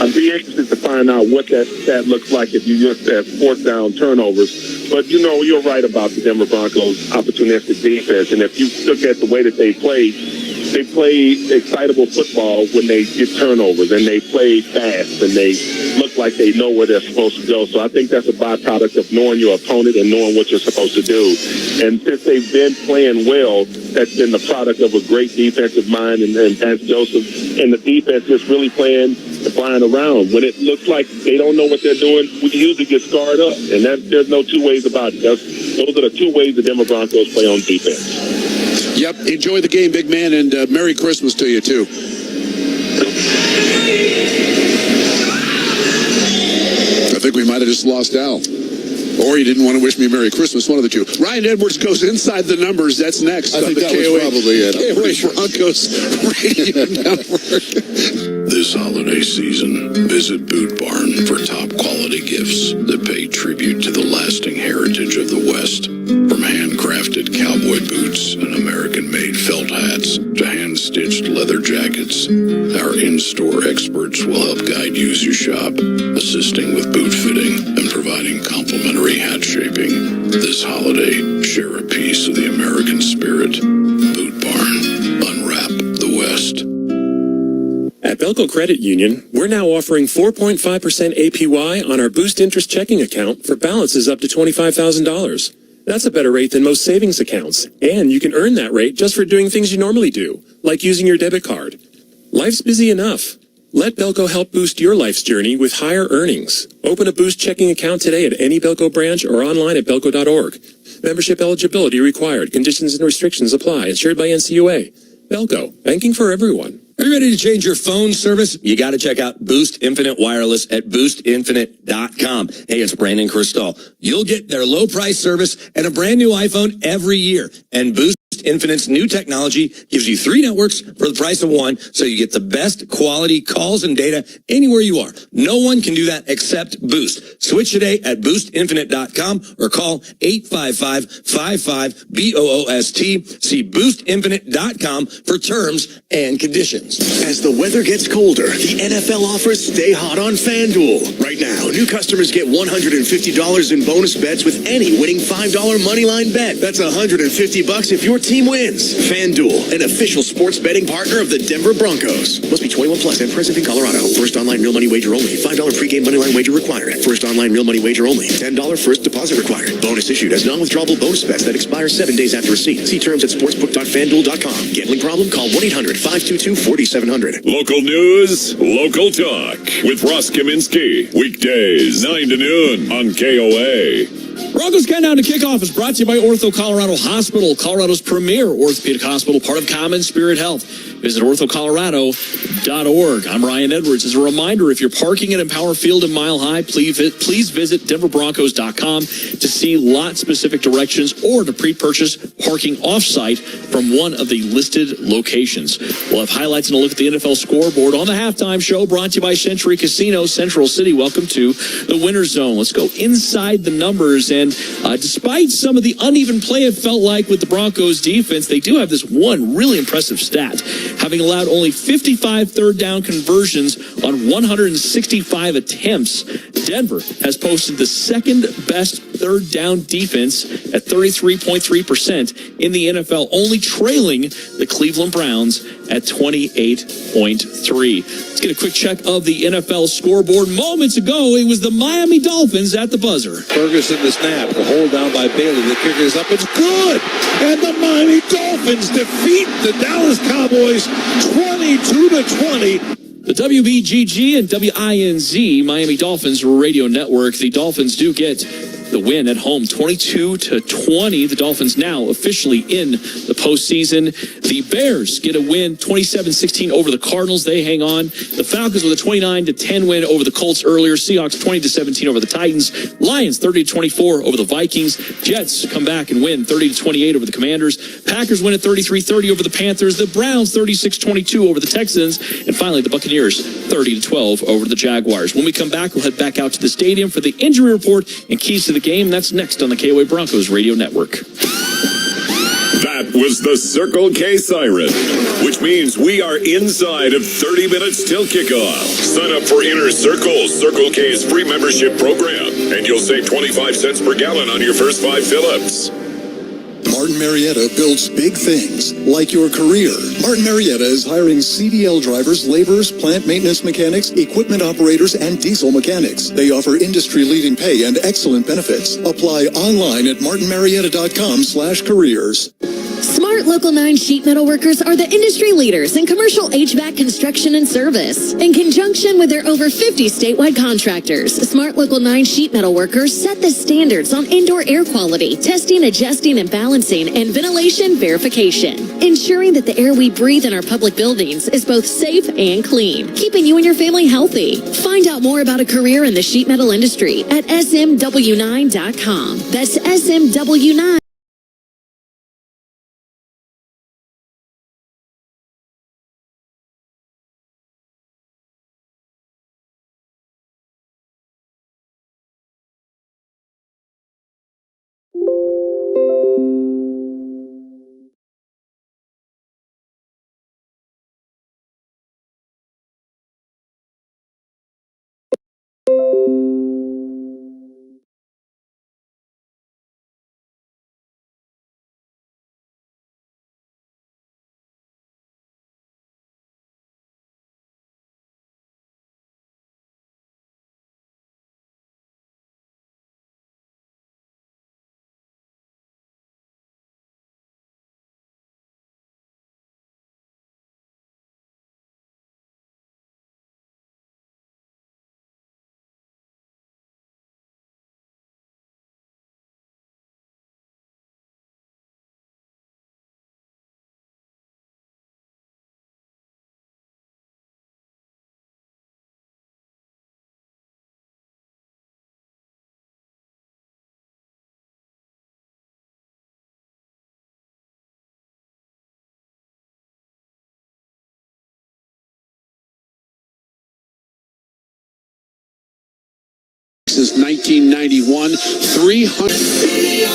I'd be interested to find out what that stat looks like if you look at fourth down turnovers. But, you're right about the Denver Broncos' opportunistic defense. And if you look at the way that they play excitable football when they get turnovers, and they play fast, and they look like they know where they're supposed to go. So I think that's a byproduct of knowing your opponent and knowing what you're supposed to do. And since they've been playing well, that's been the product of a great defensive mind and Vance Joseph, and the defense just really playing and flying around. When it looks like they don't know what they're doing, we usually get scarred up, and there's no two ways about it. Those are the two ways the Denver Broncos play on defense. Yep, enjoy the game, big man, and Merry Christmas to you, too. I think we might have just lost Al. Or he didn't want to wish me Merry Christmas, one of the two. Ryan Edwards goes inside the numbers. That's next. I think that was probably it. KOA Broncos Radio Network. This holiday season, visit Boot Barn for top quality gifts that pay tribute to the lasting heritage of the West. From handcrafted cowboy boots and American-made felt hats to hand-stitched leather jackets, our in-store experts will help guide you as you shop, assisting with boot fitting and providing complimentary hat shaping. This holiday, share a piece of the American spirit. Boot Barn. Unwrap the West. At Belco Credit Union, we're now offering 4.5% APY on our Boost Interest checking account for balances up to $25,000. That's a better rate than most savings accounts, and you can earn that rate just for doing things you normally do, like using your debit card. Life's busy enough. Let Belco help boost your life's journey with higher earnings. Open a Boost checking account today at any Belco branch or online at belco.org. Membership eligibility required. Conditions and restrictions apply. Insured by NCUA. Belco, banking for everyone. Are you ready to change your phone service? You got to check out Boost Infinite Wireless at boostinfinite.com. Hey, it's Brandon Cristal. You'll get their low price service and a brand new iPhone every year. And Boost Infinite's new technology gives you 3 networks for the price of 1, so you get the best quality calls and data anywhere you are. No one can do that except Boost. Switch today at boostinfinite.com or call 855-55-BOOST. See boostinfinite.com for terms and conditions. As the weather gets colder, the NFL offers stay hot on FanDuel. Right now, new customers get $150 in bonus bets with any winning $5 moneyline bet. That's $150 if your team wins. FanDuel, an official sports betting partner of the Denver Broncos. Must be 21 plus and present in Colorado. First online real money wager only. $5 pregame moneyline wager required. First online real money wager only. $10 first deposit required. Bonus issued as non-withdrawable bonus bets that expire 7 days after receipt. See terms at sportsbook.fanduel.com. Gambling problem? Call 1-800-522-4700. Local news, local talk with Ross Kaminsky. Weekdays, 9 to noon on KOA. Broncos Countdown to Kickoff is brought to you by Ortho Colorado Hospital, Colorado's premier orthopedic hospital, part of Common Spirit Health. Visit orthocolorado.org. I'm Ryan Edwards. As a reminder, if you're parking at Empower Field and Mile High, please visit denverbroncos.com to see lot-specific directions or to pre-purchase parking off-site from one of the listed locations. We'll have highlights and a look at the NFL scoreboard on the halftime show, brought to you by Century Casino, Central City. Welcome to the Winter Zone. Let's go inside the numbers. And despite some of the uneven play it felt like with the Broncos defense, they do have this one really impressive stat. Having allowed only 55 third down conversions on 165 attempts, Denver has posted the second best third down defense at 33.3% in the NFL, only trailing the Cleveland Browns at 28.3. Let's get a quick check of the NFL scoreboard. Moments ago, it was the Miami Dolphins at the buzzer. Ferguson the snap, the hold down by Bailey. The kicker is up. It's good. And the Miami Dolphins defeat the Dallas Cowboys 22-20. The WBGG and WINZ Miami Dolphins Radio Network. The Dolphins do get the win at home, 22-20. The Dolphins now officially in the postseason. The Bears get a win, 27-16 over the Cardinals. They hang on. The Falcons with a 29-10 win over the Colts earlier. Seahawks 20-17 over the Titans. Lions 30-24 over the Vikings. Jets come back and win 30-28 over the Commanders. Packers win at 33-30 over the Panthers. The Browns 36-22 over the Texans. And finally, the Buccaneers 30-12 over the Jaguars. When we come back, we'll head back out to the stadium for the injury report and keys to the game. That's next on the KOA Broncos Radio Network. That was the Circle K siren, which means we are inside of 30 minutes till kickoff. Sign up for Inner Circle, Circle K's free membership program, and you'll save 25 cents per gallon on your first 5 fill-ups. Martin Marietta builds big things, like your career. Martin Marietta is hiring CDL drivers, laborers, plant maintenance mechanics, equipment operators, and diesel mechanics. They offer industry-leading pay and excellent benefits. Apply online at martinmarietta.com/careers. Smart Local 9 sheet metal workers are the industry leaders in commercial HVAC construction and service. In conjunction with their over 50 statewide contractors, Smart Local 9 sheet metal workers set the standards on indoor air quality, testing, adjusting, and balancing, and ventilation verification, ensuring that the air we breathe in our public buildings is both safe and clean, keeping you and your family healthy. Find out more about a career in the sheet metal industry at smw9.com. That's smw9. Since 1991, 300.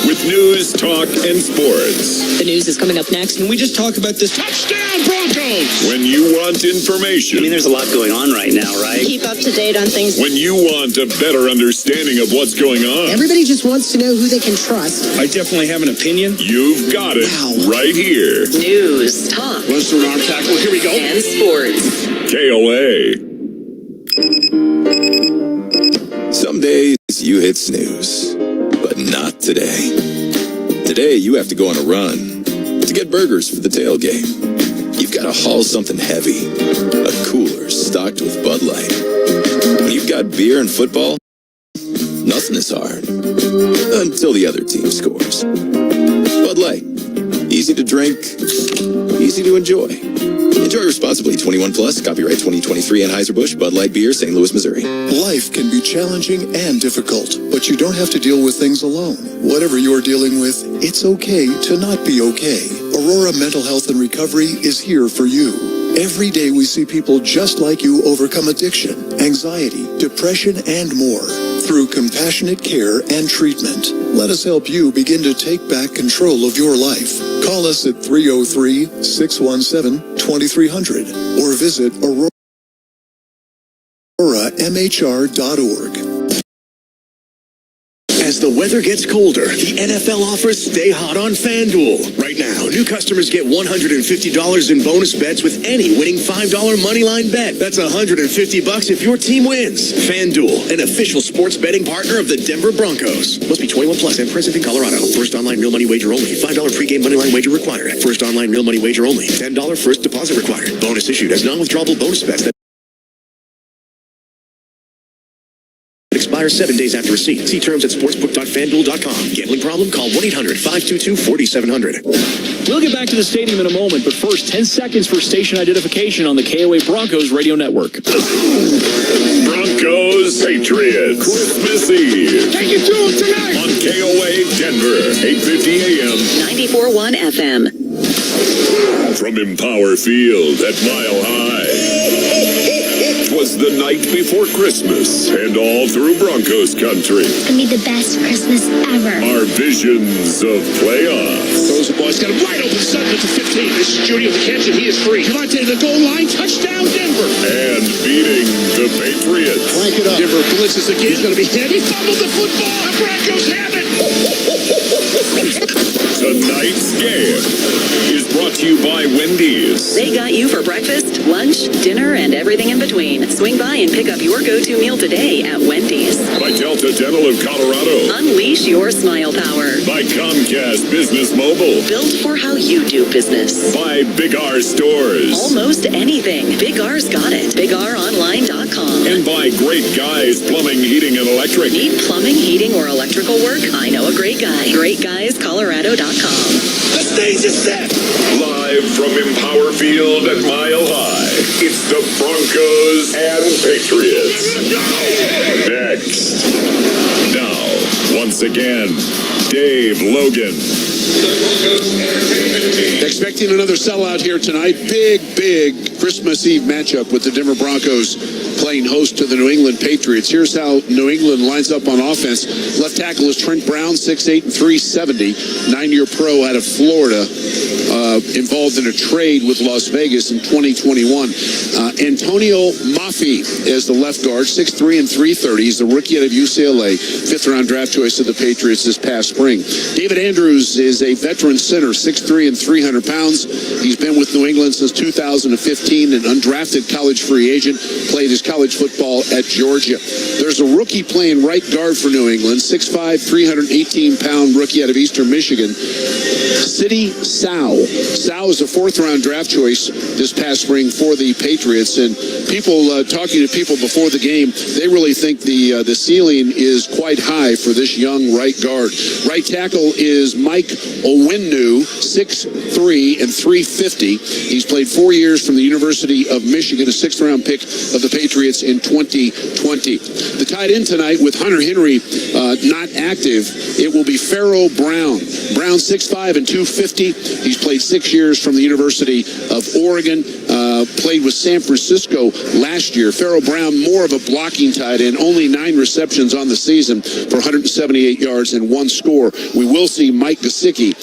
With news, talk, and sports. The news is coming up next. Can we just talk about this? Touchdown, Broncos! When you want information. I mean, there's a lot going on right now, right? Keep up to date on things. When you want a better understanding of what's going on. Everybody just wants to know who they can trust. I definitely have an opinion. You've got it right here. News, talk, Let's do an arm tackle. Here we go. and sports. KOA. Some days you hit snooze, but not today. Today you have to go on a run to get burgers for the tailgate. You've got to haul something heavy, a cooler stocked with Bud Light. When you've got beer and football, nothing is hard until the other team scores. Bud Light, easy to drink, easy to enjoy. Enjoy responsibly. 21 plus. Copyright 2023 Anheuser-Busch Bud Light Beer, St. Louis, Missouri. Life can be challenging and difficult, but you don't have to deal with things alone. Whatever you're dealing with, it's okay to not be okay. Aurora Mental Health and Recovery is here for you. Every day we see people just like you overcome addiction, anxiety, depression, and more through compassionate care and treatment. Let us help you begin to take back control of your life. Call us at 303-617-2300 or visit auroramhr.org. As the weather gets colder, the NFL offers stay hot on FanDuel. Right now, new customers get $150 in bonus bets with any winning $5 moneyline bet. That's $150 if your team wins. FanDuel, an official sports betting partner of the Denver Broncos. Must be 21 plus and present in Colorado. First online real money wager only. $5 pregame moneyline wager required. First online real money wager only. $10 first deposit required. Bonus issued as non-withdrawable bonus bets that expire 7 days after receipt. See terms at sportsbook.fanduel.com. Gambling problem? Call 1-800-522-4700. We'll get back to the stadium in a moment, but first, 10 seconds for station identification on the KOA Broncos radio network. Broncos Patriots Christmas Eve. Take it to them tonight. On KOA Denver, 850 AM. 94.1 FM. From Empower Field at Mile High. 'Twas was the night before Christmas, and all through Broncos country. It's going to be the best Christmas ever. Our visions of playoffs. Throws the ball. He's got a wide open Sutton at the 15. This is Judy with the catch, and he is free. Javonte to the goal line. Touchdown, Denver. And beating the Patriots. Crank it up. Denver blitzes again. He's going to be hit. He fumbled the football. The Broncos have it. Tonight's game is brought to you by Wendy's. They got you for breakfast, lunch, dinner, and everything in between. Swing by and pick up your go-to meal today at Wendy's. By Delta Dental of Colorado. Unleash your smile power. By Comcast Business Mobile. Built for how you do business. By Big R Stores. Almost anything. Big R's got it. BigROnline.com. And by Great Guys Plumbing, Heating, and Electric. Need plumbing, heating, or electrical work? I know a great guy. GreatGuysColorado.com. The stage is set. Live from Empower Field at Mile High, it's the Broncos and Patriots. Next. Now, once again, Dave Logan. Expecting another sellout here tonight. Big Christmas Eve matchup with the Denver Broncos playing host to the New England Patriots. Here's how New England lines up on offense. Left tackle is Trent Brown, 6'8" and 370, 9-year pro out of Florida, involved in a trade with Las Vegas in 2021. Antonio Maffei is the left guard, 6'3" and 330. He's the rookie out of UCLA, 5th-round draft choice of the Patriots this past spring. David Andrews is a veteran center, 6'3" and 300 pounds. He's been with New England since 2015, an undrafted college free agent, played his college football at Georgia. There's a rookie playing right guard for New England, 6'5", 318-pound rookie out of Eastern Michigan, Sidy Sow. Sow is a 4th-round draft choice this past spring for the Patriots, and people talking to people before the game, they really think the ceiling is quite high for this young right guard. Right tackle is Mike Owenu, 6'3" and 350. He's played 4 years from the University of Michigan, a 6th-round pick of the Patriots in 2020. The tight end tonight with Hunter Henry not active, it will be Pharaoh Brown. Brown, 6'5" and 250. He's played 6 years from the University of Oregon, played with San Francisco last year. Pharaoh Brown, more of a blocking tight end, only 9 receptions on the season for 178 yards and 1 score. We will see Mike Gesicki,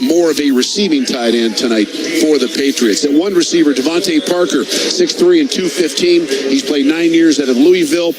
more of a receiving tight end tonight for the Patriots. At one receiver, Devontae Parker, 6'3" and 215. He's played 9 years out of Louisville.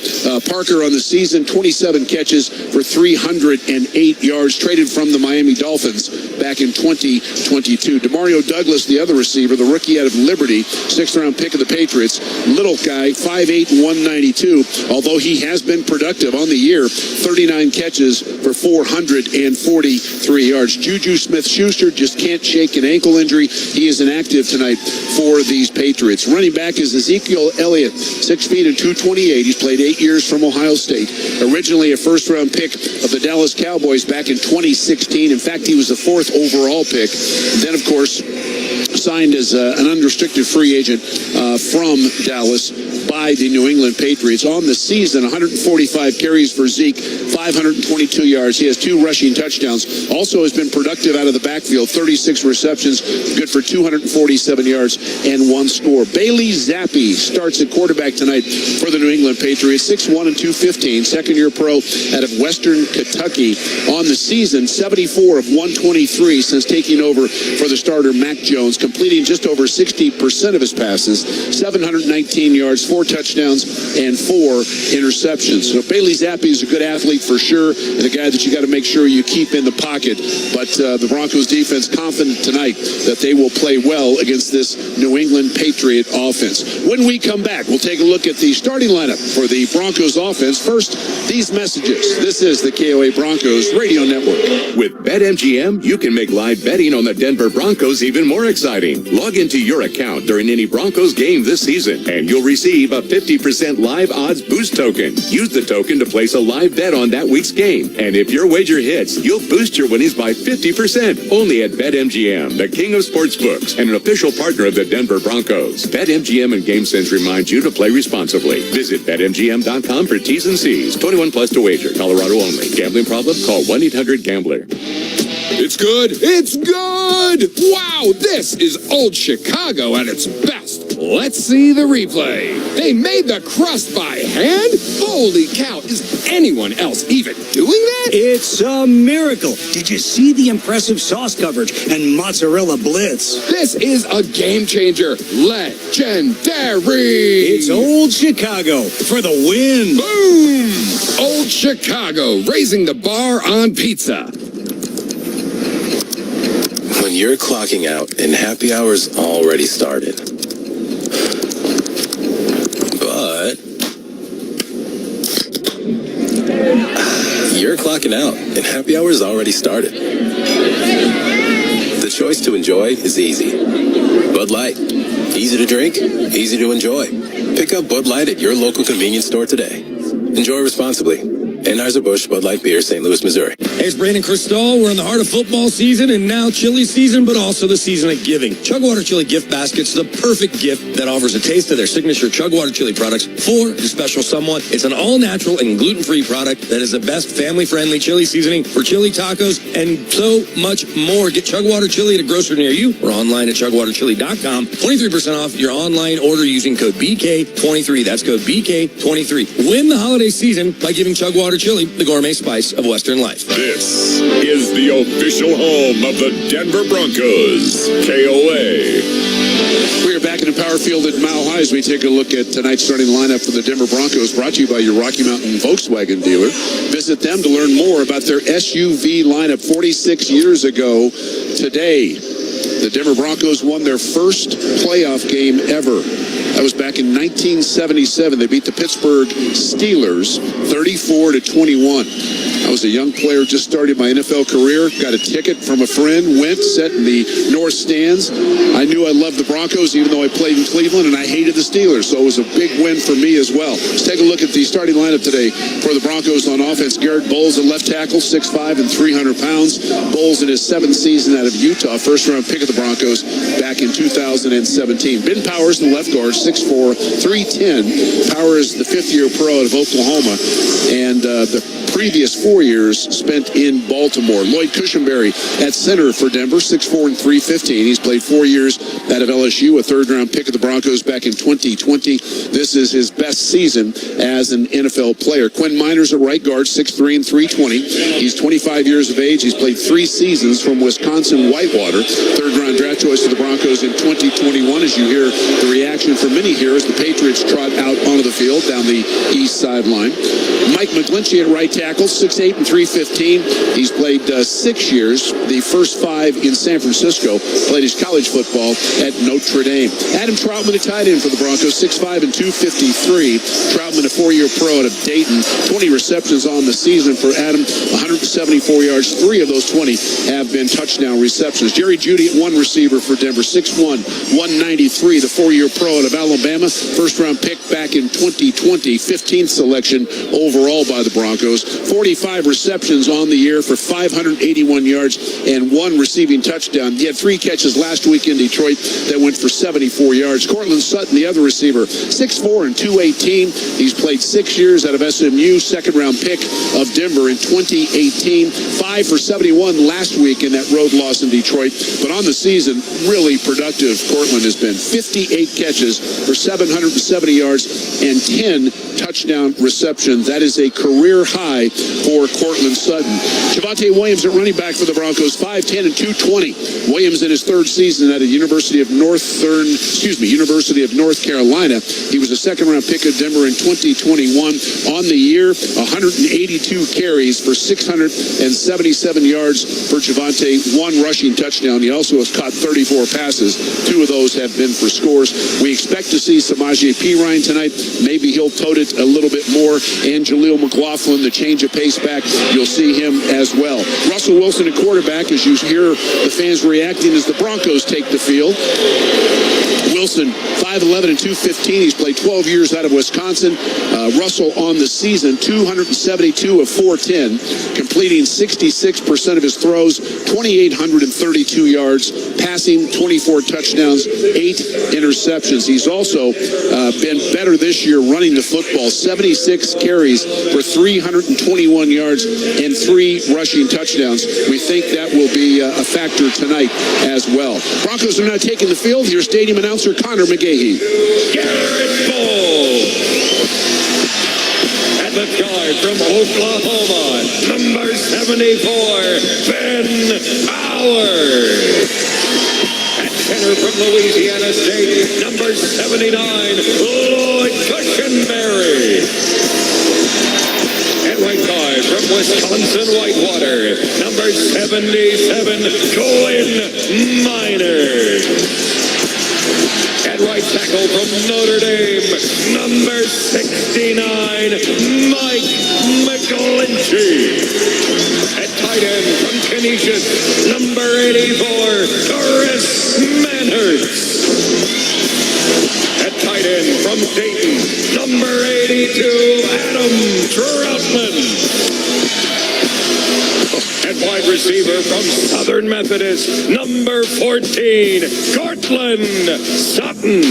Parker on the season, 27 catches for 308 yards, traded from the Miami Dolphins back in 2022. Demario Douglas, the other receiver, the rookie out of Liberty, 6th-round pick of the Patriots. Little guy, 5'8" and 192, although he has been productive on the year, 39 catches for 443 yards. Juju Smith-Schuster just can't shake an ankle injury. He is inactive tonight for these Patriots. Running back is Ezekiel Elliot, 6 feet and 228. He's played 8 years from Ohio State. Originally a first-round pick of the Dallas Cowboys back in 2016. In fact, he was the 4th overall pick. Then, of course, signed as an unrestricted free agent from Dallas by the New England Patriots. On the season, 145 carries for Zeke, 522 yards. He has 2 rushing touchdowns. Also has been productive out of the backfield, 36 receptions, good for 247 yards and 1 score. Bailey Zappi starts at quarterback tonight for the New England Patriots, 6'1" and 215, second-year pro out of Western Kentucky. On the season, 74 of 123 since taking over for the starter Mac Jones, completing just over 60% of his passes, 719 yards, 4 touchdowns, and 4 interceptions. So Bailey Zappi is a good athlete for sure, and a guy that you got to make sure you keep in the pocket. But the Broncos defense confident tonight that they will play well against this New England Patriot offense. When we come back, we'll take a look at the starting lineup for the Broncos offense. First, these messages. This is the KOA Broncos Radio Network. With BetMGM, you can make live betting on the Denver Broncos even more exciting. Log into your account during any Broncos game this season, and you'll receive a 50% live odds boost token. Use the token to place a live bet on that week's game. And if your wager hits, you'll boost your winnings by 50%. Only at BetMGM, the king of sportsbooks and an official partner of the Denver Broncos. BetMGM and GameSense remind you to play responsibly. Visit BetMGM.com for T's and C's. 21 plus to wager. Colorado only. Gambling problem? Call 1-800-GAMBLER. It's good. It's good. Wow, this is old Chicago at its best. Let's see the replay. They made the crust by hand? Holy cow, is anyone else even doing that? It's a miracle. Did you see the impressive sauce coverage and mozzarella blitz? This is a game changer. Legendary. It's Old Chicago for the win. Boom! Old Chicago, raising the bar on pizza. When you're clocking out and happy hour's already started. But you're clocking out and happy hour's already started. The choice to enjoy is easy. Bud Light. Easy to drink, easy to enjoy. Pick up Bud Light at your local convenience store today. Enjoy responsibly. Anheuser-Busch Bud Light Beer, St. Louis, Missouri. Hey, it's Brandon Cristal. We're in the heart of football season and now chili season, but also the season of giving. Chugwater Chili gift basket's the perfect gift that offers a taste of their signature Chugwater Chili products for a special someone. It's an all-natural and gluten-free product that is the best family-friendly chili seasoning for chili tacos and so much more. Get Chugwater Chili at a grocer near you or online at chugwaterchili.com. 23% off your online order using code BK23. That's code BK23. Win the holiday season by giving Chugwater Chili, the gourmet spice of Western life. This is the official home of the Denver Broncos, KOA. We are back in the Power Field at Mile High as we take a look at tonight's starting lineup for the Denver Broncos, brought to you by your Rocky Mountain Volkswagen dealer. Visit them to learn more about their SUV lineup. 46 years ago today, the Denver Broncos won their first playoff game ever. That was back in 1977. They beat the Pittsburgh Steelers 34-21. I was a young player, just started my NFL career, got a ticket from a friend, went, sat in the north stands. I knew I loved the Broncos, even though I played in Cleveland, and I hated the Steelers, so it was a big win for me as well. Let's take a look at the starting lineup today for the Broncos on offense. Garrett Bowles at left tackle, 6'5" and 300 pounds. Bowles in his 7th season out of Utah, first-round pick of the Broncos back in 2017. Ben Powers, the left guard, 6'4", 310. Powers, the 5th-year pro out of Oklahoma, and the previous 4 years spent in Baltimore. Lloyd Cushenberry at center for Denver, 6'4" and 315. He's played 4 years out of LSU, a third-round pick of the Broncos back in 2020. This is his best season as an NFL player. Quinn Miners at right guard, 6'3" and 320. He's 25 years of age. He's played 3 seasons from Wisconsin Whitewater. Third-round draft choice of the Broncos in 2021. As you hear the reaction from many here as the Patriots trot out onto the field down the east sideline. Mike McGlinchey at right tackle, 6'8" and 315. He's played 6 years, the first 5 in San Francisco. Played his college football at Notre Dame. Adam Troutman, a tight end for the Broncos, 6'5" and 253. Troutman, a 4-year pro out of Dayton. 20 receptions on the season for Adam, 174 yards. 3 of those 20 have been touchdown receptions. Jerry Jeudy at one receiver for Denver, 6'1", 193. The 4-year pro out of Alabama. First-round pick back in 2020. 15th selection overall by the Broncos. 45 receptions on the year for 581 yards and 1 receiving touchdown. He had 3 catches last week in Detroit that went for 74 yards. Courtland Sutton, the other receiver, 6'4" and 218. He's played 6 years out of SMU, second-round pick of Denver in 2018. 5 for 71 last week in that road loss in Detroit. But on the season, really productive Courtland has been. 58 catches for 770 yards and 10 touchdown receptions. That is a career high for Courtland Sutton. Javonte Williams at running back for the Broncos, 5'10" and 220. Williams in his 3rd season at the University of North Carolina. He was a second-round pick of Denver in 2021. On the year, 182 carries for 677 yards for Javonte, 1 rushing touchdown. He also has caught 34 passes. 2 of those have been for scores. We expect to see Samaje Perine tonight. Maybe he'll tote it a little bit more. And Jaleel McLaughlin, the change of pace back, you'll see him as well. Russell Wilson at quarterback, as you hear the fans reacting as the Broncos take the field. Wilson, 5'11" and 215. He's played 12 years out of Wisconsin. Russell on the season, 272 of 410, completing 66% of his throws, 2,832 yards, passing 24 touchdowns, 8 interceptions. He's also been better this year running the football, 76 carries for 321 yards and 3 rushing touchdowns. We think that will be a factor tonight as well. Broncos are now taking the field. Here's stadium announcer Connor McGahee. safety, Garrett Bowles. At the guard from Oklahoma, number 74, Ben Howard. At center from Louisiana State, number 79, Lloyd Cushenberry. At right guard from Wisconsin Whitewater, number 77, Glenn Minor. At right tackle from Notre Dame, number 69, Mike McGlinchey. At tight end from Canisius, number 84, Chris Manhurst. At tight end from Dayton, number 82, Adam Troutman. At wide receiver from Southern Methodist, number 14, Courtland Sutton.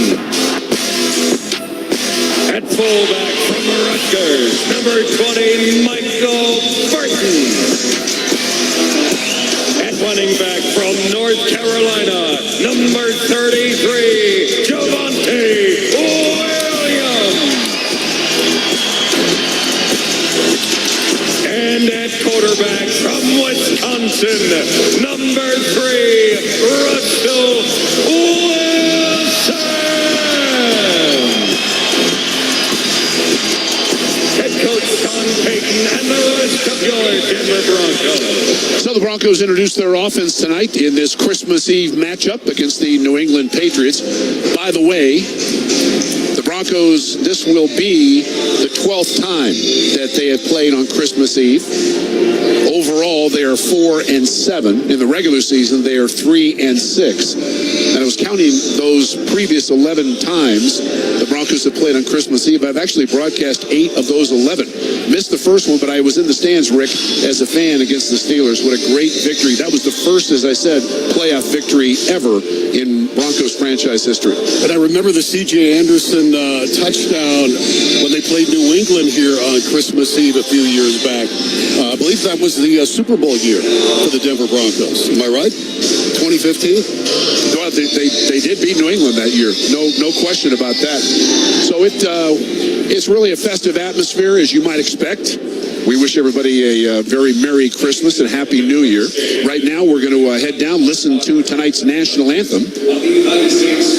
At fullback from Rutgers, number 20, Michael Burton. At running back from North Carolina, number 33, Javonte Williams. And at quarterback from Wisconsin, number 3, Russell Wilson. Head coach Sean Payton and the rest of your Denver Broncos. So the Broncos introduced their offense tonight in this Christmas Eve matchup against the New England Patriots. By the way, the Broncos, this will be the 12th time that they have played on Christmas Eve. Overall, they are 4-7. In the regular season, they are 3-6. And I was counting those previous 11 times the Broncos have played on Christmas Eve. I've actually broadcast 8 of those 11. Missed the first one, but I was in the stands, Rick, as a fan against the Steelers. What a great victory. That was the first, as I said, playoff victory ever in Broncos franchise history. And I remember the C.J. Anderson touchdown when they played New England here on Christmas Eve a few years back. I believe that was the Super Bowl year for the Denver Broncos. Am I right? 2015? Well, they did beat New England that year. No question about that. So it's really a festive atmosphere, as you might expect. We wish everybody a very Merry Christmas and Happy New Year. Right now, we're going to head down, listen to tonight's national anthem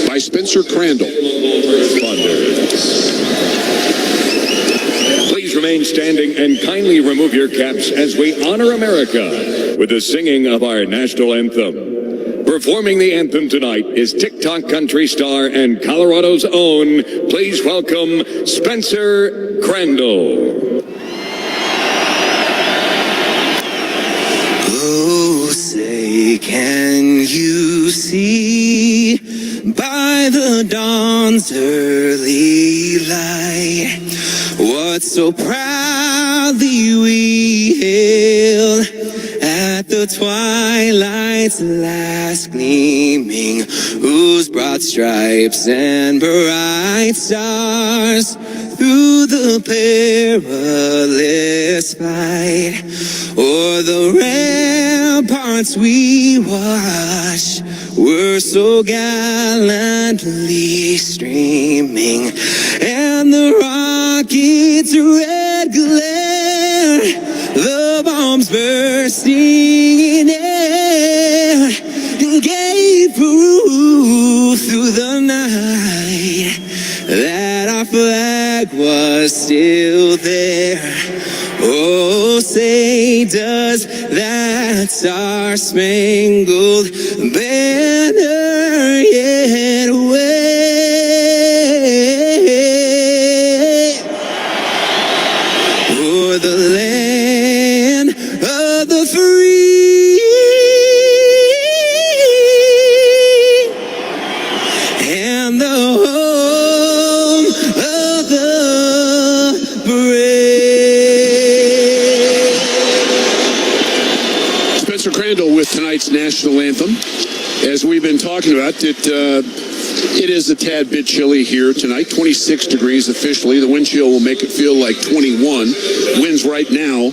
by Spencer Crandall. Please remain standing and kindly remove your caps as we honor America with the singing of our national anthem. Performing the anthem tonight is TikTok country star and Colorado's own. Please welcome Spencer Crandall. Oh, say, can you see by the dawn's early light what so proudly we hailed at the twilight's last gleaming, whose broad stripes and bright stars through the perilous fight o'er the ramparts we watched were so gallantly streaming, and the rocket's red glare, the bombs bursting in air, gave proof through the night that our flag was still there. Oh, say, does that star-spangled banner yet wave o'er the land of the free and the home of the brave? Spencer Crandall with tonight's national anthem. As we've been talking about, it is a tad bit chilly here tonight. 26 degrees officially. The wind chill will make it feel like 21. Winds right now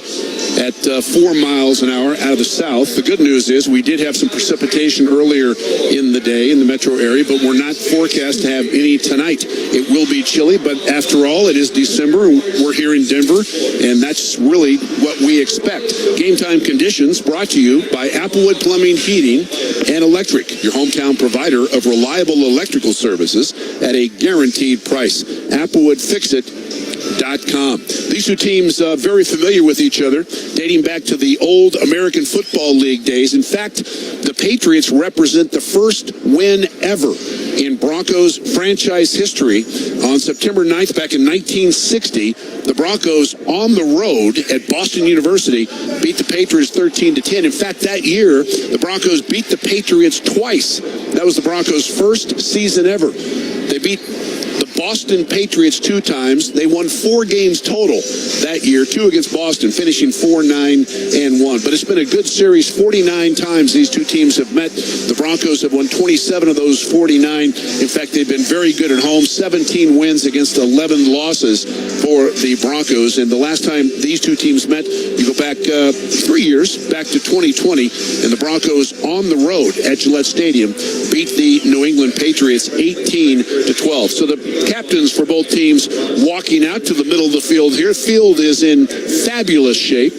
at 4 miles an hour out of the south. The good news is we did have some precipitation earlier in the day in the metro area, but we're not forecast to have any tonight. It will be chilly, but after all, it is December. We're here in Denver, and that's really what we expect. Game time conditions brought to you by Applewood Plumbing, Heating, and Electric, your hometown provider of reliable electrical services at a guaranteed price. ApplewoodFixit.com. These two teams very familiar with each other, dating back to the old American Football League days. In fact, the Patriots represent the first win ever in Broncos franchise history. On September 9th, back in 1960, the Broncos on the road at Boston University beat the Patriots 13-10. In fact, that year, the Broncos beat the Patriots twice. That was the Broncos' first season ever. They beat the Boston Patriots 2 times. They won 4 games total that year, 2 against Boston, finishing 4-9-1. But it's been a good series. 49 times these two teams have met. The Broncos have won 27 of those 49. In fact, they've been very good at home. 17 wins against 11 losses for the Broncos. And the last time these two teams met, you go back 3 years, back to 2020, and the Broncos on the road at Gillette Stadium beat the New England Patriots 18-12. So the captains for both teams walking out to the middle of the field here. Field is in fabulous shape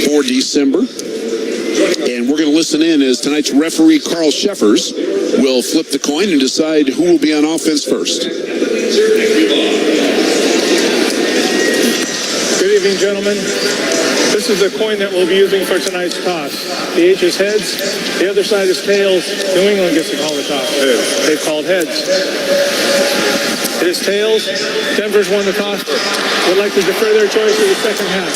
for December. And we're going to listen in as tonight's referee, Carl Sheffers, will flip the coin and decide who will be on offense first. Good evening, gentlemen. This is the coin that we'll be using for tonight's toss. The H is heads, the other side is tails. New England gets to call the toss. They've called heads. It is tails. Denver's won the toss. Would like to defer their choice to the second half.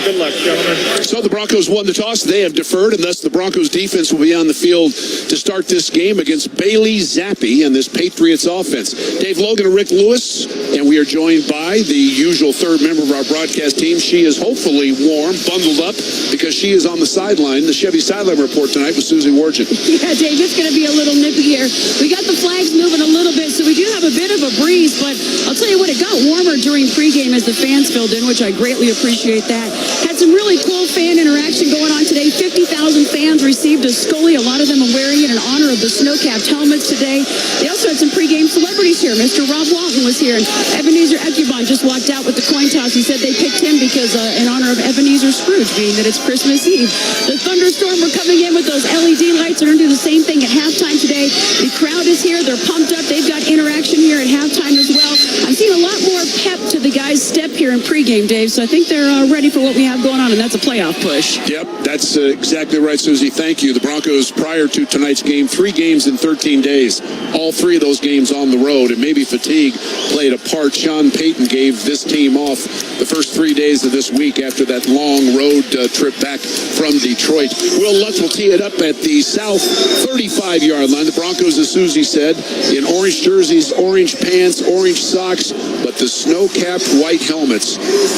Good luck, gentlemen. So the Broncos won the toss. They have deferred, and thus the Broncos defense will be on the field to start this game against Bailey Zappi and this Patriots offense. Dave Logan and Rick Lewis, and we are joined by the usual third member of our broadcast team. She is hopefully warm, bundled up, because she is on the sideline. The Chevy Sideline Report tonight with Susie Wargin. Yeah, Dave, it's going to be a little nippy here. We got the flags moving a little bit, so we do have a bit of a breeze, but I'll tell you what, it got warmer during pregame as the fans filled in, which I greatly appreciate that. Had some really cool fan interaction going on today. 50,000 fans received a Scully. A lot of them are wearing it in honor of the snow-capped helmets today. They also had some pregame celebrities here. Mr. Rob Walton was here, and Ebenezer Ekubon just walked out with the coin toss. He said they picked him because in honor of Ebenezer Scrooge, being that it's Christmas Eve. The thunderstorm were coming in with those LED lights. They're going to do the same thing at halftime today. The crowd is here. They're pumped up. They've got interaction here at halftime as well. I'm seeing a lot more pep to the guys' step here in pregame, Dave, so I think they're ready for what we have going on, and that's a playoff push. Yep, that's exactly right, Susie. Thank you. The Broncos, prior to tonight's game, 3 games in 13 days. All 3 of those games on the road, and maybe fatigue played a part. Sean Payton gave this team off the first 3 days of this week after that long road trip back from Detroit. Will Lutz will tee it up at the south 35-yard line. The Broncos, as Susie said, in orange jerseys, orange pants, orange socks, but the snow-capped white helmets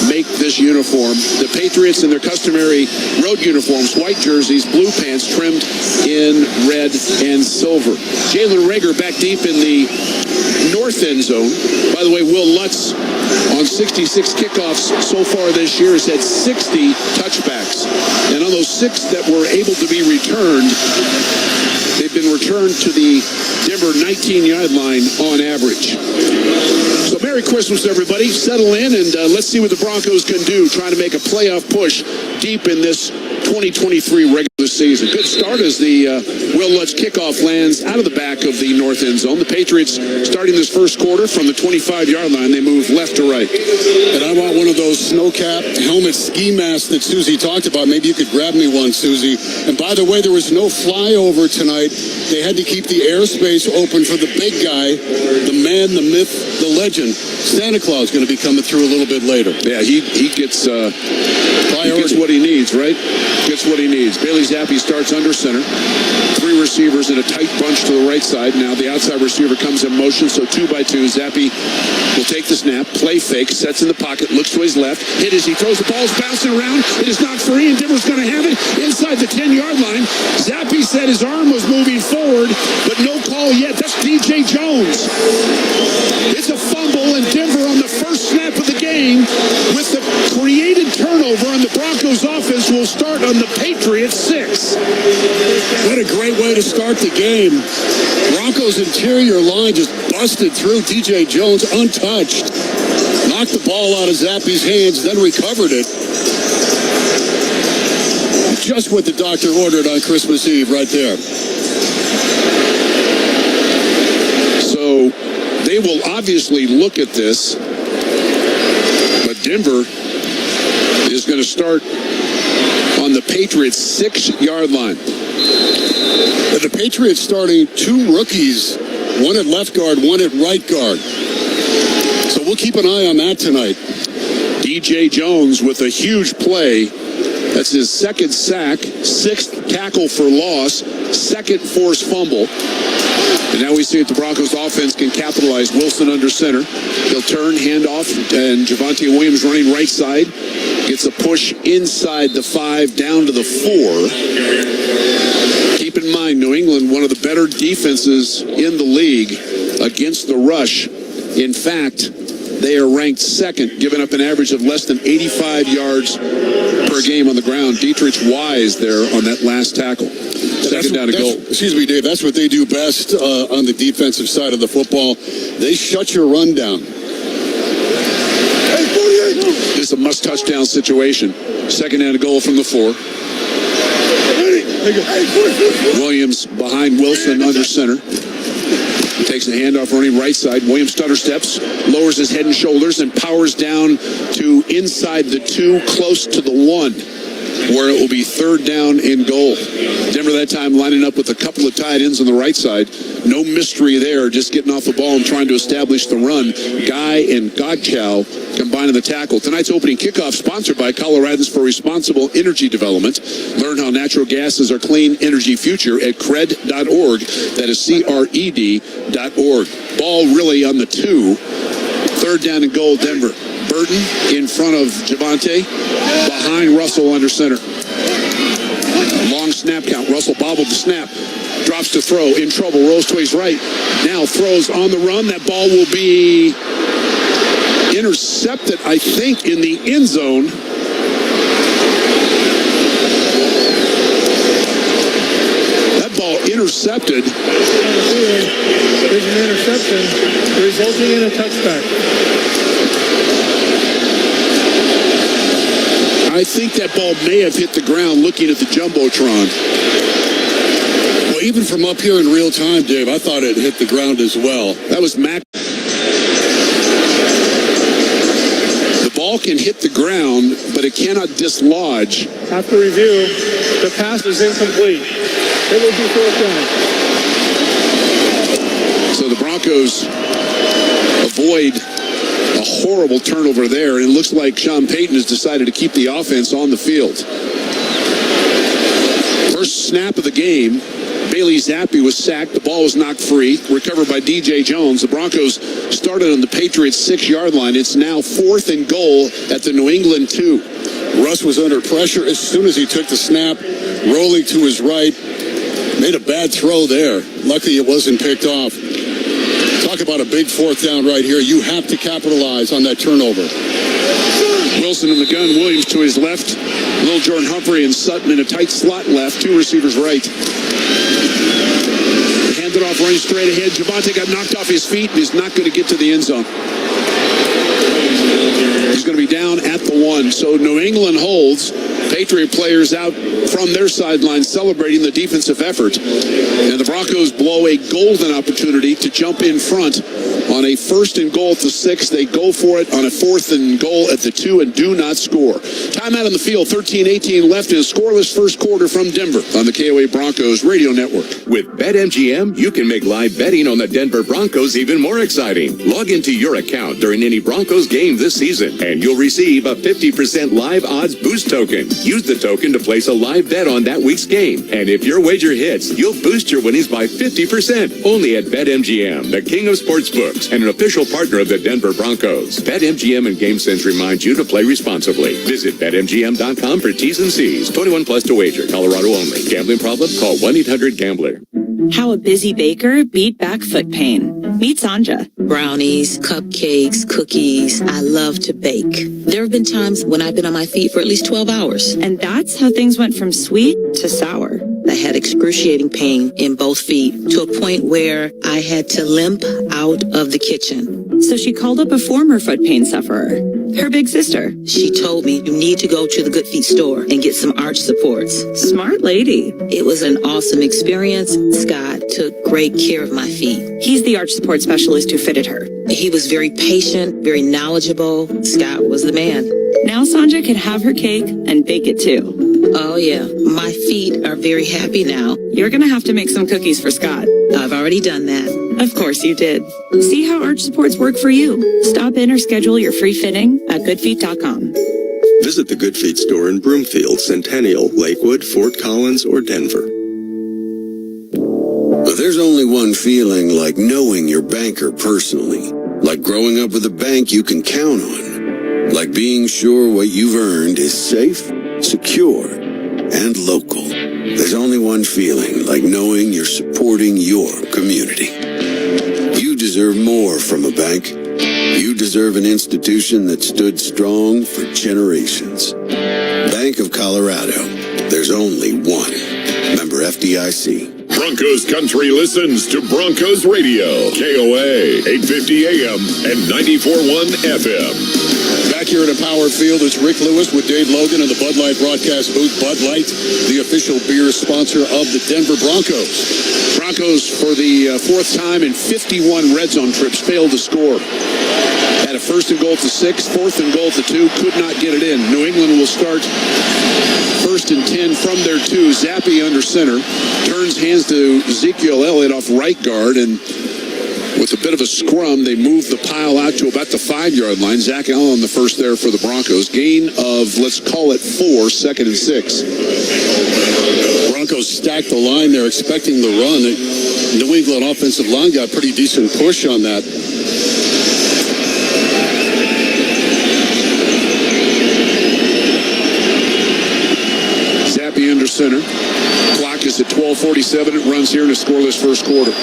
make this uniform. The Patriots in their customary road uniforms, white jerseys, blue pants trimmed in red and silver. Jalen Reagor back deep in the north end zone. By the way, Will Lutz on 66 kickoffs so far this year has had 60 touchbacks. And on those 6 that were able to be returned, they've been returned to the Denver 19-yard line on average. So Merry Christmas, everybody. Settle in, and let's see what the Broncos can do, trying to make a playoff push deep in this 2023 regular season. Good start as the Will Lutz kickoff lands out of the back of the north end zone. The Patriots starting this first quarter from the 25-yard line. They move left to right. And I want one of those snow-capped helmet ski masks that Susie talked about. Maybe you could grab me one, Susie. And by the way, there was no flyover tonight. They had to keep the airspace open for the big guy, the man, the myth, the legend. Santa Claus going to be coming through a little bit later. Yeah, he gets what he needs, right? Gets what he needs. Bailey Zappi starts under center. 3 receivers in a tight bunch to the right side. Now the outside receiver comes in motion, so 2 by 2. Zappi will take the snap, play fake, sets in the pocket, looks to his left, hit as he throws the ball's bouncing around. It is not free, and Denver's going to have it inside the 10-yard line. Zappi said his arm was moving forward, but no call yet. That's DJ Jones. It's a fumble, and Denver on the first snap of the game with the created turnover on the Broncos offense will start on the Patriots 6. What a great way to start the game. Broncos interior line just busted through. DJ Jones untouched. Knocked the ball out of Zappe's hands, then recovered it. Just what the doctor ordered on Christmas Eve right there. So they will obviously look at this, but Denver is going to start on the Patriots 6-yard line. And the Patriots starting 2 rookies, one at left guard, one at right guard. So we'll keep an eye on that tonight. DJ Jones with a huge play. That's his 2nd sack, 6th tackle for loss, 2nd forced fumble. And now we see that the Broncos offense can capitalize. Wilson under center. He'll turn, handoff, and Javonte Williams running right side. Gets a push inside the 5, down to the 4. Keep in mind, New England, one of the better defenses in the league against the rush. In fact, they are ranked 2nd, giving up an average of less than 85 yards per game on the ground. Dietrich Wise there on that last tackle. 2nd down and goal. Excuse me, Dave. That's what they do best on the defensive side of the football. They shut your run down. This is a must touchdown situation. 2nd down and goal from the 4. Williams behind Wilson under center. Takes a handoff running right side. Williams stutter steps, lowers his head and shoulders, and powers down to inside the 2, close to the 1, where it will be 3rd down and goal. Denver that time lining up with a couple of tight ends on the right side. No mystery there, just getting off the ball and trying to establish the run. Guy and Godchow combining the tackle. Tonight's opening kickoff sponsored by Coloradans for Responsible Energy Development. Learn how natural gas is our clean energy future at cred.org. That is CRED.org. Ball really on the 2. 3rd down and goal, Denver. Burton in front of Javonte, behind Russell under center. Long snap count. Russell bobbled the snap. Drops to throw. In trouble. Rolls to his right. Now throws on the run. That ball will be intercepted, I think, in the end zone. That ball intercepted. There's an interception resulting in a touchback. I think that ball may have hit the ground looking at the Jumbotron. Well, even from up here in real time, Dave, I thought it hit the ground as well. That was Mac. The ball can hit the ground, but it cannot dislodge. After review, the pass is incomplete. It will be 4th down. So the Broncos avoid a horrible turnover there, and it looks like Sean Payton has decided to keep the offense on the field. First snap of the game, Bailey Zappi was sacked. The ball was knocked free, recovered by DJ Jones. The Broncos started on the Patriots 6-yard line. It's now 4th and goal at the New England 2. Russ was under pressure as soon as he took the snap, rolling to his right. Made a bad throw there. Luckily it wasn't picked off. Talk about a big 4th down right here. You have to capitalize on that turnover. Wilson in the gun. Williams to his left. Little Jordan Humphrey and Sutton in a tight slot left. 2 receivers right. Handed off, running straight ahead. Javonte got knocked off his feet and is not going to get to the end zone. He's going to be down at the 1. So New England holds. Patriot players out from their sideline celebrating the defensive effort. And the Broncos blow a golden opportunity to jump in front on a 1st and goal at the 6. They go for it on a 4th and goal at the 2 and do not score. Timeout on the field, 13-18 left in a scoreless first quarter from Denver on the KOA Broncos Radio Network. With BetMGM, you can make live betting on the Denver Broncos even more exciting. Log into your account during any Broncos game this season, and you'll receive a 50% live odds boost token. Use the token to place a live bet on that week's game. And if your wager hits, you'll boost your winnings by 50%. Only at BetMGM, the king of sportsbooks and an official partner of the Denver Broncos. BetMGM and GameSense remind you to play responsibly. Visit BetMGM.com for T's and C's. 21 plus to wager. Colorado only. Gambling problem? Call 1-800-GAMBLER. How a busy baker beat back foot pain. Meet Sanja. Brownies, cupcakes, cookies. I love to bake. There have been times when I've been on my feet for at least 12 hours. And that's how things went from sweet to sour. I had excruciating pain in both feet to a point where I had to limp out of the kitchen. So she called up a former foot pain sufferer, her big sister. She told me, you need to go to the Good Feet store and get some arch supports. Smart lady. It was an awesome experience. Scott took great care of my feet. He's the arch support specialist who fitted her. He was very patient, very knowledgeable. Scott was the man. Now Sanja can have her cake and bake it too. Oh yeah, my feet are very happy now. You're gonna have to make some cookies for Scott. I've already done that. Of course you did. See how arch supports work for you. Stop in or schedule your free fitting at goodfeet.com. Visit the Good Feet store in Broomfield, Centennial, Lakewood, Fort Collins, or Denver. But there's only one feeling like knowing your banker personally. Like growing up with a bank you can count on. Like being sure what you've earned is safe, secure, and local. There's only one feeling like knowing you're supporting your community. You deserve more from a bank. You deserve an institution that stood strong for generations. Bank of Colorado. There's only one. Member FDIC. Broncos Country listens to Broncos Radio, KOA, 850 AM and 94.1 FM. Back here at a Power Field, it's Rick Lewis with Dave Logan in the Bud Light broadcast booth. Bud Light, the official beer sponsor of the Denver Broncos. Broncos, for the fourth time in 51 red zone trips, failed to score. Had a 1st and goal to 6, 4th and goal to 2, could not get it in. New England will start 1st and 10 from their 2. Zappe under center, turns hands to Ezekiel Elliott off right guard, and with a bit of a scrum, they move the pile out to about the 5-yard line. Zach Allen the first there for the Broncos. Gain of, let's call it 4, 2nd and 6. Broncos stacked the line there, expecting the run. The New England offensive line got pretty decent push on that. Zappe under center. Clock is at 12:47. It runs here in a scoreless first quarter.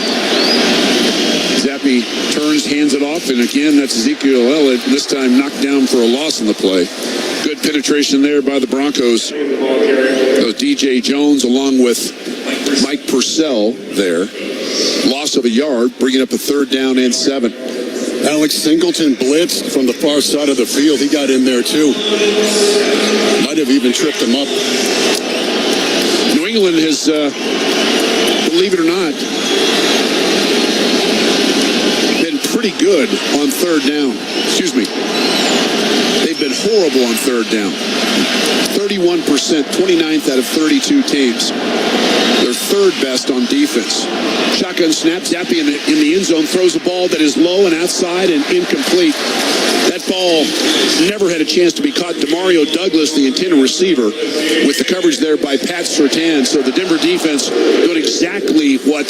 Zappe turns, hands it off, and again, that's Ezekiel Elliott, this time knocked down for a loss in the play. Good penetration there by the Broncos. DJ Jones along with Mike Purcell there. Loss of a yard, bringing up a 3rd down and 7. Alex Singleton blitzed from the far side of the field. He got in there too. Might have even tripped him up. New England has, believe it or not, been pretty good on 3rd down. Excuse me. They've been horrible on 3rd down. 31%, 29th out of 32 teams. They're 3rd best on defense. Shotgun snap, Zappe in the end zone throws a ball that is low and outside and incomplete. That ball never had a chance to be caught. Demario Douglas, the intended receiver, with the coverage there by Pat Surtain. So the Denver defense doing exactly what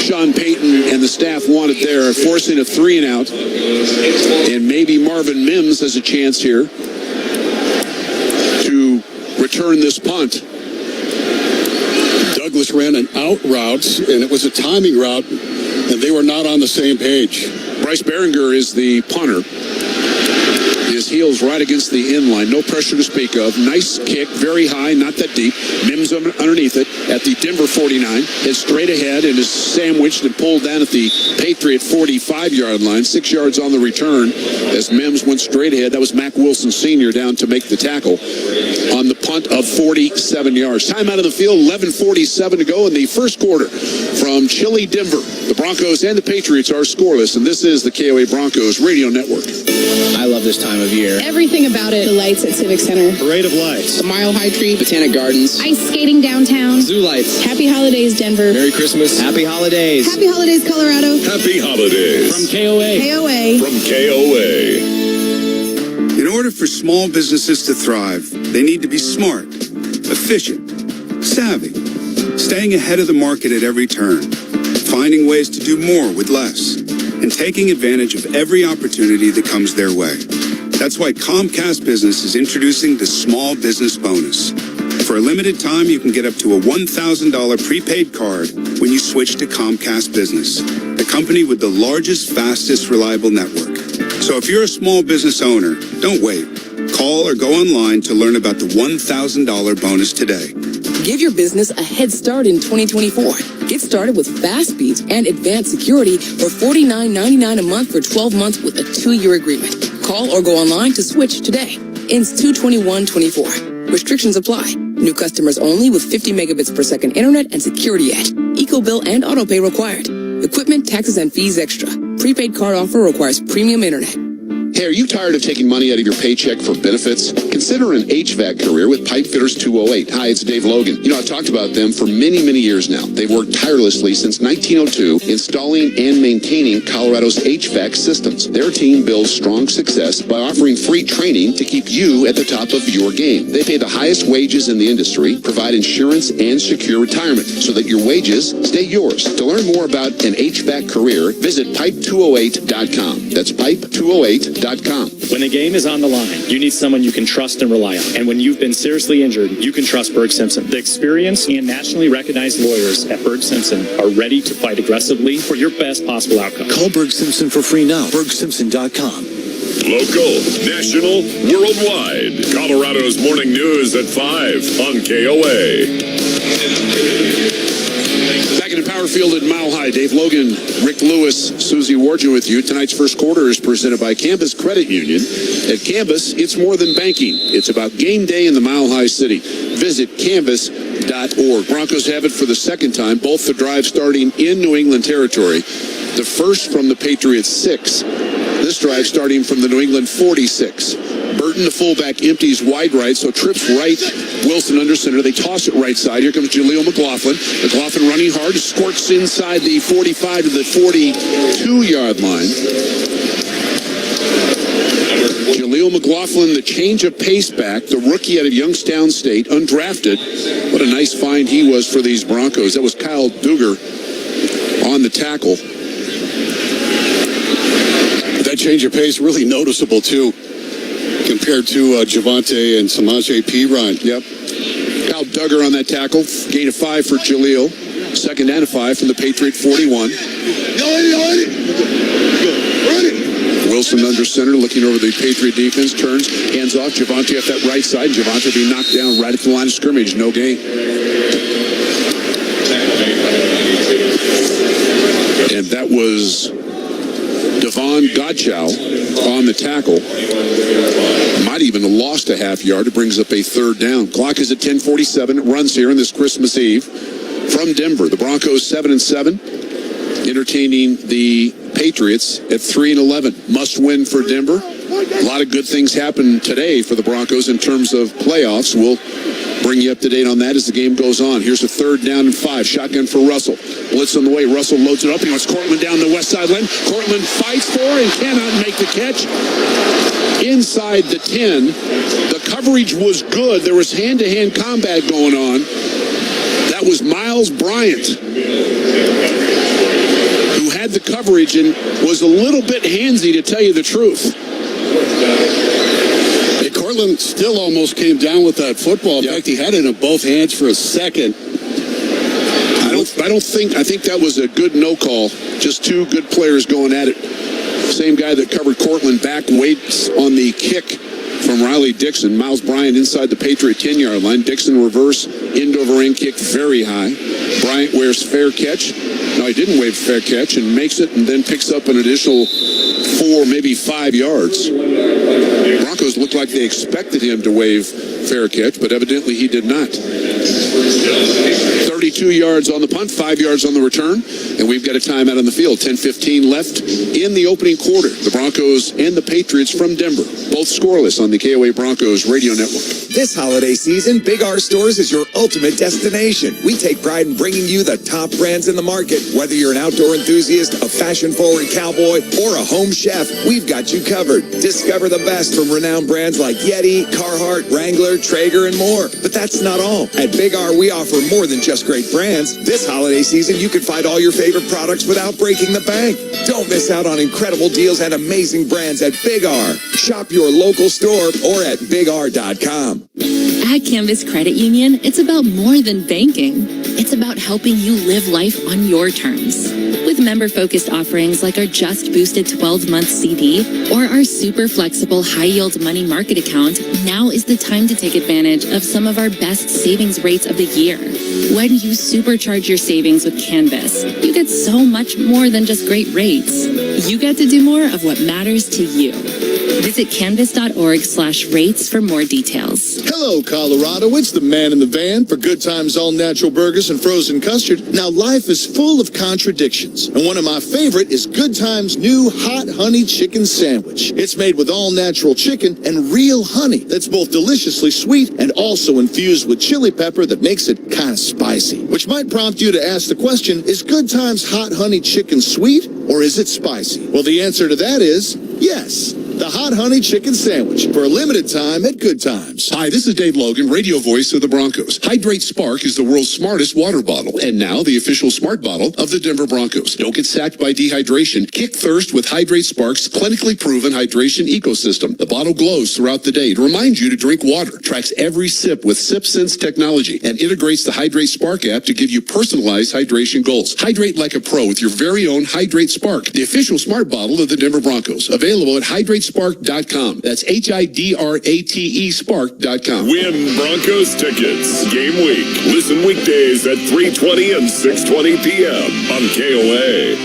Sean Payton and the staff wanted there, forcing a 3 and out. And maybe Marvin Mims has a chance here to return this punt. Douglas ran an out route, and it was a timing route, and they were not on the same page. Bryce Behringer is the punter. His heels right against the end line. No pressure to speak of. Nice kick, very high, not that deep. Mims underneath it at the Denver 49. Heads straight ahead and is sandwiched and pulled down at the Patriot 45-yard line. 6 yards on the return as Mims went straight ahead. That was Mack Wilson Sr. down to make the tackle on the punt of 47 yards. Time out of the field, 11:47 to go in the first quarter from chilly Denver. The Broncos and the Patriots are scoreless, and this is the KOA Broncos Radio Network. I love this time of year. Everything about it. The lights at Civic Center. Parade of lights. The Mile High Tree, Botanic Gardens. Ice skating downtown. Zoo lights. Happy holidays, Denver. Merry Christmas. Happy holidays. Happy holidays, Colorado. Happy holidays. From KOA. KOA. From KOA. In order for small businesses to thrive, they need to be smart, efficient, savvy, staying ahead of the market at every turn, finding ways to do more with less, and taking advantage of every opportunity that comes their way. That's why Comcast Business is introducing the Small Business Bonus. For a limited time, you can get up to a $1,000 prepaid card when you switch to Comcast Business, the company with the largest, fastest, reliable network. So if you're a small business owner, don't wait. Call or go online to learn about the $1,000 bonus today. Give your business a head start in 2024. Get started with fast speeds and advanced security for $49.99 a month for 12 months with a 2-year agreement. Call or go online to switch today. Ends 2/21/24. Restrictions apply. New customers only with 50 megabits per second internet and security edge. Eco bill and auto pay required. Equipment, taxes, and fees extra. Prepaid card offer requires premium internet. Hey, are you tired of taking money out of your paycheck for benefits? Consider an HVAC career with Pipe Fitters 208. Hi, it's Dave Logan. You know, I've talked about them for many, many years now. They've worked tirelessly since 1902 installing and maintaining Colorado's HVAC systems. Their team builds strong success by offering free training to keep you at the top of your game. They pay the highest wages in the industry, provide insurance and secure retirement so that your wages stay yours. To learn more about an HVAC career, visit pipe208.com. That's pipe208.com. When the game is on the line, you need someone you can trust and rely on. And when you've been seriously injured, you can trust Berg Simpson. The experienced and nationally recognized lawyers at Berg Simpson are ready to fight aggressively for your best possible outcome. Call Berg Simpson for free now. BergSimpson.com. Local, national, worldwide. Colorado's Morning News at 5 on KOA. Back in the power field at Mile High, Dave Logan, Rick Lewis, Susie Warden with you. Tonight's first quarter is presented by Campus Credit Union. At Campus, it's more than banking. It's about game day in the Mile High City. Visit canvas.org. Broncos have it for the second time, both the drives starting in New England territory. The first from the Patriots 6. This drive starting from the New England 46. Burton, the fullback, empties wide right, so trips right. Wilson under center. They toss it right side. Here comes Jaleel McLaughlin. McLaughlin running hard, squirts inside the 45 to the 42-yard line. Jaleel McLaughlin, the change of pace back, the rookie out of Youngstown State, undrafted. What a nice find he was for these Broncos. That was Kyle Duger on the tackle. That change of pace really noticeable, too, compared to Javonte and Samaje Perine. Yep. Kyle Duggar on that tackle. Gain of 5 for Jaleel. Second and a 5 from the Patriot 41. Wilson under center, looking over the Patriot defense. Turns, hands off. Javonte off that right side. Javonte being knocked down right at the line of scrimmage. No gain. And that was Devon Godchow on the tackle. Might even have lost a half yard. It brings up a third down. Clock is at 10:47. It runs here on this Christmas Eve from Denver. The Broncos 7-7, entertaining the Patriots at 3-11. Must win for Denver. A lot of good things happen today for the Broncos in terms of playoffs. We'll bring you up to date on that as the game goes on. Here's a third down and 5. Shotgun for Russell. Blitz on the way. Russell loads it up. He wants Courtland down the west sideline. Courtland fights for and cannot make the catch. Inside the 10. The coverage was good. There was hand-to-hand combat going on. That was Miles Bryant, who had the coverage and was a little bit handsy, to tell you the truth. Courtland still almost came down with that football. In fact, he had it in both hands for a second. I think that was a good no call. Just two good players going at it. Same guy that covered Courtland back waits on the kick from Riley Dixon. Miles Bryant inside the Patriot 10-yard line. Dixon reverse end-over-end kick very high. Bryant wears fair catch. No, he didn't wave fair catch and makes it and then picks up an additional 4, maybe 5 yards. Broncos looked like they expected him to wave fair catch, but evidently he did not. 32 yards on the punt, 5 yards on the return, and we've got a timeout on the field. 10:15 left in the opening quarter. The Broncos and the Patriots from Denver, both scoreless on the KOA Broncos radio network. This holiday season, Big R Stores is your ultimate destination. We take pride in bringing you the top brands in the market. Whether you're an outdoor enthusiast, a fashion-forward cowboy, or a home chef, we've got you covered. Discover the best from renowned brands like Yeti, Carhartt, Wrangler, Traeger, and more. But that's not all. At Big R, we offer more than just great brands. This holiday season, you can find all your favorite products without breaking the bank. Don't miss out on incredible deals and amazing brands at Big R. Shop your local store or at bigr.com. At Canvas Credit Union, it's about more than banking. It's about helping you live life on your terms. With member-focused offerings like our just boosted 12-month CD or our super flexible high-yield money market account, now is the time to take advantage of some of our best savings rates of the year. When you supercharge your savings with Canvas, you get so much more than just great rates. You get to do more of what matters to you. Visit canvas.org/rates for more details. Hello, Colorado. It's the man in the van for Good Times All Natural Burgers and Frozen Custard. Now, life is full of contradictions, and one of my favorite is Good Times' new Hot Honey Chicken Sandwich. It's made with all-natural chicken and real honey that's both deliciously sweet and also infused with chili pepper that makes it kind of spicy, which might prompt you to ask the question, is Good Times Hot Honey Chicken sweet or is it spicy? Well, the answer to that is yes. The Hot Honey Chicken Sandwich for a limited time at Good Times. Hi, this is Dave Logan, radio voice of the Broncos. Hydrate Spark is the world's smartest water bottle, and now the official smart bottle of the Denver Broncos. Don't get sacked by dehydration. Kick thirst with Hydrate Spark's clinically proven hydration ecosystem. The bottle glows throughout the day to remind you to drink water, tracks every sip with SipSense technology, and integrates the Hydrate Spark app to give you personalized hydration goals. Hydrate like a pro with your very own Hydrate Spark, the official smart bottle of the Denver Broncos. Available at hydratespark.com. That's HIDRATE Spark.com. Win Broncos tickets. Game week. Listen weekdays at 3:20 and 6:20 p.m. on KOA.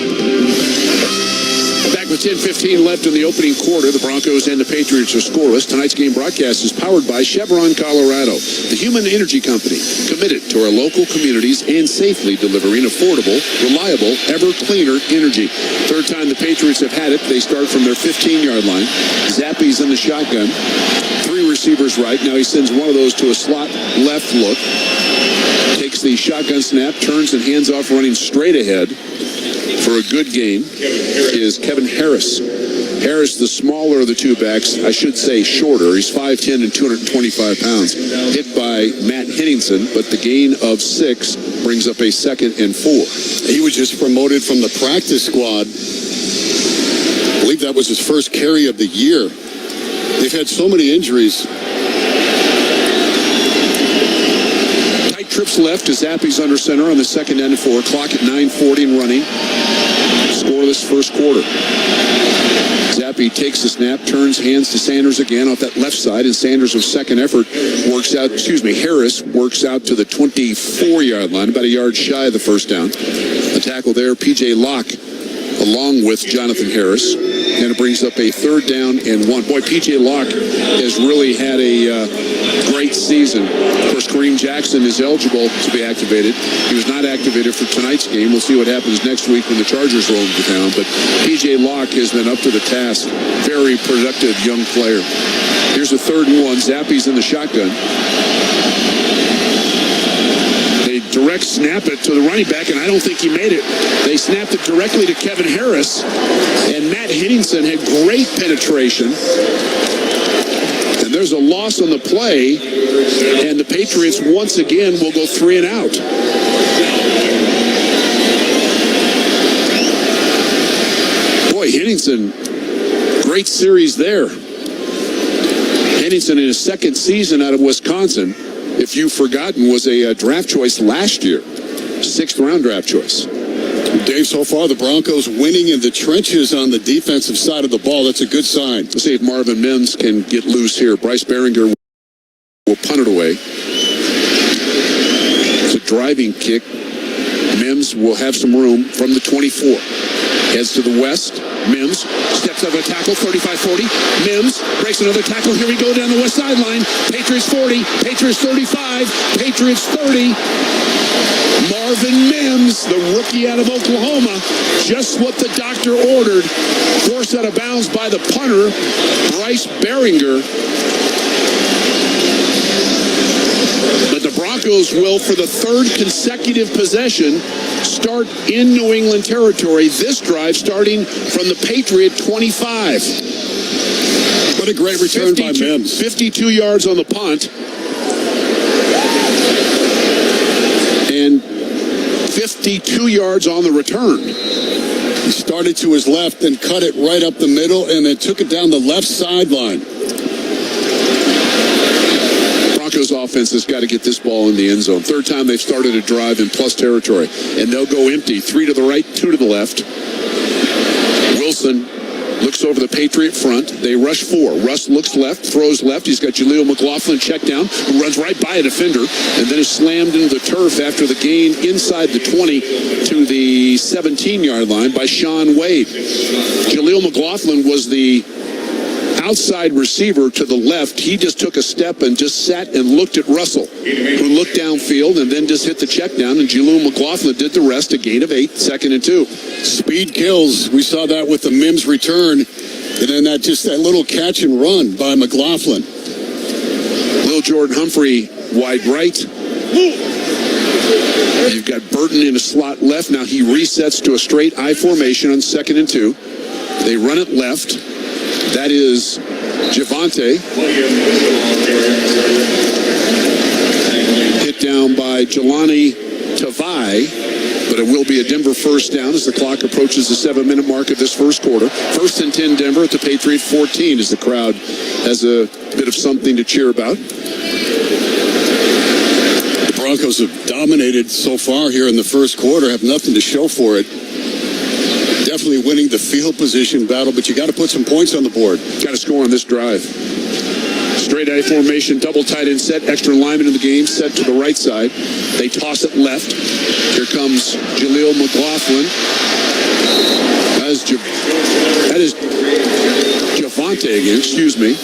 Back with 10:15 left in the opening quarter, the Broncos and the Patriots are scoreless. Tonight's game broadcast is powered by Chevron Colorado, the human energy company, committed to our local communities and safely delivering affordable, reliable, ever cleaner energy. Third time the Patriots have had it, they start from their 15-yard line. Zappe's in the shotgun. Three receivers right. Now he sends one of those to a slot left look. Takes the shotgun snap, turns and hands off running straight ahead. For a good game is Kevin Harris. Harris, the smaller of the two backs, I should say shorter. He's 5'10" and 225 pounds. Hit by Matt Henningsen, but the gain of 6 brings up a 2nd and 4. He was just promoted from the practice squad. I believe that was his first carry of the year. They've had so many injuries. Trips left to Zappe's under center on the 2nd and 4. Clock at 9:40 and running. Scoreless first quarter. Zappe takes the snap, turns, hands to Sanders again off that left side, and Sanders with second effort Harris works out to the 24-yard line, about a yard shy of the first down. A tackle there, P.J. Locke, along with Jonathan Harris. And it brings up a 3rd down and 1. Boy, P.J. Locke has really had a great season. Of course, Kareem Jackson is eligible to be activated. He was not activated for tonight's game. We'll see what happens next week when the Chargers roll into town. But P.J. Locke has been up to the task. Very productive young player. Here's a 3rd and 1. Zappe's in the shotgun. They direct snap it to the running back, and I don't think he made it. They snapped it directly to Kevin Harris, and Matt Henningsen had great penetration. And there's a loss on the play, and the Patriots once again will go 3 and out. Boy, Henningsen, great series there. Henningsen in his 2nd season out of Wisconsin, if you've forgotten, was a draft choice last year. 6th round draft choice. Dave, so far the Broncos winning in the trenches on the defensive side of the ball. That's a good sign. Let's see if Marvin Mims can get loose here. Bryce Behringer will punt it away. It's a driving kick. Mims will have some room from the 24. Heads to the west. Mims steps up a tackle, 35-40. Mims breaks another tackle. Here we go down the west sideline. Patriots 40, Patriots 35, Patriots 30. Marvin Mims, the rookie out of Oklahoma, just what the doctor ordered. Forced out of bounds by the punter, Bryce Behringer. But the Broncos will, for the 3rd consecutive possession, start in New England territory. This drive starting from the Patriot 25. What a great return by Mims. 52 yards on the punt. And 52 yards on the return. He started to his left and cut it right up the middle and then took it down the left sideline. Broncos offense has got to get this ball in the end zone. Third time they've started a drive in plus territory. And they'll go empty. 3 to the right, 2 to the left. Wilson looks over the Patriot front. They rush 4. Russ looks left, throws left. He's got Jaleel McLaughlin check down, who runs right by a defender, and then is slammed into the turf after the gain inside the 20 to the 17-yard line by Sean Wade. Jaleel McLaughlin was the outside receiver to the left. He just took a step and just sat and looked at Russell, who looked downfield and then just hit the check down, and Jaleel McLaughlin did the rest, a gain of 8, 2nd and 2. Speed kills. We saw that with the Mims return, and then that little catch and run by McLaughlin. Lil Jordan Humphrey wide right. You've got Burton in a slot left. Now he resets to a straight I formation on 2nd and 2. They run it left. That is Javonte. Hit down by Jelani Tavai, but it will be a Denver first down as the clock approaches the 7-minute mark of this first quarter. 1st and 10 Denver at the Patriot 14 as the crowd has a bit of something to cheer about. The Broncos have dominated so far here in the first quarter, have nothing to show for it. Definitely winning the field position battle, but you got to put some points on the board. Got to score on this drive. Straight I formation, double tight end set, extra lineman in the game, set to the right side. They toss it left. Here comes Jaleel McLaughlin. That is Javonte again, excuse me.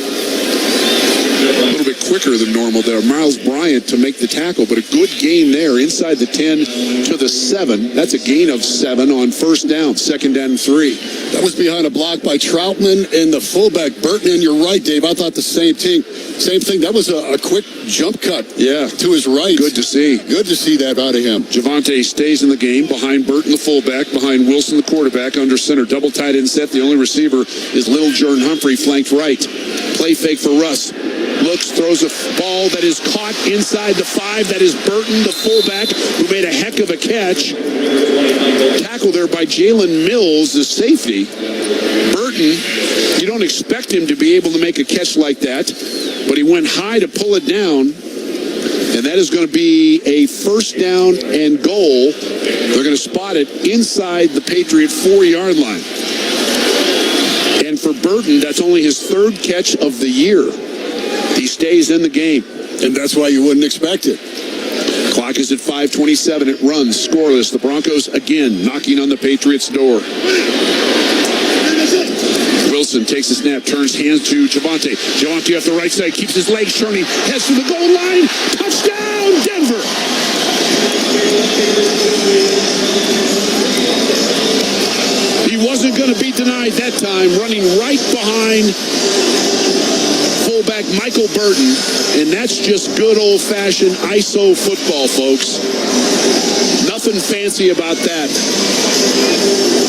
A little bit quicker than normal there. Miles Bryant to make the tackle, but a good gain there inside the 10 to the 7. That's a gain of 7 on first down, 2nd and 3. That was behind a block by Troutman and the fullback Burton. And you're right, Dave. I thought the same thing. That was a quick jump cut to his right. Good to see. Good to see that out of him. Javonte stays in the game behind Burton, the fullback, behind Wilson, the quarterback, under center. Double tight end set. The only receiver is Lil Jordan Humphrey, flanked right. Play fake for Russ. Looks, throws a ball that is caught inside the 5. That is Burton, the fullback, who made a heck of a catch. Tackle there by Jalen Mills, the safety. Burton, you don't expect him to be able to make a catch like that, but he went high to pull it down, and that is going to be a first down and goal. They're going to spot it inside the Patriot 4-yard line. And for Burton, that's only his 3rd catch of the year. He stays in the game. And that's why you wouldn't expect it. Clock is at 5:27. It runs scoreless. The Broncos again knocking on the Patriots' door. Wilson takes the snap, turns hands to Javonte. Javonte off the right side, keeps his legs turning, heads to the goal line. Touchdown, Denver! He wasn't going to be denied that time, running right behind fullback Michael Burton, and that's just good old-fashioned ISO football, folks. Nothing fancy about that.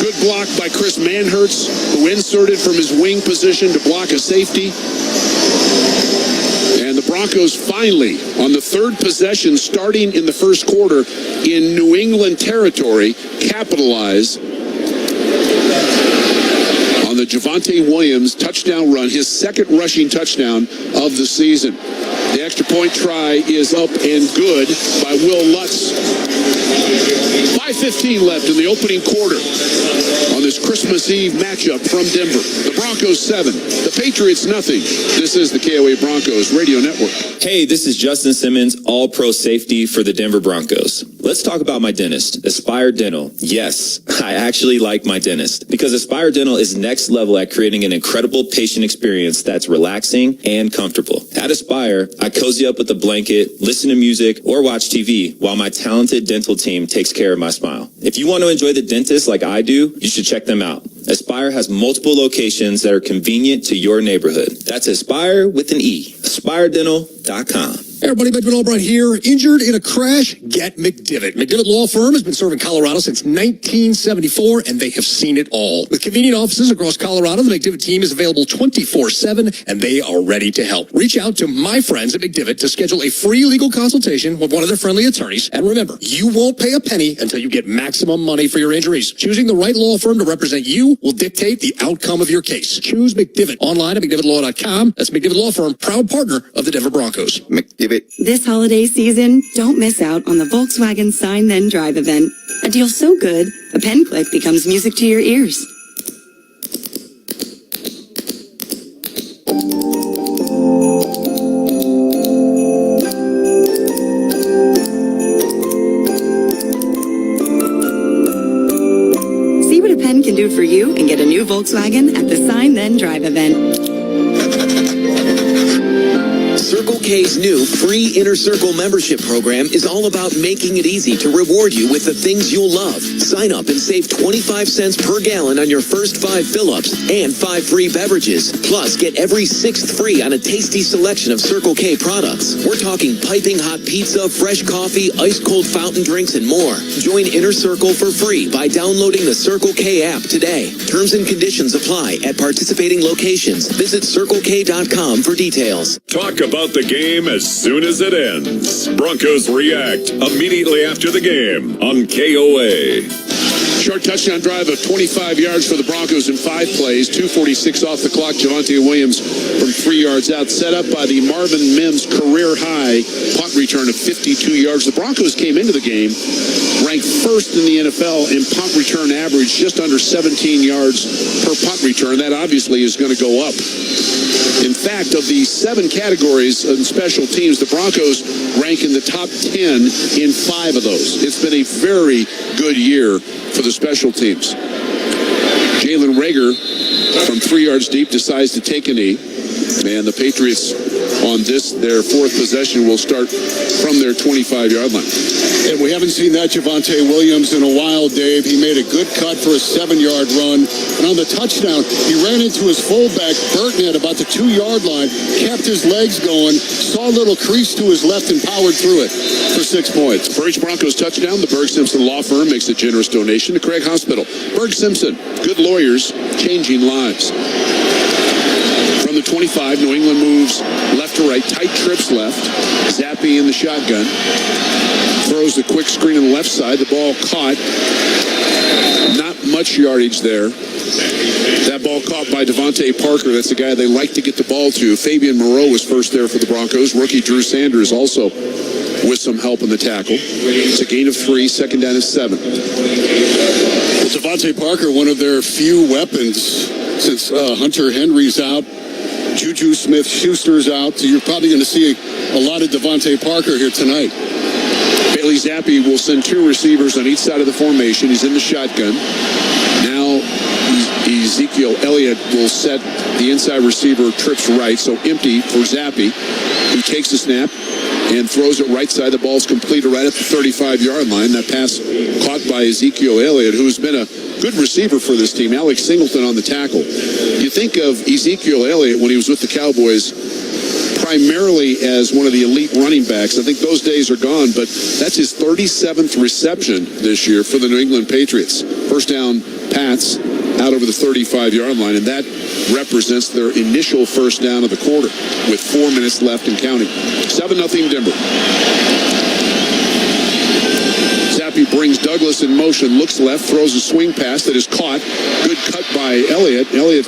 Good block by Chris Manhertz, who inserted from his wing position to block a safety. And the Broncos finally, on the 3rd possession, starting in the first quarter in New England territory, capitalize on the Javonte Williams touchdown run, his 2nd rushing touchdown of the season. The extra point try is up and good by Will Lutz. 5:15 left in the opening quarter on this Christmas Eve matchup from Denver. The Broncos 7, the Patriots nothing. This is the KOA Broncos Radio Network. Hey, this is Justin Simmons, All-Pro Safety for the Denver Broncos. Let's talk about my dentist, Aspire Dental. Yes, I actually like my dentist because Aspire Dental is next level at creating an incredible patient experience that's relaxing and comfortable. At Aspire, I cozy up with a blanket, listen to music, or watch TV while my talented dental team takes care of my smile. If you want to enjoy the dentist like I do, you should check them out. Aspire has multiple locations that are convenient to your neighborhood. That's Aspire with an E. AspireDental.com. Hey everybody, Benjamin Albright here. Injured in a crash? Get McDivitt. McDivitt Law Firm has been serving Colorado since 1974, and they have seen it all. With convenient offices across Colorado, the McDivitt team is available 24/7, and they are ready to help. Reach out to my friends at McDivitt to schedule a free legal consultation with one of their friendly attorneys. And remember, you won't pay a penny until you get maximum money for your injuries. Choosing the right law firm to represent you will dictate the outcome of your case. Choose McDivitt online at McDivittLaw.com. That's McDivitt Law Firm, proud partner of the Denver Broncos. McDivitt McDivitt. This holiday season, don't miss out on the Volkswagen Sign Then Drive event. A deal so good, a pen click becomes music to your ears. See what a pen can do for you and get a new Volkswagen at the Sign Then Drive event. Circle K's new free Inner Circle membership program is all about making it easy to reward you with the things you'll love. Sign up and save 25 cents per gallon on your first 5 fill-ups and 5 free beverages. Plus, get every 6th free on a tasty selection of Circle K products. We're talking piping hot pizza, fresh coffee, ice-cold fountain drinks, and more. Join Inner Circle for free by downloading the Circle K app today. Terms and conditions apply at participating locations. Visit CircleK.com for details. Talk about the game as soon as it ends. Broncos react immediately after the game on KOA. Short touchdown drive of 25 yards for the Broncos in 5 plays. 2:46 off the clock. Javonte Williams from 3 yards out. Set up by the Marvin Mims career high punt return of 52 yards. The Broncos came into the game ranked first in the NFL in punt return average, just under 17 yards per punt return. That obviously is going to go up. In fact, of the 7 categories in special teams, the Broncos rank in the top 10 in 5 of those. It's been a very good year for the special teams. Jalen Reagor from 3 yards deep decides to take a knee. And the Patriots on this, their 4th possession, will start from their 25-yard line. And we haven't seen that Javonte Williams in a while, Dave. He made a good cut for a 7-yard run. And on the touchdown, he ran into his fullback, Burton, at about the 2-yard line, kept his legs going, saw a little crease to his left, and powered through it for 6 points. For each Broncos touchdown, the Berg Simpson Law Firm makes a generous donation to Craig Hospital. Berg Simpson, good lawyers, changing lives. From the 25, New England moves left to right, tight trips left. Zappe in the shotgun. Throws a quick screen on the left side. The ball caught. Not much yardage there. That ball caught by Devontae Parker. That's the guy they like to get the ball to. Fabian Moreau was first there for the Broncos. Rookie Drew Sanders also with some help in the tackle. It's a gain of 3, second down and 7. Well, Devontae Parker, one of their few weapons since Hunter Henry's out. Juju Smith-Schuster's out, so you're probably going to see a lot of Devontae Parker here tonight. Bailey Zappe will send 2 receivers on each side of the formation. He's in the shotgun. Now Ezekiel Elliott will set the inside receiver, trips right, so empty for Zappe, who takes the snap and throws it right side. The ball's completed right at the 35-yard line. That pass caught by Ezekiel Elliott, who's been a good receiver for this team. Alex Singleton on the tackle. You think of Ezekiel Elliott when he was with the Cowboys primarily as one of the elite running backs. I think those days are gone, but that's his 37th reception this year for the New England Patriots. First down, Pats out over the 35-yard line, and that represents their initial first down of the quarter with 4 minutes left and counting. 7-0 Denver. Zappe brings Douglas in motion, looks left, throws a swing pass that is caught. Good cut by Elliott. Elliott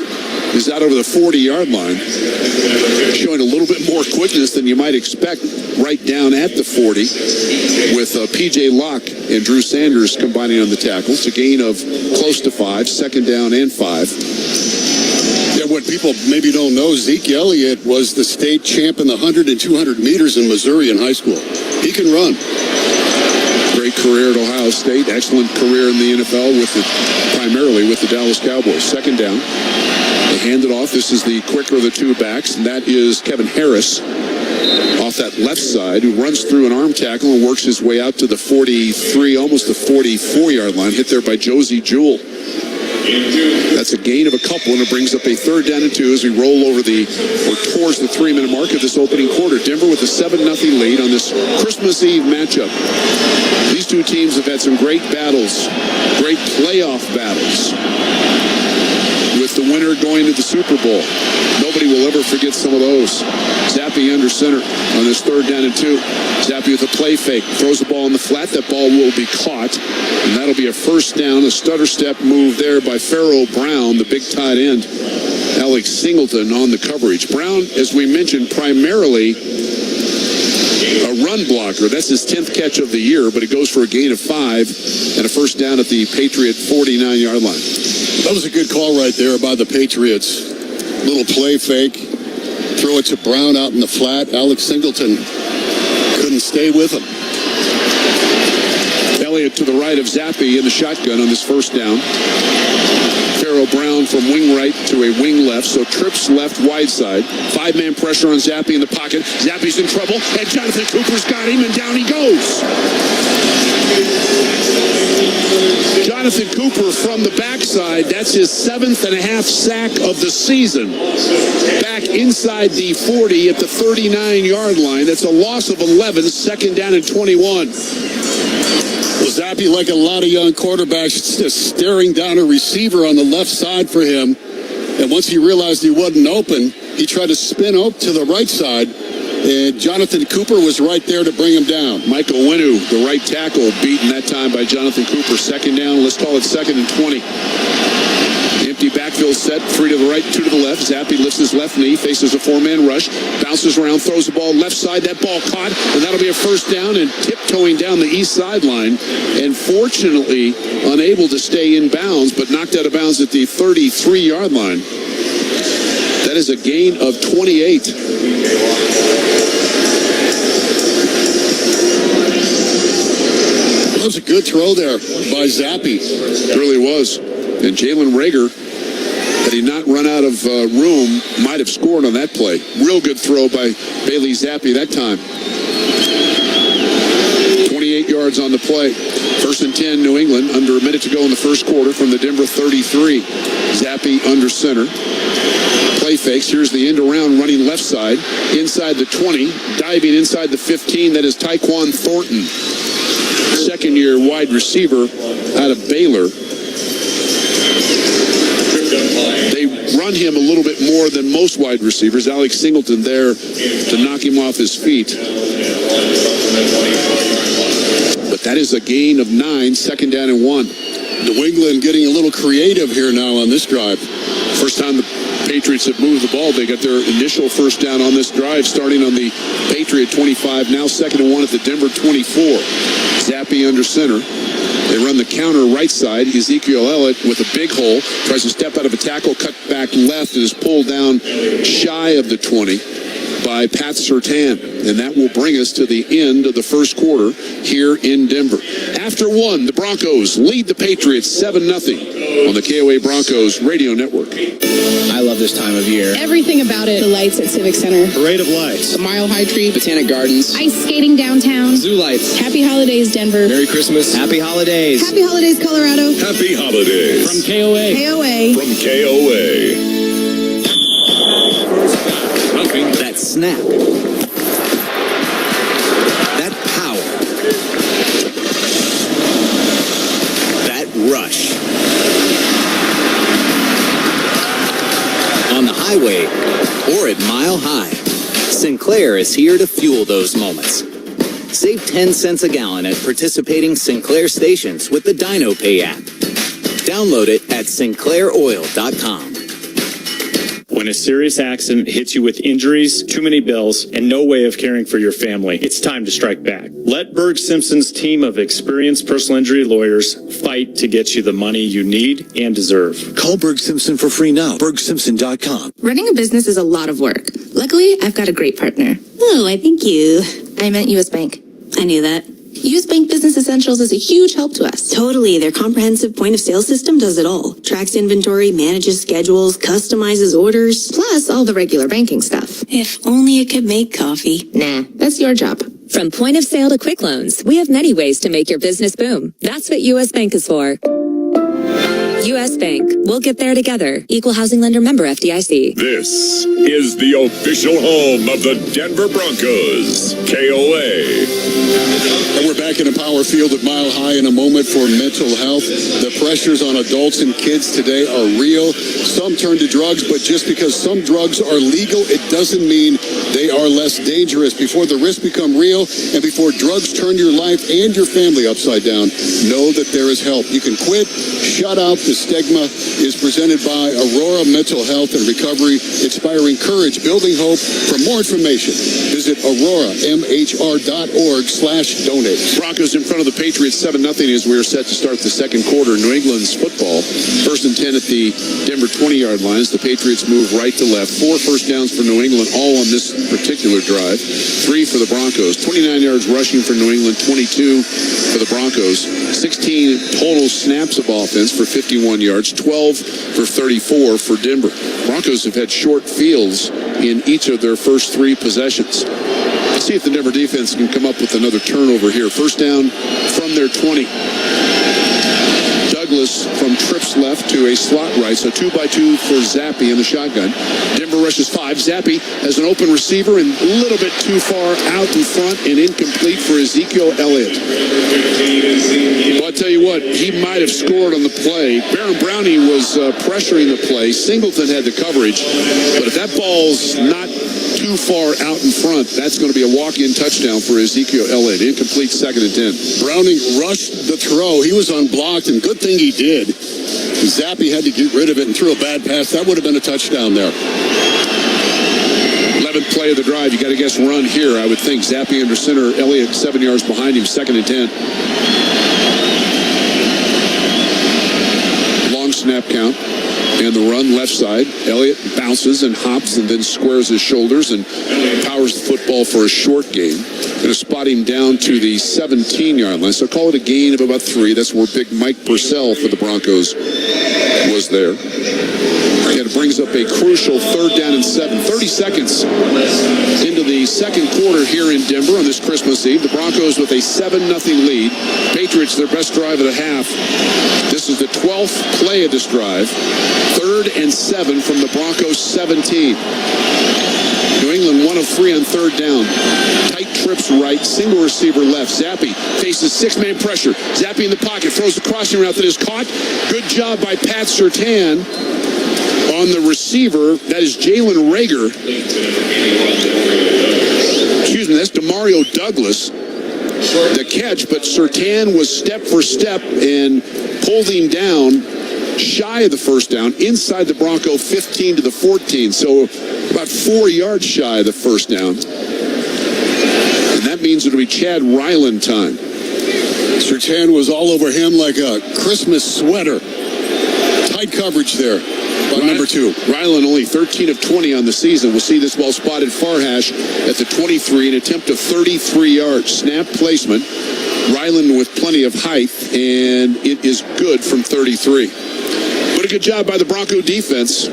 is out over the 40-yard line, showing a little bit more quickness than you might expect right down at the 40 with P.J. Locke and Drew Sanders combining on the tackle. It's a gain of close to 5, second down and 5. Yeah, what people maybe don't know, Zeke Elliott was the state champ in the 100 and 200 meters in Missouri in high school. He can run. Great career at Ohio State. Excellent career in the NFL primarily with the Dallas Cowboys. Second down. They hand it off. This is the quicker of the 2 backs, and that is Kevin Harris off that left side, who runs through an arm tackle and works his way out to the 43, almost the 44-yard line. Hit there by Josie Jewell. That's a gain of a couple, and it brings up a 3rd down and 2 as we roll over towards the 3-minute mark of this opening quarter. Denver with a 7-0 lead on this Christmas Eve matchup. These 2 teams have had some great battles, great playoff battles, with the winner going to the Super Bowl. Nobody will ever forget some of those. Zappe under center on this 3rd down and 2. Zappe with a play fake, throws the ball in the flat. That ball will be caught, and that'll be a first down. A stutter step move there by Pharaoh Brown, the big tight end. Alex Singleton on the coverage. Brown, as we mentioned, primarily a run blocker. That's his 10th catch of the year, but it goes for a gain of 5 and a first down at the Patriot 49-yard line. That was a good call right there by the Patriots. Little play fake. Throw it to Brown out in the flat. Alex Singleton couldn't stay with him. Elliot to the right of Zappe in the shotgun on this first down. Pharaoh Brown from wing right to a wing left, so trips left wide side. 5-man pressure on Zappe in the pocket. Zappe's in trouble, and Jonathan Cooper's got him, and down he goes. Jonathan Cooper from the backside. That's his 7.5 sack of the season. Back inside the 40 at the 39-yard line. That's a loss of 11, second down and 21. Well, Zappe, like a lot of young quarterbacks, just staring down a receiver on the left side for him. And once he realized he wasn't open, he tried to spin up to the right side. And Jonathan Cooper was right there to bring him down. Michael Winu, the right tackle, beaten that time by Jonathan Cooper. Second down, let's call it second and 20. Empty backfield set, 3 to the right, 2 to the left. Zappe lifts his left knee, faces a 4-man rush, bounces around, throws the ball left side. That ball caught, and that'll be a first down, and tiptoeing down the east sideline. And fortunately, unable to stay in bounds, but knocked out of bounds at the 33-yard line. That is a gain of 28. That was a good throw there by Zappe. It really was. And Jalen Reagor, had he not run out of room, might have scored on that play. Real good throw by Bailey Zappe that time. 28 yards on the play. First and 10, New England, under a minute to go in the first quarter from the Denver 33. Zappe under center. Play fakes. Here's the end around running left side. Inside the 20. Diving inside the 15. That is Tyquan Thornton. Second-year wide receiver out of Baylor. They run him a little bit more than most wide receivers. Alex Singleton there to knock him off his feet. But that is a gain of 9, second down and 1. New England getting a little creative here now on this drive. First time the Patriots have moved the ball. They got their initial first down on this drive, starting on the Patriot 25. Now second and 1 at the Denver 24. Zappe under center. They run the counter right side. Ezekiel Elliot with a big hole. Tries to step out of a tackle, cut back left, and is pulled down shy of the 20 by Pat Surtain. And that will bring us to the end of the first quarter here in Denver. After 1, the Broncos lead the Patriots 7-0 on the KOA Broncos radio network. I love this time of year. Everything about it. The lights at Civic Center. Parade of lights. The Mile High Tree. Botanic Gardens. Ice skating downtown. Zoo lights. Happy holidays, Denver. Merry Christmas. Happy holidays. Happy holidays, Colorado. Happy holidays. From KOA. KOA. From KOA. That snap. That power. That rush. On the highway or at Mile High, Sinclair is here to fuel those moments. Save 10 cents a gallon at participating Sinclair stations with the DinoPay app. Download it at sinclairoil.com. When a serious accident hits you with injuries, too many bills, and no way of caring for your family, it's time to strike back. Let Berg Simpson's team of experienced personal injury lawyers fight to get you the money you need and deserve. Call Berg Simpson for free now. BergSimpson.com. Running a business is a lot of work. Luckily, I've got a great partner. Oh, I think you. I meant U.S. Bank. I knew that. U.S. Bank Business Essentials is a huge help to us. Totally. Their comprehensive point of sale system does it all. Tracks inventory, manages schedules, customizes orders. Plus all the regular banking stuff. If only it could make coffee. Nah, that's your job. From point of sale to quick loans, we have many ways to make your business boom. That's what U.S. Bank is for. U.S. Bank. We'll get there together. Equal housing lender member FDIC. This is the official home of the Denver Broncos, KOA. And we're back in a power field at Mile High in a moment for mental health. The pressures on adults and kids today are real. Some turn to drugs, but just because some drugs are legal, it doesn't mean they are less dangerous. Before the risks become real and before drugs turn your life and your family upside down, know that there is help. You can quit, shut out The stigma is presented by Aurora Mental Health and Recovery, inspiring courage, building hope. For more information, visit auroramhr.org/donate. Broncos in front of the Patriots 7-0 as we are set to start the second quarter. New England's football. 1st and 10 at the Denver 20-yard lines. The Patriots move right to left. 4 first downs for New England, all on this particular drive. 3 for the Broncos. 29 yards rushing for New England, 22 for the Broncos. 16 total snaps of offense for 51 yards, 12 for 34 for Denver. Broncos have had short fields in each of their first 3 possessions. Let's see if the Denver defense can come up with another turnover here. First down from their 20. Douglas from trips left to a slot right, so 2-by-2 for Zappe in the shotgun. Denver rushes 5. Zappe has an open receiver and a little bit too far out in front and incomplete for Ezekiel Elliott. Well, I'll tell you what, he might have scored on the play. Baron Brownie was pressuring the play. Singleton had the coverage, but if that ball's not too far out in front, that's going to be a walk-in touchdown for Ezekiel Elliott. Incomplete, 2nd and 10. Browning rushed the throw. He was unblocked, and good thing he did. Zappe had to get rid of it and threw a bad pass. That would have been a touchdown there. 11th play of the drive. You got to guess run here, I would think. Zappe under center. Elliott 7 yards behind him. 2nd and 10. Long snap count. And the run left side. Elliott bounces and hops and then squares his shoulders and powers the football for a short gain. Going to spot him down to the 17-yard line. So call it a gain of about 3. That's where big Mike Purcell for the Broncos was there. And it brings up a crucial 3rd down and 7. 30 seconds into the second quarter here in Denver on this Christmas Eve. The Broncos with a 7-0 lead. Patriots, their best drive of the half. This is the 12th play of this drive. 3rd and 7 from the Broncos 17. New England 1 of 3 on 3rd down. Tight trips right, single receiver left. Zappe faces 6-man pressure. Zappe in the pocket, throws the crossing route that is caught. Good job by Pat Surtain on the receiver. That is Jalen Reagor. Excuse me, that's Demario Douglas. The catch, but Surtain was step for step and pulled him down shy of the first down inside the Bronco 15 to the 14. So about 4 yards shy of the first down. And that means it'll be Chad Ryland time. Surtain was all over him like a Christmas sweater. Tight coverage there by number 2. Ryland only 13 of 20 on the season. We'll see this ball spotted far hash at the 23, an attempt of 33 yards. Snap placement. Ryland with plenty of height, and it is good from 33. But a good job by the Bronco defense,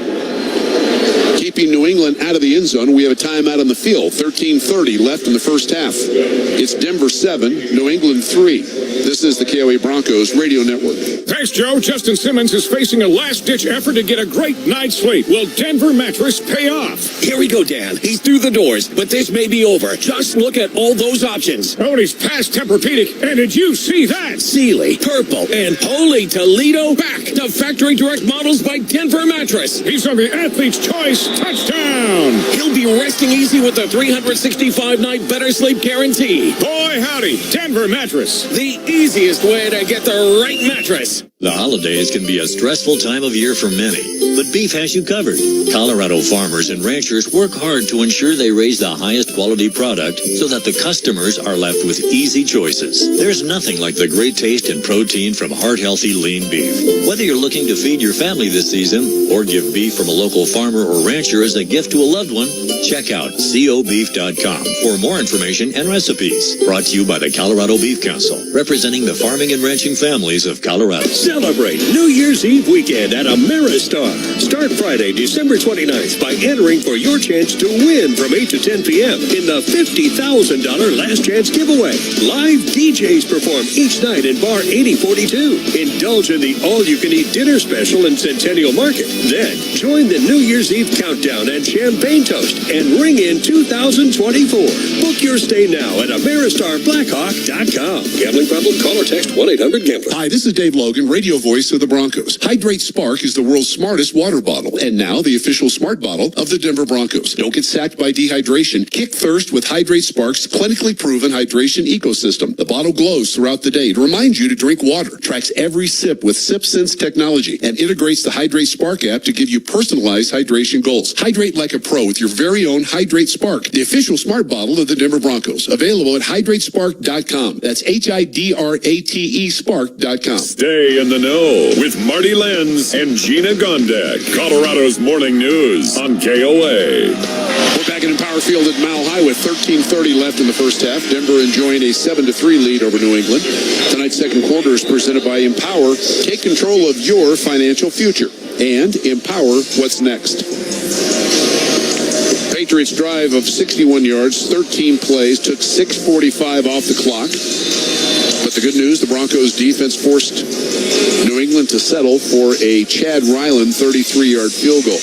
keeping New England out of the end zone. We have a timeout on the field. 13:30 left in the first half. It's Denver 7, New England 3. This is the KOA Broncos Radio Network. Thanks, Joe. Justin Simmons is facing a last-ditch effort to get a great night's sleep. Will Denver mattress pay off? Here we go, Dan. He's through the doors, but this may be over. Just look at all those options. Oh, and he's past Tempur-Pedic. And did you see that? Sealy, Purple, and Holy Toledo back to factory direct models by Denver Mattress. He's on the Athlete's Choice touchdown. He'll be resting easy with the 365-night better sleep guarantee. Boy, howdy, Denver Mattress. The easiest way to get the right mattress. The holidays can be a stressful time of year for many, but beef has you covered. Colorado farmers and ranchers work hard to ensure they raise the highest quality product so that the customers are left with easy choices. There's nothing like the great taste and protein from heart-healthy lean beef. Whether you're looking to feed your family this season or give beef from a local farmer or rancher as a gift to a loved one, check out cobeef.com for more information and recipes. Brought to you by the Colorado Beef Council, representing the farming and ranching families of Colorado. Celebrate New Year's Eve weekend at Ameristar. Start Friday, December 29th by entering for your chance to win from 8 to 10 p.m. in the $50,000 Last Chance giveaway. Live DJs perform each night in Bar 8042. Indulge in the all-you-can-eat dinner special in Centennial Market. Then, join the New Year's Eve countdown and champagne toast and ring in 2024. Book your stay now at AmeristarBlackhawk.com. Gambling problem? Call or text 1-800-GAMBLER. Hi, this is Dave Logan, radio voice of the Broncos. Hydrate Spark is the world's smartest water bottle, and now the official smart bottle of the Denver Broncos. Don't get sacked by dehydration. Kick thirst with Hydrate Spark's clinically proven hydration ecosystem. The bottle glows throughout the day to remind you to drink water, tracks every sip with SipSense technology, and integrates the Hydrate Spark app to give you personalized hydration goals. Hydrate like a pro with your very own Hydrate Spark, the official smart bottle of the Denver Broncos. Available at hydratespark.com. That's HIDRATE Spark.com. Stay in the know with Marty Lenz and Gina Gondek. Colorado's Morning News on KOA. We're back in Empower Field at Mile High with 13:30 left in the first half. Denver enjoying a 7-3 lead over New England. Tonight's second quarter is presented by Empower. Take control of your financial future and empower what's next. Patriots drive of 61 yards, 13 plays, took 6:45 off the clock. But the good news, the Broncos defense forced New England to settle for a Chad Ryland 33-yard field goal.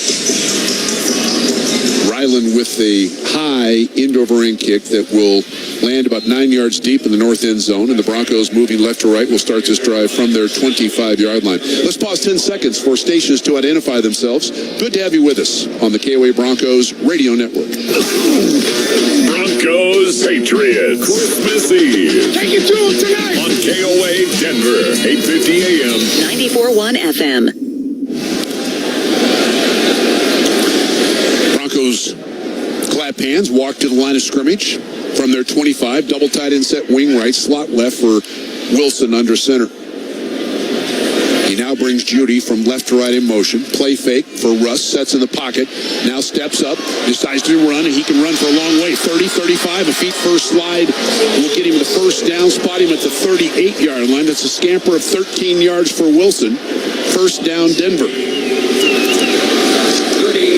Ryland with a high end-over-end kick that will land about 9 yards deep in the north end zone, and the Broncos moving left to right will start this drive from their 25-yard line. Let's pause 10 seconds for stations to identify themselves. Good to have you with us on the KOA Broncos Radio Network. Broncos Patriots Christmas Eve. Take it to them tonight. On KOA Denver, 850 AM. 94.1 FM. Broncos clap hands, walk to the line of scrimmage from their 25, double tight end set wing right, slot left for Wilson under center. He now brings Judy from left to right in motion. Play fake for Russ, sets in the pocket, now steps up, decides to run, and he can run for a long way. 30, 35, a feet first slide will get him the first down, spot him at the 38-yard line. That's a scamper of 13 yards for Wilson. First down, Denver.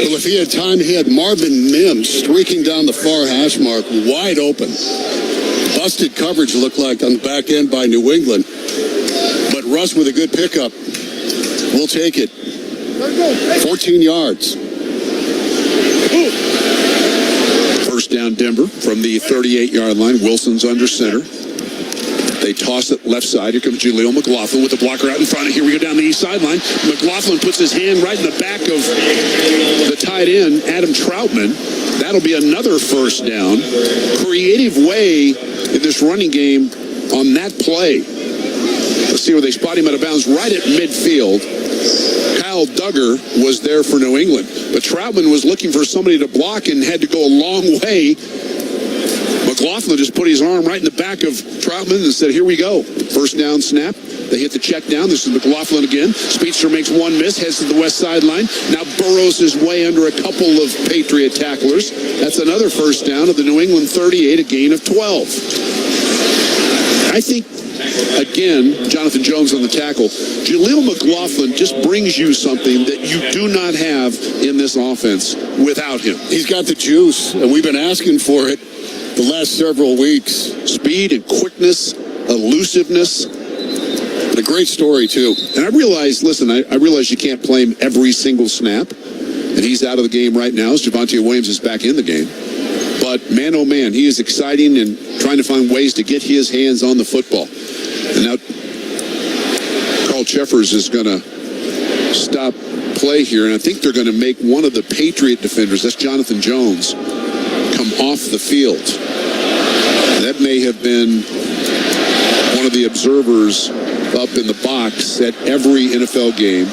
Well, if he had time, he had Marvin Mims streaking down the far hash mark, wide open. Busted coverage looked like on the back end by New England. But Russ with a good pickup. We'll take it. 14 yards. First down, Denver from the 38-yard line. Wilson's under center. They toss it left side. Here comes Jaleel McLaughlin with the blocker out in front. Here we go down the east sideline. McLaughlin puts his hand right in the back of the tight end, Adam Troutman. That'll be another first down. Creative way in this running game on that play. Let's see where they spot him out of bounds right at midfield. Kyle Duggar was there for New England, but Troutman was looking for somebody to block and had to go a long way. McLaughlin just put his arm right in the back of Troutman and said, here we go. First down snap. They hit the check down. This is McLaughlin again. Speedster makes one miss, heads to the west sideline. Now burrows his way under a couple of Patriot tacklers. That's another first down of the New England 38, a gain of 12. I think, again, Jonathan Jones on the tackle. Jaleel McLaughlin just brings you something that you do not have in this offense without him. He's got the juice, and we've been asking for it the last several weeks. Speed and quickness, elusiveness. And a great story, too. And I realize, listen, I realize you can't play him every single snap. And he's out of the game right now as Javonte Williams is back in the game. But man, oh man, he is exciting and trying to find ways to get his hands on the football. And now Carl Cheffers is going to stop play here. And I think they're going to make one of the Patriot defenders, that's Jonathan Jones, come off the field. That may have been one of the observers up in the box at every NFL game,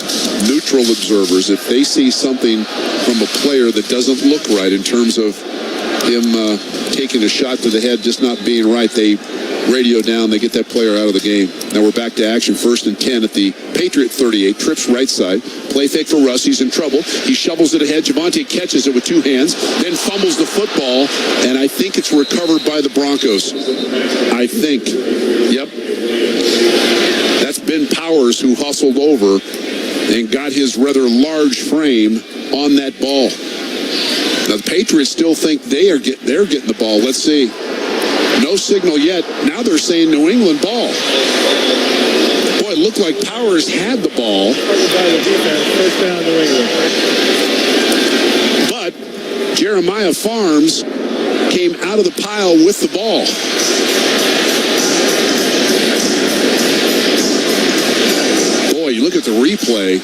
neutral observers. If they see something from a player that doesn't look right in terms of him taking a shot to the head, just not being right, they radio down, they get that player out of the game. Now we're back to action, 1st and 10 at the Patriot 38, trips right side, play fake for Russ, he's in trouble, he shovels it ahead, Javonte catches it with two hands, then fumbles the football, and I think it's recovered by the Broncos. I think, yep. That's Ben Powers who hustled over and got his rather large frame on that ball. Now the Patriots still think they're getting the ball. Let's see. No signal yet. Now they're saying New England ball. Boy, it looked like Powers had the ball. First down, New England. But Jeremiah Farms came out of the pile with the ball. Boy, you look at the replay.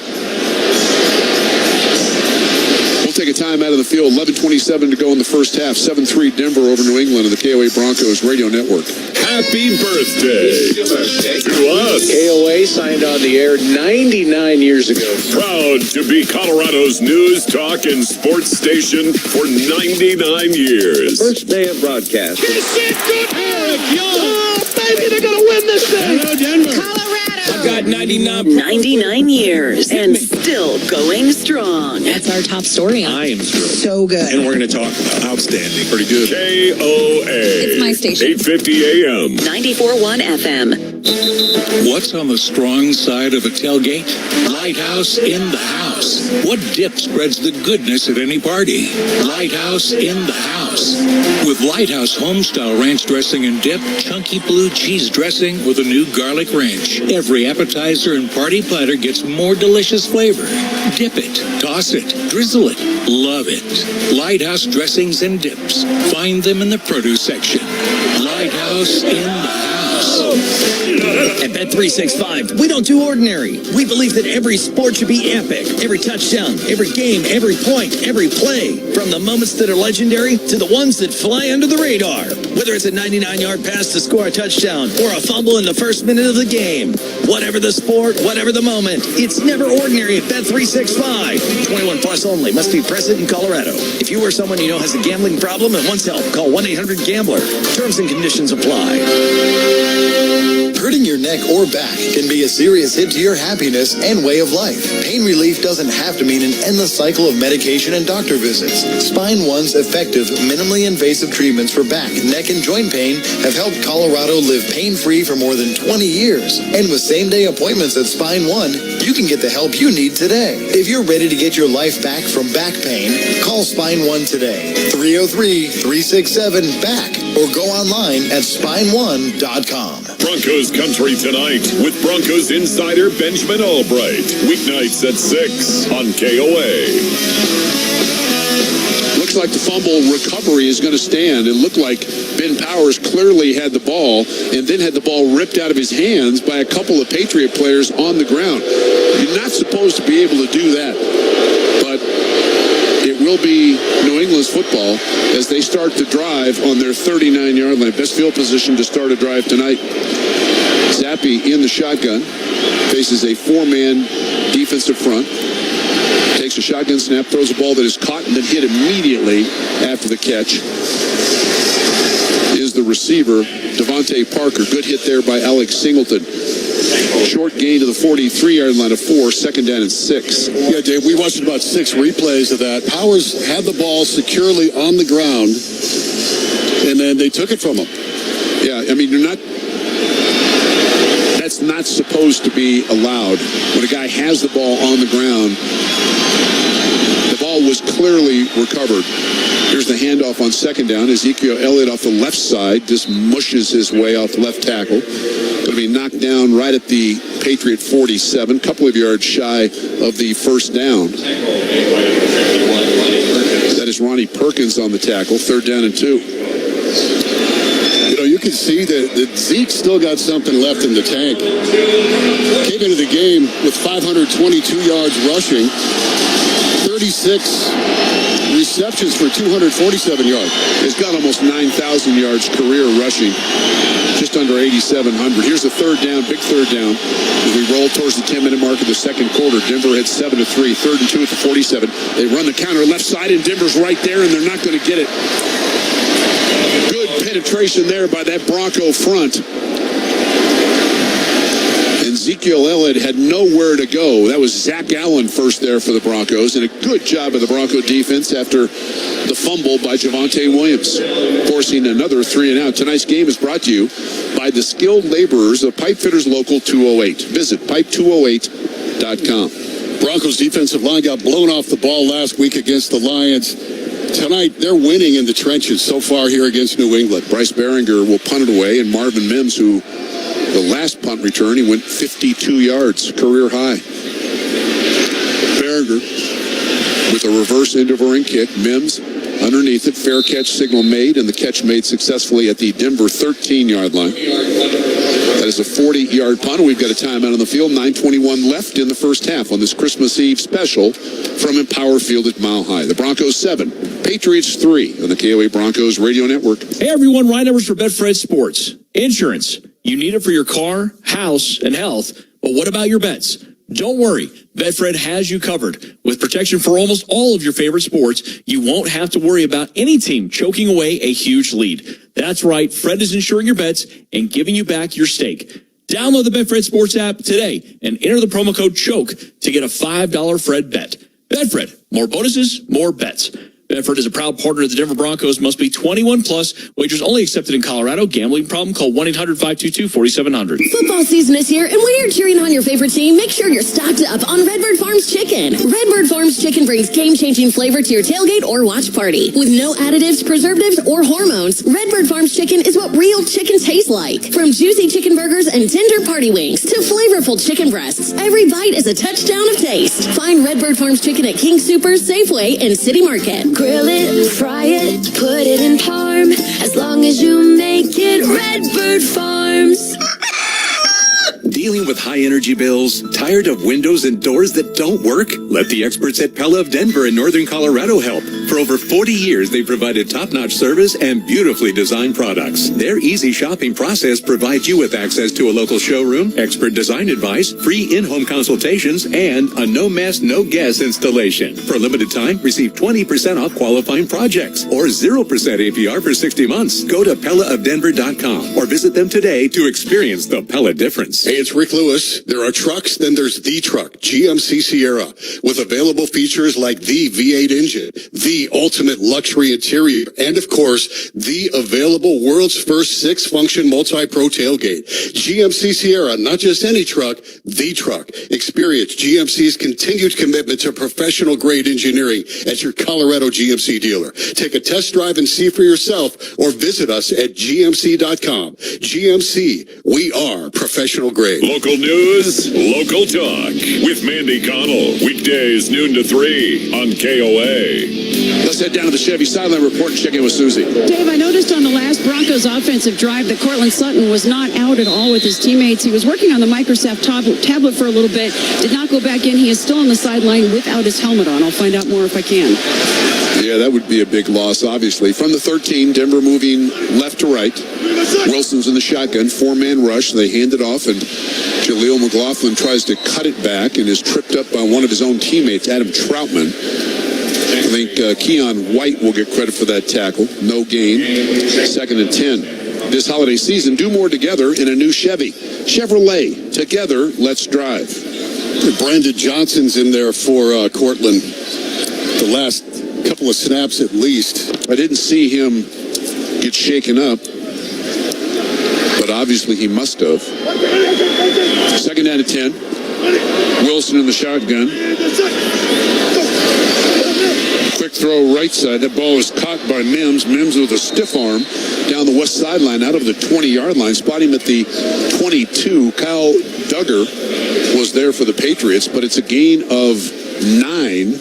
take a time out of the field. 11:27 to go in the first half. 7-3 Denver over New England on the KOA Broncos radio network. Happy birthday to us. KOA signed on the air 99 years ago. Proud to be Colorado's news, talk, and sports station for 99 years. First day of broadcast. Eric Young. Oh, baby, they're going to win this thing. Hello, Denver. Colorado. I've got 99. 99 years and still going strong. That's our top story. I am thrilled. So good. And we're going to talk about outstanding. Pretty good. KOA. It's my station. 850 AM. 94.1 FM. What's on the strong side of a tailgate? Lighthouse in the house. What dip spreads the goodness at any party? Lighthouse in the house. With Lighthouse Homestyle Ranch dressing and dip, chunky blue cheese dressing with a new garlic ranch. Every appetizer and party platter gets more delicious flavor. Dip it, toss it, drizzle it, love it. Lighthouse dressings and dips. Find them in the produce section. Lighthouse in the house. At Bet365, we don't do ordinary. We believe that every sport should be epic. Every touchdown, every game, every point, every play. From the moments that are legendary to the ones that fly under the radar. Whether it's a 99-yard pass to score a touchdown or a fumble in the first minute of the game. Whatever the sport, whatever the moment, it's never ordinary at Bet365. 21 plus only. Must be present in Colorado. If you or someone you know has a gambling problem and wants help, call 1-800-GAMBLER. Terms and conditions apply. Hurting your neck or back can be a serious hit to your happiness and way of life. Pain relief doesn't have to mean an endless cycle of medication and doctor visits. Spine One's effective, minimally invasive treatments for back, neck, and joint pain have helped Colorado live pain-free for more than 20 years. And with same-day appointments at Spine One, you can get the help you need today. If you're ready to get your life back from back pain, call Spine One today. 303-367-BACK or go online at spineone.com. Broncos country tonight with Broncos insider Benjamin Albright. Weeknights at 6 on KOA. Looks like the fumble recovery is going to stand. It looked like Ben Powers clearly had the ball and then had the ball ripped out of his hands by a couple of Patriot players on the ground. You're not supposed to be able to do that. But it will be New England's football as they start the drive on their 39-yard line. Best field position to start a drive tonight. Zappe in the shotgun. Faces a four-man defensive front. Takes a shotgun snap, throws a ball that is caught and then hit immediately after the catch. Is the receiver, Javonte Parker. Good hit there by Alex Singleton. Short gain to the 43-yard line of 4, second down and 6. Yeah, Dave, we watched about 6 replays of that. Powers had the ball securely on the ground, and then they took it from him. Yeah, I mean, that's not supposed to be allowed. When a guy has the ball on the ground, the ball was clearly recovered. Here's the handoff on second down. Ezekiel Elliot off the left side just mushes his way off the left tackle. Going to be knocked down right at the Patriot 47, couple of yards shy of the first down. That is Ronnie Perkins on the tackle, third down and 2. You know, you can see that Zeke still got something left in the tank. Came into the game with 522 yards rushing, 36 receptions for 247 yards. He's got almost 9,000 yards career rushing, just under 8,700. Here's the third down, big third down. As we roll towards the 10-minute mark of the second quarter, Denver had 7-3, third and 2 at the 47. They run the counter left side, and Denver's right there, and they're not going to get it. Good penetration there by that Bronco front. And Ezekiel Elliott had nowhere to go. That was Zach Allen first there for the Broncos, and a good job of the Bronco defense after the fumble by Javonte Williams, forcing another 3 and out. Tonight's game is brought to you by the skilled laborers of Pipe Fitters Local 208. Visit pipe208.com. Broncos defensive line got blown off the ball last week against the Lions. Tonight, they're winning in the trenches so far here against New England. Bryce Behringer will punt it away, and Marvin Mims, who the last punt return, he went 52 yards, career high. Behringer with a reverse end-over-end kick. Mims underneath it, fair catch signal made, and the catch made successfully at the Denver 13-yard line. That is a 40-yard punt. We've got a timeout on the field. 9:21 left in the first half on this Christmas Eve special from Empower Field at Mile High. The Broncos 7, Patriots 3 on the KOA Broncos Radio Network. Hey everyone, Ryan Edwards for Betfred Sports. Insurance. You need it for your car, house, and health. But what about your bets? Don't worry. Betfred has you covered. With protection for almost all of your favorite sports, you won't have to worry about any team choking away a huge lead. That's right. Fred is insuring your bets and giving you back your stake. Download the Betfred Sports app today and enter the promo code CHOKE to get a $5 Fred bet. Betfred. More bonuses, more bets. Betfred is a proud partner of the Denver Broncos. Must be 21 plus. Wagers only accepted in Colorado. Gambling problem? Call 1-800-522-4700. Football season is here, and when you're cheering on your favorite team, make sure you're stocked up on Redbird Farms chicken. Redbird Farms chicken brings game-changing flavor to your tailgate or watch party. With no additives, preservatives, or hormones, Redbird Farms chicken is what real chicken tastes like. From juicy chicken burgers and tender party wings to flavorful chicken breasts, every bite is a touchdown of taste. Find Redbird Farms chicken at King Soopers, Safeway, and City Market. Grill it, fry it, put it in parm. As long as you make it Redbird Farms. Dealing with high energy bills? Tired of windows and doors that don't work? Let the experts at Pella of Denver in Northern Colorado help. For over 40 years, they've provided top-notch service and beautifully designed products. Their easy shopping process provides you with access to a local showroom, expert design advice, free in-home consultations, and a no-mess, no-guess installation. For a limited time, receive 20% off qualifying projects or 0% APR for 60 months. Go to PellaofDenver.com or visit them today to experience the Pella difference. Hey, it's Rick Lewis. There are trucks, then there's the truck, GMC Sierra, with available features like the V8 engine, the ultimate luxury interior, and of course, the available world's first 6-function multi-pro tailgate. GMC Sierra, not just any truck, the truck. Experience GMC's continued commitment to professional grade engineering at your Colorado GMC dealer. Take a test drive and see for yourself or visit us at GMC.com. GMC, we are professional grade. Local news, local talk with Mandy Connell. Weekdays noon to 3 on KOA. Let's head down to the Chevy sideline report and check in with Susie. Dave, I noticed on the last Broncos offensive drive that Courtland Sutton was not out at all with his teammates. He was working on the Microsoft tablet for a little bit, did not go back in. He is still on the sideline without his helmet on. I'll find out more if I can. Yeah, that would be a big loss, obviously. From the 13, Denver moving left to right. Wilson's in the shotgun, 4-man rush. They hand it off, and Jaleel McLaughlin tries to cut it back and is tripped up by one of his own teammates, Adam Troutman. I think Keon White will get credit for that tackle. No gain. 2nd and 10. This holiday season, do more together in a new Chevy. Chevrolet. Together, let's drive. Brandon Johnson's in there for Courtland. The last couple of snaps at least. I didn't see him get shaken up, but obviously he must have. 2nd down to 10. Wilson in the shotgun. Quick throw right side. That ball is caught by Mims. Mims with a stiff arm down the west sideline out of the 20-yard line. Spot him at the 22. Kyle Duggar was there for the Patriots, but it's a gain of 9.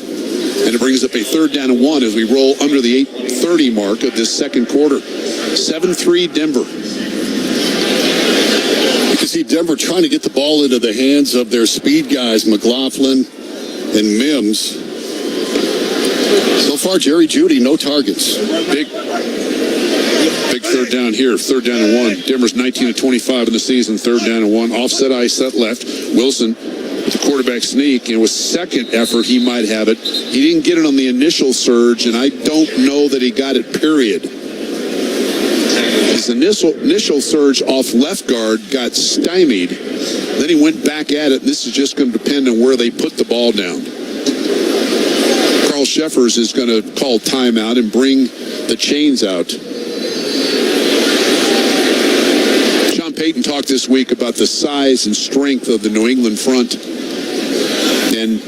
And it brings up a 3rd down and 1 as we roll under the 8:30 mark of this second quarter. 7-3 Denver. You can see Denver trying to get the ball into the hands of their speed guys, McLaughlin and Mims. So far, Jerry Jeudy, no targets. Big 3rd down here. 3rd down and 1. Denver's 19-25 in the season. 3rd down and 1. Offset eye set left. Wilson with the quarterback sneak, and with second effort, he might have it. He didn't get it on the initial surge, and I don't know that he got it, period. His initial surge off left guard got stymied. Then he went back at it, and this is just going to depend on where they put the ball down. Carl Sheffers is going to call timeout and bring the chains out. Sean Payton talked this week about the size and strength of the New England front. And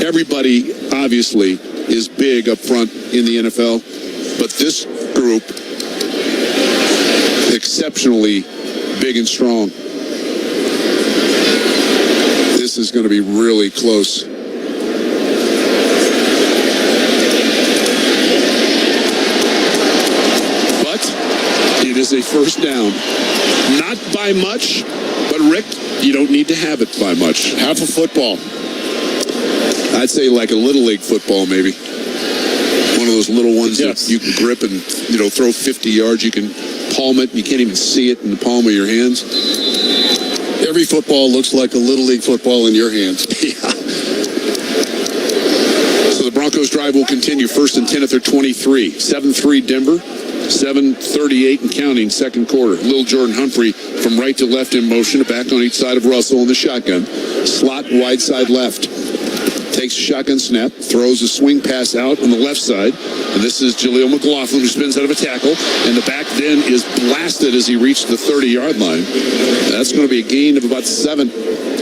everybody, obviously, is big up front in the NFL. But this group, exceptionally big and strong. This is going to be really close. But it is a 1st down. Not by much, Rick, you don't need to have it by much. Half a football. I'd say like a little league football, maybe. One of those little ones that you can grip and, throw 50 yards. You can palm it, and you can't even see it in the palm of your hands. Every football looks like a little league football in your hands. Yeah. So the Broncos drive will continue. 1st and 10 at their 23. 7-3 Denver. 7:38 and counting, second quarter. Little Jordan Humphrey from right to left in motion, back on each side of Russell in the shotgun. Slot wide side left. Takes a shotgun snap, throws a swing pass out on the left side. And this is Jaleel McLaughlin, who spins out of a tackle. And the back then is blasted as he reached the 30-yard line. That's going to be a gain of about 7.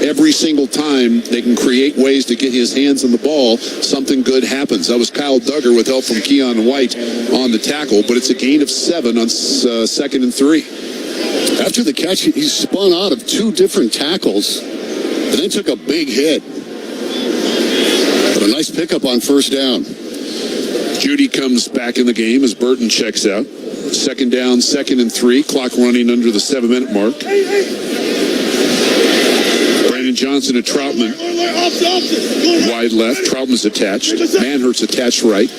Every single time they can create ways to get his hands on the ball, something good happens. That was Kyle Duggar with help from Keon White on the tackle, but it's a gain of 7 on 2nd and 3. After the catch, he spun out of 2 different tackles and then took a big hit. But a nice pickup on first down. Judy comes back in the game as Burton checks out. 2nd down, 2nd and 3. Clock running under the 7-minute mark. Brandon Johnson and Troutman wide left. Troutman's attached. Manhurt's attached right.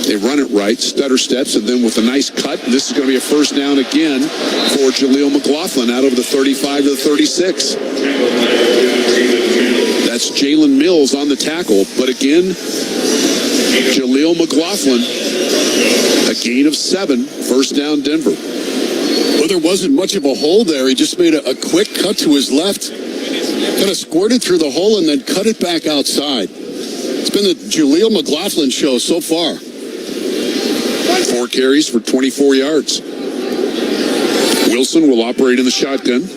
They run it right. Stutter steps, and then with a nice cut, this is going to be a first down again for Jaleel McLaughlin out over the 35 to the 36. That's Jalen Mills on the tackle. But again, Jaleel McLaughlin, a gain of 7, first down Denver. Well, there wasn't much of a hole there. He just made a quick cut to his left, kind of squirted through the hole and then cut it back outside. It's been the Jaleel McLaughlin show so far. 4 carries for 24 yards. Wilson will operate in the shotgun.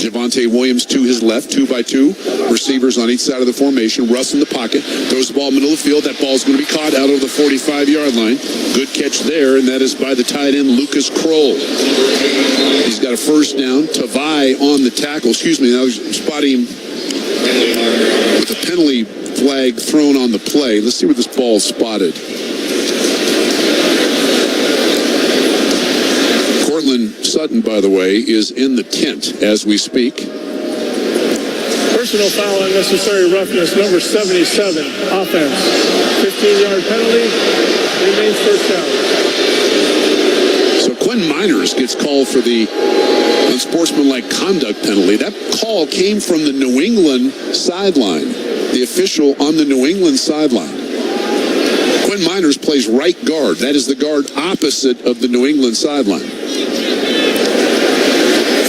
Javonte Williams to his left, 2-by-2. Receivers on each side of the formation. Russ in the pocket. Throws the ball middle of the field. That ball's going to be caught out over the 45-yard line. Good catch there, and that is by the tight end, Lucas Kroll. He's got a first down. Tavai on the tackle. Now spotting him with a penalty flag thrown on the play. Let's see where this ball's spotted. Courtland Sutton, by the way, is in the tent as we speak. Personal foul, unnecessary roughness, number 77, offense. 15-yard penalty, remains first down. So Quinn Miners gets called for the unsportsmanlike conduct penalty. That call came from the New England sideline, the official on the New England sideline. Quinn Miners plays right guard. That is the guard opposite of the New England sideline.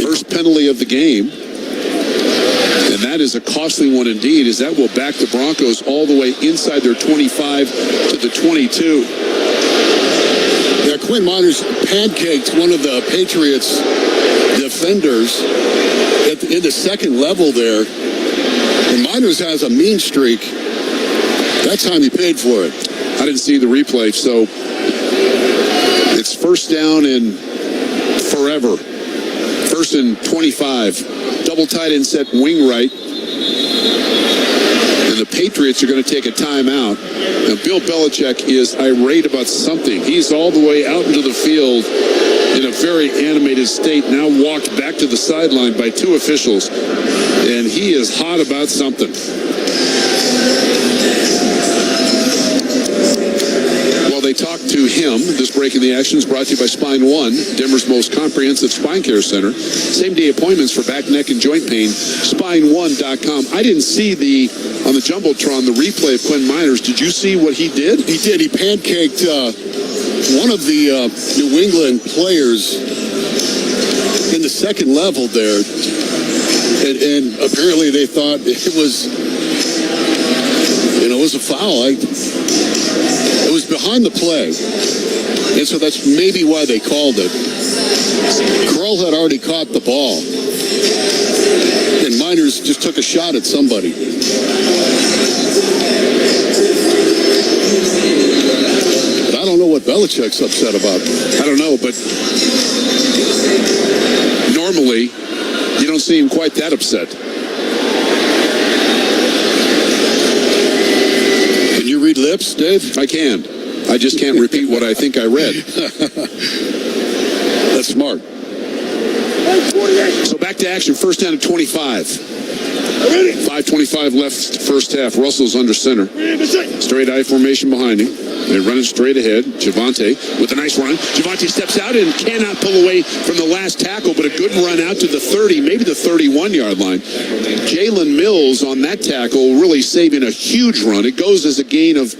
First penalty of the game. And that is a costly one indeed, as that will back the Broncos all the way inside their 25 to the 22. Yeah, Quinn Miners pancaked one of the Patriots defenders in the second level there. And Miners has a mean streak. That time he paid for it. I didn't see the replay, so it's first down in forever. 1st and 25. Double tight end set wing right. And the Patriots are going to take a timeout. Now, Bill Belichick is irate about something. He's all the way out into the field in a very animated state, now walked back to the sideline by 2 officials. And he is hot about something. They talked to him. This break in the action is brought to you by Spine One, Denver's most comprehensive spine care center. Same-day appointments for back, neck, and joint pain. Spine1.com. I didn't see on the Jumbotron, the replay of Quinn Miners. Did you see what he did? He did. He pancaked one of the New England players in the second level there. And apparently they thought it was a foul. It was behind the play, and so that's maybe why they called it. Kroll had already caught the ball, and Miners just took a shot at somebody. But I don't know what Belichick's upset about. I don't know, but normally you don't see him quite that upset. Can you read lips, Dave? I can. I just can't repeat what I think I read. That's smart. So back to action. First down at 25. 5:25 left first half. Russell's under center. Straight I formation behind him. They run it straight ahead. Javonte with a nice run. Javonte steps out and cannot pull away from the last tackle, but a good run out to the 30, maybe the 31-yard line. Jalen Mills on that tackle really saving a huge run. It goes as a gain of,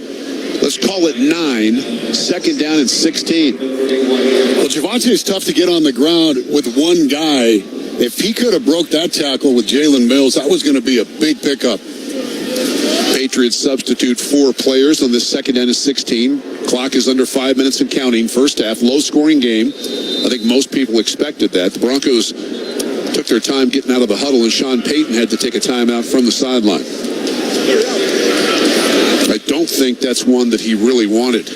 let's call it 9. Second down and 16. Well, Javonte is tough to get on the ground with one guy. If he could have broke that tackle with Jalen Mills, that was going to be a big pickup. Patriots substitute 4 players on this second down and 16. Clock is under 5 minutes and counting. First half, low-scoring game. I think most people expected that. The Broncos took their time getting out of the huddle, and Sean Payton had to take a timeout from the sideline. I don't think that's one that he really wanted.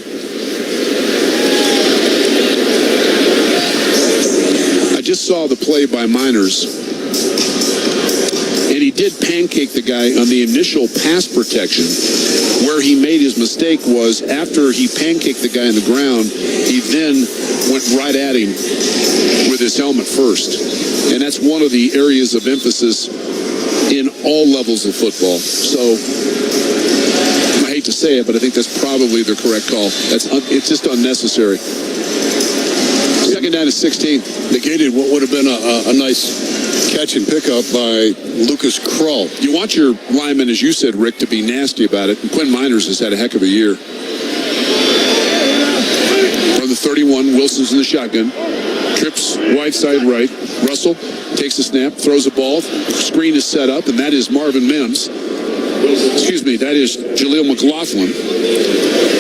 I just saw the play by Miners, and he did pancake the guy on the initial pass protection. Where he made his mistake was after he pancaked the guy on the ground, he then went right at him with his helmet first. And that's one of the areas of emphasis in all levels of football. So I hate to say it, but I think that's probably the correct call. It's just unnecessary. Second down to 16. Negated what would have been a nice catch and pickup by Lucas Krull. You want your lineman, as you said, Rick, to be nasty about it. And Quinn Miners has had a heck of a year. From the 31, Wilson's in the shotgun. Trips wide side right. Russell takes the snap, throws a ball. Screen is set up, and that is Marvin Mims. Excuse me, that is Jaleel McLaughlin.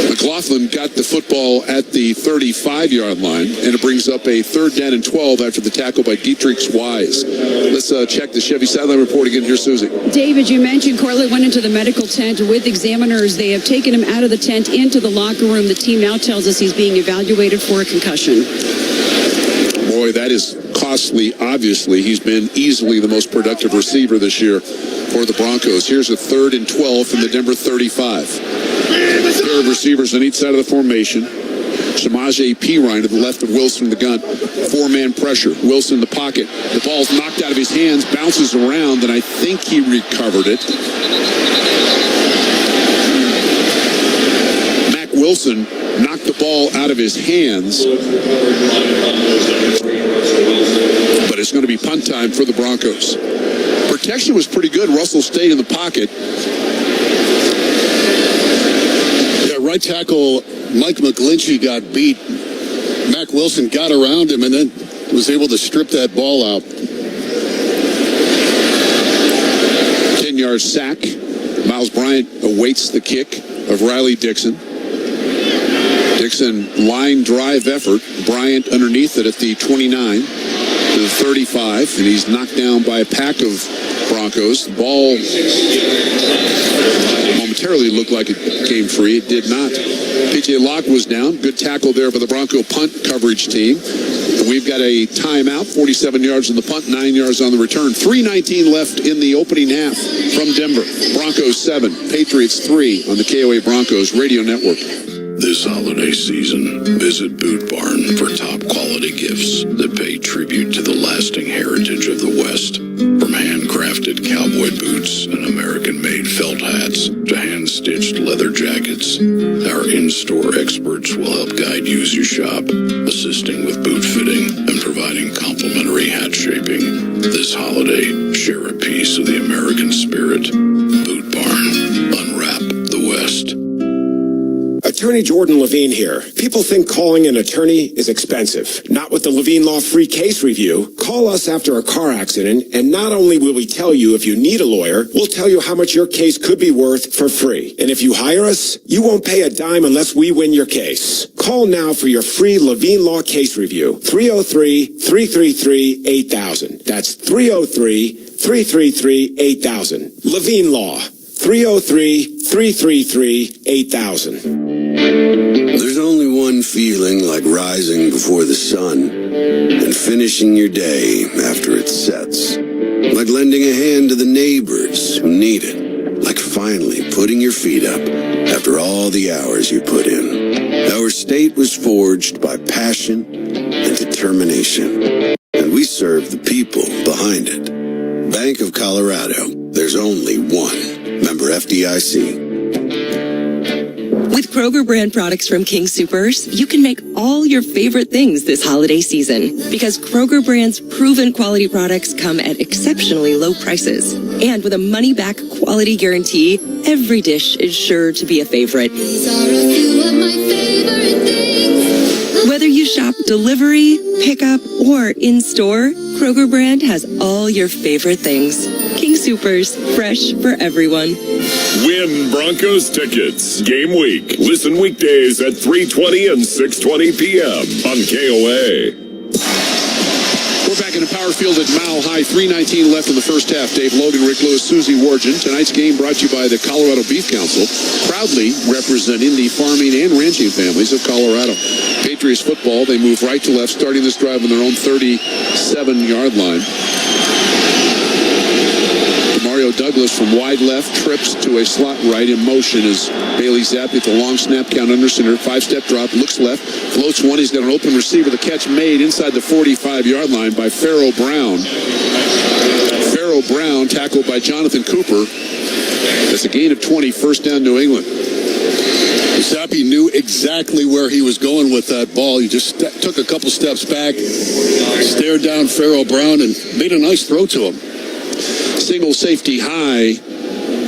McLaughlin got the football at the 35-yard line, and it brings up a third down and 12 after the tackle by Dietrich Wise. Let's check the Chevy sideline report again here, Susie. David, you mentioned Courtland went into the medical tent with examiners. They have taken him out of the tent into the locker room. The team now tells us he's being evaluated for a concussion. Boy, that is costly. Obviously, he's been easily the most productive receiver this year for the Broncos. Here's a third and 12 from the Denver 35. Pair of receivers on each side of the formation. Samaje Perine to the left of Wilson in the gun. 4-man pressure. Wilson in the pocket. The ball's knocked out of his hands, bounces around, and I think he recovered it. Mac Wilson knocked the ball out of his hands. But it's going to be punt time for the Broncos. Protection was pretty good. Russell stayed in the pocket. Right tackle Mike McGlinchey got beat. Mac Wilson got around him and then was able to strip that ball out. 10-yard sack. Miles Bryant awaits the kick of Riley Dixon. Dixon line drive effort. Bryant underneath it at the 29 to the 35, and he's knocked down by a pack of Broncos. The ball momentarily looked like it came free. It did not. P.J. Locke was down. Good tackle there by the Bronco punt coverage team. And we've got a timeout. 47 yards on the punt, 9 yards on the return. 3:19 left in the opening half from Denver. Broncos 7, Patriots 3 on the KOA Broncos Radio Network. This holiday season, visit Boot Barn for top quality gifts that pay tribute to the lasting heritage of the West. From handcrafted cowboy boots and American-made felt hats to hand-stitched leather jackets, our in-store experts will help guide you as you shop, assisting with boot fitting and providing complimentary hat shaping. This holiday, share a piece of the American spirit. Boot Barn. Unwrap the West. Attorney Jordan Levine here. People think calling an attorney is expensive. Not with the Levine Law Free Case Review. Call us after a car accident, and not only will we tell you if you need a lawyer, we'll tell you how much your case could be worth for free. And if you hire us, you won't pay a dime unless we win your case. Call now for your free Levine Law Case Review. 303-333-8000. That's 303-333-8000. Levine Law. 303-333-8000. There's only one feeling like rising before the sun and finishing your day after it sets. Like lending a hand to the neighbors who need it. Like finally putting your feet up after all the hours you put in. Our state was forged by passion and determination. And we serve the people behind it. Bank of Colorado. There's only one. Member FDIC. With Kroger brand products from King Soopers, you can make all your favorite things this holiday season. Because Kroger brand's proven quality products come at exceptionally low prices. And with a money-back quality guarantee, every dish is sure to be a favorite. These are a few of my favorite things. Whether you shop delivery, pickup, or in-store, Kroger brand has all your favorite things. King Soopers, fresh for everyone. Win Broncos tickets. Game week. Listen weekdays at 3:20 and 6:20 p.m. on KOA. We're back in the power field at Mile High. 3:19 left in the first half. Dave Logan, Rick Lewis, Susie Wargin. Tonight's game brought to you by the Colorado Beef Council, proudly representing the farming and ranching families of Colorado. Patriots football, they move right to left, starting this drive on their own 37-yard line. Demario Douglas from wide left trips to a slot right in motion as Bailey Zappe at the long snap count under center. 5-step drop, looks left, floats one. He's got an open receiver. The catch made inside the 45-yard line by Pharaoh Brown. Pharaoh Brown tackled by Jonathan Cooper. That's a gain of 20, first down New England. Zappe knew exactly where he was going with that ball. He just took a couple steps back, stared down Pharaoh Brown, and made a nice throw to him. Single safety high,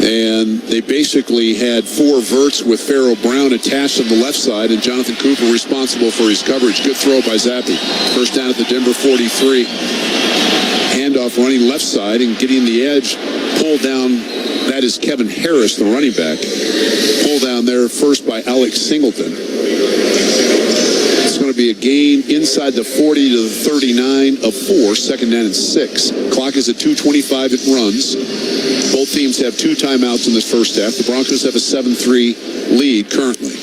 and they basically had four verts with Pharaoh Brown attached on the left side and Jonathan Cooper responsible for his coverage. Good throw by Zappe. First down at the Denver 43. Handoff running left side and getting the edge. Pulled down, that is Kevin Harris, the running back. Pulled down there first by Alex Singleton. It's going to be a gain inside the 40 to the 39 of 4, second down and 6. Clock is at 2:25. It runs. Both teams have 2 timeouts in this first half. The Broncos have a 7-3 lead currently.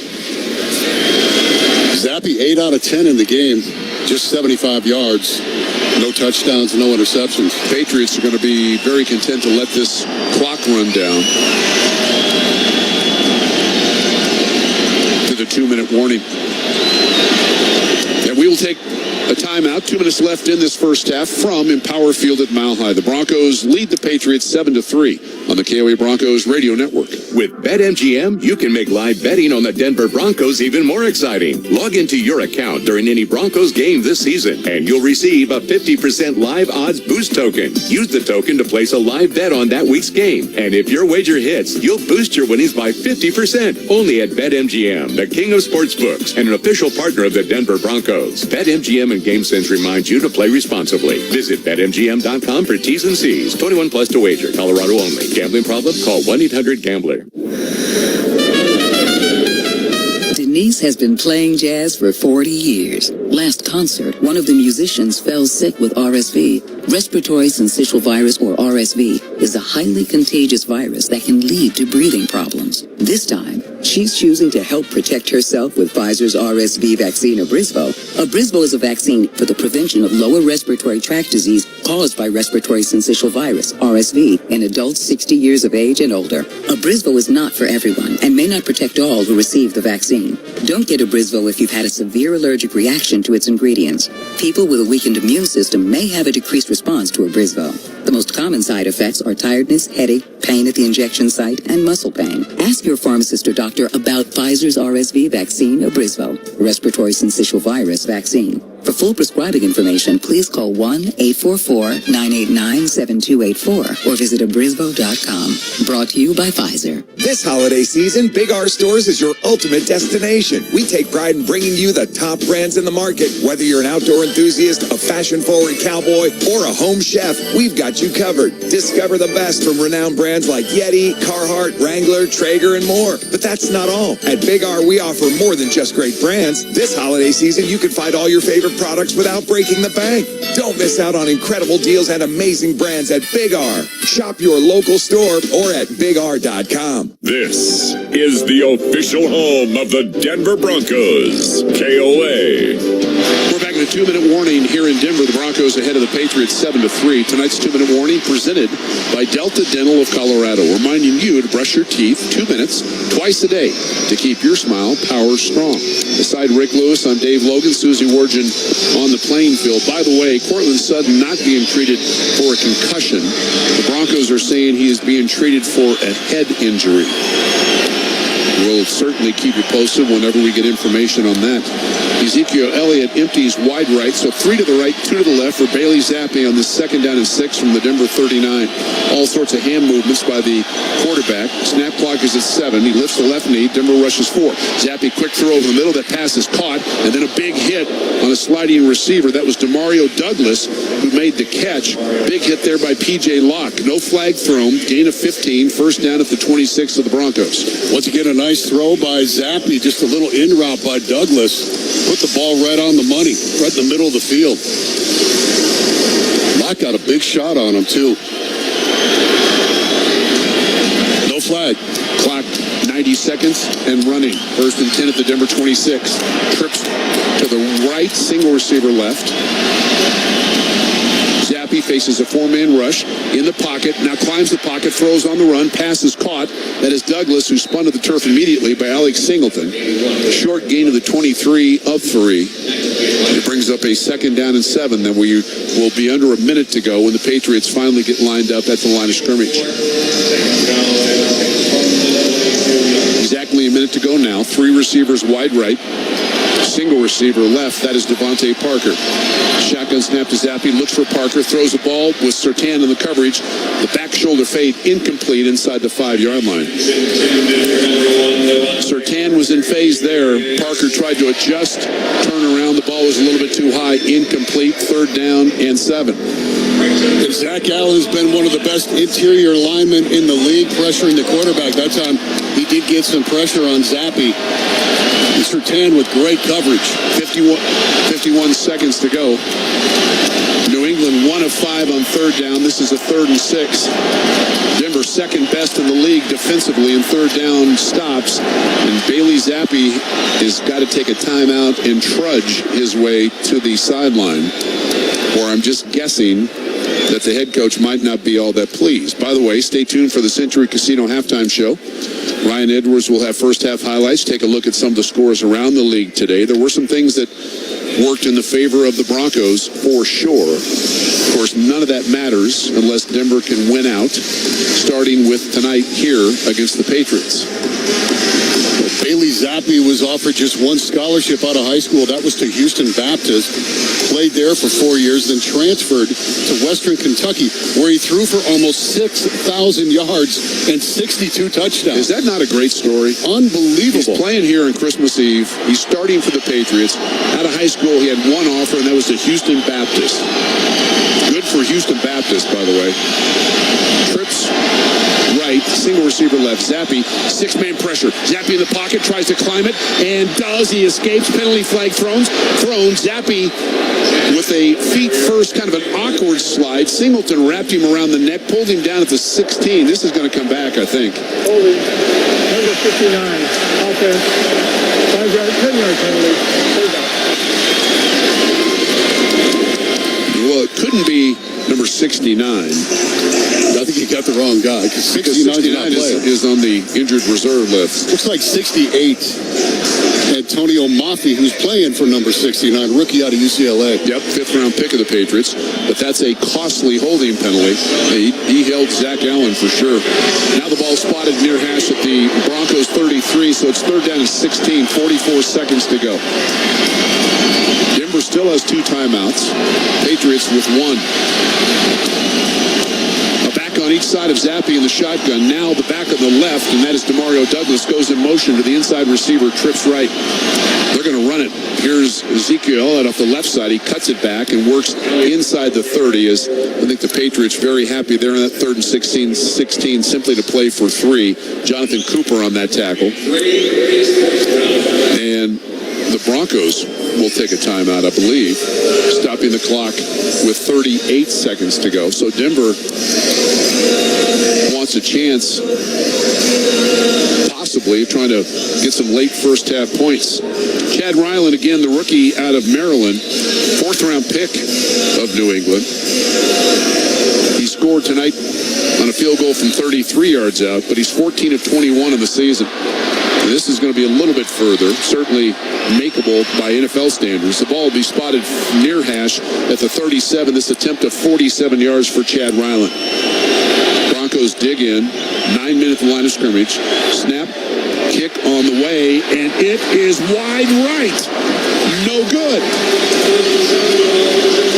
Zappe 8 out of 10 in the game, just 75 yards. No touchdowns, no interceptions. Patriots are going to be very content to let this clock run down to the 2-minute warning. And we will take a timeout. 2 minutes left in this first half from Empower Field at Mile High. The Broncos lead the Patriots 7-3 on the KOA Broncos radio network. With BetMGM, you can make live betting on the Denver Broncos even more exciting. Log into your account during any Broncos game this season, and you'll receive a 50% live odds boost token. Use the token to place a live bet on that week's game. And if your wager hits, you'll boost your winnings by 50%. Only at BetMGM, the king of sportsbooks and an official partner of the Denver Broncos. BetMGM and GameSense reminds you to play responsibly. Visit BetMGM.com for T's and C's. 21 plus to wager. Colorado only. Gambling problem? Call 1-800-GAMBLER. Denise has been playing jazz for 40 years. Last concert, one of the musicians fell sick with RSV. Respiratory syncytial virus, or RSV, is a highly contagious virus that can lead to breathing problems. This time, she's choosing to help protect herself with Pfizer's RSV vaccine, Abrysvo. Abrysvo is a vaccine for the prevention of lower respiratory tract disease caused by respiratory syncytial virus, RSV, in adults 60 years of age and older. Abrysvo is not for everyone and may not protect all who receive the vaccine. Don't get Abrysvo if you've had a severe allergic reaction to its ingredients. People with a weakened immune system may have a decreased response to Abrysvo. The most common side effects are tiredness, headache, pain at the injection site, and muscle pain. Ask your pharmacist or doctor about Pfizer's RSV vaccine, Abrysvo, respiratory syncytial virus vaccine. For full prescribing information, please call 1-844-989-7284 or visit Abrysvo.com. Brought to you by Pfizer. This holiday season, Big R Stores is your ultimate destination. We take pride in bringing you the top brands in the market. Whether you're an outdoor enthusiast, a fashion-forward cowboy, or a home chef, we've got you covered. Discover the best from renowned brands like Yeti, Carhartt, Wrangler, Traeger, and more. But that's not all. At Big R, we offer more than just great brands. This holiday season, you can find all your favorite products without breaking the bank. Don't miss out on incredible deals and amazing brands at Big R. Shop your local store or at BigR.com. This is the official home of the Denver Broncos, KOA. We're back in a 2-minute warning here in Denver. The Broncos ahead of the Patriots 7-3. Tonight's 2-minute warning presented by Delta Dental of Colorado, reminding you to brush your teeth 2 minutes twice a day to keep your smile power strong. Beside Rick Lewis, I'm Dave Logan, Susie Wargin on the playing field. By the way, Courtland Sutton not being treated for a concussion. The Broncos are saying he is being treated for a head injury. We'll certainly keep you posted whenever we get information on that. Ezekiel Elliott empties wide right, so 3 to the right, 2 to the left for Bailey Zappe on this 2nd down and 6 from the Denver 39. All sorts of hand movements by the quarterback. Snap clock is at 7. He lifts the left knee. Denver rushes 4. Zappe quick throw over the middle. That pass is caught, and then a big hit on a sliding receiver. That was Demario Douglas who made the catch. Big hit there by P.J. Locke. No flag thrown. Gain of 15. First down at the 26 of the Broncos. Once again, a nice throw by Zappe. Just a little in route by Douglas. Put the ball right on the money, right in the middle of the field. Locke got a big shot on him, too. No flag. Clock 90 seconds and running. First and 10 at the Denver 26. Trips to the right, single receiver left. Zappe faces a 4-man rush in the pocket, now climbs the pocket, throws on the run, pass is caught. That is Douglas, who spun to the turf immediately by Alex Singleton. Short gain of the 23 of 3. It brings up a 2nd down and 7. Then we will be under a minute to go when the Patriots finally get lined up at the line of scrimmage. Exactly a minute to go now. 3 receivers wide right. Single receiver left. That is Javonte Parker. Shotgun snap to Zappe. Looks for Parker. Throws the ball with Surtain in the coverage. The back shoulder fade incomplete inside the 5-yard line. Surtain was in phase there. Parker tried to adjust, turn around. The ball was a little bit too high. Incomplete. 3rd down and 7. And Zach Allen has been one of the best interior linemen in the league, pressuring the quarterback. That time he did get some pressure on Zappe. And Surtain with great coverage. 51 seconds to go. New England 1 of 5 on 3rd down. This is a 3rd and 6. Denver 2nd best in the league defensively in 3rd down stops. And Bailey Zappe has got to take a timeout and trudge his way to the sideline. Or I'm just guessing that the head coach might not be all that pleased. By the way, stay tuned for the Century Casino halftime show. Ryan Edwards will have first half highlights. Take a look at some of the scores around the league today. There were some things that worked in the favor of the Broncos for sure. Of course, none of that matters unless Denver can win out, starting with tonight here against the Patriots. Bailey Zappe was offered just 1 scholarship out of high school. That was to Houston Baptist. Played there for 4 years, then transferred to Western Kentucky, where he threw for almost 6,000 yards and 62 touchdowns. Is that not a great story? Unbelievable. He's playing here on Christmas Eve. He's starting for the Patriots. Out of high school, he had 1 offer, and that was to Houston Baptist. Good for Houston Baptist, by the way. Trips right, single receiver left. Zappe, 6-man pressure. Zappe in the pocket, tries to climb it, and does. He escapes. Penalty flag thrown. Zappe with a feet first, kind of an awkward slide. Singleton wrapped him around the neck, pulled him down at the 16. This is going to come back, I think. Holding, number 59, offense, 5-yard, 10-yard penalty. Well, it couldn't be number 69. I think you got the wrong guy. Because 69 is on the injured reserve list. Looks like 68. Antonio Maffei, who's playing for number 69, rookie out of UCLA. Yep, 5th-round pick of the Patriots. But that's a costly holding penalty. He held Zach Allen for sure. Now the ball spotted near hash at the Broncos 33, so it's 3rd down and 16, 44 seconds to go. Denver still has 2 timeouts. Patriots with 1. Back on each side of Zappe in the shotgun. Now the back on the left, and that is Demario Douglas, goes in motion to the inside receiver, trips right. They're going to run it. Here's Ezekiel out off the left side. He cuts it back and works inside the 30. As I think the Patriots very happy there in that 3rd and 16, simply to play for 3. Jonathan Cooper on that tackle. And the Broncos will take a timeout, I believe, stopping the clock with 38 seconds to go. So Denver wants a chance possibly trying to get some late first half points. Chad Ryland, again, the rookie out of Maryland, 4th round pick of New England. He scored tonight on a field goal from 33 yards out, but he's 14 of 21 in the season. And this is going to be a little bit further, certainly makeable by NFL standards. The ball will be spotted near hash at the 37. This attempt of 47 yards for Chad Ryland. Broncos dig in, 9 minutes line of scrimmage. Snap, kick on the way, and it is wide right. No good.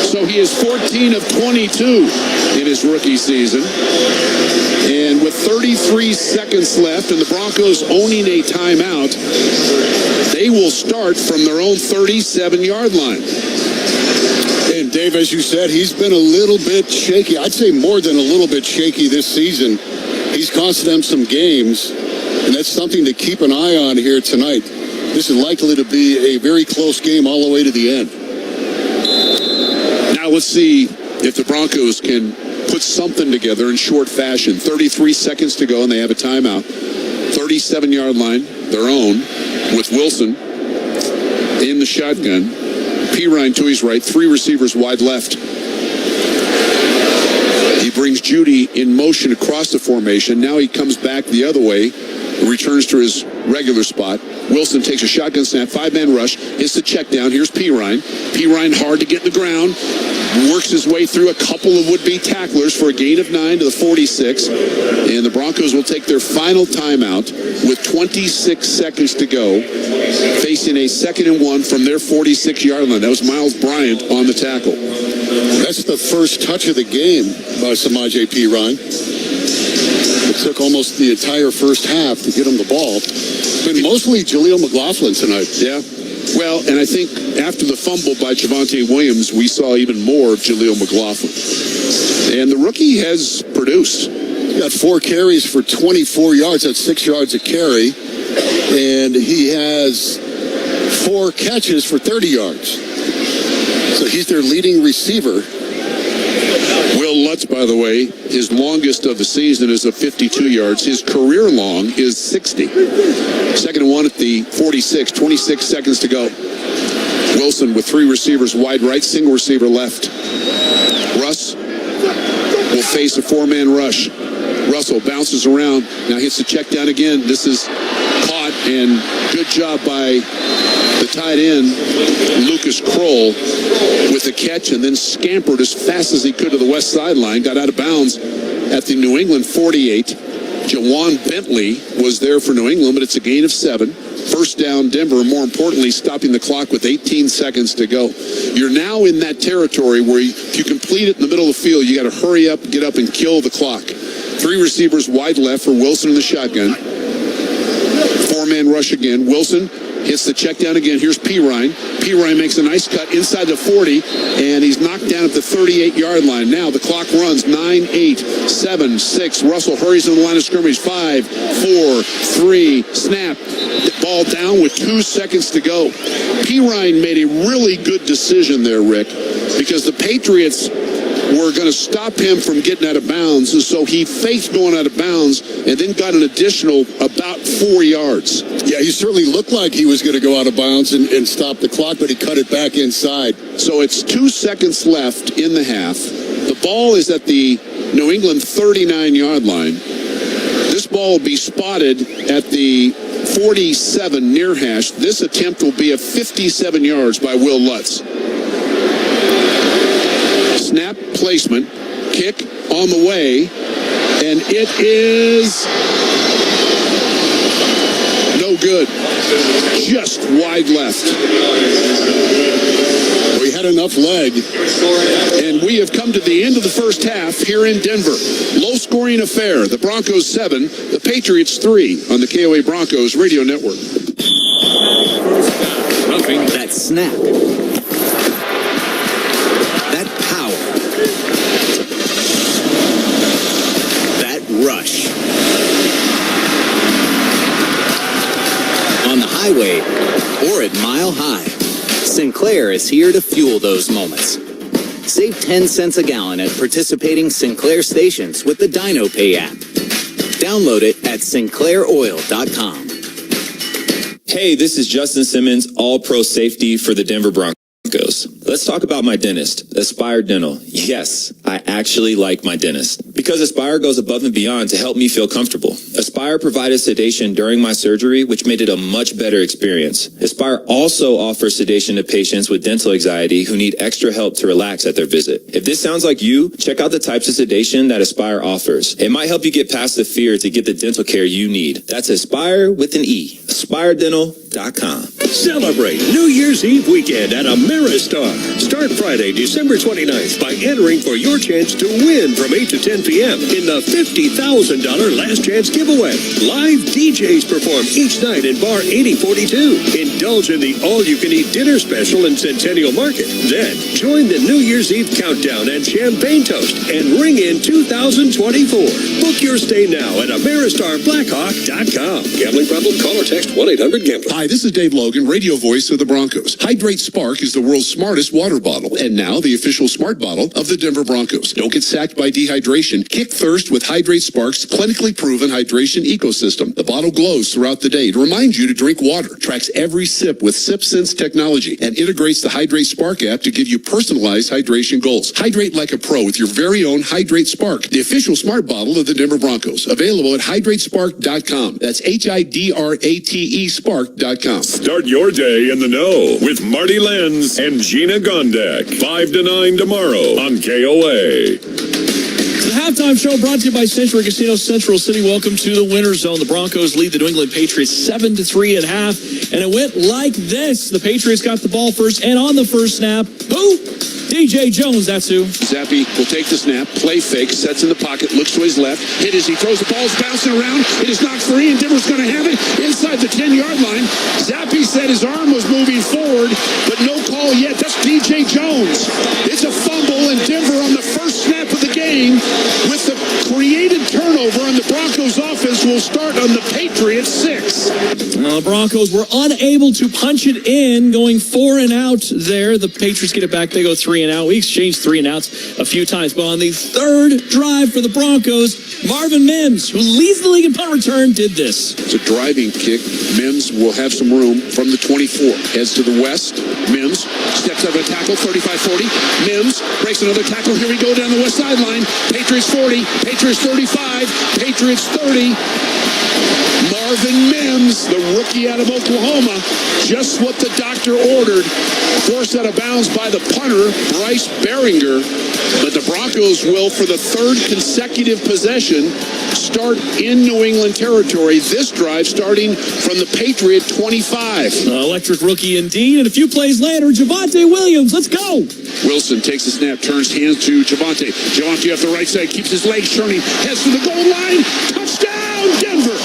So he is 14 of 22 in his rookie season. And with 33 seconds left and the Broncos owning a timeout, they will start from their own 37-yard line. And Dave, as you said, he's been a little bit shaky. I'd say more than a little bit shaky this season. He's costed them some games, and that's something to keep an eye on here tonight. This is likely to be a very close game all the way to the end. Now let's see if the Broncos can put something together in short fashion. 33 seconds to go, and they have a timeout. 37-yard line, their own, with Wilson in the shotgun. Pirine to his right, 3 receivers wide left. He brings Judy in motion across the formation. Now he comes back the other way, returns to his regular spot. Wilson takes a shotgun snap, 5-man rush, hits the check down. Here's Pirine. Pirine hard to get in the ground. Works his way through a couple of would-be tacklers for a gain of 9 to the 46. And the Broncos will take their final timeout with 26 seconds to go, facing a 2nd and 1 from their 46-yard line. That was Miles Bryant on the tackle. That's the first touch of the game by Samaje Perine. It took almost the entire first half to get him the ball. It's been mostly Jaleel McLaughlin tonight. Yeah. Well, and I think after the fumble by Javonte Williams, we saw even more of Jaleel McLaughlin. And the rookie has produced. He got 4 carries for 24 yards. That's 6 yards a carry. And he has 4 catches for 30 yards. So he's their leading receiver. Will Lutz, by the way, his longest of the season is 52 yards. His career long is 60. 2nd and 1 at the 46, 26 seconds to go. Wilson with 3 receivers wide right, single receiver left. Russ will face a 4-man rush. Russell bounces around, now hits the check down again. This is caught, and good job by the tight end, Lucas Kroll, with the catch, and then scampered as fast as he could to the west sideline. Got out of bounds at the New England 48. Jawan Bentley was there for New England, but it's a gain of 7. First down, Denver, more importantly, stopping the clock with 18 seconds to go. You're now in that territory where if you complete it in the middle of the field, you got to hurry up, get up, and kill the clock. 3 receivers wide left for Wilson in the shotgun. 4-man rush again. Wilson hits the check down again. Here's Pirine. Pirine makes a nice cut inside the 40, and he's knocked down at the 38-yard line. Now the clock runs 9, 8, 7, 6. Russell hurries in the line of scrimmage. 5, 4, 3, snap. Ball down with 2 seconds to go. Pirine made a really good decision there, Rick, because the Patriots were going to stop him from getting out of bounds, and so he faked going out of bounds and then got an additional about 4 yards. Yeah, he certainly looked like he was going to go out of bounds and stop the clock, but he cut it back inside. So it's 2 seconds left in the half. The ball is at the New England 39-yard line. This ball will be spotted at the 47 near hash. This attempt will be at 57 yards by Will Lutz. Snap, placement, kick on the way, and it is no good. Just wide left. We had enough leg. And we have come to the end of the first half here in Denver. Low-scoring affair. The Broncos 7, the Patriots 3 on the KOA Broncos Radio Network. That snap. That power. That rush. On the highway or at Mile High, Sinclair is here to fuel those moments. Save 10 cents a gallon at participating Sinclair stations with the DinoPay app. Download it at at sinclairoil.com. Hey, this is Justin Simmons, All-Pro Safety for the Denver Broncos. Let's talk about my dentist, Aspire Dental. Yes, I actually like my dentist because Aspire goes above and beyond to help me feel comfortable. Aspire provided sedation during my surgery, which made it a much better experience. Aspire also offers sedation to patients with dental anxiety who need extra help to relax at their visit. If this sounds like you, check out the types of sedation that Aspire offers. It might help you get past the fear to get the dental care you need. That's Aspire with an E. AspireDental.com. Celebrate New Year's Eve weekend at Ameristar. Start Friday, December 29th by entering for your chance to win from 8 to 10 p.m. in the $50,000 Last Chance giveaway. Live DJs perform each night in Bar 8042. Indulge in the all-you-can-eat dinner special in Centennial Market. Then, join the New Year's Eve countdown and champagne toast and ring in 2024. Book your stay now at AmeristarBlackhawk.com. Gambling problem? Call or text 1-800-GAMBLER. Hi, this is Dave Logan, radio voice of the Broncos. Hydrate Spark is the world's smartest water bottle, and now the official smart bottle of the Denver Broncos. Don't get sacked by dehydration. Kick thirst with Hydrate Spark's clinically proven hydration ecosystem. The bottle glows throughout the day to remind you to drink water, tracks every sip with SipSense technology, and integrates the Hydrate Spark app to give you personalized hydration goals. Hydrate like a pro with your very own Hydrate Spark, the official smart bottle of the Denver Broncos. Available at hydratespark.com. That's HIDRATE Spark.com. Start your day in the know with Marty Lenz and Gina Gondek. 5 to 9 tomorrow on KOA. The halftime show brought to you by Century Casino Central City. Welcome to the Winter Zone. The Broncos lead the New England Patriots 7-3 at half, and it went like this. The Patriots got the ball first, and on the first snap, who? DJ Jones, that's who. Zappe will take the snap, play fake, sets in the pocket, looks to his left, hit as he throws the ball's bouncing around. It is knocked free, and Denver's going to have it inside the 10-yard line. Zappe said his arm was moving forward, but no call yet. That's DJ Jones. It's a fumble, and Denver on the first snap of the game with the created turnover on the Broncos offense will start on the Patriots 6. The Broncos were unable to punch it in, going 4 and out there. The Patriots get it back. They go 3 and out. We exchanged 3 and outs a few times, but on the third drive for the Broncos, Marvin Mims, who leads the league in punt return, did this. It's a driving kick. Mims will have some room from the 24. Heads to the west. Mims steps up a tackle, 35-40. Mims breaks another tackle. Here we go down the west sideline. Patriots 40, Patriots 35, Patriots 30. Marvin Mims, the rookie out of Oklahoma, just what the doctor ordered. Forced out of bounds by the punter, Bryce Behringer. But the Broncos will, for the third consecutive possession, start in New England territory. This drive starting from the Patriot 25. Electric rookie indeed. And a few plays later, Javonte Williams. Let's go. Wilson takes a snap, turns hands to Javonte. Javonte off the right side, keeps his legs turning, heads to the goal line. Touchdown, Denver.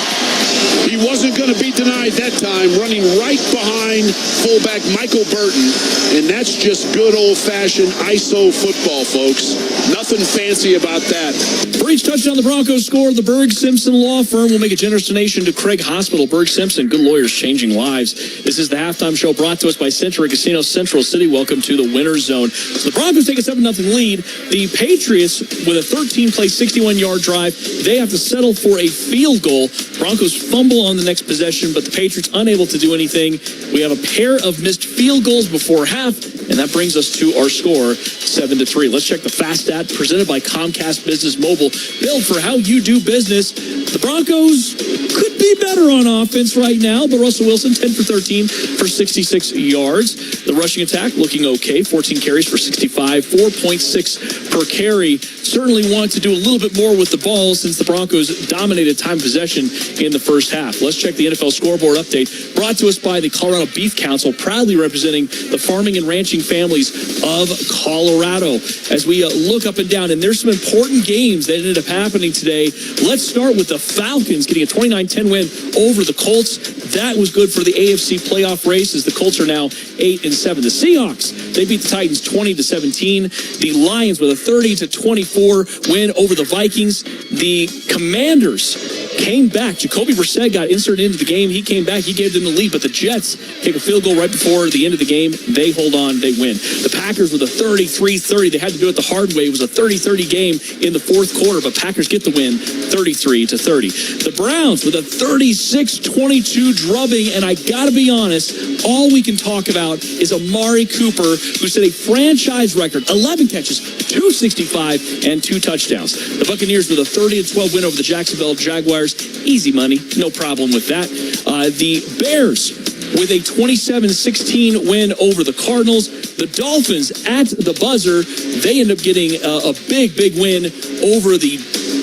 He wasn't going to be denied that time, running right behind fullback Michael Burton. And that's just good old-fashioned ISO football, folks. Nothing fancy about that. For each touchdown the Broncos scored, the Berg Simpson Law Firm will make a generous donation to Craig Hospital. Berg Simpson, good lawyers changing lives. This is the halftime show brought to us by Century Casino Central City. Welcome to the Winter Zone. So the Broncos take a 7-0 lead. The Patriots, with a 13-play, 61-yard drive, they have to settle for a field goal. Broncos fumble on the next possession, but the Patriots unable to do anything. We have a pair of missed field goals before half, and that brings us to our score, 7-3. Let's check the fast stat presented by Comcast Business Mobile. Built for how you do business. The Broncos could be better on offense right now, but Russell Wilson, 10 for 13 for 66 yards. The rushing attack looking okay, 14 carries for 65, 4.6 per carry. Certainly want to do a little bit more with the ball since the Broncos dominated time possession in the first half. Let's check the NFL scoreboard update brought to us by the Colorado Beef Council, proudly representing the farming and ranching families of Colorado. As we look up and down, and there's some important games that ended up happening today. Let's start with the Falcons getting a 29-10 win over the Colts. that was good for the AFC playoff race as the Colts are now 8-7. The Seahawks, they beat the Titans 20-17. The Lions with a 30-24 win over the Vikings. The Commanders came back. Jacoby Brissett got inserted into the game. He came back. He gave them the lead, but the Jets take a field goal right before the end of the game. They hold on. They win. The Packers with a 33-30. They had to do it the hard way. It was a 30-30 game in the fourth quarter, but Packers get the win 33-30. The Browns with a 36-22 drubbing, and I got to be honest, all we can talk about is Amari Cooper, who set a franchise record, 11 catches, 265, and 2 touchdowns. The Buccaneers with a 30-12 win over the Jacksonville Jaguars. Easy money, no problem with that. The Bears with a 27-16 win over the Cardinals. The Dolphins at the buzzer, they end up getting a big win over the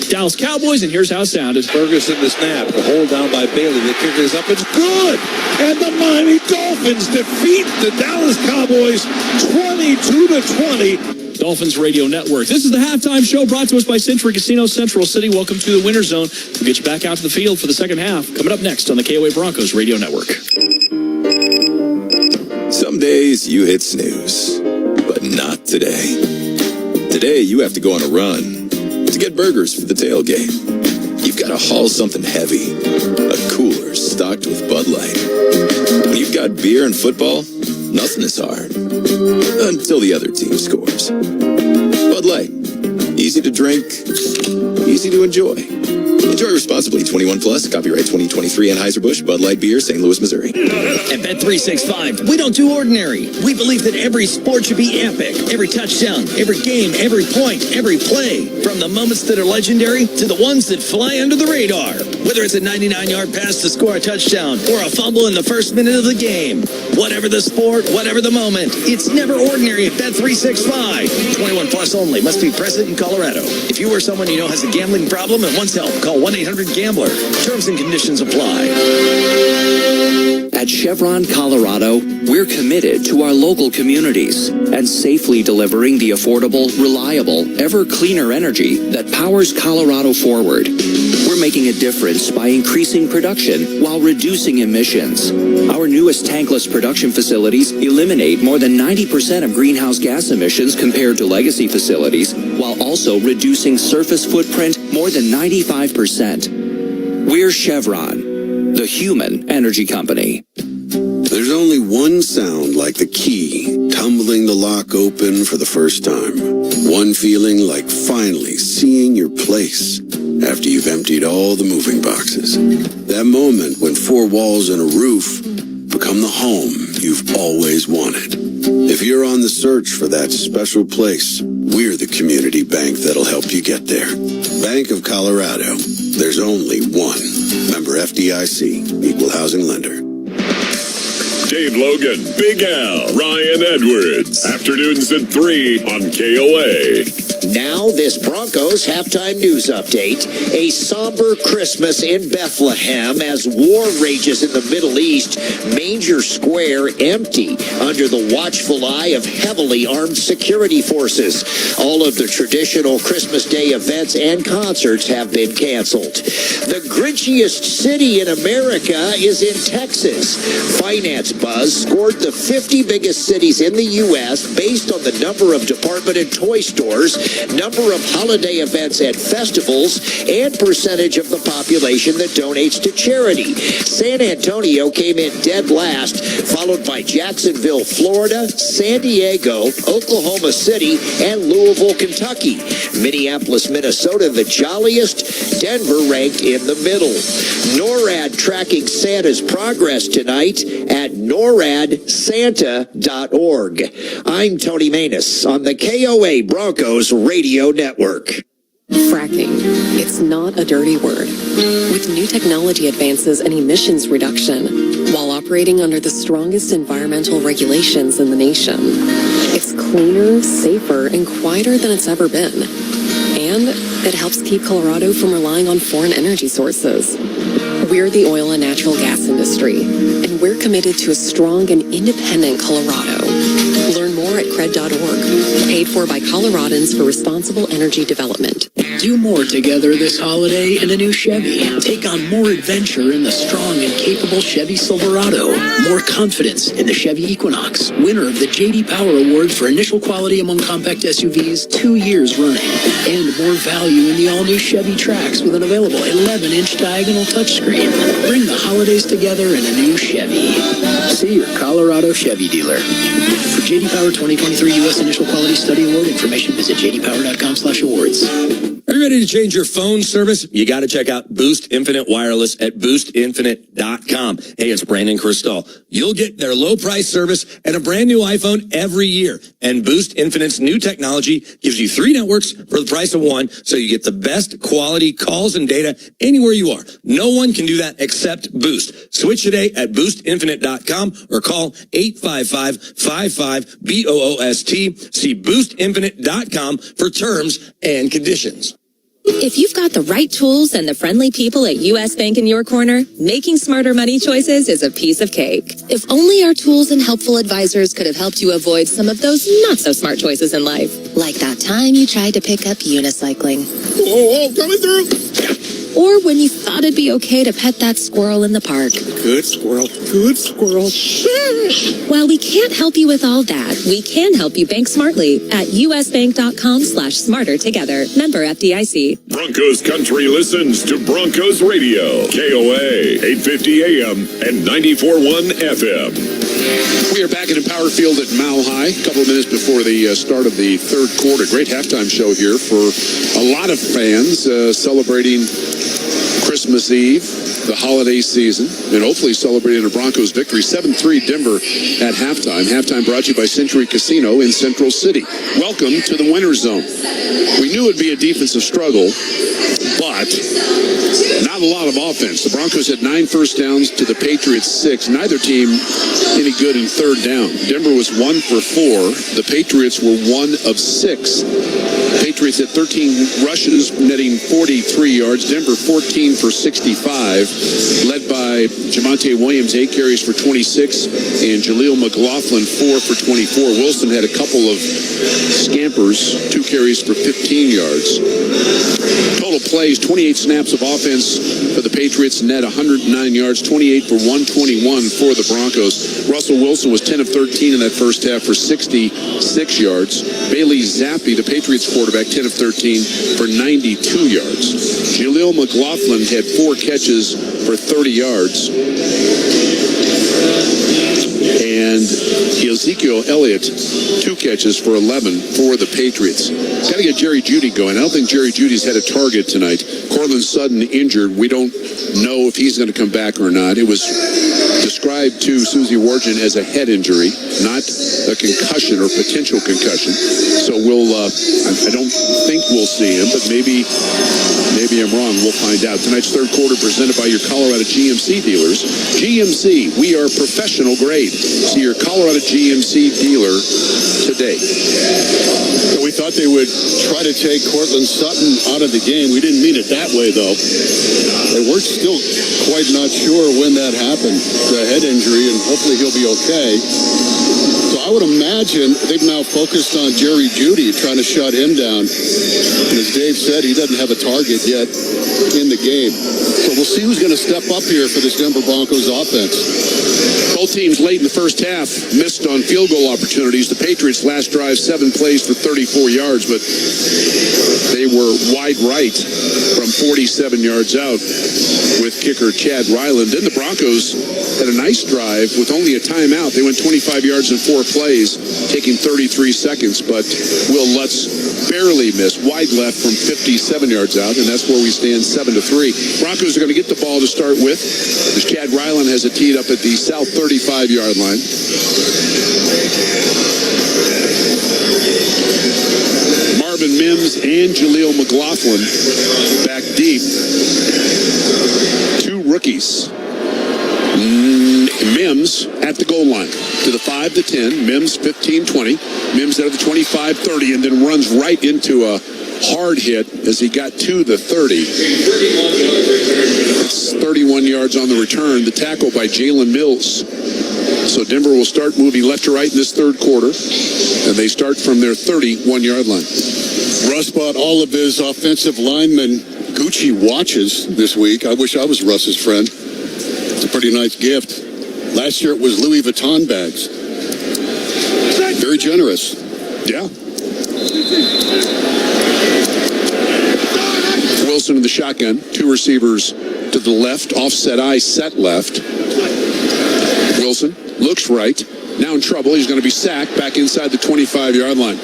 Dallas Cowboys, and here's how it sounded. Ferguson the snap, the hold down by Bailey. The kick is up, it's good! And the Miami Dolphins defeat the Dallas Cowboys 22-20. Dolphins Radio Network. This is the halftime show brought to us by Century Casino Central City. Welcome to the Winter Zone. We'll get you back out to the field for the second half. Coming up next on the KOA Broncos Radio Network. Some days you hit snooze, but not today. Today you have to go on a run to get burgers for the tailgate. You've got to haul something heavy, a cooler stocked with Bud Light. When you've got beer and football, nothing is hard. Until the other team scores. Bud Light. Easy to drink, easy to enjoy. Enjoy responsibly. 21 plus. Copyright 2023 Anheuser-Busch Bud Light Beer, St. Louis, Missouri. At Bet365, we don't do ordinary. We believe that every sport should be epic. Every touchdown, every game, every point, every play. From the moments that are legendary to the ones that fly under the radar. Whether it's a 99-yard pass to score a touchdown or a fumble in the first minute of the game. Whatever the sport, whatever the moment, it's never ordinary at Bet365. 21 plus only. Must be present in Colorado. If you or someone you know has a gambling problem and wants help, call 1-800-GAMBLER. Terms and conditions apply. At Chevron Colorado, we're committed to our local communities and safely delivering the affordable, reliable, ever cleaner energy that powers Colorado forward. We're making a difference by increasing production while reducing emissions. Our newest tankless production facilities eliminate more than 90% of greenhouse gas emissions compared to legacy facilities, while also reducing surface footprint more than 95%. We're Chevron, the human energy company. There's only one sound like the key tumbling the lock open for the first time. One feeling like finally seeing your place after you've emptied all the moving boxes. That moment when 4 walls and a roof become the home you've always wanted. If you're on the search for that special place, we're the community bank that'll help you get there. Bank of Colorado. There's only one. Member FDIC, Equal Housing Lender. Dave Logan, Big Al, Ryan Edwards. Afternoons at 3 on KOA. Now, this Broncos halftime news update. A somber Christmas in Bethlehem as war rages in the Middle East. Manger Square empty under the watchful eye of heavily armed security forces. All of the traditional Christmas Day events and concerts have been canceled. The grinchiest city in America is in Texas. Finance Buzz scored the 50 biggest cities in the U.S. based on the number of department and toy stores, number of holiday events and festivals, and percentage of the population that donates to charity. San Antonio came in dead last, followed by Jacksonville, Florida, San Diego, Oklahoma City, and Louisville, Kentucky. Minneapolis, Minnesota, the jolliest. Denver ranked in the middle. NORAD tracking Santa's progress tonight at NORADSanta.org. I'm Tony Manus on the KOA Broncos Radio Network. Fracking. It's not a dirty word. With new technology advances and emissions reduction, while operating under the strongest environmental regulations in the nation, it's cleaner, safer, and quieter than it's ever been. And it helps keep Colorado from relying on foreign energy sources. We're the oil and natural gas industry. industry, and we're committed to a strong and independent Colorado. Learn more at cred.org. Paid for by Coloradans for Responsible Energy Development. Do more together this holiday in a new Chevy. Take on more adventure in the strong and capable Chevy Silverado. More confidence in the Chevy Equinox, winner of the J.D. Power Award for initial quality among compact SUVs 2 years running. And more value in the all-new Chevy Trax with an available 11-inch diagonal touchscreen. Bring the holidays together in a new Chevy. See your Colorado Chevy dealer. For J.D. Power 2023 U.S. Initial Quality Study Award information, visit jdpower.com/awards. Are you ready to change your phone service? You got to check out Boost Infinite Wireless at boostinfinite.com. Hey, it's Brandon Cristal. You'll get their low price service and a brand new iPhone every year. And Boost Infinite's new technology gives you 3 networks for the price of 1, so you get the best quality calls and data anywhere you are. No one can do that except Boost. Switch today at boostinfinite.com or call 855-55-BOOST. See boostinfinite.com for terms and conditions. If you've got the right tools and the friendly people at U.S. Bank in your corner, making smarter money choices is a piece of cake. If only our tools and helpful advisors could have helped you avoid some of those not-so-smart choices in life. Like that time you tried to pick up unicycling. Whoa, coming through. Or when you thought it'd be okay to pet that squirrel in the park. Good squirrel. Good squirrel. While we can't help you with all that, we can help you bank smartly at usbank.com/smarter together. Member FDIC. Broncos country listens to Broncos Radio. KOA, 850 AM and 94.1 FM. We are back in Empower Field at Mile High, a couple of minutes before the start of the third quarter. Great halftime show here for a lot of fans celebrating Christmas Eve, the holiday season, and hopefully celebrating a Broncos victory. 7-3 Denver at halftime. Halftime brought to you by Century Casino in Central City. Welcome to the winner's zone. We knew it would be a defensive struggle, but not a lot of offense. The Broncos had 9 first downs to the Patriots 6. Neither team any good in third down. Denver was 1 for 4. The Patriots were 1 of 6. Patriots had 13 rushes, netting 43 yards. Denver 14 for 65, led by Javonte Williams, 8 carries for 26, and Jaleel McLaughlin, 4 for 24. Wilson had a couple of scampers, 2 carries for 15 yards. Total plays, 28 snaps of offense for the Patriots, net 109 yards, 28 for 121 for the Broncos. Russell Wilson was 10 of 13 in that first half for 66 yards. Bailey Zappi, the Patriots quarterback, 10 of 13 for 92 yards. Jaleel McLaughlin had 4 catches for 30 yards. And Ezekiel Elliott, 2 catches for 11 for the Patriots. Got to get Jerry Jeudy going. I don't think Jerry Jeudy's had a target tonight. Courtland Sutton injured. We don't know if he's going to come back or not. It was described to Susie Wargin as a head injury, not a concussion or potential concussion. So we'll, I don't think we'll see him, but maybe I'm wrong. We'll find out. Tonight's third quarter presented by your Colorado GMC dealers. GMC, we are professional grade. See your Colorado GMC dealer today. We thought they would try to take Courtland Sutton out of the game. We didn't mean it that way, though. And we're still quite not sure when that happened, the head injury, and hopefully he'll be okay. So I would imagine they've now focused on Jerry Jeudy, trying to shut him down. And as Dave said, he doesn't have a target yet in the game. So we'll see who's going to step up here for this Denver Broncos offense. Both teams late in the first half missed on field goal opportunities. The Patriots last drive 7 plays for 34 yards, but they were wide right from 47 yards out with kicker Chad Ryland. Then the Broncos had a nice drive with only a timeout. They went 25 yards in 4 plays, taking 33 seconds, but Will Lutz barely missed wide left from 57 yards out, and that's where we stand 7-3. Broncos are going to get the ball to start with, as Chad Ryland has it teed up at the south 35-yard line. Marvin Mims and Jaleel McLaughlin back deep. 2 rookies. Mims at the goal line to the 5 to 10. Mims 15-20. Mims out of the 25-30 and then runs right into a hard hit as he got to the 30. It's 31 yards on the return. The tackle by Jalen Mills. So Denver will start moving left to right in this third quarter, and they start from their 31-yard line. Russ bought all of his offensive linemen Gucci watches this week. I wish I was Russ's friend. It's a pretty nice gift. Last year it was Louis Vuitton bags. Very generous. Yeah. Wilson in the shotgun. Two receivers to the left. Offset eye, set left. Wilson looks right. Now in trouble. He's going to be sacked back inside the 25-yard line.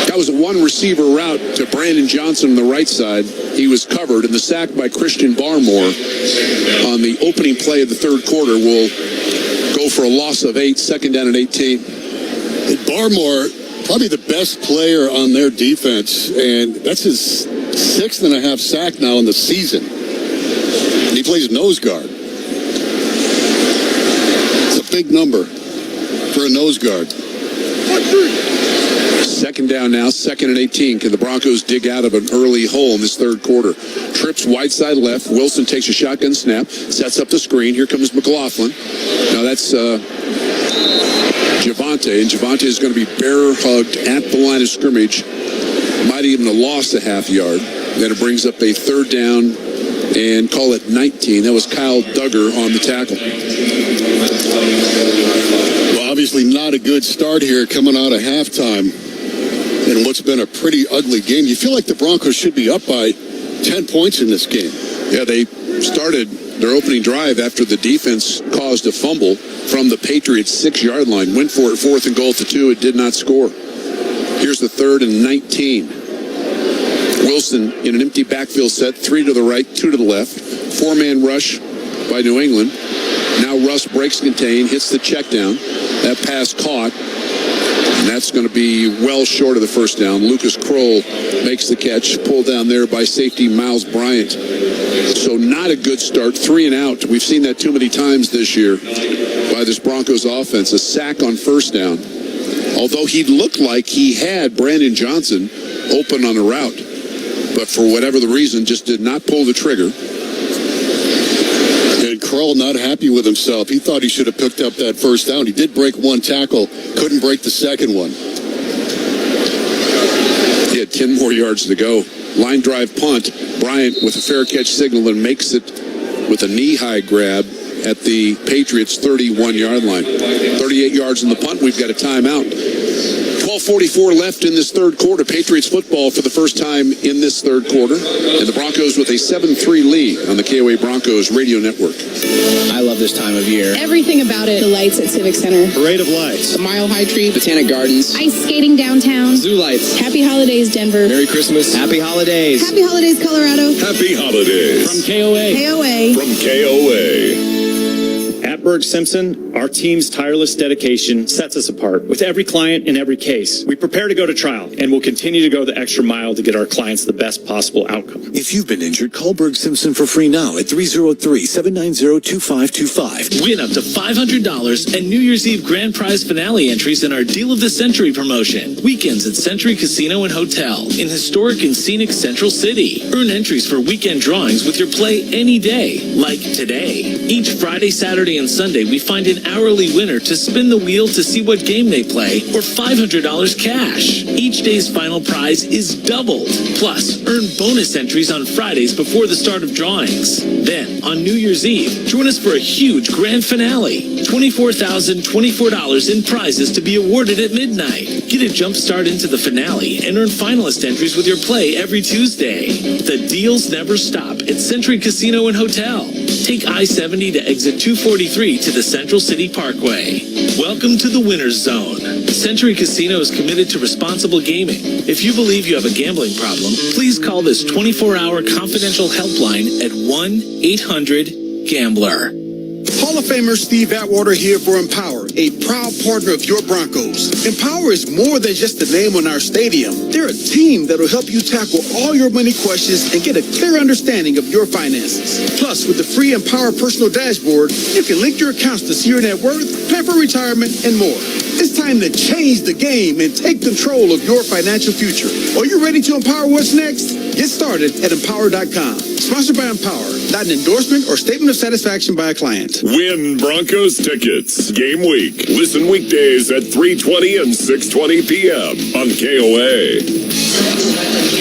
That was a one receiver route to Brandon Johnson on the right side. He was covered, and the sack by Christian Barmore on the opening play of the third quarter will go for a loss of 8, second down and 18. Barmore, probably the best player on their defense, and that's his 6th and a half sack now in the season. And he plays nose guard. It's a big number for a nose guard. Second down now, second and 18. Can the Broncos dig out of an early hole in this third quarter? Trips wide side left. Wilson takes a shotgun snap, sets up the screen. Here comes McLaughlin. Now that's Javonte, and Javonte is going to be bear-hugged at the line of scrimmage. Might even have lost a half yard. Then it brings up a third down and call it 19. That was Kyle Duggar on the tackle. Well, obviously not a good start here coming out of halftime in what's been a pretty ugly game. You feel like the Broncos should be up by 10 points in this game. Yeah, they started their opening drive after the defense caused a fumble from the Patriots 6-yard line. Went for it, 4th and goal to 2. It did not score. Here's the 3rd and 19. Wilson in an empty backfield set, 3 to the right, 2 to the left. 4-man rush by New England. Now Russ breaks contain, hits the check down. That pass caught, and that's going to be well short of the first down. Lucas Kroll makes the catch, pulled down there by safety Miles Bryant. So not a good start, 3 and out. We've seen that too many times this year by this Broncos offense. A sack on first down. Although he looked like he had Brandon Johnson open on the route, but for whatever the reason, just did not pull the trigger. And Kroll not happy with himself. He thought he should have picked up that first down. He did break one tackle, couldn't break the second one. He had 10 more yards to go. Line drive punt. Bryant with a fair catch signal and makes it with a knee-high grab at the Patriots' 31-yard line. 38 yards in the punt. We've got a timeout. 12:44 left in this third quarter. Patriots football for the first time in this third quarter. And the Broncos with a 7-3 lead on the KOA Broncos radio network. I love this time of year. Everything about it. The lights at Civic Center. Parade of lights. The Mile High Tree. Botanic Gardens. Ice skating downtown. Zoo lights. Happy holidays, Denver. Merry Christmas. Happy holidays. Happy holidays, Colorado. Happy holidays. From KOA. KOA. From KOA. At Berg Simpson, our team's tireless dedication sets us apart. With every client in every case, we prepare to go to trial and will continue to go the extra mile to get our clients the best possible outcome. If you've been injured, call Berg Simpson for free now at 303-790-2525. Win up to $500 and New Year's Eve grand prize finale entries in our Deal of the Century promotion. Weekends at Century Casino and Hotel in historic and scenic Central City. Earn entries for weekend drawings with your play any day, like today. Each Friday, Saturday, and Sunday, we find an hourly winner to spin the wheel to see what game they play, or $500 cash. Each day's final prize is doubled. Plus, earn bonus entries on Fridays before the start of drawings. Then, on New Year's Eve, join us for a huge grand finale. $24,024 in prizes to be awarded at midnight. Get a jump start into the finale and earn finalist entries with your play every Tuesday. The deals never stop at Century Casino and Hotel. Take I-70 to exit 243 to the Central City Parkway. Welcome to the Winner's Zone. Century Casino is committed to responsible gaming. If you believe you have a gambling problem, please call this 24-hour confidential helpline at 1-800-GAMBLER. Hall of Famer Steve Atwater here for Empower, a proud partner of your Broncos. Empower is more than just a name on our stadium. They're a team that will help you tackle all your money questions and get a clear understanding of your finances. Plus, with the free Empower personal dashboard, you can link your accounts to see your net worth, plan for retirement, and more. It's time to change the game and take control of your financial future. Are you ready to empower what's next? Get started at empower.com. Sponsored by Empower. Not an endorsement or statement of satisfaction by a client. Win Broncos tickets. Game week. Listen weekdays at 3:20 and 6:20 p.m. on KOA.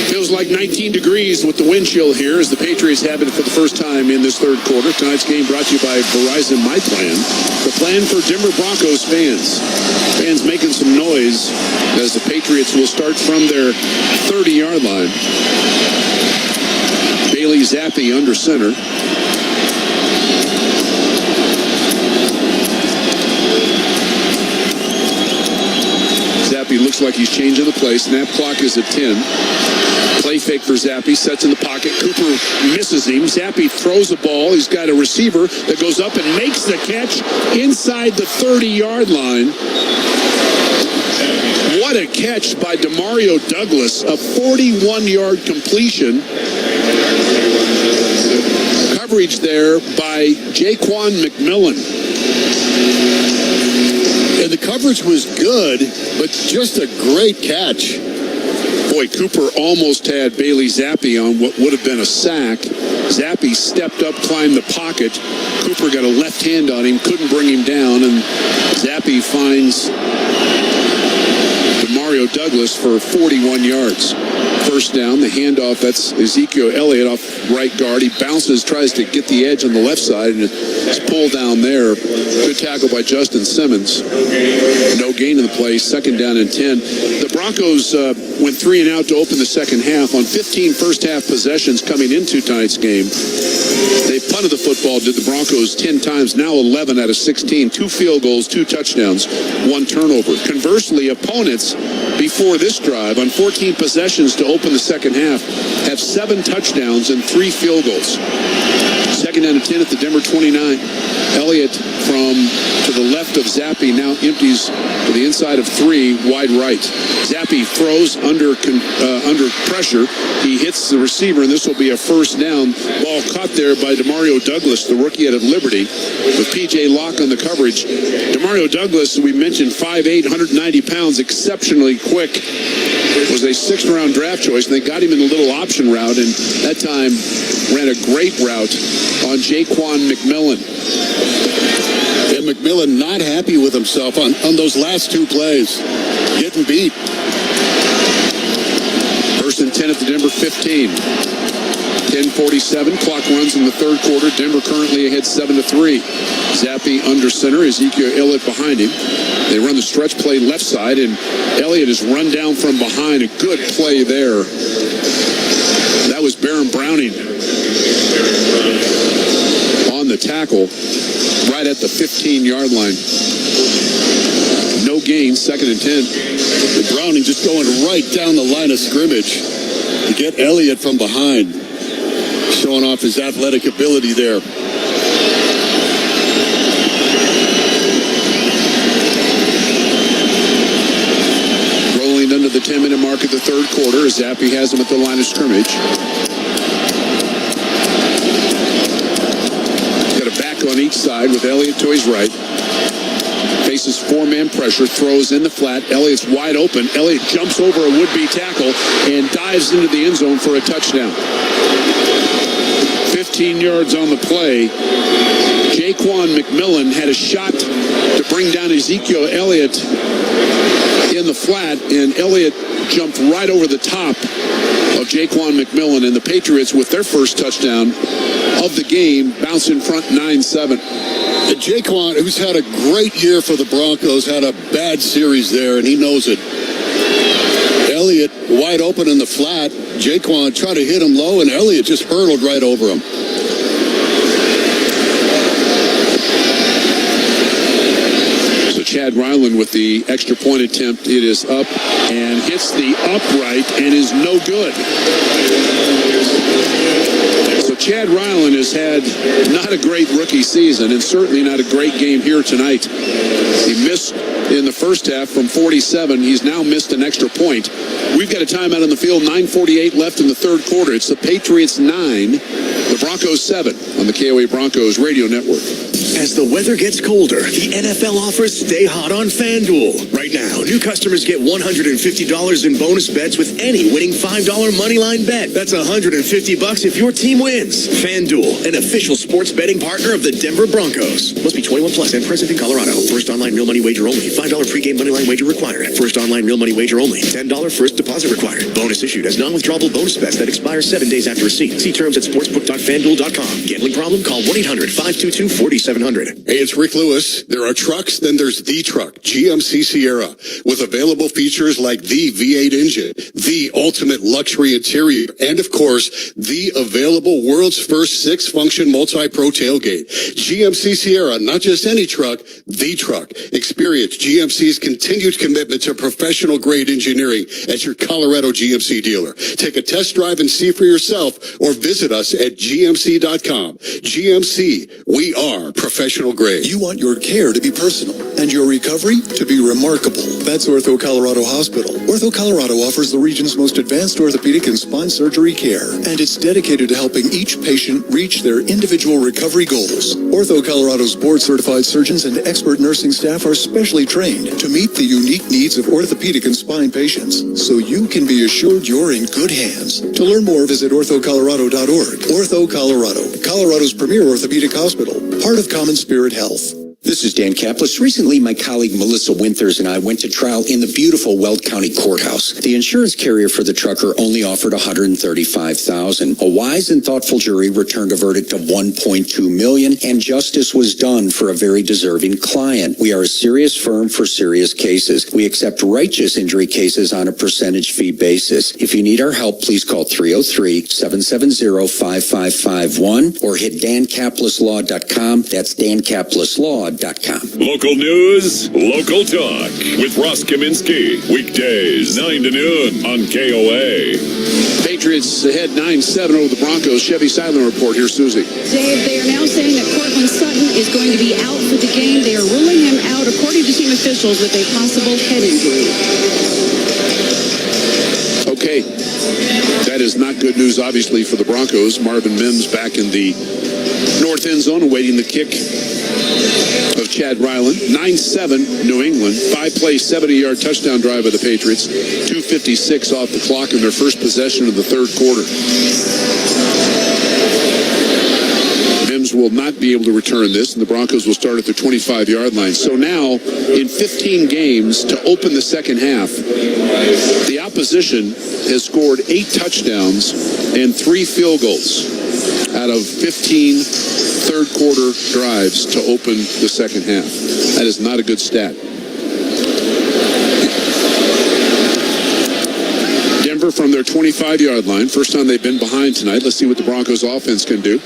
Feels like 19 degrees with the wind chill here as the Patriots have it for the first time in this third quarter. Tonight's game brought to you by Verizon My Plan, the plan for Denver Broncos fans. Fans making some noise as the Patriots will start from their 30-yard line. Bailey Zappe under center. Zappe looks like he's changing the play. Snap clock is at 10. Play fake for Zappe, sets in the pocket. Cooper misses him. Zappe throws the ball. He's got a receiver that goes up and makes the catch inside the 30-yard line. What a catch by Demario Douglas, a 41-yard completion. Coverage there by Jaquan McMillan. And the coverage was good, but just a great catch. Boy, Cooper almost had Bailey Zappe on what would have been a sack. Zappe stepped up, climbed the pocket. Cooper got a left hand on him, couldn't bring him down, and Zappe finds Demario Douglas for 41 yards. First down, the handoff, that's Ezekiel Elliott off right guard. He bounces, tries to get the edge on the left side, and it's pulled down there. Good tackle by Justin Simmons. No gain in the play, second down and 10. The Broncos went 3 and out to open the second half. On 15 first-half possessions coming into tonight's game, they punted the football, did the Broncos 10 times, now 11 out of 16. 2 field goals, 2 touchdowns, 1 turnover. Conversely, opponents before this drive, on 14 possessions to open the second half, have 7 touchdowns and 3 field goals. Second down and 10 at the Denver 29. Elliott from to the left of Zappe now empties to the inside of 3, wide right. Zappe throws under pressure. He hits the receiver, and this will be a first down. Ball caught there by Demario Douglas, the rookie out of Liberty, with P.J. Locke on the coverage. Demario Douglas, we mentioned, 5'8", 190 pounds, exceptionally quick. Was a 6th-round draft choice, and they got him in a little option route, and that time ran a great route on Jaquan McMillan. And McMillan not happy with himself on those last 2 plays. Getting beat. First and 10 at the Denver 15. 10:47. Clock runs in the third quarter. Denver currently ahead 7-3. Zappe under center. Ezekiel Elliott behind him. They run the stretch play left side, and Elliott is run down from behind. A good play there. That was Baron Browning on the tackle right at the 15-yard line. No gain, second and 10. And Browning just going right down the line of scrimmage to get Elliott from behind. Showing off his athletic ability there. Rolling under the 10-minute mark of the third quarter as Zappe has him at the line of scrimmage. Got a back on each side with Elliott to his right. Faces 4-man pressure, throws in the flat. Elliott's wide open. Elliott jumps over a would-be tackle and dives into the end zone for a touchdown. 15 yards on the play. Jaquan McMillan had a shot to bring down Ezekiel Elliott in the flat, and Elliott jumped right over the top of Jaquan McMillan, and the Patriots, with their first touchdown of the game, bounce in front 9-7. And Jaquan, who's had a great year for the Broncos, had a bad series there, and he knows it. Elliott wide open in the flat. Jaquan tried to hit him low, and Elliott just hurtled right over him. So Chad Ryland with the extra point attempt. It is up and hits the upright and is no good. So Chad Ryland has had not a great rookie season and certainly not a great game here tonight. He missed in the first half from 47. He's now missed an extra point. We've got a timeout on the field, 9:48 left in the third quarter. It's the Patriots 9, the Broncos 7 on the KOA Broncos Radio Network. As the weather gets colder, the NFL offers Stay Hot on FanDuel. Right now, new customers get $150 in bonus bets with any winning $5 moneyline bet. That's $150 if your team wins. FanDuel, an official sports betting partner of the Denver Broncos. Must be 21 plus and present in Colorado. First online real money wager only. $5 pregame moneyline wager required. First online real money wager only. $10 first deposit required. Bonus issued as non-withdrawable bonus bets that expire 7 days after receipt. See terms at sportsbook.fanduel.com. Gambling problem? Call 1-800-522-4700. Hey, it's Rick Lewis. There are trucks, then there's the truck, GMC Sierra, with available features like the V8 engine, the ultimate luxury interior, and of course, the available world's first 6-function multi-pro tailgate. GMC Sierra, not just any truck, the truck. Experience GMC's continued commitment to professional grade engineering at your Colorado GMC dealer. Take a test drive and see for yourself or visit us at gmc.com. GMC, we are professional grade. You want your care to be personal and your recovery to be remarkable. That's Ortho Colorado Hospital. Ortho Colorado offers the region's most advanced orthopedic and spine surgery care, and it's dedicated to helping each patient reach their individual recovery goals. Ortho Colorado's board-certified surgeons and expert nursing staff are specially trained to meet the unique needs of orthopedic and spine patients, so you can be assured you're in good hands. To learn more, visit orthocolorado.org. Ortho Colorado, Colorado's premier orthopedic hospital, part of Common Spirit Health. This is Dan Kaplis. Recently, my colleague Melissa Winters and I went to trial in the beautiful Weld County Courthouse. The insurance carrier for the trucker only offered $135,000. A wise and thoughtful jury returned a verdict of $1.2 million, and justice was done for a very deserving client. We are a serious firm for serious cases. We accept righteous injury cases on a percentage fee basis. If you need our help, please call 303-770-5551 or hit dankapleslaw.com. That's dankapleslaw.com. Local news, local talk with Ross Kaminsky. Weekdays, 9 to noon on KOA. Patriots ahead 9-7 over the Broncos. Chevy Sideline report. Here's Susie. Dave, they are now saying that Courtland Sutton is going to be out for the game. They are ruling him out, according to team officials, with a possible head injury. Okay. That is not good news, obviously, for the Broncos. Marvin Mims back in the north end zone awaiting the kick of Chad Ryland. 9-7 New England. 5-play, 70-yard touchdown drive by the Patriots. 2:56 off the clock in their first possession of the third quarter. Mims will not be able to return this, and the Broncos will start at their 25-yard line. So now, in 15 games to open the second half, the opposition has scored 8 touchdowns and 3 field goals out of 15 third quarter drives to open the second half. That is not a good stat. Denver from their 25-yard line. First time they've been behind tonight. Let's see what the Broncos offense can do.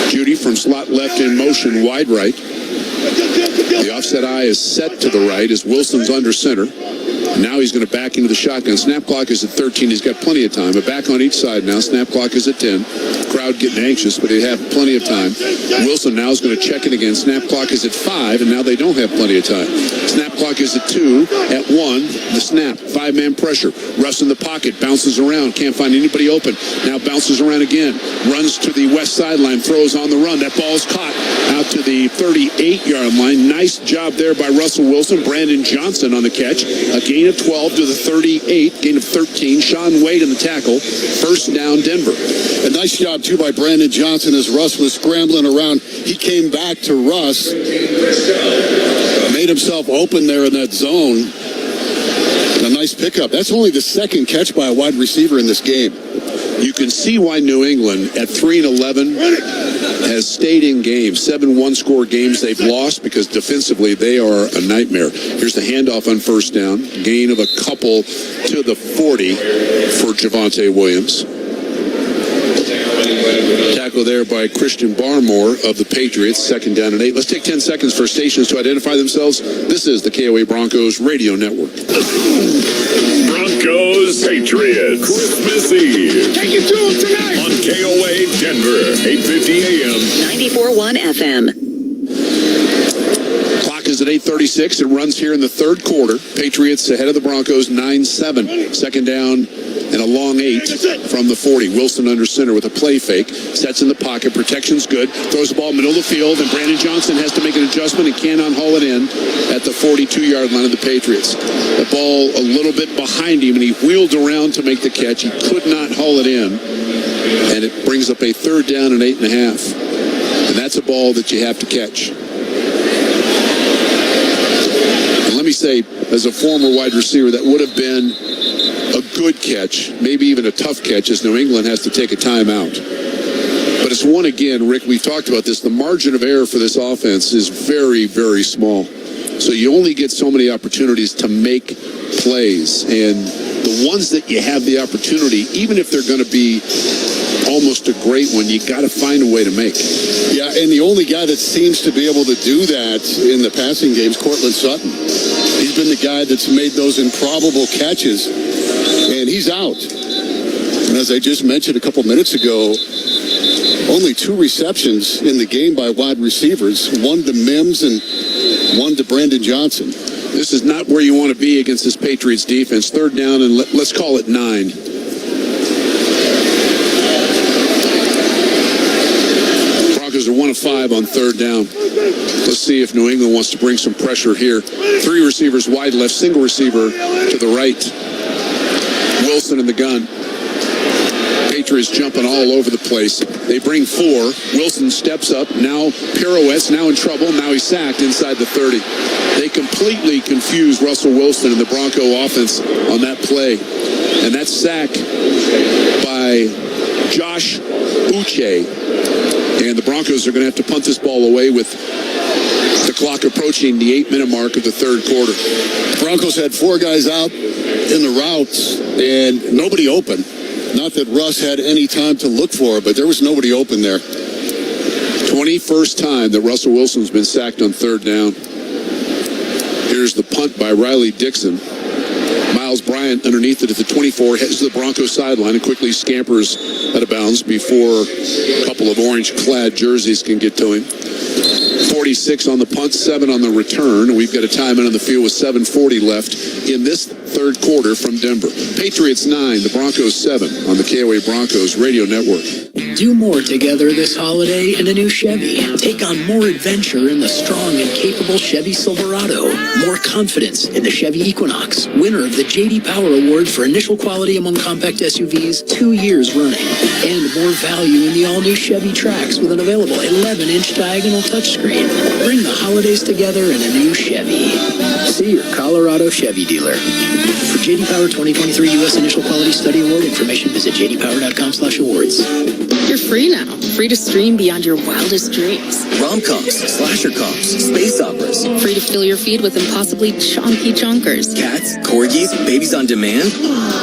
Judy from slot left in motion, wide right. The offset eye is set to the right as Wilson's under center. Now he's going to back into the shotgun. Snap clock is at 13. He's got plenty of time. But back on each side now. Snap clock is at 10. Crowd getting anxious, but they have plenty of time. Wilson now is going to check it again. Snap clock is at 5, and now they don't have plenty of time. Snap clock is at 2. At 1, the snap. 5-man pressure. Russ in the pocket. Bounces around. Can't find anybody open. Now bounces around again. Runs to the west sideline. Throws on the run. That ball's caught out to the 38-yard line. Nice job there by Russell Wilson. Brandon Johnson on the catch. A gain of 12 to the 38. Gain of 13. Sean Wade in the tackle. First down, Denver. A nice job, too, by Brandon Johnson as Russ was scrambling around. He came back to Russ. Made himself open there in that zone. And a nice pickup. That's only the second catch by a wide receiver in this game. You can see why New England at 3-11 has stayed in games. 7 one-score games they've lost because defensively they are a nightmare. Here's the handoff on first down. Gain of a couple to the 40 for Javonte Williams. Tackle there by Christian Barmore of the Patriots. Second down and 8. Let's take 10 seconds for stations to identify themselves. This is the KOA Broncos Radio Network. Broncos Patriots Christmas Eve. Take it to them tonight. On KOA Denver, 850 AM. 94.1 FM. Clock is is at 8:36. It runs here in the third quarter. Patriots ahead of the Broncos 9-7. Second down and a long 8 from the 40. Wilson under center with a play fake. Sets in the pocket. Protection's good. Throws the ball middle of the field, and Brandon Johnson has to make an adjustment and cannot haul it in at the 42-yard line of the Patriots. The ball a little bit behind him, and he wheeled around to make the catch. He could not haul it in, and it brings up a third down and 8.5. And that's a ball that you have to catch. And let me say, as a former wide receiver, that would have been a good catch, maybe even a tough catch, as New England has to take a timeout. But it's one again, Rick, we've talked about this. The margin of error for this offense is very, very small. So you only get so many opportunities to make plays. And the ones that you have the opportunity, even if they're going to be almost a great one, you got to find a way to make. Yeah, and the only guy that seems to be able to do that in the passing game is Courtland Sutton. He's been the guy that's made those improbable catches, and he's out. And as I just mentioned a couple minutes ago, only 2 receptions in the game by wide receivers, one to Mims and one to Brandon Johnson. This is not where you want to be against this Patriots defense. Third down, and let's call it 9. Broncos are 1 of 5 on third down. Let's see if New England wants to bring some pressure here. 3 receivers wide left, single receiver to the right. Wilson in the gun. Patriots jumping all over the place. They bring 4. Wilson steps up. Now pirouettes. Now in trouble. Now he's sacked inside the 30. They completely confuse Russell Wilson and the Bronco offense on that play. And that sack by Josh Uche. And the Broncos are going to have to punt this ball away with the clock approaching the 8-minute mark of the third quarter. Broncos had 4 guys out in the routes and nobody open. Not that Russ had any time to look for it, but there was nobody open there. 21st time that Russell Wilson's been sacked on third down. Here's the punt by Riley Dixon. Miles Bryant underneath it at the 24, heads to the Broncos sideline and quickly scampers out of bounds before a couple of orange-clad jerseys can get to him. 46 on the punt, 7 on the return. We've got a timeout on the field with 7:40 left in this third quarter from Denver. Patriots 9, the Broncos 7 on the KOA Broncos Radio Network. Do more together this holiday in a new Chevy. Take on more adventure in the strong and capable Chevy Silverado. More confidence in the Chevy Equinox, winner of the J.D. Power Award for initial quality among compact SUVs 2 years running. And more value in the all-new Chevy Trax with an available 11-inch diagonal touchscreen. Bring the holidays together in a new Chevy. See your Colorado Chevy dealer. For J.D. Power 2023 U.S. Initial Quality Study Award information, visit jdpower.com/awards. You're free now. Free to stream beyond your wildest dreams. Rom-coms, slasher coms, space operas. Free to fill your feed with impossibly chonky chonkers. Cats, corgis, babies on demand.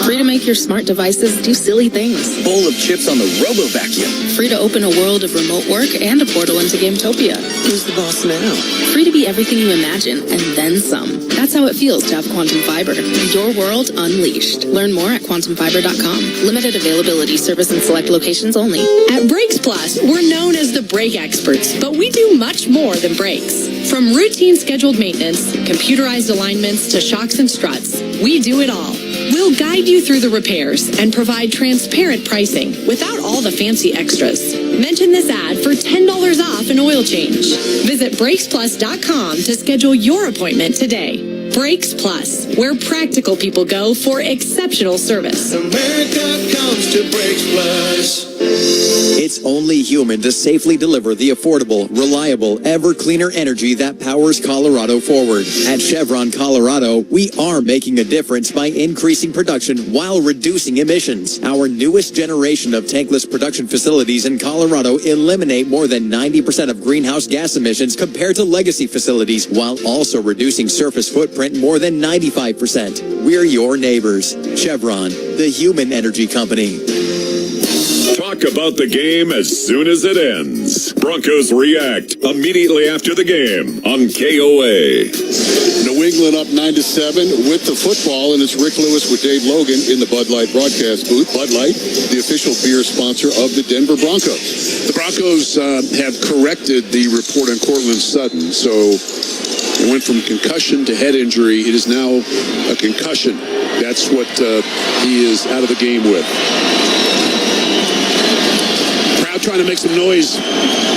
Free to make your smart devices do silly things. Bowl of chips on the robo-vacuum. Free to open a world of remote work and a portal into Gametopia. Who's the boss now? Free to be everything you imagine and then some. That's how it feels to have Quantum Fiber. Your world unleashed. Learn more at quantumfiber.com. Limited availability, service in select locations only. At Brakes Plus, we're known as the brake experts, but we do much more than brakes. From routine scheduled maintenance, computerized alignments to shocks and struts, we do it all. We'll guide you through the repairs and provide transparent pricing without all the fancy extras. Mention this ad for $10 off an oil change. Visit BrakesPlus.com to schedule your appointment today. Brakes Plus, where practical people go for exceptional service. America comes to Brakes Plus. It's only human to safely deliver the affordable, reliable, ever cleaner energy that powers Colorado forward. At Chevron Colorado, we are making a difference by increasing production while reducing emissions. Our newest generation of tankless production facilities in Colorado eliminate more than 90% of greenhouse gas emissions compared to legacy facilities, while also reducing surface footprint more than 95%. We're your neighbors. Chevron, the human energy company. Talk about the game as soon as it ends. Broncos react immediately after the game on KOA. New England up 9-7 with the football, and it's Rick Lewis with Dave Logan in the Bud Light broadcast booth. Bud Light, the official beer sponsor of the Denver Broncos. The Broncos have corrected the report on Courtland Sutton, so It went from concussion to head injury. It is now a concussion. That's what he is out of the game with. Crowd trying to make some noise,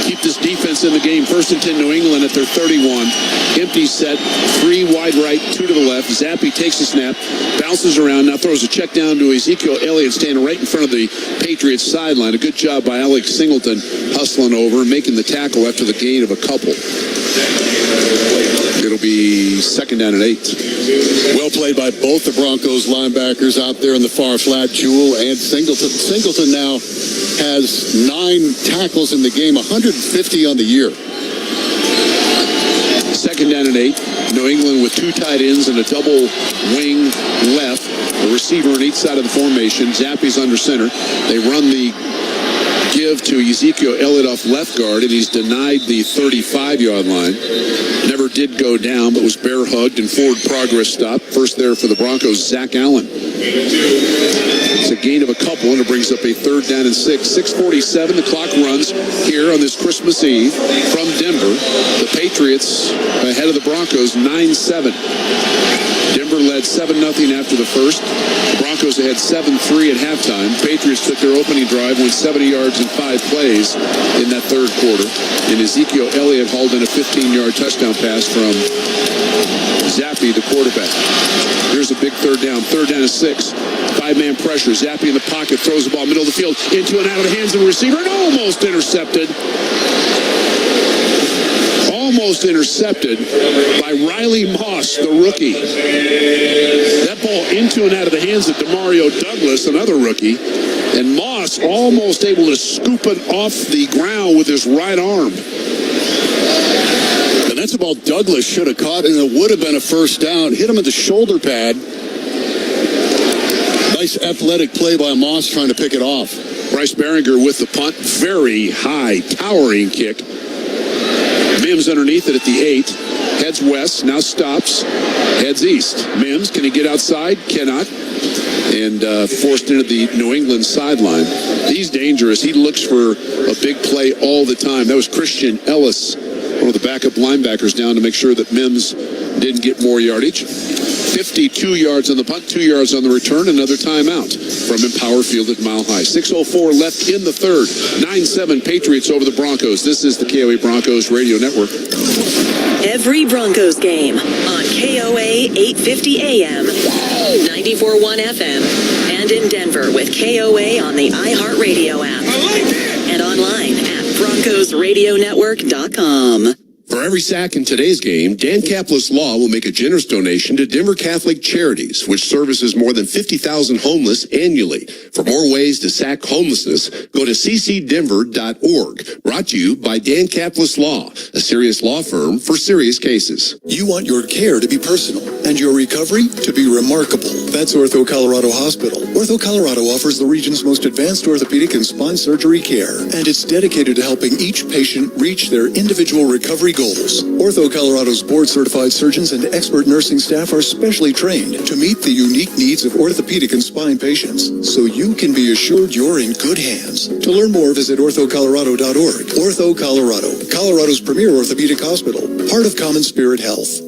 keep this defense in the game. 1st and 10, New England at their 31. Empty set, 3 wide right, 2 to the left. Zappe takes a snap, bounces around, now throws a check down to Ezekiel Elliot, standing right in front of the Patriots sideline. A good job by Alex Singleton hustling over and making the tackle after the gain of a couple. It'll be 2nd down and 8. Well played by both the Broncos linebackers out there in the far flat, Jewell and Singleton. Singleton now has 9 tackles in the game, 150 on the year. 2nd down and 8. New England with 2 tight ends and a double wing left. A receiver on each side of the formation. Zappe's under center. They run the give to Ezekiel Elliott off left guard, and he's denied the 35-yard line. Never did go down, but was bear hugged and forward progress stopped. First there for the Broncos, Zach Allen. It's a gain of a couple, and it brings up a 3rd down and 6. 6:47, the clock runs here on this Christmas Eve from Denver. The Patriots ahead of the Broncos, 9-7. Denver led 7-0 after the first. The Broncos ahead 7-3 at halftime. Patriots took their opening drive, went 70 yards in 5 plays in that third quarter. And Ezekiel Elliott hauled in a 15-yard touchdown pass from Zappe, the quarterback. Here's a big 3rd down. 3rd down and 6. 5-man pressure. Zappe in the pocket, throws the ball middle of the field, into and out of the hands of the receiver, and almost intercepted. Almost intercepted by Riley Moss, the rookie. That ball into and out of the hands of Demario Douglas, another rookie. And Moss almost able to scoop it off the ground with his right arm. And that's a ball Douglas should have caught, and it would have been a 1st down. Hit him at the shoulder pad. Nice athletic play by Moss trying to pick it off. Bryce Behringer with the punt. Very high, towering kick. Mims underneath it at the 8. Heads west, now stops. Heads east. Mims, can he get outside? Cannot. And forced into the New England sideline. He's dangerous. He looks for a big play all the time. That was Christian Ellis, one of the backup linebackers, down to make sure that Mims didn't get more yardage. 52 yards on the punt, 2 yards on the return, another timeout from Empower Field at Mile High. 6:04 left in the third. 9-7 Patriots over the Broncos. This is the KOA Broncos Radio Network. Every Broncos game on KOA 850 AM, 94.1 FM, and in Denver with KOA on the iHeartRadio app. And online at BroncosRadioNetwork.com. For every sack in today's game, Dan Capless Law will make a generous donation to Denver Catholic Charities, which services more than 50,000 homeless annually. For more ways to sack homelessness, go to ccdenver.org. Brought to you by Dan Capless Law, a serious law firm for serious cases. You want your care to be personal and your recovery to be remarkable. That's Ortho Colorado Hospital. Ortho Colorado offers the region's most advanced orthopedic and spine surgery care, and it's dedicated to helping each patient reach their individual recovery goals. Ortho Colorado's board-certified surgeons and expert nursing staff are specially trained to meet the unique needs of orthopedic and spine patients, so you can be assured you're in good hands. To learn more, visit orthocolorado.org. Ortho Colorado, Colorado's premier orthopedic hospital, part of Common Spirit Health.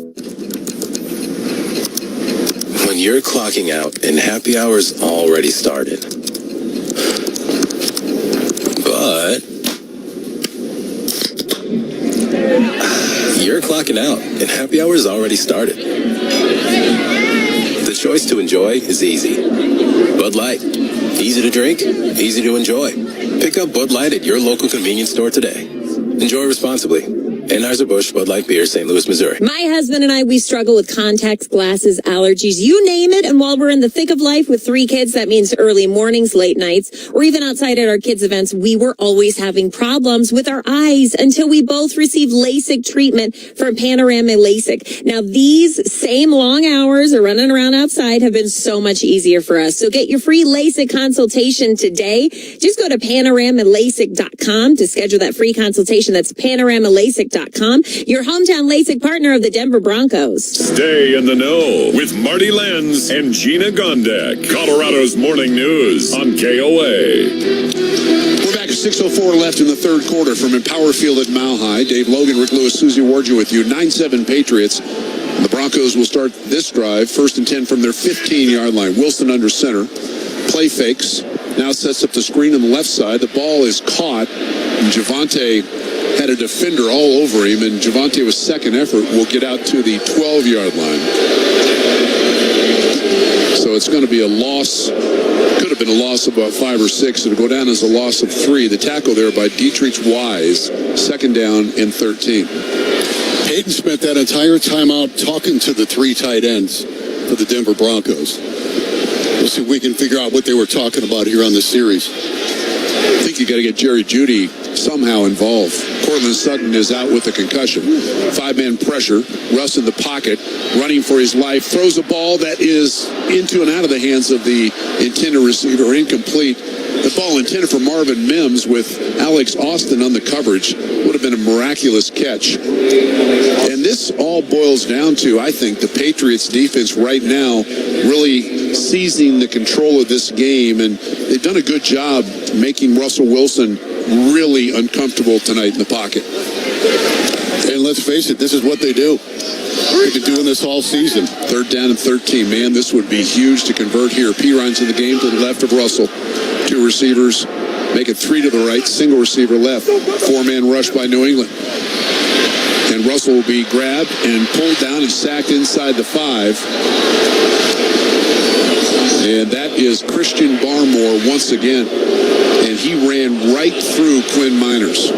When you're clocking out and happy hour's already started. But you're clocking out and happy hour's already started. The choice to enjoy is easy. Bud Light. Easy to drink, easy to enjoy. Pick up Bud Light at your local convenience store today. Enjoy responsibly. Anheuser-Busch Bud Light Beer, St. Louis, Missouri. My husband and I, we struggle with contacts, glasses, allergies, you name it. And while we're in the thick of life with 3 kids, that means early mornings, late nights, or even outside at our kids' events, we were always having problems with our eyes until we both received LASIK treatment from Panorama LASIK. Now, these same long hours of running around outside have been so much easier for us. So get your free LASIK consultation today. Just go to PanoramaLASIK.com to schedule that free consultation. That's PanoramaLASIK.com. Your hometown LASIK partner of the Denver Broncos. Stay in the know with Marty Lenz and Gina Gondek. Colorado's Morning News on KOA. We're back at 6:04 left in the third quarter from Empower Field at Mile High. Dave Logan, Rick Lewis, Susie Warju with you. 9-7 Patriots. And the Broncos will start this drive, 1st and 10 from their 15-yard line. Wilson under center. Play fakes. Now sets up the screen on the left side. The ball is caught. And Javonte had a defender all over him. And Javonte, with second effort, will get out to the 12-yard line. So it's going to be a loss. Could have been a loss of about 5 or 6. It'll go down as a loss of 3. The tackle there by Dietrich Wise. 2nd down and 13. Peyton spent that entire time out talking to the 3 tight ends for the Denver Broncos. We'll see if we can figure out what they were talking about here on the series. I think you got to get Jerry Jeudy somehow involved. Courtland Sutton is out with a concussion. 5-man pressure. Russ in the pocket, running for his life. Throws a ball that is into and out of the hands of the intended receiver. Incomplete. The ball intended for Marvin Mims with Alex Austin on the coverage. Would have been a miraculous catch. And this all boils down to, I think, the Patriots defense right now really seizing the control of this game. And they've done a good job making Russell Wilson really uncomfortable tonight in the pocket. And let's face it, this is what they do. They've been doing this all season. 3rd down and 13. Man, this would be huge to convert here. Perine's in the game to the left of Russell. 2 receivers, make it 3 to the right, single receiver left. 4-man rush by New England. And Russell will be grabbed and pulled down and sacked inside the 5. And that is Christian Barmore once again. And he ran right through Quinn Miners.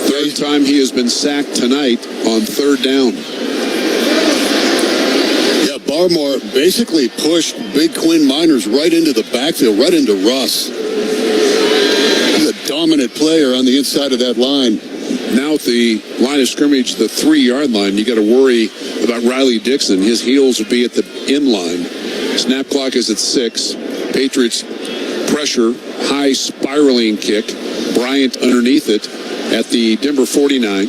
3rd time he has been sacked tonight on 3rd down. Yeah, Barmore basically pushed big Quinn Miners right into the backfield, right into Russ. He's a dominant player on the inside of that line. Now at the line of scrimmage, the 3-yard line, you got to worry about Riley Dixon. His heels will be at the end line. Snap clock is at 6. Patriots pressure, high spiraling kick. Bryant underneath it at the Denver 49.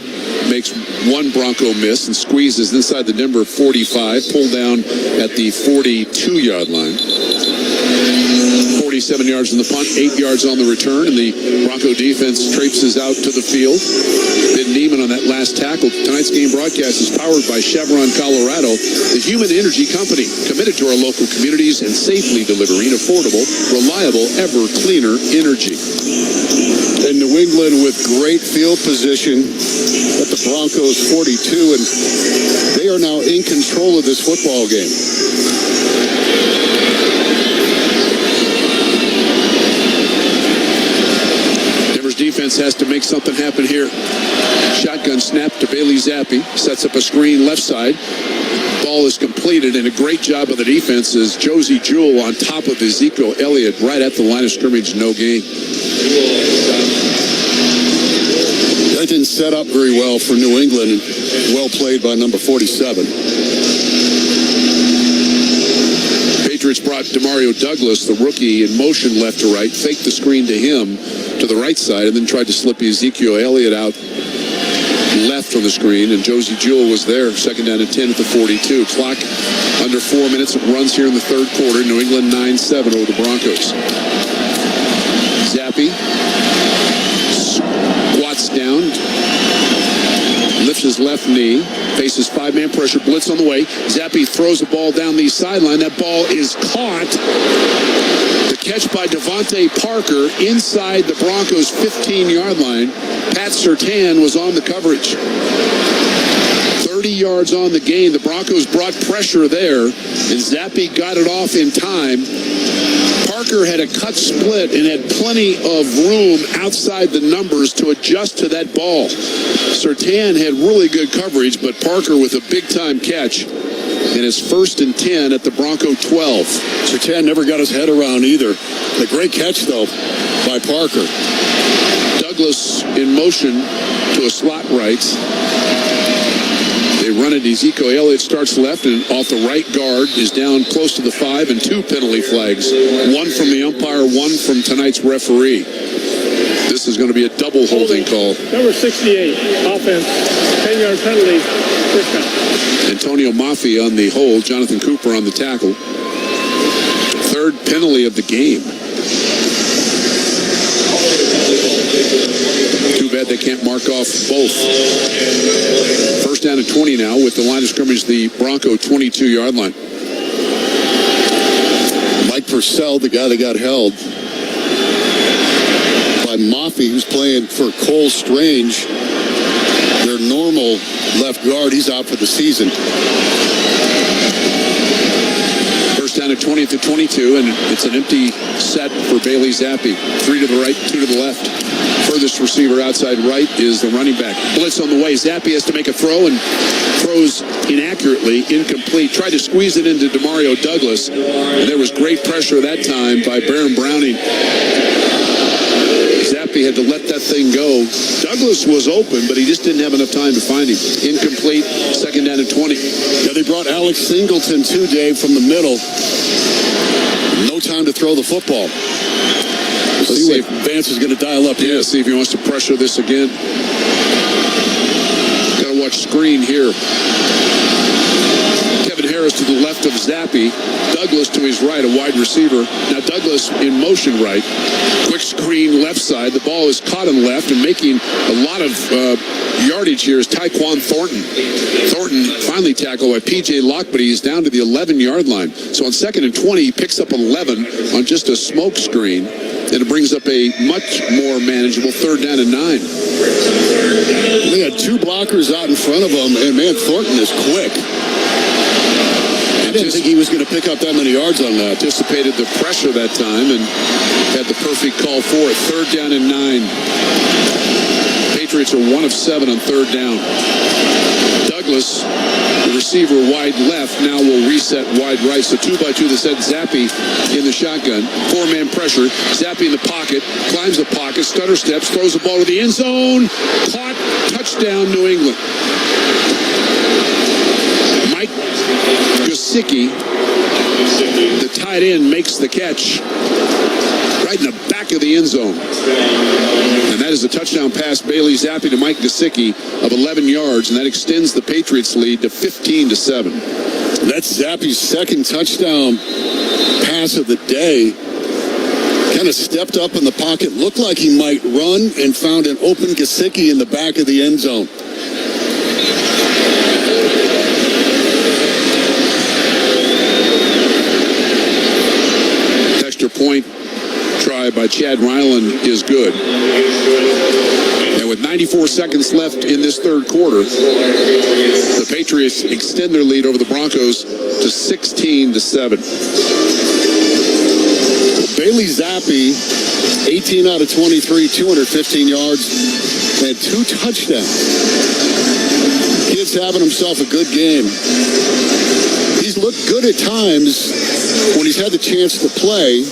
Makes one Bronco miss and squeezes inside the Denver 45. Pulled down at the 42-yard line. 47 yards on the punt, 8 yards on the return, and the Bronco defense traipses out to the field. Ben Neiman on that last tackle. Tonight's game broadcast is powered by Chevron Colorado, the human energy company, committed to our local communities and safely delivering affordable, reliable, ever cleaner energy. And New England with great field position at the Broncos 42, and they are now in control of this football game. Defense has to make something happen here. Shotgun snap to Bailey Zappe. Sets up a screen left side. Ball is completed, and a great job of the defense is Josie Jewell on top of Ezekiel Elliott right at the line of scrimmage. No gain. That didn't set up very well for New England, and well played by number 47. Patriots brought Demario Douglas, the rookie, in motion left to right, faked the screen to him to the right side, and then tried to slip Ezekiel Elliott out left on the screen, and Josie Jewell was there. 2nd down and 10 at the 42. Clock under 4 minutes. It runs here in the third quarter. New England 9-7 over the Broncos. Zappe squats down, lifts his left knee, faces 5-man pressure, blitz on the way. Zappe throws the ball down the sideline. That ball is caught. The catch by Devontae Parker inside the Broncos' 15-yard line. Pat Surtain was on the coverage. 30 yards on the gain. The Broncos brought pressure there, and Zappe got it off in time. Parker had a cut split and had plenty of room outside the numbers to adjust to that ball. Surtain had really good coverage, but Parker with a big-time catch. And it's 1st and 10 at the Bronco 12. Surtain never got his head around either. A great catch, though, by Parker. Douglas in motion to a slot right. They run it. Ezekiel Elliott starts left, and off the right guard is down close to the 5, and 2 penalty flags. One from the umpire, one from tonight's referee. This is going to be a double holding call. Number 68, offense, 10-yard penalty, first down. Antonio Maffei on the hold, Jonathan Cooper on the tackle. 3rd penalty of the game. bad they can't mark off both. First down and 20 now with the line of scrimmage, the Bronco 22-yard line. Mike Purcell, the guy that got held by Maffey, who's playing for Cole Strange, their normal left guard. He's out for the season. First down at 20 at the 22, and it's an empty set for Bailey Zappe. 3 to the right, 2 to the left. Furthest receiver outside right is the running back. Blitz on the way. Zappe has to make a throw and throws inaccurately, incomplete. Tried to squeeze it into Demario Douglas, and there was great pressure that time by Baron Browning. Zappe had to let that thing go. Douglas was open, but he just didn't have enough time to find him. Incomplete, second down and 20. Yeah, they brought Alex Singleton too, Dave, from the middle. No time to throw the football. Let's see if Vance is going to dial up here. Yeah, see if he wants to pressure this again. Got to watch screen here. Kevin Harris to the left of Zappe. Douglas to his right, a wide receiver. Now Douglas in motion right. Quick screen left side. The ball is caught on left and making a lot of yardage here is Tyquan Thornton. Thornton finally tackled by P.J. Locke, but he's down to the 11-yard line. So on second and 20, he picks up 11 on just a smoke screen. And it brings up a much more manageable third down and 9. They had 2 blockers out in front of them, and man, Thornton is quick. I didn't think he was going to pick up that many yards on that. Anticipated the pressure that time and had the perfect call for it. Third down and 9. Patriots are 1 of 7 on third down. Douglas, the receiver wide left, now will reset wide right. So 2-by-2, they set Zappe in the shotgun. 4-man pressure. Zappe in the pocket, climbs the pocket, stutter steps, throws the ball to the end zone. Caught, touchdown, New England. Mike Gesicki, the tight end, makes the catch right in the back of the end zone. And that is a touchdown pass, Bailey Zappe to Mike Gesicki of 11 yards, and that extends the Patriots' lead to 15-7. That's Zappe's second touchdown pass of the day. Kind of stepped up in the pocket, looked like he might run, and found an open Gesicki in the back of the end zone. Extra point try by Chad Ryland is good. And with 94 seconds left in this third quarter, the Patriots extend their lead over the Broncos to 16-7. Bailey Zappe, 18 out of 23, 215 yards, and 2 touchdowns. Kid's having himself a good game. He's looked good at times when he's had the chance to play.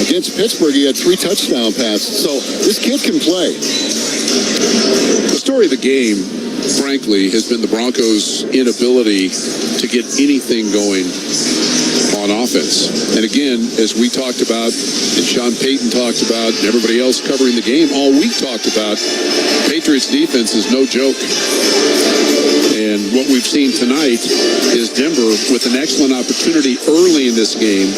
Against Pittsburgh, he had 3 touchdown passes. So this kid can play. The story of the game, frankly, has been the Broncos' inability to get anything going on offense. And again, as we talked about, and Sean Payton talked about, and everybody else covering the game all week talked about, Patriots defense is no joke. And what we've seen tonight is Denver with an excellent opportunity early in this game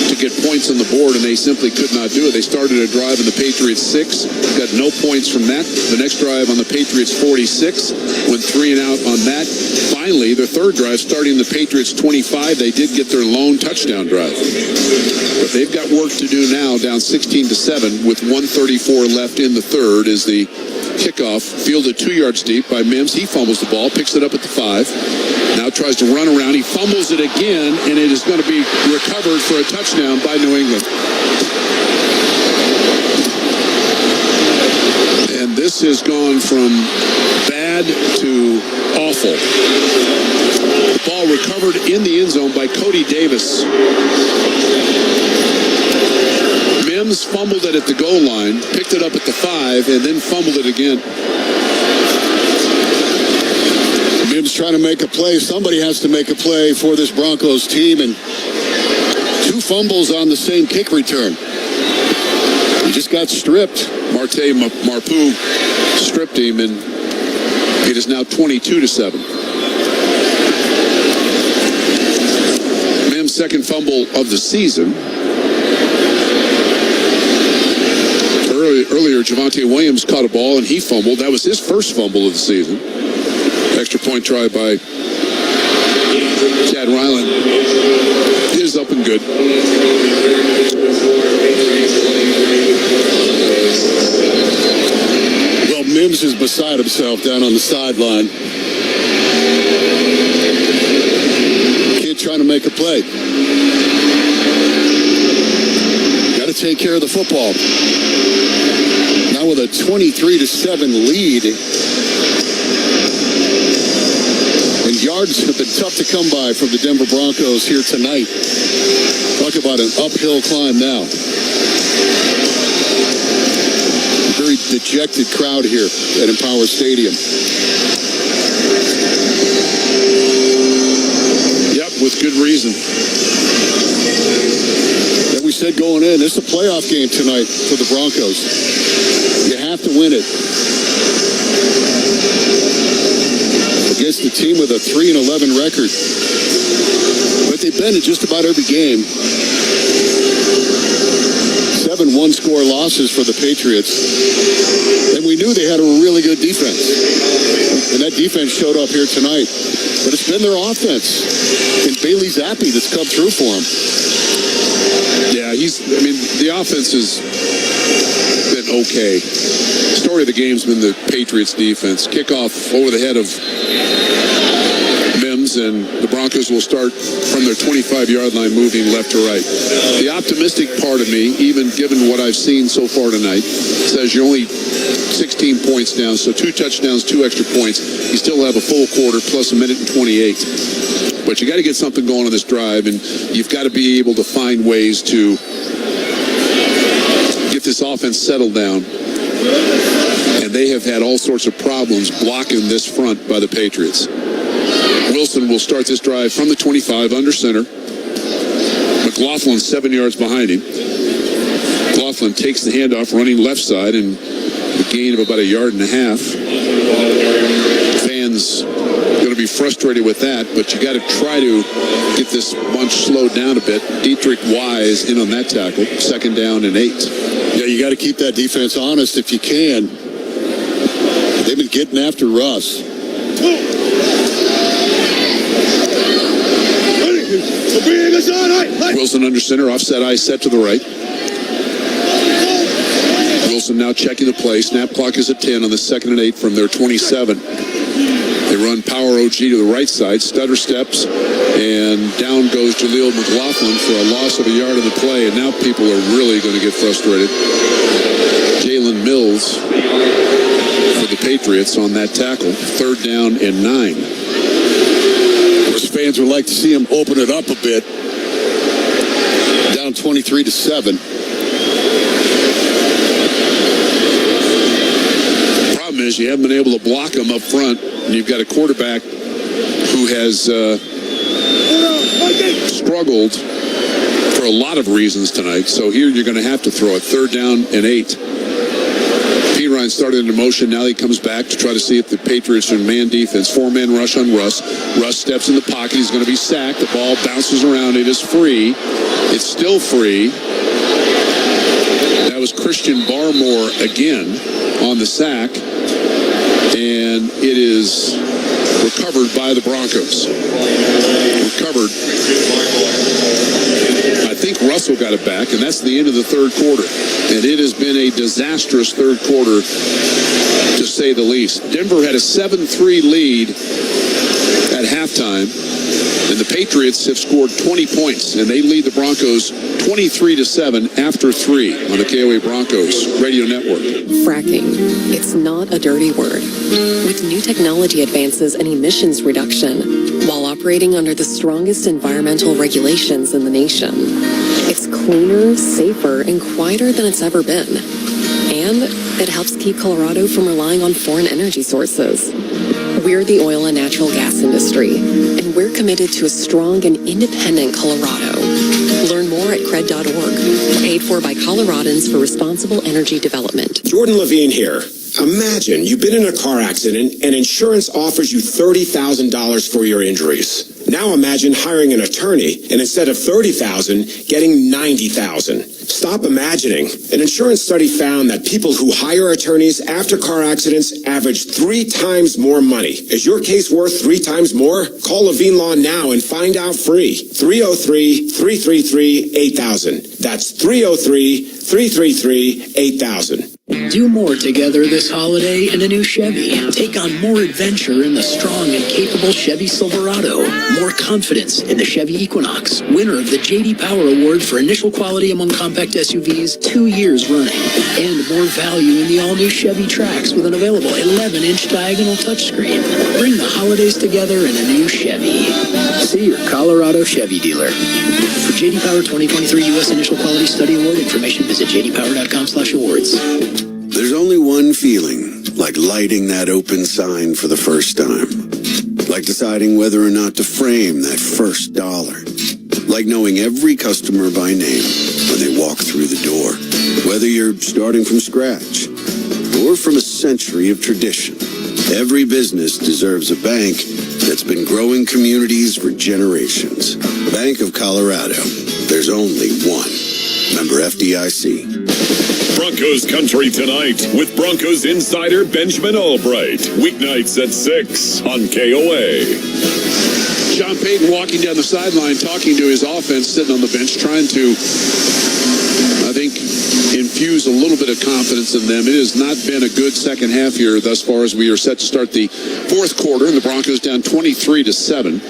to get points on the board, and they simply could not do it. They started a drive on the Patriots 6, got no points from that. The next drive on the Patriots 46, went 3 and out on that. Finally, their third drive starting the Patriots 25, they did get their lone touchdown drive. But they've got work to do now, down 16-7 with 1:34 left in the third as the kickoff fielded 2 yards deep by Mims. He fumbles the ball, picks it up at the 5. Now tries to run around. He fumbles it again, and it is going to be recovered for a touchdown by New England. And this has gone from bad to awful. The ball recovered in the end zone by Cody Davis. Mims fumbled it at the goal line, picked it up at the 5, and then fumbled it again. Mims trying to make a play. Somebody has to make a play for this Broncos team, and 2 fumbles on the same kick return. He just got stripped. Marte Marpu stripped him, and it is now 22-7. Mims' second fumble of the season. earlier, Javonte Williams caught a ball and he fumbled. That was his first fumble of the season. Extra point try by Chad Ryland is up and good. Well, Mims is beside himself down on the sideline. Kid trying to make a play. Got to take care of the football. Now with a 23-7 lead. And yards have been tough to come by from the Denver Broncos here tonight. Talk about an uphill climb now. Very dejected crowd here at Empower Stadium. Yep, with good reason. That we said going in, this is a playoff game tonight for the Broncos. You have to win it. Against a team with a 3-11 record. But they've been in just about every game. 7 one-score losses for the Patriots. And we knew they had a really good defense. And that defense showed up here tonight. But it's been their offense. And Bailey Zappi that's come through for them. Yeah, the offense has been okay. Story of the game's been the Patriots defense. Kickoff over the head of Mims, and the Broncos will start from their 25-yard line moving left to right. The optimistic part of me, even given what I've seen so far tonight, says you're only 16 points down, so 2 touchdowns, 2 extra points. You still have a full quarter plus a minute and 28. But you got to get something going on this drive, and you've got to be able to find ways to get this offense settled down. And they have had all sorts of problems blocking this front by the Patriots. Wilson will start this drive from the 25 under center. McLaughlin 7 yards behind him. McLaughlin takes the handoff running left side and a gain of about 1.5 yards. Fans going to be frustrated with that, but you got to try to get this bunch slowed down a bit. Dietrich Wise in on that tackle. 2nd down and 8. Yeah, you got to keep that defense honest if you can. They've been getting after Russ. Wilson under center, offset eye set to the right. Wilson now checking the play. Snap clock is at 10 on the 2nd and 8 from their 27. They run power OG to the right side, stutter steps, and down goes Jaleel McLaughlin for a loss of 1 yard of the play, and now people are really going to get frustrated. Jalen Mills for the Patriots on that tackle. 3rd down and 9. Of course, fans would like to see him open it up a bit. Down 23-7. The problem is you haven't been able to block him up front, and you've got a quarterback who has struggled for a lot of reasons tonight. So here you're going to have to throw it. 3rd down and 8. Ryan started into motion. Now he comes back to try to see if the Patriots are in man defense. 4-man rush on Russ. Russ steps in the pocket. He's going to be sacked. The ball bounces around. It is free. It's still free. That was Christian Barmore again on the sack. And it is recovered by the Broncos. Recovered. I think Russell got it back, and that's the end of the 3rd quarter. And it has been a disastrous 3rd quarter, to say the least. Denver had a 7-3 lead at halftime, and the Patriots have scored 20 points, and they lead the Broncos 23-7 after 3 on the KOA Broncos Radio Network. Fracking. It's not a dirty word. With new technology advances and emissions reduction, while operating under the strongest environmental regulations in the nation, it's cleaner, safer, and quieter than it's ever been. And it helps keep Colorado from relying on foreign energy sources. We're the oil and natural gas industry, and we're committed to a strong and independent Colorado. Learn more at cred.org. Paid for by Coloradans for Responsible Energy Development. Jordan Levine here. Imagine you've been in a car accident and insurance offers you $30,000 for your injuries. Now imagine hiring an attorney and instead of $30,000, getting $90,000. Stop imagining. An insurance study found that people who hire attorneys after car accidents average 3 times more money. Is your case worth 3 times more? Call Levine Law now and find out free. 303-333-8000. That's 303-333-8000. Do more together this holiday in a new Chevy. Take on more adventure in the strong and capable Chevy Silverado. More confidence in the Chevy Equinox, winner of the J.D. Power Award for initial quality among compact SUVs 2 years running. And more value in the all-new Chevy Trax with an available 11-inch diagonal touchscreen. Bring the holidays together in a new Chevy. See your Colorado Chevy dealer. For J.D. Power 2023 U.S. Initial Quality Study Award information, visit jdpower.com/awards. There's only one feeling, like lighting that open sign for the first time. Like deciding whether or not to frame that first dollar. Like knowing every customer by name when they walk through the door. Whether you're starting from scratch or from a century of tradition. Every business deserves a bank that's been growing communities for generations. Bank of Colorado. There's only one. Member FDIC. Broncos country tonight with Broncos insider Benjamin Albright. Weeknights at 6 on KOA. John Payton walking down the sideline, talking to his offense, sitting on the bench, trying to, I think, infuse a little bit of confidence in them. It has not been a good second half here thus far as we are set to start the fourth quarter, and the Broncos down 23-7.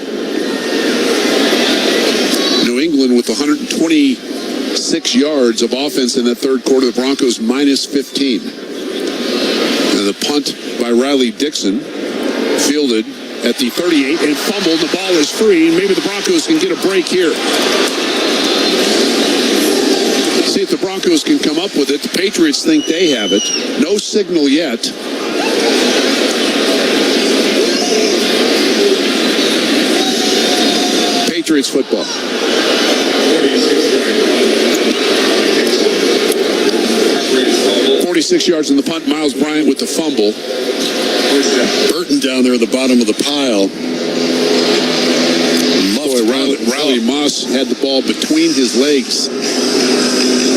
New England with 126 yards of offense in that third quarter. The Broncos minus 15. And the punt by Riley Dixon, fielded at the 38 and fumbled. The ball is free, and maybe the Broncos can get a break here. See if the Broncos can come up with it. The Patriots think they have it. No signal yet. Patriots football. 46 yards in the punt. Miles Bryant with the fumble. Burton down there at the bottom of the pile. Boy, Riley Moss had the ball between his legs.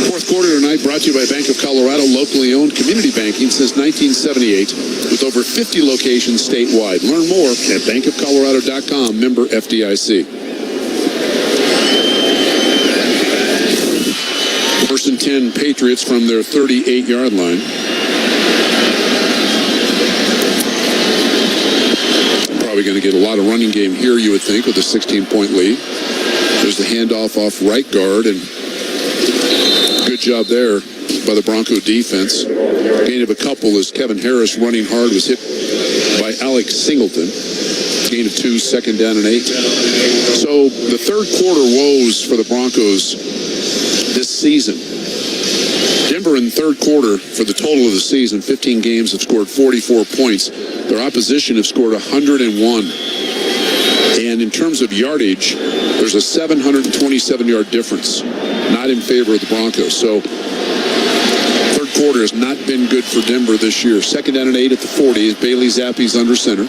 Fourth quarter tonight brought to you by Bank of Colorado, locally owned community banking since 1978 with over 50 locations statewide. Learn more at bankofcolorado.com, member FDIC. First and 10 Patriots from their 38-yard line. Probably going to get a lot of running game here, you would think, with a 16-point lead. There's the handoff off right guard, and good job there by the Bronco defense. Gain of a couple as Kevin Harris, running hard, was hit by Alex Singleton. Gain of 2, second down and 8. So the third quarter woes for the Broncos this season. Denver in the third quarter for the total of the season, 15 games, have scored 44 points. Their opposition have scored 101. And in terms of yardage, there's a 727-yard difference, not in favor of the Broncos. So third quarter has not been good for Denver this year. Second down and 8 at the 40 as Bailey Zappe's under center.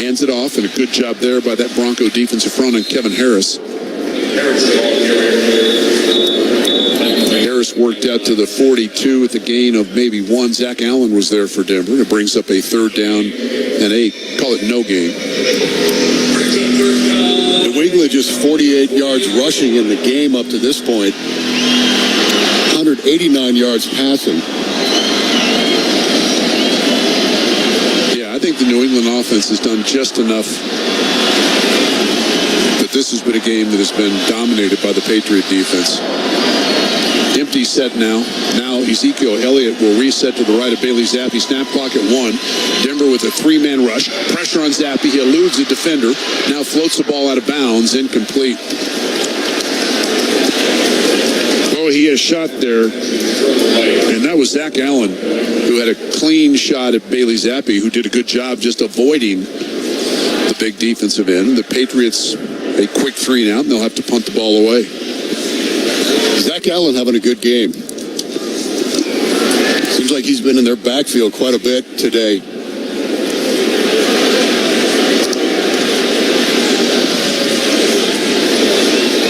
Hands it off, and a good job there by that Bronco defensive front and Kevin Harris. Harris worked out to the 42 with a gain of maybe 1. Zach Allen was there for Denver. It brings up a third down and 8. Call it no gain. New England just 48 yards rushing in the game up to this point. 189 yards passing. Yeah, I think the New England offense has done just enough. But this has been a game that has been dominated by the Patriot defense. Empty set now. Now Ezekiel Elliott will reset to the right of Bailey Zappe. Snap clock at 1. Denver with a 3-man rush. Pressure on Zappe. He eludes the defender. Now floats the ball out of bounds. Incomplete. Oh, he has shot there. And that was Zach Allen, who had a clean shot at Bailey Zappe, who did a good job just avoiding the big defensive end. The Patriots, a quick 3 and out, and they'll have to punt the ball away. Zach Allen having a good game. Seems Seems like he's been in their backfield quite a bit today.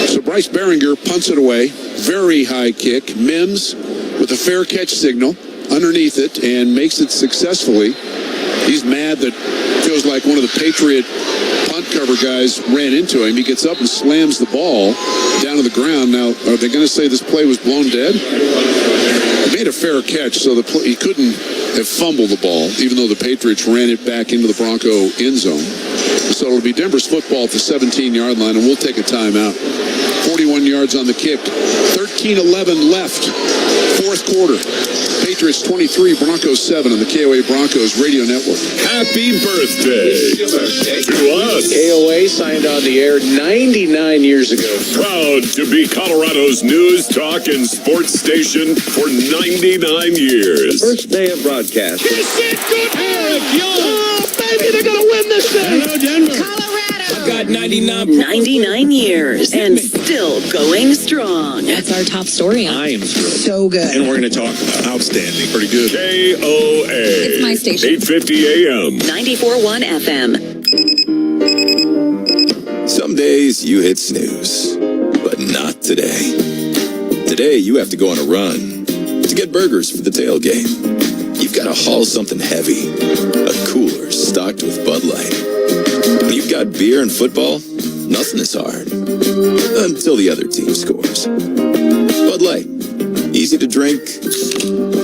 So Bryce Behringer punts it away. Very high kick. Mims with a fair catch signal underneath it and makes it successfully. He's mad that feels like one of the Patriot punt cover guys ran into him. He gets up and slams the ball down to the ground. Now, are they going to say this play was blown dead? He made a fair catch, so he couldn't have fumbled the ball, even though the Patriots ran it back into the Bronco end zone. So it'll be Denver's football at the 17-yard line, and we'll take a timeout. 41 yards on the kick. 13-11 left. Fourth quarter. Patriots 23, Broncos 7 on the KOA Broncos Radio Network. Happy birthday to us. KOA signed on the air 99 years ago. Proud to be Colorado's news, talk, and sports station for 99 years. First day of broadcast. Eric Young. Oh, baby, they're going to win this thing. Hello, Denver. Colorado. Got 99. 99 years and still going strong. That's our top story. I am thrilled. So good. And we're going to talk about outstanding. Pretty good. KOA. It's my station. 850 AM. 94.1 FM. Some days you hit snooze, but not today. Today you have to go on a run to get burgers for the tailgate. You've got to haul something heavy, a cooler stocked with Bud Light. When you've got beer and football, nothing is hard. Until the other team scores. Bud Light. Easy to drink,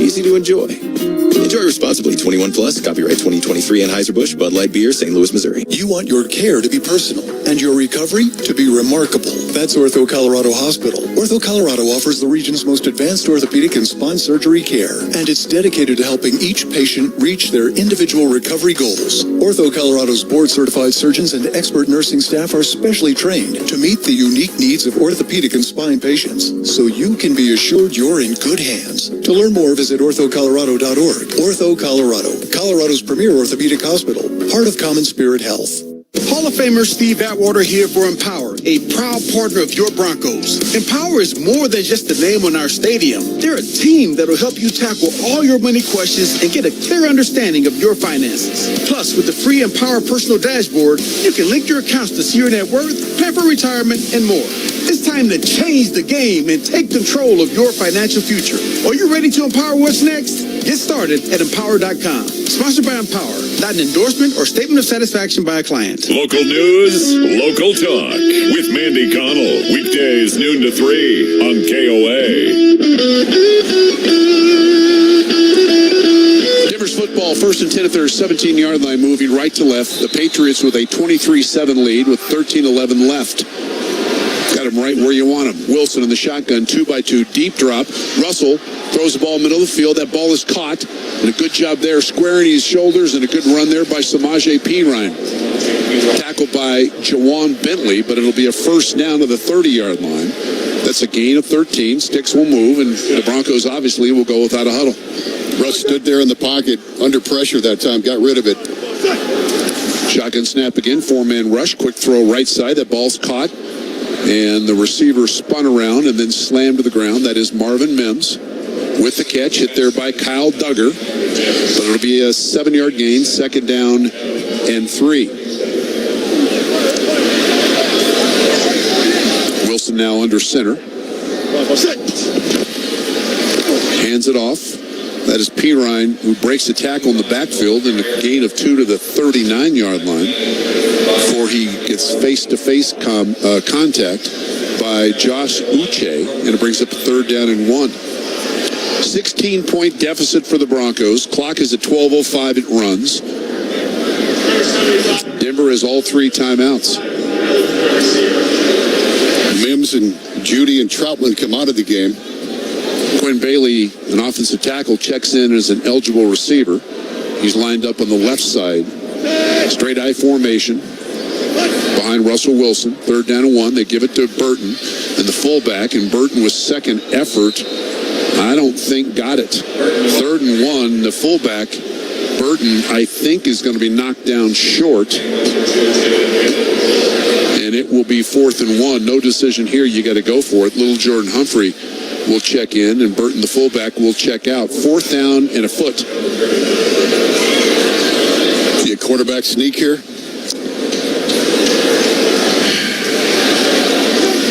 easy to enjoy. Enjoy responsibly. 21 plus. Copyright 2023 Anheuser-Busch Bud Light Beer, St. Louis, Missouri. You want your care to be personal and your recovery to be remarkable. That's Ortho Colorado Hospital. Ortho Colorado offers the region's most advanced orthopedic and spine surgery care, and it's dedicated to helping each patient reach their individual recovery goals. Ortho Colorado's board-certified surgeons and expert nursing staff are specially trained to meet the unique needs of orthopedic and spine patients, so you can be assured you're in good hands. To learn more, visit orthocolorado.org. Ortho Colorado, Colorado's premier orthopedic hospital, part of Common Spirit Health. Hall of Famer Steve Atwater here for Empower, a proud partner of your Broncos. Empower is more than just a name on our stadium. They're a team that'll help you tackle all your money questions and get a clear understanding of your finances. Plus, with the free Empower personal dashboard, you can link your accounts to see your net worth, plan for retirement, and more. It's time to change the game and take control of your financial future. Are you ready to empower what's next? Get started at empower.com. Sponsored by Empower. Not an endorsement or statement of satisfaction by a client. Local news, local talk. With Mandy Connell. Weekdays noon to 3 on KOA. Denver's football, 1st and 10 at their 17-yard line, moving right to left. The Patriots with a 23-7 lead with 13-11 left. Got him right where you want him. Wilson in the shotgun, 2x2, deep drop. Russell throws the ball middle of the field. That ball is caught. And a good job there, squaring his shoulders, and a good run there by Samaje Perine. Tackled by Jawan Bentley, but it'll be a first down to the 30-yard line. That's a gain of 13. Sticks will move, and the Broncos obviously will go without a huddle. Russ stood there in the pocket under pressure that time, got rid of it. Shotgun snap again, 4-man rush, quick throw right side. That ball's caught, and the receiver spun around and then slammed to the ground. That is Marvin Mims with the catch, hit there by Kyle Duggar. But it'll be a 7-yard gain, 2nd down and 3. Wilson now under center. Hands it off. That is Perine, who breaks the tackle in the backfield, and a gain of 2 to the 39-yard line before he gets face-to-face contact by Josh Uche, and it brings up a 3rd down and 1. 16-point deficit for the Broncos. Clock is at 12:05. It runs. Denver has all 3 timeouts. Mims and Judy and Troutman come out of the game. Quinn Bailey, an offensive tackle, checks in as an eligible receiver. He's lined up on the left side. Straight eye formation behind Russell Wilson. 3rd down and 1. They give it to Burton and the fullback, and Burton with second effort, I don't think got it. 3rd and 1. The fullback, Burton, I think is going to be knocked down short. And it will be 4th and 1. No decision here. You got to go for it. Little Jordan Humphrey will check in, and Burton, the fullback, will check out. 4th down and a foot. See a quarterback sneak here?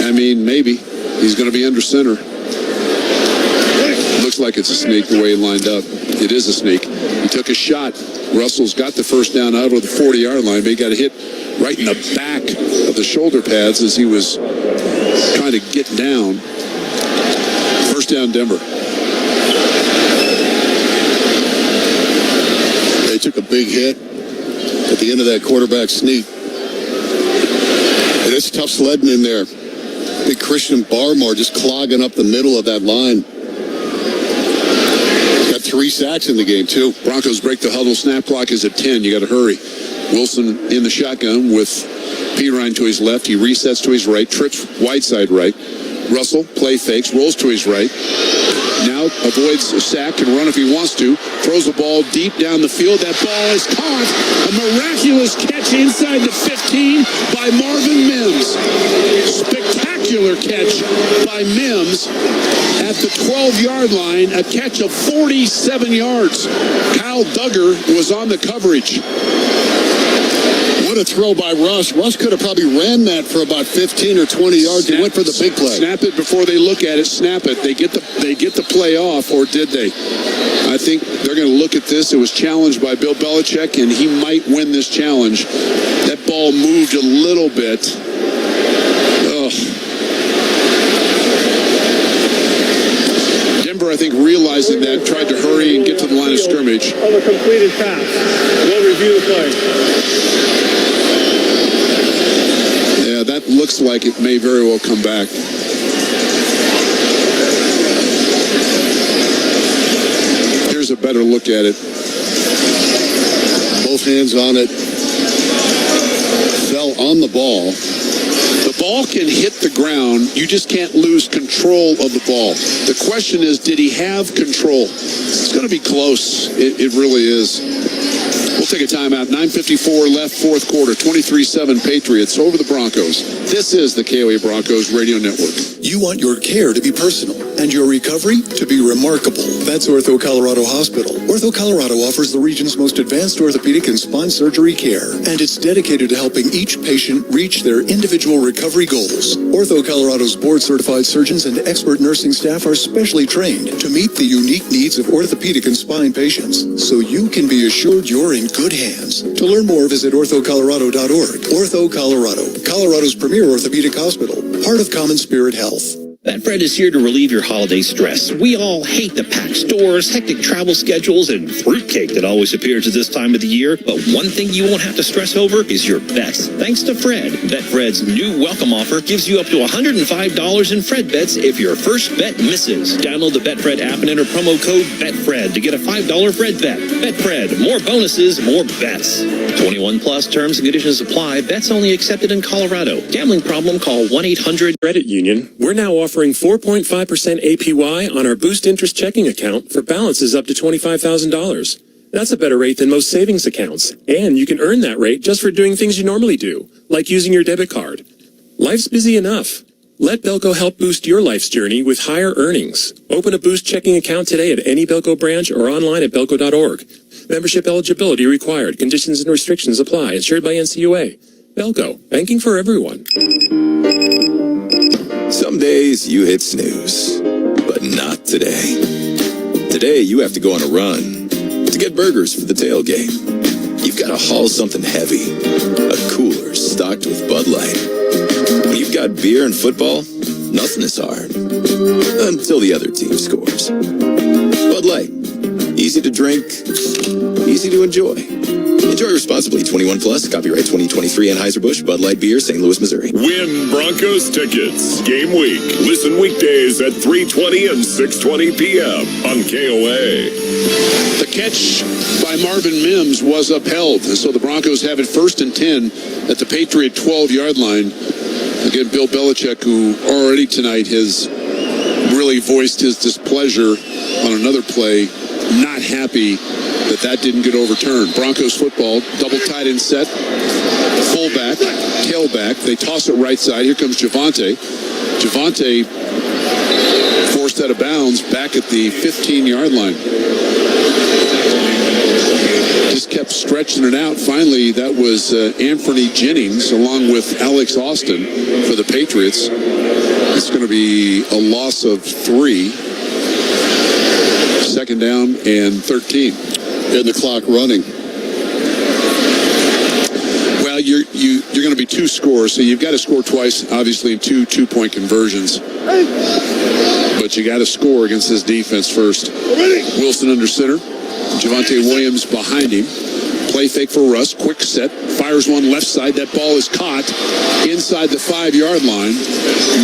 I mean, maybe. He's going to be under center. Looks like it's a sneak the way he lined up. It is a sneak. He took a shot. Russell's got the first down out of the 40-yard line, but he got a hit right in the back of the shoulder pads as he was trying to get down. First down, Denver. They took a big hit at the end of that quarterback sneak. And it's tough sledding in there. Big Christian Barmore just clogging up the middle of that line. Got 3 sacks in the game, too. Broncos break the huddle. Snap clock is at 10. You got to hurry. Wilson in the shotgun with Pirine to his left. He resets to his right, trips wide side right. Russell, play fakes, rolls to his right. Now avoids a sack, can run if he wants to. Throws the ball deep down the field. That ball is caught. A miraculous catch inside the 15 by Marvin Mims. Spectacular catch by Mims at the 12-yard line. A catch of 47 yards. Kyle Duggar was on the coverage. What a throw by Russ. Russ could have probably ran that for about 15 or 20 yards. He went for the big play. Snap it before they look at it. Snap it. They get the play off, or did they? I think they're going to look at this. It was challenged by Bill Belichick, and he might win this challenge. That ball moved a little bit. Denver, I think, realizing that, tried to hurry and get to the line of scrimmage. Of a completed pass. We'll review the play. Yeah, that looks like it may very well come back. Here's a better look at it. Both hands on it. Fell on the ball. The ball can hit the ground. You just can't lose control of the ball. The question is, did he have control? It's going to be close. It really is. We'll take a timeout. 9:54 left, fourth quarter. 23-7 Patriots over the Broncos. This is the KOA Broncos Radio Network. You want your care to be personal and your recovery to be remarkable. That's Ortho Colorado Hospital. Ortho Colorado offers the region's most advanced orthopedic and spine surgery care, and it's dedicated to helping each patient reach their individual recovery goals. Ortho Colorado's board-certified surgeons and expert nursing staff are specially trained to meet the unique needs of orthopedic and spine patients, so you can be assured you're in good hands. To learn more, visit orthocolorado.org. Ortho Colorado, Colorado's premier orthopedic hospital, part of Common Spirit Health. Betfred is here to relieve your holiday stress. We all hate the packed stores, hectic travel schedules, and fruitcake that always appears at this time of the year. But one thing you won't have to stress over is your bets. Thanks to Fred. Betfred's new welcome offer gives you up to $105 in Fred bets if your first bet misses. Download the Betfred app and enter promo code BetFred to get a $5 Fred bet. Betfred, more bonuses, more bets. 21 plus terms and conditions apply. Bets only accepted in Colorado. Gambling problem? Call 1-800 Credit Union. We're now offering 4.5% APY on our Boost Interest checking account for balances up to $25,000. That's a better rate than most savings accounts, and you can earn that rate just for doing things you normally do, like using your debit card. Life's busy enough. Let Belco help boost your life's journey with higher earnings. Open a Boost checking account today at any Belco branch or online at belco.org. Membership eligibility required. Conditions and restrictions apply. Insured by NCUA. Belco, banking for everyone. Some days you hit snooze, but not today. Today you have to go on a run to get burgers for the tailgate. You've got to haul something heavy, a cooler stocked with Bud Light. When you've got beer and football, nothing is hard until the other team scores. Bud Light, easy to drink, easy to enjoy. Enjoy responsibly. 21 plus. Copyright 2023 Anheuser-Busch Bud Light Beer, St. Louis, Missouri. Win Broncos tickets. Game week. Listen weekdays at 3:20 and 6:20 p.m. on KOA. The catch by Marvin Mims was upheld, and so the Broncos have it 1st and 10 at the Patriot 12-yard line. Again, Bill Belichick, who already tonight has really voiced his displeasure on another play, not happy that didn't get overturned. Broncos football, double tight end set, fullback, tailback. They toss it right side. Here comes Javonte. Javonte forces forced out of bounds back at the 15-yard line. Just kept stretching it out. Finally, that was Anthony Jennings along with Alex Austin for the Patriots. It's going to be a loss of 3. Second down and 13. And the clock running. Well, you're going to be 2 scores, so you've got to score twice, obviously, in 2 2-point conversions. But you got to score against this defense first. Wilson under center. Javonte Williams behind him. Play fake for Russ. Quick set. Fires one left side. That ball is caught inside the 5-yard line.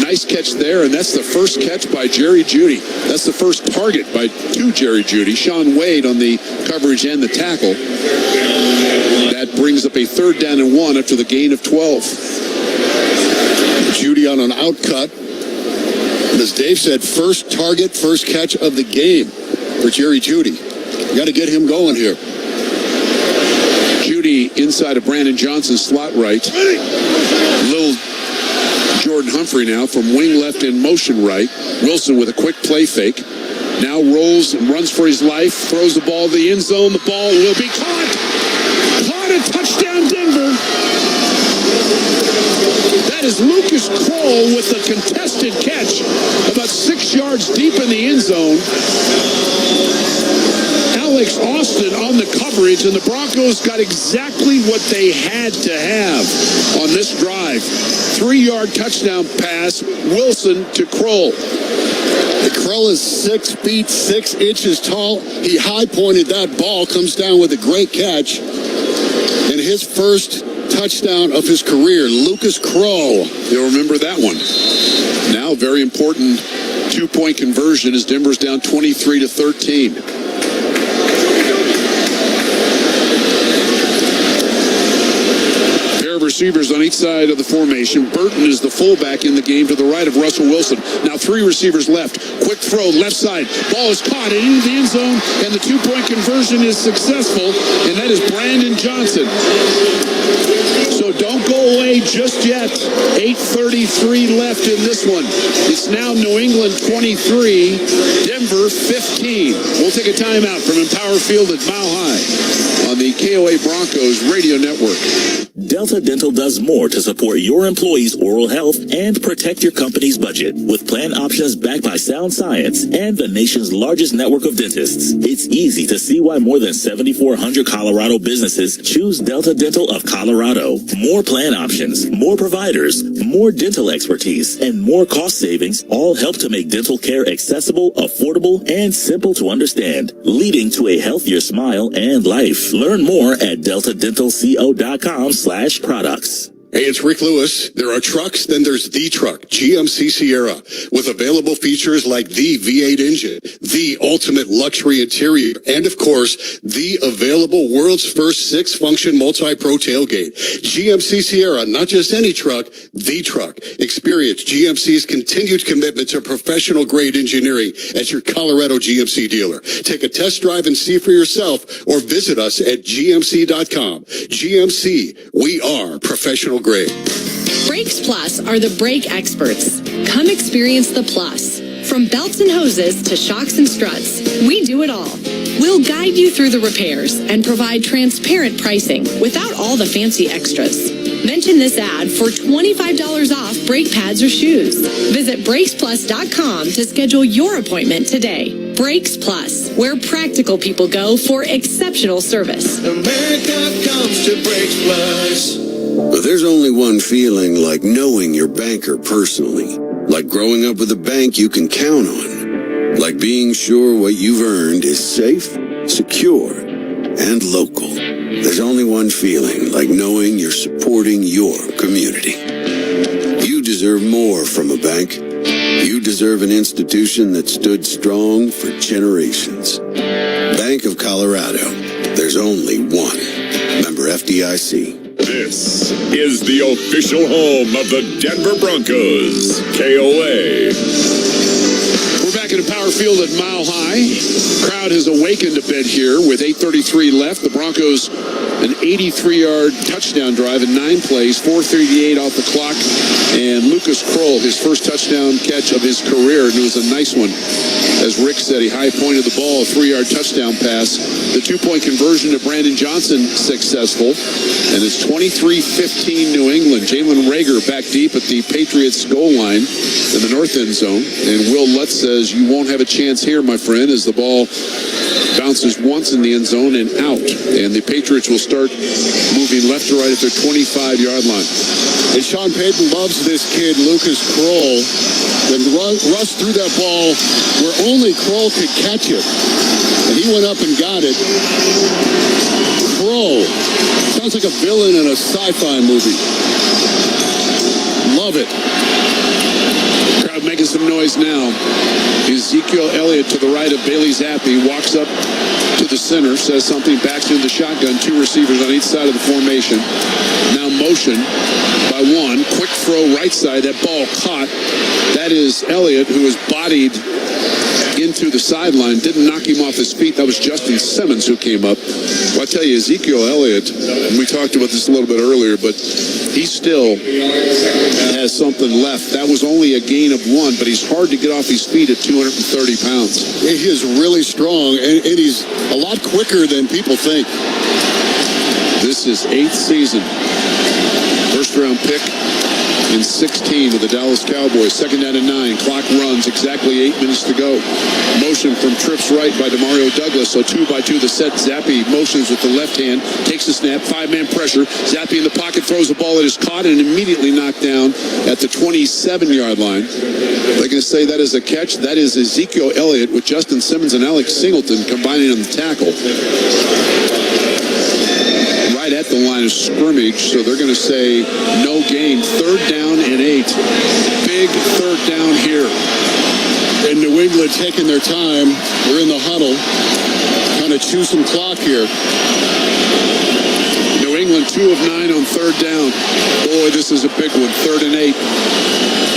Nice catch there, and that's the first catch by Jerry Jeudy. That's the first target to Jerry Jeudy. Sean Wade on the coverage and the tackle. That brings up a 3rd down and 1 after the gain of 12. Jeudy on an out cut. And as Dave said, first target, first catch of the game for Jerry Jeudy. You got to get him going here. Jeudy inside of Brandon Johnson, slot right. Little Jordan Humphrey now from wing left in motion right. Wilson with a quick play fake. Now rolls and runs for his life. Throws the ball to the end zone. The ball will be caught. Caught a touchdown, Denver. That is Lucas Kroll with a contested catch about 6 yards deep in the end zone. Alex Austin on the coverage, and the Broncos got exactly what they had to have on this drive. 3-yard touchdown pass, Wilson to Kroll. Kroll is 6 feet 6 inches tall. He high-pointed that ball, comes down with a great catch. And his first touchdown of his career, Lucas Kroll. You'll remember that one. Now, very important 2-point conversion as Denver's down 23-13. Receivers on each side of the formation. Burton is the fullback in the game to the right of Russell Wilson. Now 3 receivers left. Quick throw, left side. Ball is caught into the end zone, and the 2-point conversion is successful, and that is Brandon Johnson. So don't go away just yet. 8:33 left in this one. It's now New England 23, Denver 15. We'll take a timeout from Empower Field at Mile High on the KOA Broncos Radio Network. Delta Dental does more to support your employees' oral health and protect your company's budget. With plan options backed by sound science and the nation's largest network of dentists, it's easy to see why more than 7,400 Colorado businesses choose Delta Dental of Colorado. More plan options, more providers, more dental expertise, and more cost savings all help to make dental care accessible, affordable, and simple to understand, leading to a healthier smile and life. Learn more at deltadentalco.com/products. Hey, it's Rick Lewis. There are trucks, then there's the truck, GMC Sierra, with available features like the V8 engine, the ultimate luxury interior, and of course, the available world's first 6-function multi-pro tailgate. GMC Sierra, not just any truck, the truck. Experience GMC's continued commitment to professional grade engineering at your Colorado GMC dealer. Take a test drive and see for yourself, or visit us at gmc.com. GMC, we are professional grade. Brakes Plus are the brake experts. Come experience the Plus. From belts and hoses to shocks and struts, we do it all. We'll guide you through the repairs and provide transparent pricing without all the fancy extras. Mention this ad for $25 off brake pads or shoes. Visit BrakesPlus.com to schedule your appointment today. Brakes Plus, where practical people go for exceptional service. America comes to Brakes Plus. But there's only one feeling like knowing your banker personally. Like growing up with a bank you can count on. Like being sure what you've earned is safe, secure, and local. There's only one feeling like knowing you're supporting your community. You deserve more from a bank. You deserve an institution that stood strong for generations. Bank of Colorado. There's only one. Member FDIC. This is the official home of the Denver Broncos, KOA. We're back at Empower Field at Mile High. Crowd has awakened a bit here with 8:33 left. The Broncos an 83-yard touchdown drive in 9 plays, 4:38 off the clock. And Lucas Kroll, his first touchdown catch of his career, and it was a nice one. As Rick said, he high-pointed the ball, a 3-yard touchdown pass. The 2-point conversion to Brandon Johnson successful. And it's 23-15 New England. Jalen Reagor back deep at the Patriots goal line in the north end zone. And Will Lutz says, you won't have a chance here, my friend, as the ball bounces once in the end zone and out. And the Patriots will start moving left to right at their 25-yard line. And Sean Payton loves this kid, Lucas Kroll. When Russ threw that ball where only Kroll could catch it, and he went up and got it. Kroll sounds like a villain in a sci-fi movie. Love it. Crowd making some noise now. Ezekiel Elliott to the right of Bailey Zappi walks up to the center, says something, backs into the shotgun. 2 receivers on each side of the formation. Now motion by one. Quick throw right side. That ball caught. That is Elliott, who is bodied into the sideline. Didn't knock him off his feet. That was Justin Simmons who came up. Well, I tell you, Ezekiel Elliott, and we talked about this a little bit earlier, but he still has something left. That was only a gain of 1, but he's hard to get off his feet at 230 pounds. He is really strong, and he's a lot quicker than people think. This is 8th season. First-round pick in 16 with the Dallas Cowboys. 2nd down and 9. Clock runs. Exactly 8 minutes to go. Motion from trips right by Demario Douglas. So 2-by-2 the set. Zappi motions with the left hand. Takes a snap. 5-man pressure. Zappi in the pocket throws a ball that is caught and immediately knocked down at the 27-yard line. They're going to say that is a catch. That is Ezekiel Elliott with Justin Simmons and Alex Singleton combining on the tackle. Right at the line of scrimmage, so they're going to say no gain. 3rd down and 8. Big 3rd down here. And New England taking their time. We're in the huddle. Trying to chew some clock here. New England 2 of 9 on 3rd down. Boy, this is a big one. 3rd and 8.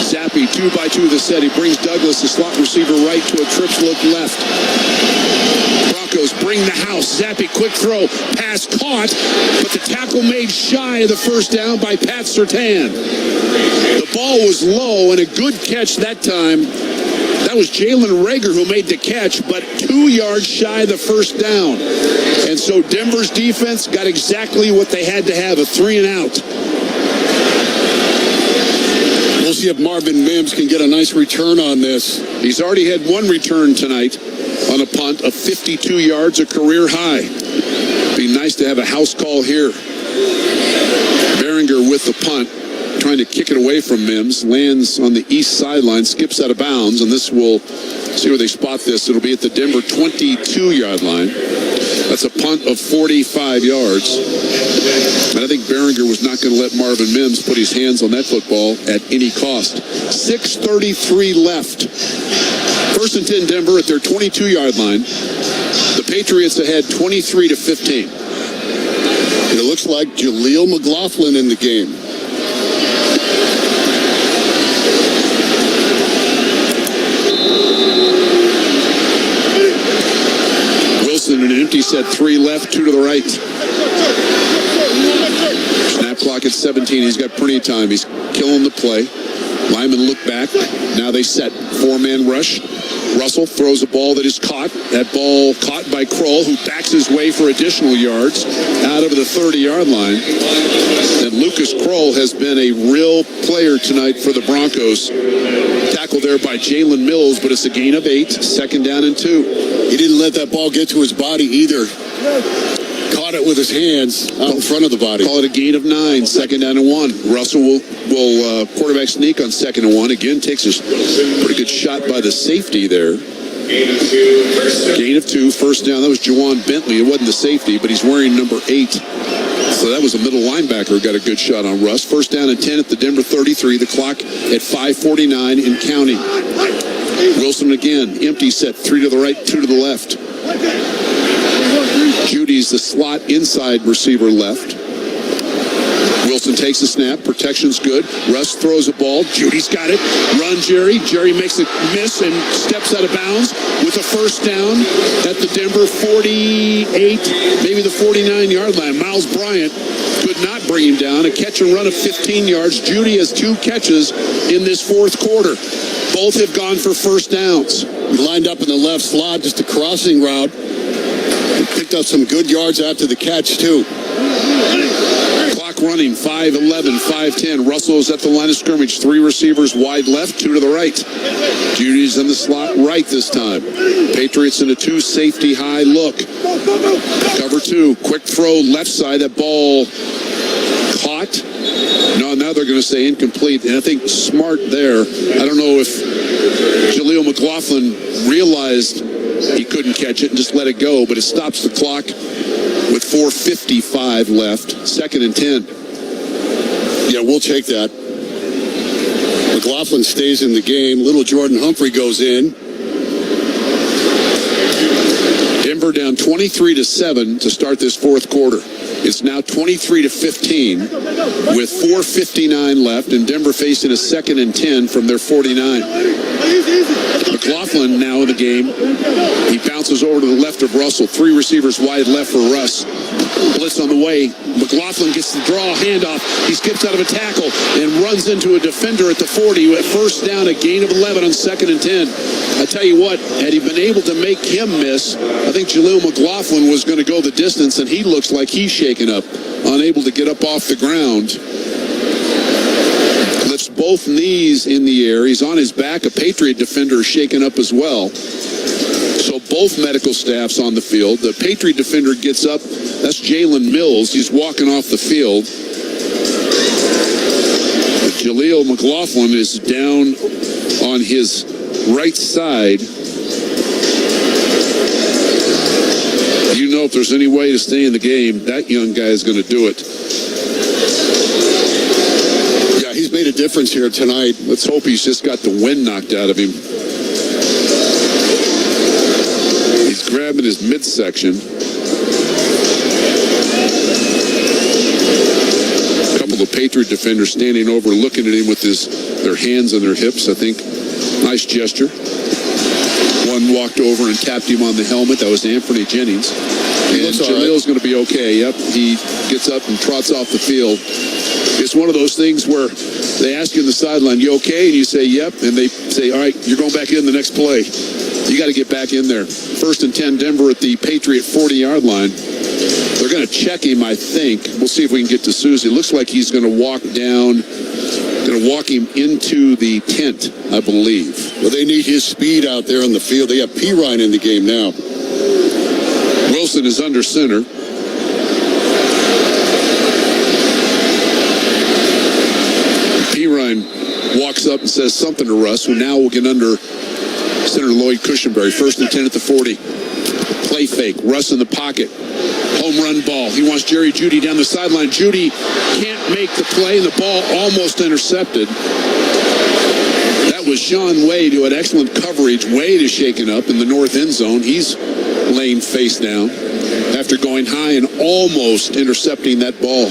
Zappi 2-by-2 the set. He brings Douglas, the slot receiver, right to a trips look left. Broncos bring the house. Zappi, quick throw. Pass caught, but the tackle made shy of the first down by Pat Surtain. The ball was low and a good catch that time. That was Jalen Reagor who made the catch, but 2 yards shy of the first down. And so Denver's defense got exactly what they had to have, a 3 and out. We'll see if Marvin Mims can get a nice return on this. He's already had 1 return tonight on a punt of 52 yards, a career high. Be nice to have a house call here. Behringer with the punt, trying to kick it away from Mims, lands on the east sideline, skips out of bounds, and this will see where they spot this. It'll be at the Denver 22-yard line. That's a punt of 45 yards. And I think Behringer was not going to let Marvin Mims put his hands on that football at any cost. 6:33 left. 1st and 10 Denver at their 22-yard line. The Patriots ahead 23-15. It looks like Jaleel McLaughlin in the game. Wilson, an empty set, 3 left, 2 to the right. Snap clock at 17. He's got plenty of time. He's killing the play. Lyman look back. Now they set 4-man rush. Russell throws a ball that is caught. That ball caught by Kroll, who backs his way for additional yards out of the 30-yard line. And Lucas Kroll has been a real player tonight for the Broncos. Tackled there by Jalen Mills, but it's a gain of 8. 2nd down and 2. He didn't let that ball get to his body either. Caught it with his hands out in front of the body. Call it a gain of 9. 2nd down and 1. Russell will quarterback sneak on 2nd and 1. Again, takes a pretty good shot by the safety there. Gain of 2. First down. That was Juwan Bentley. It wasn't the safety, but he's wearing number 8. So that was a middle linebacker who got a good shot on Russ. 1st down and 10 at the Denver 33. The clock at 5:49 in counting. Wilson again. Empty set. 3 to the right, 2 to the left. Judy's the slot inside receiver left. Wilson McLaughlin takes the snap. Protection's good. Russ throws a ball. Judy's got it. Run, Jerry. Jerry makes a miss and steps out of bounds with a first down at the Denver 48, maybe the 49-yard line. Miles Bryant could not bring him down. A catch and run of 15 yards. Judy has 2 catches in this fourth quarter. Both have gone for first downs. He lined up in the left slot, just a crossing route. He picked up some good yards after the catch, too. Clock running, 5:11, 5:10. Russell's at the line of scrimmage. 3 receivers wide left, 2 to the right. Judy's in the slot right this time. Patriots in a 2 safety high look. Cover 2, quick throw left side. That ball caught. No, now they're going to say incomplete. And I think smart there. I don't know if Jaleel McLaughlin realized he couldn't catch it and just let it go, but it stops the clock with 4:55 left. 2nd and 10. Yeah, we'll take that. McLaughlin stays in the game. Little Jordan Humphrey goes in. Denver down 23-7 to start this fourth quarter. It's now 23-15 with 4:59 left, and Denver facing a 2nd and 10 from their 49. McLaughlin now in the game. He bounces over to the left of Russell. 3 receivers wide left for Russ. Blitz on the way. McLaughlin gets the draw handoff. He skips out of a tackle and runs into a defender at the 40. At first down, a gain of 11 on 2nd and 10. I tell you what, had he been able to make him miss, I think Jaleel McLaughlin was going to go the distance, and he looks like he's shaken up, unable to get up off the ground. Lifts both knees in the air. He's on his back. A Patriot defender is shaken up as well. So both medical staffs on the field. The Patriot defender gets up. That's Jalen Mills. He's walking off the field. But Jaleel McLaughlin is down on his right side. You know, if there's any way to stay in the game, that young guy is going to do it. Yeah, he's made a difference here tonight. Let's hope he's just got the wind knocked out of him. He's grabbing his midsection. A couple of Patriot defenders standing over, looking at him with their hands on their hips, I think. Nice gesture. One walked over and tapped him on the helmet. That was Anthony Jennings. And Jaleel's going to be okay. Yep, he gets up and trots off the field. It's one of those things where they ask you on the sideline, you okay? And you say, yep. And they say, all right, you're going back in the next play. You got to get back in there. 1st and 10, Denver at the Patriot 40-yard line. They're going to check him, I think. We'll see if we can get to Susie. It looks like he's going to walk down, going to walk him into the tent, I believe. Well, they need his speed out there on the field. They have P. Ryan in the game now. Wilson is under center. P. Ryan walks up and says something to Russ, who now will get under center Lloyd Cushenberry. 1st and 10 at the 40. Play fake. Russ in the pocket. Home run ball. He wants Jerry Jeudy down the sideline. Jeudy can't make the play, and the ball almost intercepted. That was Sean Wade, who had excellent coverage. Wade is shaken up in the north end zone. He's laying face down after going high and almost intercepting that ball.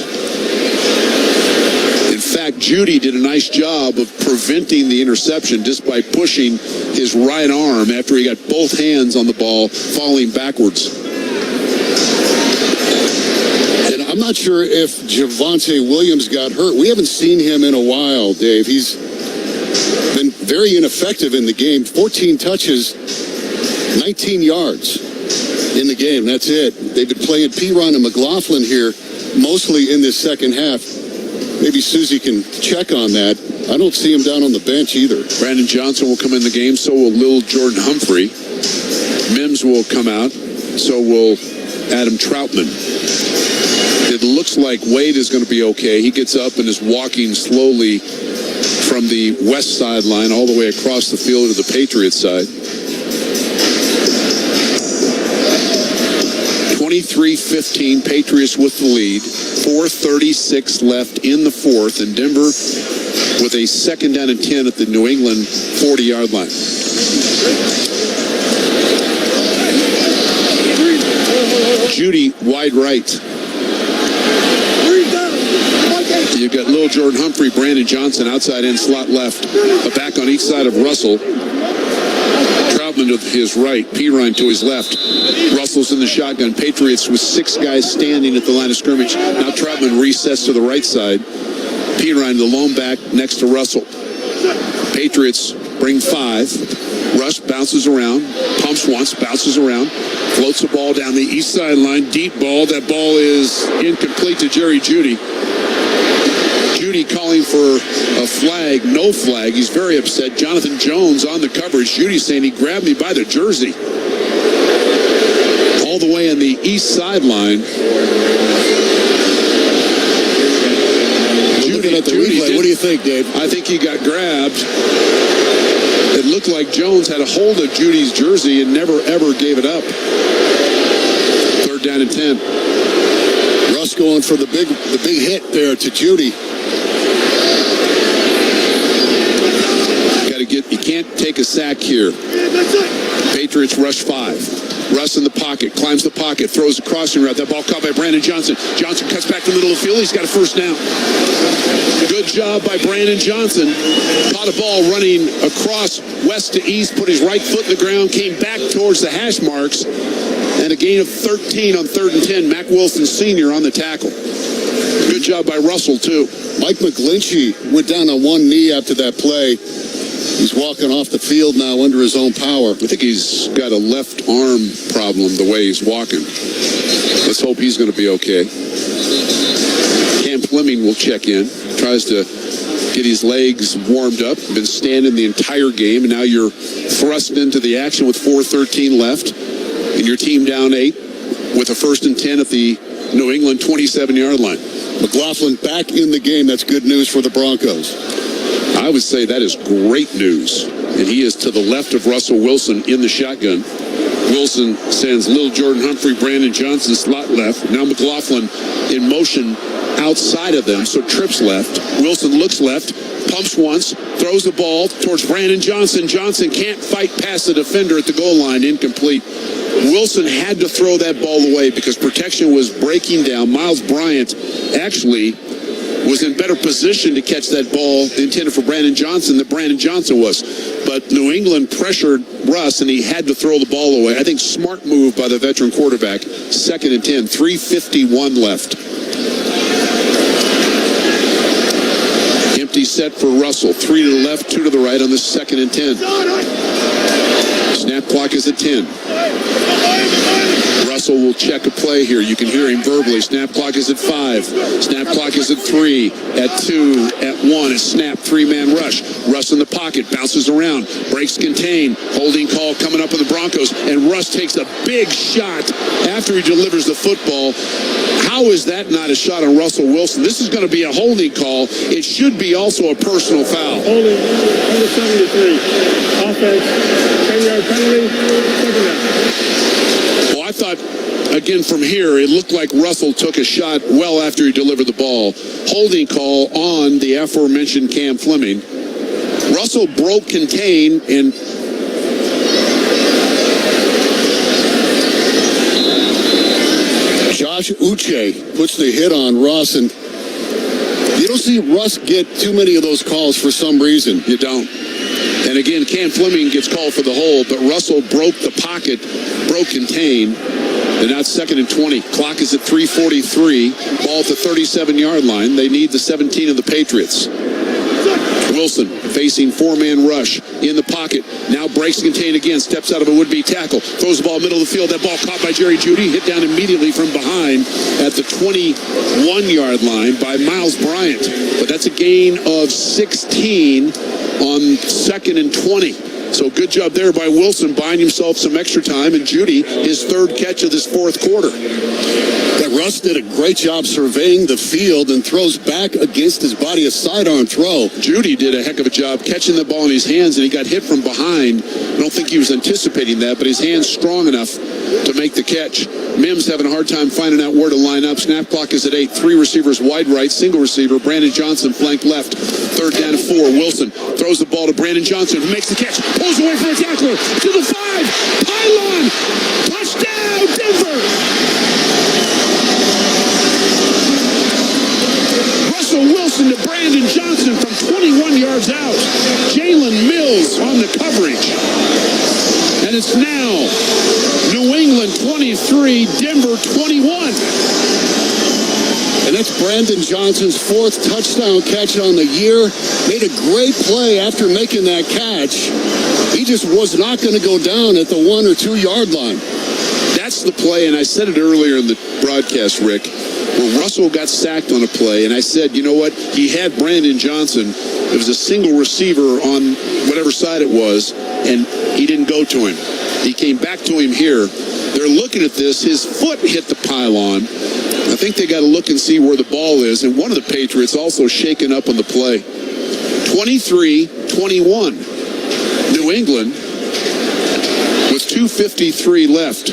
In fact, Jeudy did a nice job of preventing the interception just by pushing his right arm after he got both hands on the ball, falling backwards. And I'm not sure if Javonte Williams got hurt. We haven't seen him in a while, Dave. He's been very ineffective in the game. 14 touches, 19 yards in the game. That's it. They've been playing P-Ron and McLaughlin here mostly in this second half. Maybe Susie can check on that. I don't see him down on the bench either. Brandon Johnson will come in the game. So will Lil Jordan Humphrey. Mims will come out. So will Adam Troutman. It looks like Wade is going to be okay. He gets up and is walking slowly from the west sideline all the way across the field to the Patriots side. 23-15, Patriots with the lead. 4:36 left in the fourth, and Denver with a 2nd down and 10 at the New England 40-yard line. Jeudy wide right. You've got Lil Jordan Humphrey, Brandon Johnson, outside end slot left. A back on each side of Russell. Troutman to his right, Pirine to his left. Russell's in the shotgun. Patriots with 6 guys standing at the line of scrimmage. Now Troutman resets to the right side. Pirine, the lone back, next to Russell. Patriots bring 5. Rush bounces around, pumps once, bounces around, floats the ball down the east sideline. Deep ball. That ball is incomplete to Jerry Jeudy. Jeudy calling for a flag, no flag. He's very upset. Jonathan Jones on the coverage. Jeudy saying he grabbed me by the jersey. All the way on the east sideline. Looking at the replay, what do you think, Dave? I think he got grabbed. It looked like Jones had a hold of Judy's jersey and never, ever gave it up. 3rd down and 10. Russ going for the big hit there to Jeudy. You can't take a sack here. Patriots rush 5. Russ in the pocket, climbs the pocket, throws a crossing route. That ball caught by Brandon Johnson. Johnson cuts back to the middle of the field. He's got a first down. Good job by Brandon Johnson. Caught a ball running across west to east, put his right foot in the ground, came back towards the hash marks, and a gain of 13 on 3rd and 10. Mac Wilson Sr. on the tackle. Good job by Russell, too. Mike McGlinchey went down on one knee after that play. He's walking off the field now under his own power. I think he's got a left arm problem the way he's walking. Let's hope he's going to be okay. Cam Fleming will check in. Tries to get his legs warmed up. Been standing the entire game, and now you're thrust into the action with 4:13 left. And your team down 8 with a 1st and 10 at the New England 27-yard line. McLaughlin back in the game. That's good news for the Broncos. I would say that is great news. And he is to the left of Russell Wilson in the shotgun. Wilson sends Lil Jordan Humphrey, Brandon Johnson slot left. Now McLaughlin in motion outside of them, so trips left. Wilson looks left, pumps once, throws the ball towards Brandon Johnson. Johnson can't fight past the defender at the goal line, incomplete. Wilson had to throw that ball away because protection was breaking down. Miles Bryant actually was in better position to catch that ball intended for Brandon Johnson than Brandon Johnson was. But New England pressured Russ, and he had to throw the ball away. I think smart move by the veteran quarterback. 2nd and 10, 3:51 left. Empty set for Russell. 3 to the left, 2 to the right on the 2nd and 10. Snap clock is at 10. Russell will check a play here. You can hear him verbally. Snap clock is at 5. Snap clock is at 3, at 2, at 1. It's snap, 3-man rush. Russ in the pocket, bounces around, breaks contain. Holding call coming up on the Broncos, and Russ takes a big shot after he delivers the football. How is that not a shot on Russell Wilson? This is going to be a holding call. It should be also a personal foul. Holding, under 73. Offense, 10-yard penalty, 2nd down. Well, I thought, again, from here, it looked like Russell took a shot well after he delivered the ball. Holding call on the aforementioned Cam Fleming. Russell broke contain, and Josh Uche puts the hit on Russ, and you don't see Russ get too many of those calls for some reason. You don't. And again, Cam Fleming gets called for the hold, but Russell broke the pocket, broke contain. And now it's 2nd and 20. Clock is at 3:43. Ball at the 37-yard line. They need the 17 of the Patriots. Wilson facing 4-man rush in the pocket. Now breaks contain again. Steps out of a would-be tackle. Throws the ball middle of the field. That ball caught by Jerry Jeudy. Hit down immediately from behind at the 21-yard line by Miles Bryant. But that's a gain of 16 on 2nd and 20. So good job there by Wilson, buying himself some extra time, and Jeudy, his 3rd catch of this 4th quarter. That Russ did a great job surveying the field and throws back against his body, a sidearm throw. Jeudy did a heck of a job catching the ball in his hands, and he got hit from behind. I don't think he was anticipating that, but his hand's strong enough to make the catch. Mims having a hard time finding out where to line up. Snap clock is at 8. 3 receivers wide right, single receiver. Brandon Johnson flank left. 3rd down and 4. Wilson throws the ball to Brandon Johnson, who makes the catch. Pulls away for a tackler. To the 5. Pylon. Touchdown, Denver. Russell Wilson Listen to Brandon Johnson from 21 yards out. Jalen Mills on the coverage. And it's now New England 23, Denver 21. And that's Brandon Johnson's fourth touchdown catch on the year. Made a great play after making that catch. He just was not going to go down at the 1 or 2 yard line. That's the play, and I said it earlier in the broadcast, Rick, where Russell got sacked on a play, and I said, you know what? He had Brandon Johnson. It was a single receiver on whatever side it was, and he didn't go to him. He came back to him here. They're looking at this. His foot hit the pylon. I think they got to look and see where the ball is, and one of the Patriots also shaken up on the play. 23-21. New England with 2:53 left.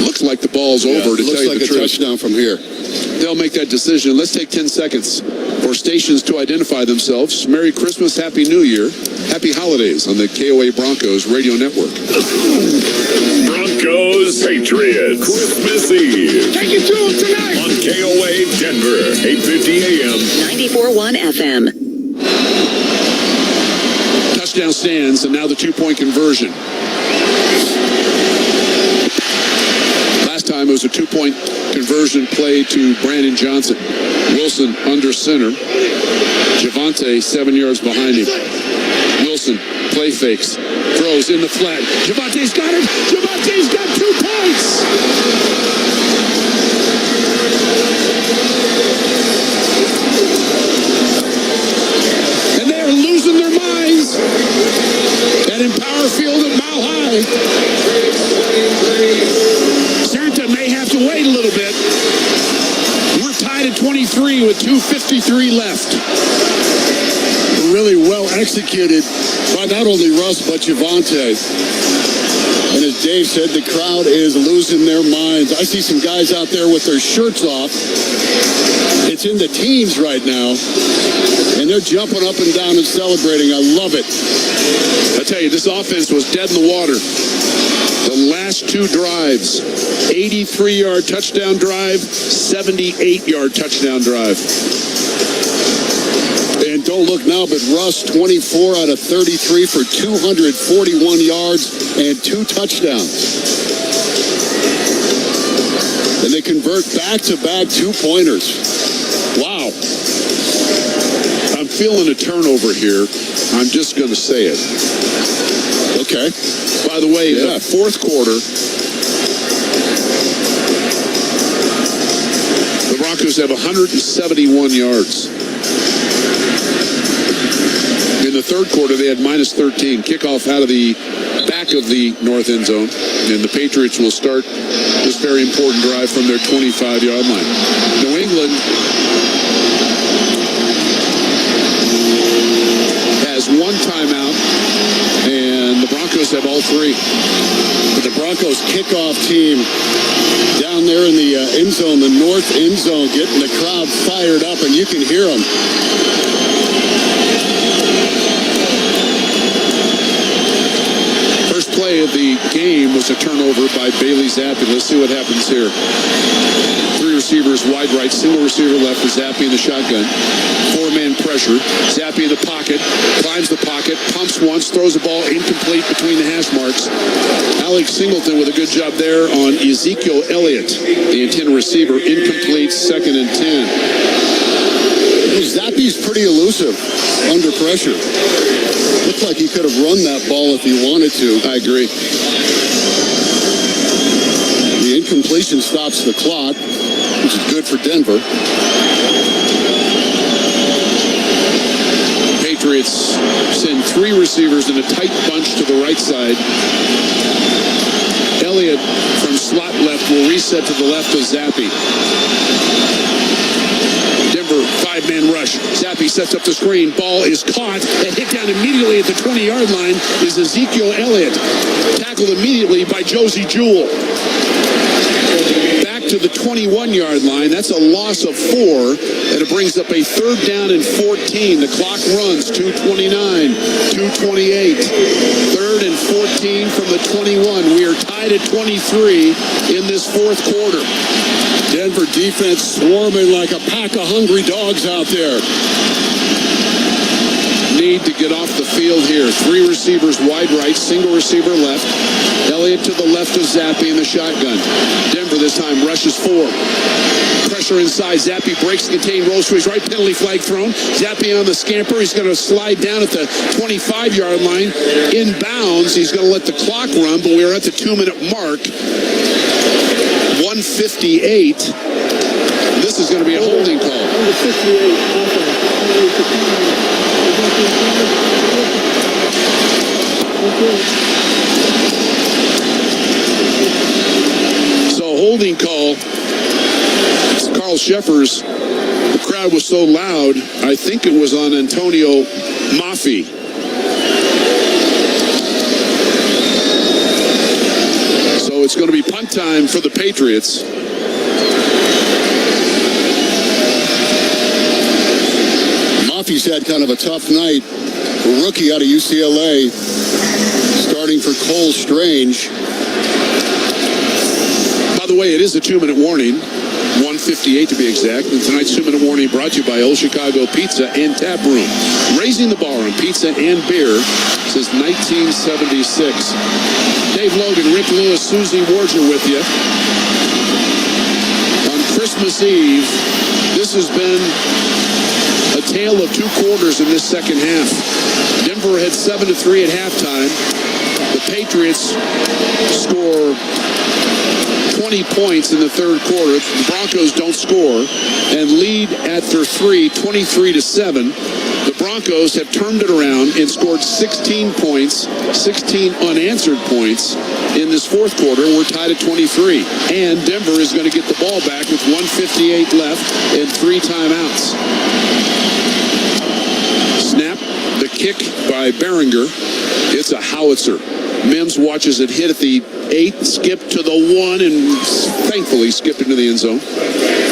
Looks like the ball's over, to tell you the truth. Looks like a touchdown from here. They'll make that decision. Let's take 10 seconds for stations to identify themselves. Merry Christmas, Happy New Year, Happy Holidays on the KOA Broncos Radio Network. Broncos Patriots Christmas Eve. Take it to them tonight. On KOA Denver, 850 AM. 94.1 FM. Touchdown stands, and now the two-point conversion. Last time it was a two-point conversion play to Brandon Johnson. Wilson under center. Javonte 7 yards behind him. Wilson play fakes. Throws in the flat. Javonte's got it. Javonte's got 2 points. And they are losing their minds. And in Power Field at Mile High, Santa may have to wait a little bit. We're tied at 23 with 2:53 left. Really well executed by not only Russ, but Javonte. And as Dave said, the crowd is losing their minds. I see some guys out there with their shirts off. It's in the teens right now. And they're jumping up and down and celebrating. I love it. I tell you, this offense was dead in the water. The last 2 drives, 83-yard touchdown drive, 78-yard touchdown drive. And don't look now, but Russ, 24 out of 33 for 241 yards and 2 touchdowns. And they convert back-to-back 2-pointers. Wow. I'm feeling a turnover here. I'm just going to say it. Okay. By the way, the fourth quarter, the Broncos have 171 yards. In the third quarter, they had minus 13. Kickoff out of the back of the north end zone. And the Patriots will start this very important drive from their 25-yard line. New England has 1 timeout, and the Broncos have all 3. But the Broncos kickoff team down there in the end zone, the north end zone, getting the crowd fired up, and you can hear them. First play of the game was a turnover by Bailey Zappi. Let's see what happens here. 3 receivers wide right, single receiver left with Zappi in the shotgun. 4-man pressure. Zappi in the pocket, climbs the pocket, pumps once, throws the ball incomplete between the hash marks. Alex Singleton with a good job there on Ezekiel Elliott, the intended receiver, incomplete, 2nd and 10. Zappi's pretty elusive under pressure. Looks like he could have run that ball if he wanted to. I agree. The incompletion stops the clock, which is good for Denver. Patriots send 3 receivers in a tight bunch to the right side. Elliott from slot left will reset to the left of Zappi. Denver 5-man rush. Zappi sets up the screen. Ball is caught and hit down immediately at the 20-yard line is Ezekiel Elliott. Tackled immediately by Josie Jewell. Back to the 21-yard line. That's a loss of 4, and it brings up a 3rd down and 14. The clock runs 2:29, 2:28. 3rd and 14 from the 21. We are tied at 23 in this fourth quarter. Denver defense swarming like a pack of hungry dogs out there. Need to get off the field here. 3 receivers wide right, single receiver left. Elliot to the left of Zappe in the shotgun. Denver this time rushes 4. Pressure inside. Zappe breaks the contain, rolls to his right, penalty flag thrown. Zappe on the scamper. He's going to slide down at the 25-yard line. Inbounds. He's going to let the clock run, but we're at the 2-minute mark. 1:58. This is going to be a holding call. Number 68, So holding call. Carl Sheffers. The crowd was so loud, I think it was on Antonio Mafi. So it's going to be punt time for the Patriots. Mafi's had kind of a tough night. A rookie out of UCLA, starting for Cole Strange. By the way, it is a 2-minute warning. 1:58 to be exact. And tonight's 2-minute warning brought to you by Old Chicago Pizza and Tap Room. Raising the bar on pizza and beer since 1976. Dave Logan, Rick Lewis, Susie Warger with you. On Christmas Eve, this has been a tale of 2 quarters in this second half. Denver had 7-3 at halftime. The Patriots score 20 points in the third quarter. The Broncos don't score and lead at their 23-7. The Broncos have turned it around and scored 16 points, 16 unanswered points in this fourth quarter. We're tied at 23. And Denver is going to get the ball back with 1:58 left and 3 timeouts. Snap, the kick by Behringer. It's a howitzer. Mims watches it hit at the 8, skip to the 1, and thankfully skipped into the end zone.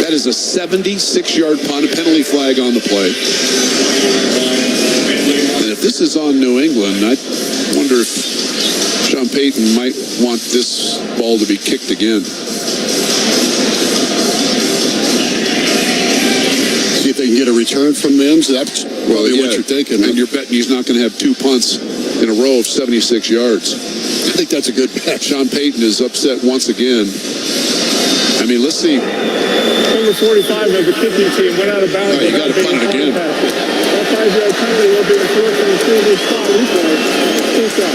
That is a 76-yard punt, a penalty flag on the play. And if this is on New England, I wonder if Sean Payton might want this ball to be kicked again. See if they can get a return from Mims. That's probably what you're thinking. And you're betting he's not going to have 2 punts in a row of 76 yards. I think that's a good bet. Sean Payton is upset once again. I mean, let's see. Number 45 of the kicking team went out of bounds. Oh, you got to punt it again. That 5-yard penalty will be enforced on the previous spot replay.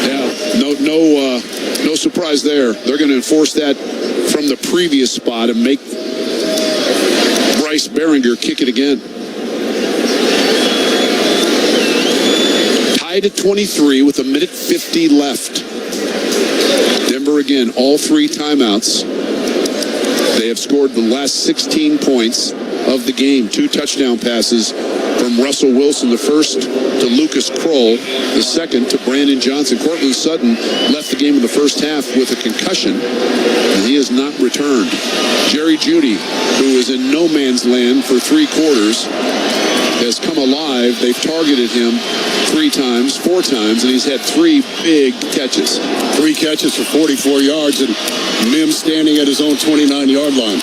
Yeah, no surprise there. They're going to enforce that from the previous spot and make Bryce Behringer kick it again. Tied at 23 with 1:50 left. Denver again, all 3 timeouts. They have scored the last 16 points of the game. 2 touchdown passes from Russell Wilson, the first to Lucas Kroll, the second to Brandon Johnson. Courtland Sutton left the game in the first half with a concussion, and he has not returned. Jerry Jeudy, who was in no man's land for 3 quarters, has come alive. They've targeted him 4 times, and he's had 3 big catches. 3 catches for 44 yards, and Mims standing at his own 29-yard line.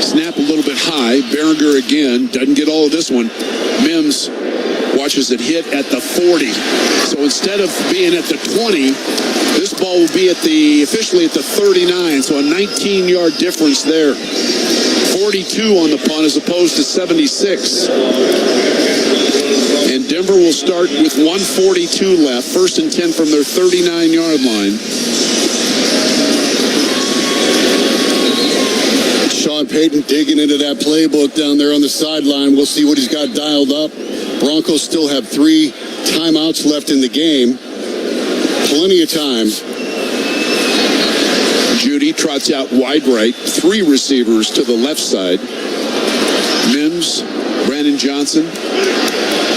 Snap a little bit high. Behringer again. Doesn't get all of this one. Mims watches it hit at the 40. So instead of being at the 20, this ball will be officially at the 39. So a 19-yard difference there. 42 on the punt as opposed to 76. And Denver will start with 1:42 left. 1st and 10 from their 39-yard line. Sean Payton digging into that playbook down there on the sideline. We'll see what he's got dialed up. Broncos still have 3 timeouts left in the game. Plenty of time. Jeudy trots out wide right. 3 receivers to the left side. Mims, Brandon Johnson,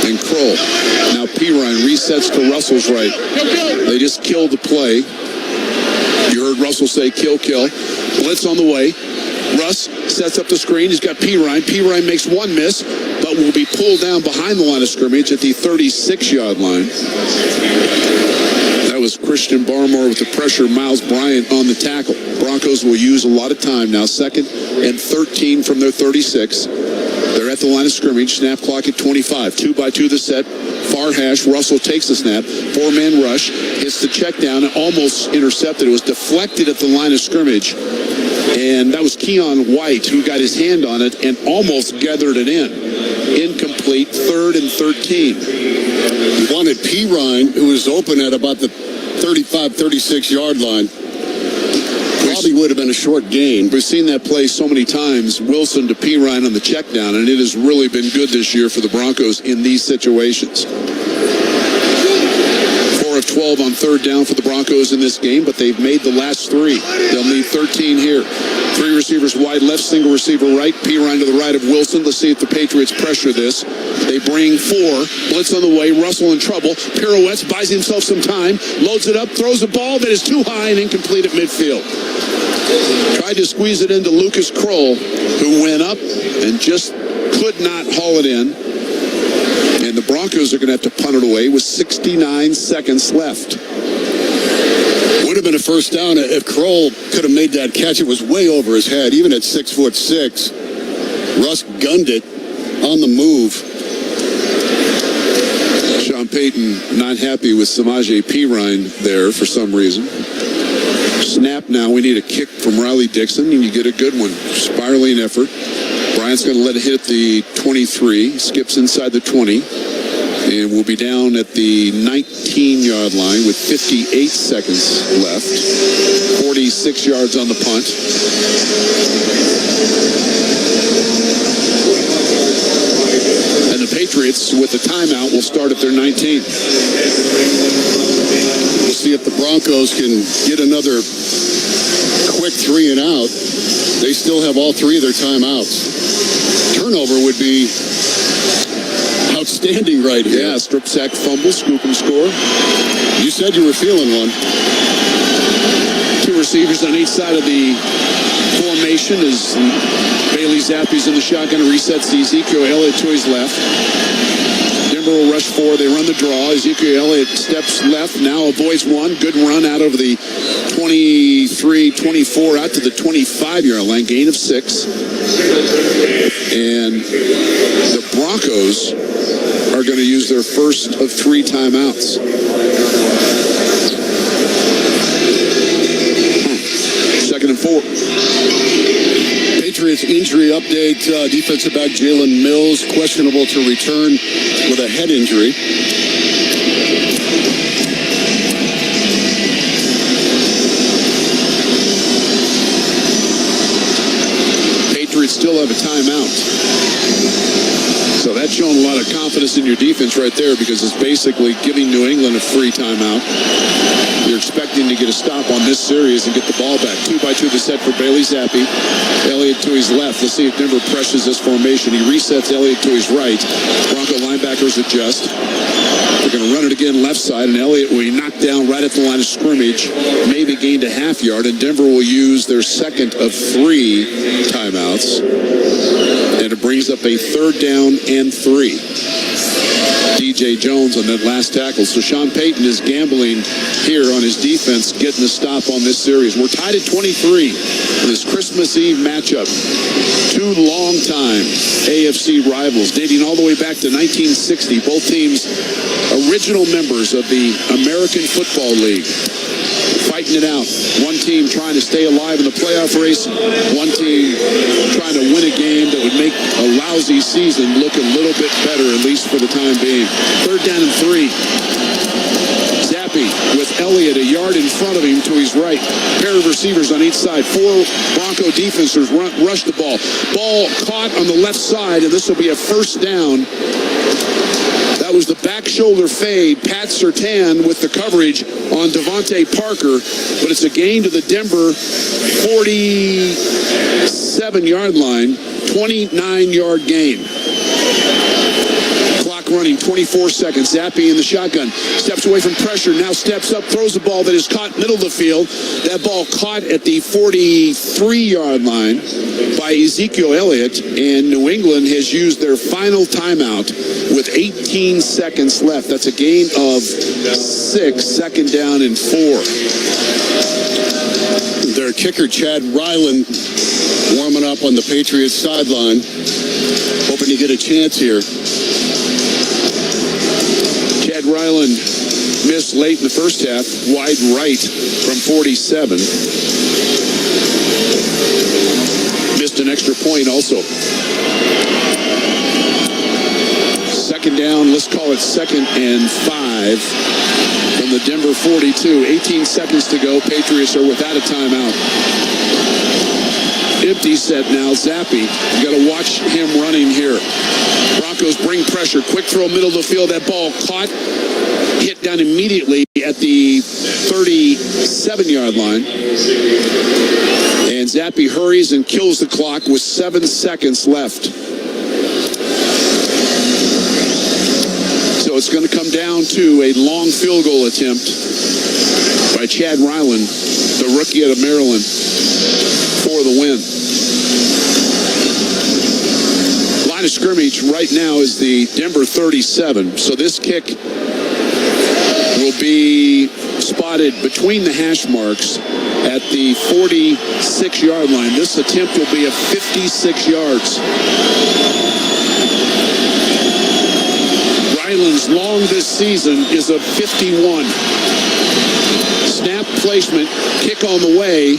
and Kroll. Now Pirine resets to Russell's right. They just killed the play. You heard Russell say kill. Blitz on the way. Russ sets up the screen. He's got Pirine. Pirine makes 1 miss, but will be pulled down behind the line of scrimmage at the 36-yard line. That was Christian Barmore with the pressure. Miles Bryant on the tackle. Broncos will use a lot of time now. 2nd and 13 from their 36. They're at the line of scrimmage. Snap clock at 25. 2-by-2 the set. Far hash. Russell takes the snap. 4-man rush. Hits the check down and almost intercepted. It was deflected at the line of scrimmage. And that was Keon White who got his hand on it and almost gathered it in. Incomplete. 3rd and 13. He wanted Pirine, who was open at about the 35, 36-yard line. Probably would have been a short gain. We've seen that play so many times. Wilson to Pirine on the check down, and it has really been good this year for the Broncos in these situations. 4 of 12 on 3rd down for the Broncos in this game, but they've made the last 3. They'll need 13 here. 3 receivers wide left, single receiver right. Pirine to the right of Wilson. Let's see if the Patriots pressure this. They bring 4. Blitz on the way. Russell in trouble. Pirouettes, buys himself some time. Loads it up, throws a ball that is too high and incomplete at midfield. Tried to squeeze it into Lucas Kroll, who went up and just could not haul it in. And the Broncos are going to have to punt it away with 69 seconds left. Would have been a first down if Kroll could have made that catch. It was way over his head, even at 6'6". Russ gunned it on the move. Sean Payton not happy with Samaje Perine there for some reason. Snap now. We need a kick from Riley Dixon, and you get a good one. Spiraling effort. Bryant's going to let it hit the 23. Skips inside the 20. And we'll be down at the 19-yard line with 58 seconds left. 46 yards on the punt. And the Patriots, with the timeout, will start at their 19. We'll see if the Broncos can get another quick 3 and out. They still have all 3 of their timeouts. Turnover would be outstanding right here. Yeah, strip sack, fumble, scoop and score. You said you were feeling one. 2 receivers on each side of the formation as Bailey Zappe's in the shotgun and resets Ezekiel Elliott to his left. Denver will rush 4. They run the draw. Ezekiel Elliott steps left, now avoids one. Good run out over the 23-24 out to the 25-yard line. Gain of 6. And the Broncos are going to use their first of 3 timeouts. 2nd and 4. Patriots injury update. Defensive back Jalen Mills questionable to return with a head injury. Patriots still have a timeout. So that's showing a lot of confidence in your defense right there, because it's basically giving New England a free timeout. You're expecting to get a stop on this series and get the ball back. 2-by-2 the set for Bailey Zappe. Elliott to his left. Let's see if Denver pressures this formation. He resets Elliott to his right. Bronco linebackers adjust. They're going to run it again left side, and Elliott will be knocked down right at the line of scrimmage. Maybe gained a half yard, and Denver will use their second of 3 timeouts. And it brings up a 3rd down and 3. DJ Jones on that last tackle. So Sean Payton is gambling here on his defense, getting a stop on this series. We're tied at 23 in this Christmas Eve matchup. 2 long-time AFC rivals dating all the way back to 1960. Both teams original members of the American Football League. Fighting it out. One team trying to stay alive in the playoff race. One team trying to win a game that would make a lousy season look a little bit better, at least for the time being. 3rd down and 3. Zappe with Elliott a yard in front of him to his right. Pair of receivers on each side. 4 Bronco defenses rush the ball. Ball caught on the left side, and this will be a 1st down. That was the back shoulder fade. Pat Surtain with the coverage on Devontae Parker, but it's a gain to the Denver 47-yard line, 29-yard gain. Clock running, 24 seconds. Zappe in the shotgun. Steps away from pressure. Now steps up, throws the ball that is caught middle of the field. That ball caught at the 43-yard line by Ezekiel Elliott. And New England has used their final timeout with 18 seconds left. That's a gain of 6, second down and 4. Their kicker, Chad Ryland, warming up on the Patriots sideline, hoping to get a chance here. Chad Ryland missed late in the first half, wide right from 47. Missed an extra point also. Second down, let's call it 2nd and 5 from the Denver 42. 18 seconds to go. Patriots are without a timeout. Empty set now. Zappe. You got to watch him running here. Broncos bring pressure. Quick throw, middle of the field. That ball caught. Hit down immediately at the 37-yard line. And Zappe hurries and kills the clock with 7 seconds left. So it's going to come down to a long field goal attempt by Chad Ryland, the rookie out of Maryland, for the win. Line of scrimmage right now is the Denver 37. So this kick will be spotted between the hash marks at the 46-yard line. This attempt will be at 56 yards. Ryland's long this season is a 51. Snap placement, kick on the way,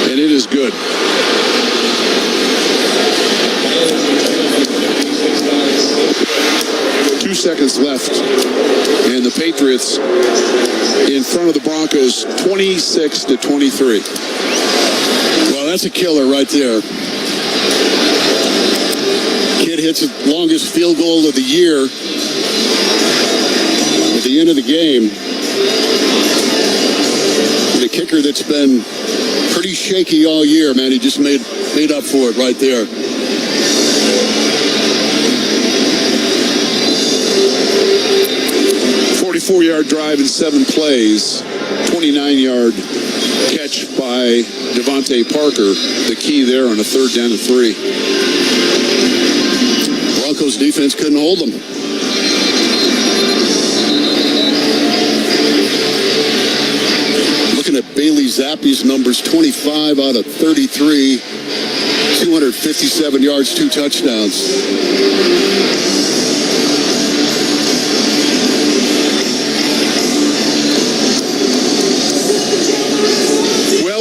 and it is good. Two seconds left, and the Patriots in front of the Broncos, 26-23. Well, that's a killer right there. Kid hits the longest field goal of the year at the end of the game. The kicker that's been pretty shaky all year, man, he just made up for it right there. Four-yard drive in 7 plays, 29-yard catch by Javonte Parker, the key there on a 3rd down and 3. Broncos defense couldn't hold them. Looking at Bailey Zappe's numbers, 25 out of 33, 257 yards, 2 touchdowns.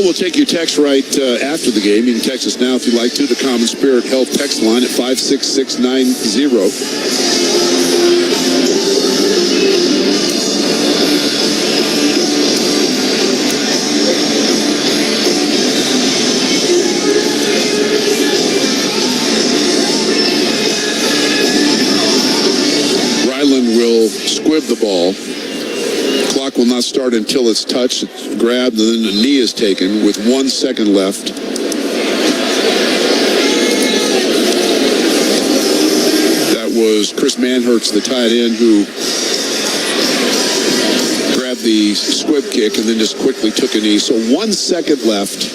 We'll take your text right after the game. You can text us now if you'd like to. The Common Spirit Health text line at 56690. Ryland will squib the ball. Clock will not start until it's touched, it's grabbed, and then the knee is taken with 1 second left. That was Chris Manhertz, the tight end, who grabbed the squib kick and then just quickly took a knee. So 1 second left.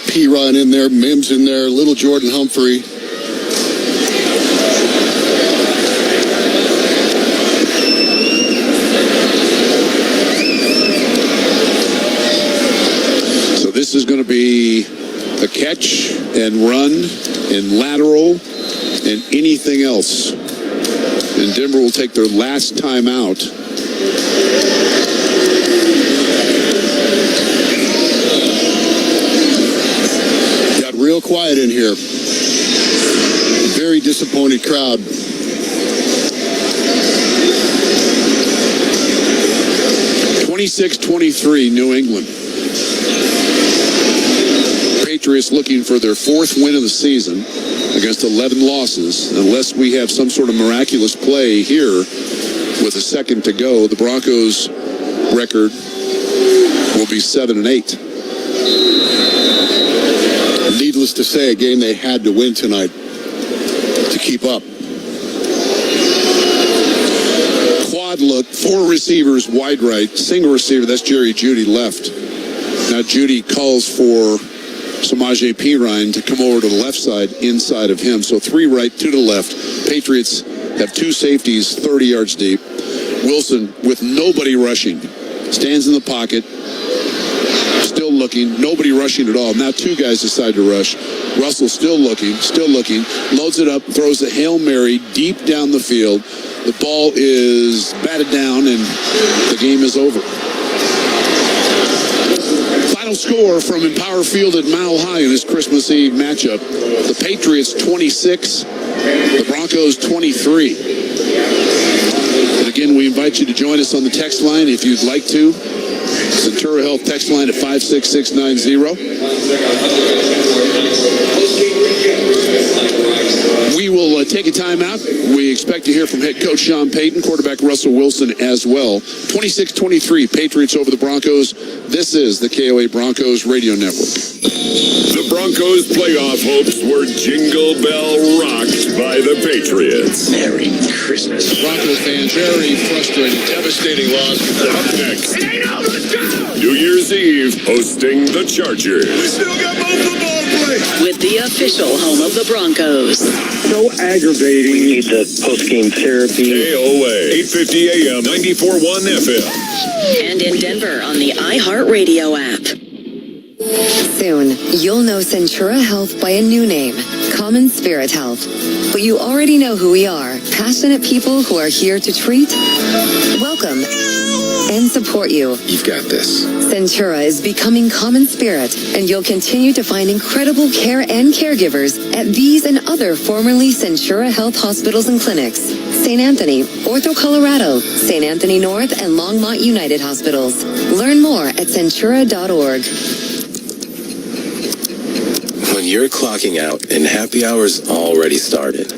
P-Ron in there, Mims in there, little Jordan Humphrey. So this is going to be a catch and run and lateral and anything else. And Denver will take their last time out. Real quiet in here. Very disappointed crowd. (26-23) New England. Patriots looking for their 4th win of the season against 11 losses. Unless we have some sort of miraculous play here with a second to go, the Broncos record will be 7-8. Needless to say, a game they had to win tonight to keep up. Quad look, 4 receivers wide right, single receiver, that's Jerry Jeudy left. Now Jeudy calls for Samaje Perine to come over to the left side, inside of him. So 3 right, 2 to the left. Patriots have 2 safeties, 30 yards deep. Wilson, with nobody rushing, stands in the pocket, still looking, nobody rushing at all. Now 2 guys decide to rush. Russell still looking, loads it up, throws a Hail Mary deep down the field. The ball is batted down, and the game is over. Final score from Empower Field at Mile High in this Christmas Eve matchup. The Patriots 26, the Broncos 23. And again, we invite you to join us on the text line if you'd like to. Centura Health text line at 56690. We will take a timeout. We expect to hear from head coach Sean Payton, quarterback Russell Wilson as well. 26-23, Patriots over the Broncos. This is the KOA Broncos Radio Network. The Broncos' playoff hopes were jingle bell rocked by the Patriots. Merry Christmas. Broncos fans very frustrated. Devastating loss. Up next, New Year's Eve, hosting the Chargers. We still got both football play. With the official home of the Broncos. So aggravating. We need the post-game therapy. KOA, 850 AM, 94.1 FM. And in Denver on the iHeartRadio app. Soon, you'll know Centura Health by a new name, Common Spirit Health. But you already know who we are, passionate people who are here to treat, welcome, and support you. You've got this. Centura is becoming Common Spirit, and you'll continue to find incredible care and caregivers at these and other formerly Centura Health hospitals and clinics. St. Anthony, Ortho, Colorado, St. Anthony North, and Longmont United Hospitals. Learn more at Centura.org. When you're clocking out and happy hour's already started.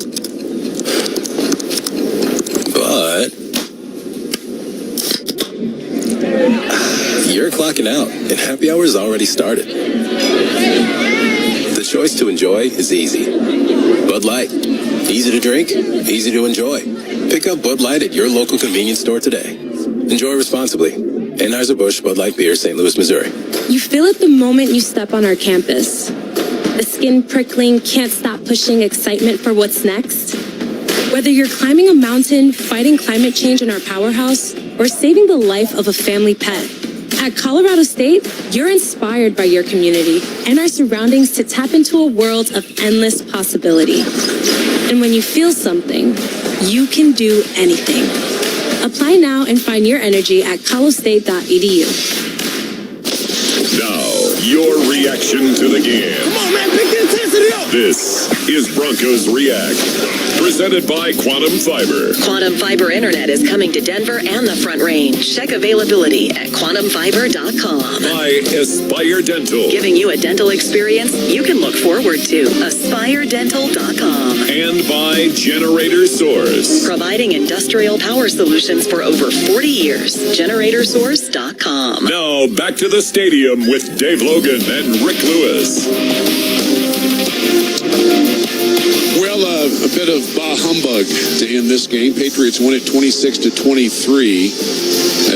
But you're clocking out and happy hour's already started. The choice to enjoy is easy. Bud Light. Easy to drink, easy to enjoy. Pick up Bud Light at your local convenience store today. Enjoy responsibly. Anheuser-Busch Bud Light Beer, St. Louis, Missouri. You feel it the moment you step on our campus. The skin prickling, can't stop pushing excitement for what's next. Whether you're climbing a mountain, fighting climate change in our powerhouse, or saving the life of a family pet, at Colorado State, you're inspired by your community and our surroundings to tap into a world of endless possibility. And when you feel something, you can do anything. Apply now and find your energy at colostate.edu. Now, your reaction to the game. Come on, man, pick the intensity up. This is Broncos React, presented by Quantum Fiber. Quantum Fiber Internet is coming to Denver and the Front Range. Check availability at quantumfiber.com. By Aspire Dental. Giving you a dental experience you can look forward to. AspireDental.com. And by Generator Source. Providing industrial power solutions for over 40 years. GeneratorSource.com. Now, back to the stadium with Dave Logan and Rick Lewis. Well, a bit of bah humbug to end this game. Patriots won it 26-23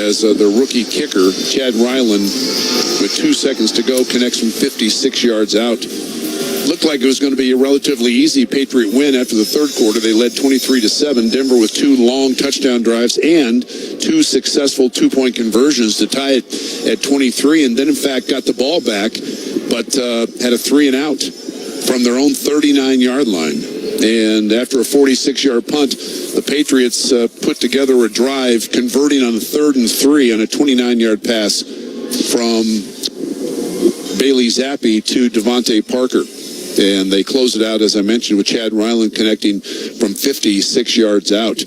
as the rookie kicker, Chad Ryland, with 2 seconds to go, connects from 56 yards out. Looked like it was going to be a relatively easy Patriot win after the third quarter. They led 23-7. Denver with 2 long touchdown drives and 2 successful 2-point conversions to tie it at 23, and then, in fact, got the ball back, but had a 3-and-out from their own 39-yard line. And after a 46-yard punt, the Patriots put together a drive, converting on a 3rd and 3 on a 29-yard pass from Bailey Zappi to Devontae Parker. And they close it out, as I mentioned, with Chad Ryland connecting from 56 yards out.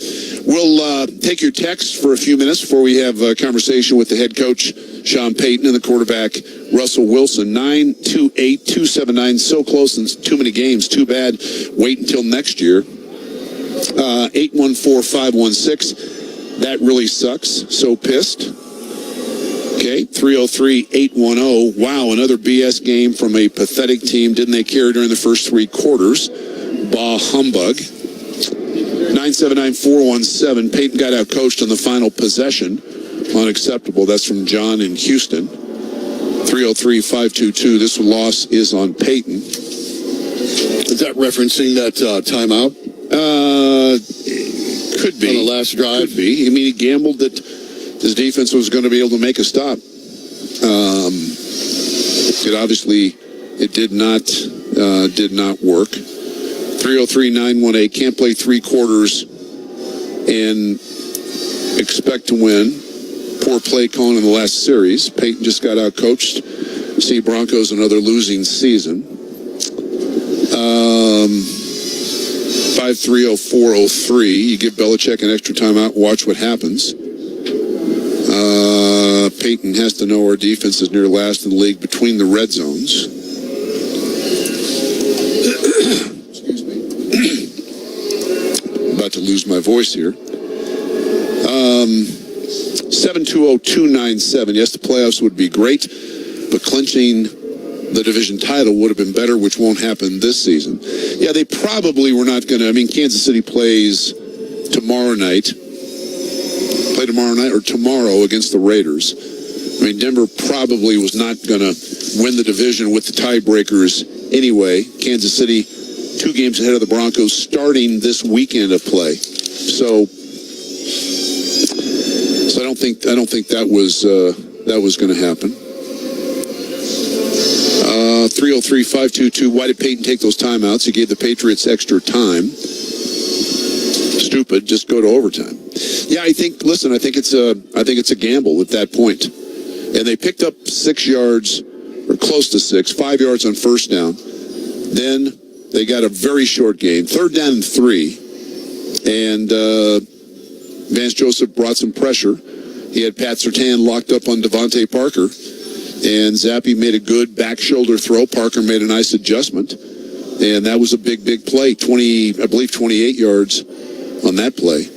We'll take your texts for a few minutes before we have a conversation with the head coach, Sean Payton, and the quarterback, Russell Wilson. 928-279, so close and too many games. Too bad. Wait until next year. 814-516. That really sucks. So pissed. Okay, 303-810. Wow, another BS game from a pathetic team. Didn't they care during the first 3 quarters? Bah humbug. 979-417. Peyton got out coached on the final possession. Unacceptable. That's from John in Houston. 303-522. This loss is on Peyton. Is that referencing that timeout? Could be. On the last drive? Could be. I mean, he gambled that his defense was going to be able to make a stop. It did not work. 303-918. Can't play 3 quarters and expect to win. Poor play calling in the last series. Peyton just got out coached. See Broncos another losing season. 530-403. You give Belichick an extra timeout. Watch what happens. Peyton has to know our defense is near last in the league between the red zones. About to lose my voice here. 720-297. Yes, the playoffs would be great, but clinching the division title would have been better, which won't happen this season. Yeah, they probably were not going to. I mean, Kansas City plays tomorrow night. Play tomorrow night or tomorrow against the Raiders. I mean, Denver probably was not going to win the division with the tiebreakers anyway. Kansas City 2 games ahead of the Broncos starting this weekend of play. So I don't think that was going to happen. 303-522. Why did Peyton take those timeouts? He gave the Patriots extra time. Stupid. Just go to overtime. Yeah, I think it's a gamble at that point. And they picked up 6 yards, or close to 6, 5 yards on first down. Then they got a very short game, 3rd down and 3. And Vance Joseph brought some pressure. He had Pat Surtain locked up on Devontae Parker. And Zappe made a good back shoulder throw. Parker made a nice adjustment. And that was a big, big play. 28 yards on that play.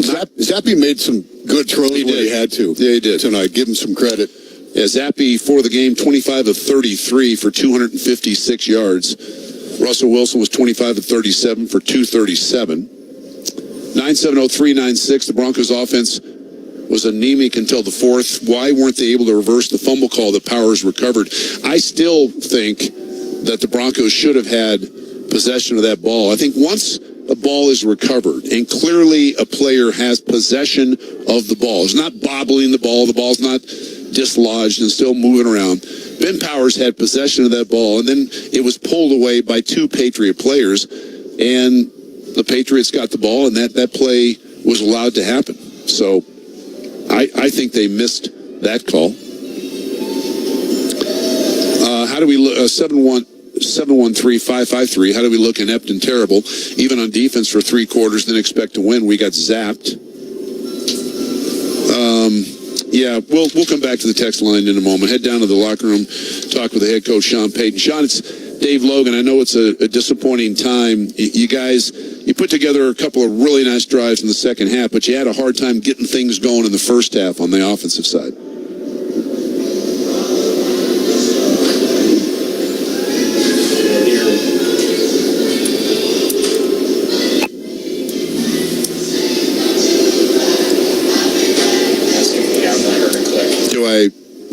Zappe made some good throws when he had to. Yeah, he did. Tonight. Give him some credit. Yeah, Zappe for the game, 25 of 33 for 256 yards. Russell Wilson was 25 of 37 for 237. 970-396. The Broncos offense was anemic until the 4th. Why weren't they able to reverse the fumble call that Powers recovered? I still think that the Broncos should have had possession of that ball. I think once a ball is recovered, and clearly a player has possession of the ball, it's not bobbling the ball's not dislodged and still moving around. Ben Powers had possession of that ball, and then it was pulled away by 2 Patriot players, and the Patriots got the ball, and that play was allowed to happen. So I think they missed that call. How do we look? 713-553. How do we look inept and terrible? Even on defense for 3 quarters, didn't expect to win. We got zapped. Yeah, we'll come back to the text line in a moment. Head down to the locker room, talk with the head coach, Sean Payton. Sean, it's Dave Logan. I know it's a disappointing time. You guys, you put together a couple of really nice drives in the second half, but you had a hard time getting things going in the first half on the offensive side.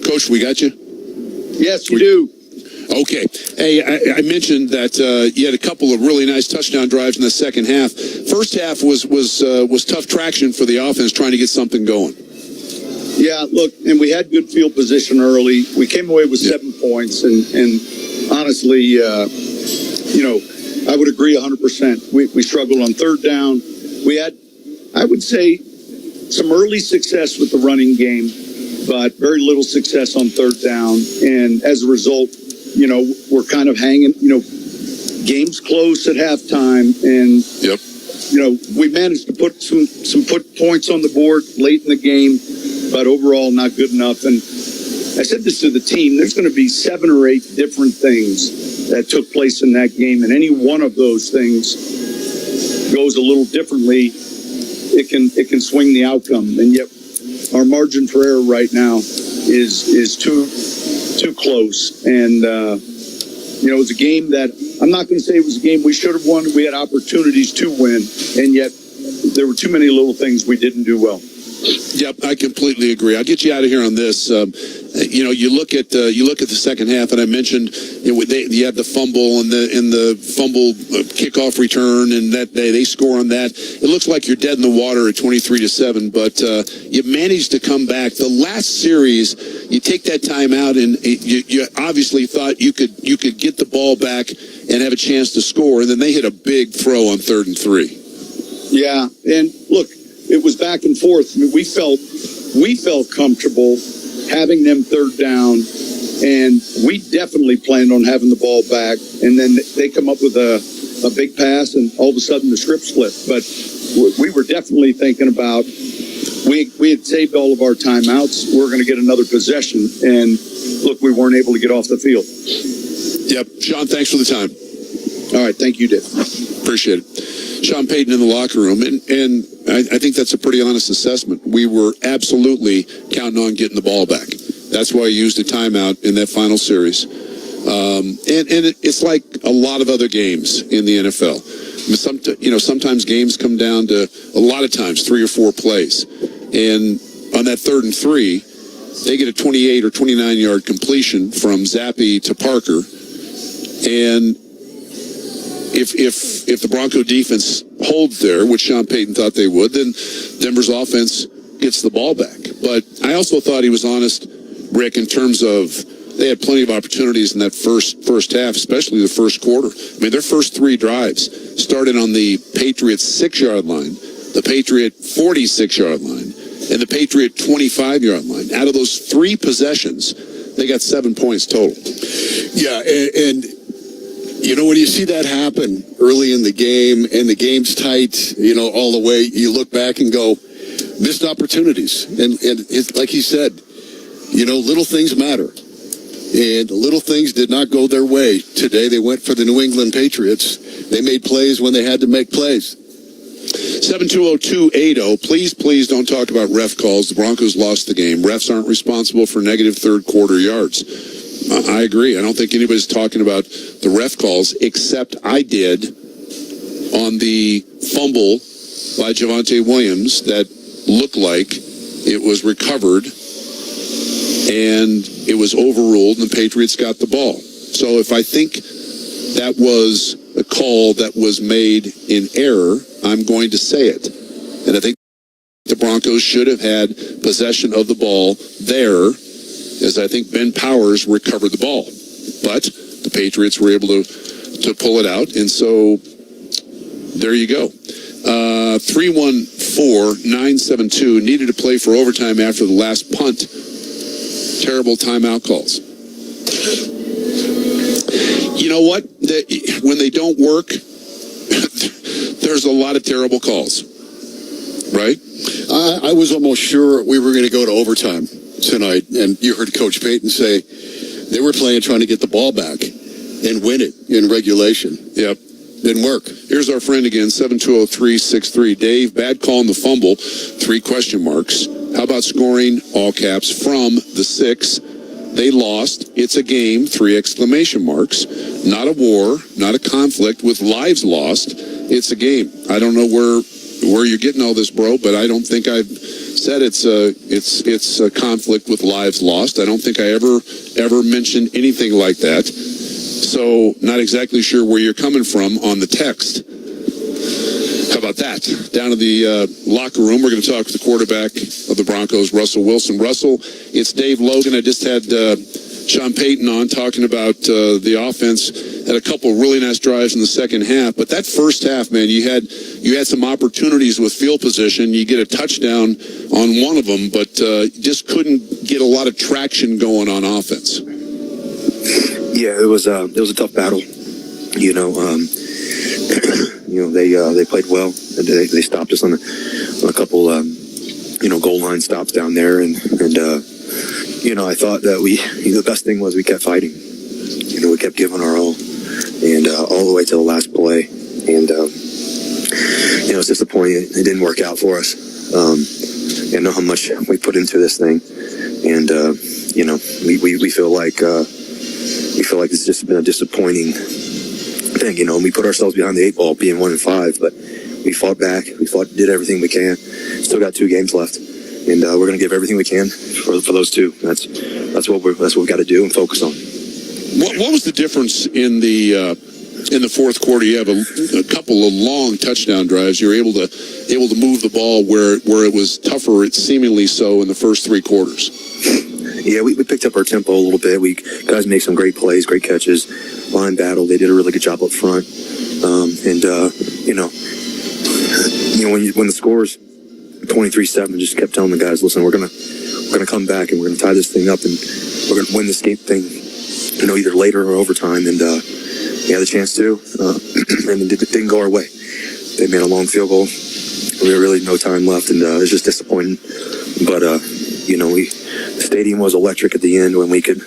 Coach, we got you? Yes, we do. Okay. Hey, I mentioned that you had a couple of really nice touchdown drives in the second half. First half was tough traction for the offense trying to get something going. Yeah, look, and we had good field position early. We came away with 7 points, and honestly, I would agree 100%. We struggled on third down. We had, I would say, some early success with the running game, but very little success on third down. And as a result, we're kind of hanging, games close at halftime. And, we managed to put some points on the board late in the game, but overall not good enough. And I said this to the team, there's going to be 7 or 8 different things that took place in that game. And any one of those things goes a little differently. It can swing the outcome. And yet our margin for error right now is too close. And, it was a game that I'm not going to say it was a game we should have won. We had opportunities to win, and yet there were too many little things we didn't do well. Yep, I completely agree. I'll get you out of here on this. You look at the second half, and I mentioned you had the fumble and the fumble kickoff return, and that they score on that. It looks like you're dead in the water at 23-7, but you managed to come back. The last series, you take that time out, and you obviously thought you could get the ball back and have a chance to score, and then they hit a big throw on 3rd and 3. Yeah, and look, it was back and forth. I mean, we felt comfortable having them 3rd down, and we definitely planned on having the ball back. And then they come up with a big pass, and all of a sudden the script flipped. But we were definitely thinking about we had saved all of our timeouts. We're going to get another possession, and look, we weren't able to get off the field. Yep, Sean, thanks for the time. All right, thank you, Dave. Appreciate it. Sean Payton in the locker room, and I think that's a pretty honest assessment. We were absolutely counting on getting the ball back. That's why I used a timeout in that final series. And it's like a lot of other games in the NFL. I mean, sometimes games come down to, a lot of times, 3 or 4 plays. And on that 3rd and 3, they get a 28 or 29-yard completion from Zappe to Parker. And if the Bronco defense holds there, which Sean Payton thought they would, then Denver's offense gets the ball back. But I also thought he was honest, Rick, in terms of they had plenty of opportunities in that first half, especially the first quarter. I mean, their first 3 drives started on the Patriots 6-yard line, the Patriot 46-yard line, and the Patriot 25-yard line. Out of those 3 possessions, they got 7 points total. Yeah, and when you see that happen early in the game and the game's tight, all the way, you look back and go, missed opportunities. And it's like he said, little things matter. And little things did not go their way today. They went for the New England Patriots. They made plays when they had to make plays. 720-280. Please don't talk about ref calls. The Broncos lost the game. Refs aren't responsible for negative third quarter yards. I agree. I don't think anybody's talking about the ref calls, except I did on the fumble by Javonte Williams that looked like it was recovered and it was overruled and the Patriots got the ball. So if I think that was a call that was made in error, I'm going to say it. And I think the Broncos should have had possession of the ball there, as I think Ben Powers recovered the ball. But the Patriots were able to pull it out, and so there you go. 314-972 needed to play for overtime after the last punt. Terrible timeout calls. You know what? When they don't work, there's a lot of terrible calls, right? I was almost sure we were going to go to overtime tonight, and you heard Coach Payton say they were playing trying to get the ball back and win it in regulation. Yep. Didn't work. Here's our friend again, 720-363. Dave, bad call on the fumble, 3 question marks. How about scoring, all caps, from the 6? They lost. It's a game, 3 exclamation marks. Not a war, not a conflict with lives lost. It's a game. I don't know where you're getting all this, bro, but I don't think I've said it's a conflict with lives lost. I don't think I ever mentioned anything like that. So not exactly sure where you're coming from on the text. How about that? Down to the locker room, we're going to talk with the quarterback of the Broncos, Russell Wilson. Russell, it's Dave Logan. I just had Sean Payton on talking about the offense. Had a couple really nice drives in the second half, but that first half, man, you had some opportunities with field position. You get a touchdown on one of them, but just couldn't get a lot of traction going on offense. Yeah, it was a tough battle. They played well. They stopped us on a couple goal line stops down there, and I thought that the best thing was we kept fighting. We kept giving our all, and all the way to the last play. And it's disappointing it didn't work out for us. and know how much we put into this thing. And we feel like it's just been a disappointing thing. We put ourselves behind the 8 ball, being 1-5, but we fought back. Did everything we can. Still got 2 games left, and we're going to give everything we can for those 2. That's what we've got to do and focus on. What was the difference in the fourth quarter? You have a couple of long touchdown drives. You're able to move the ball where it was tougher, seemingly so, in the first 3 quarters. Yeah, we picked up our tempo a little bit. Guys make some great plays, great catches. Line battle, they did a really good job up front. When the score's 23-7, just kept telling the guys, listen, we're gonna come back and we're gonna tie this thing up and we're gonna win this game thing, either later or overtime. And we had the chance to, and it didn't go our way. They made a long field goal. We had really no time left, and it was just disappointing. But the stadium was electric at the end when we could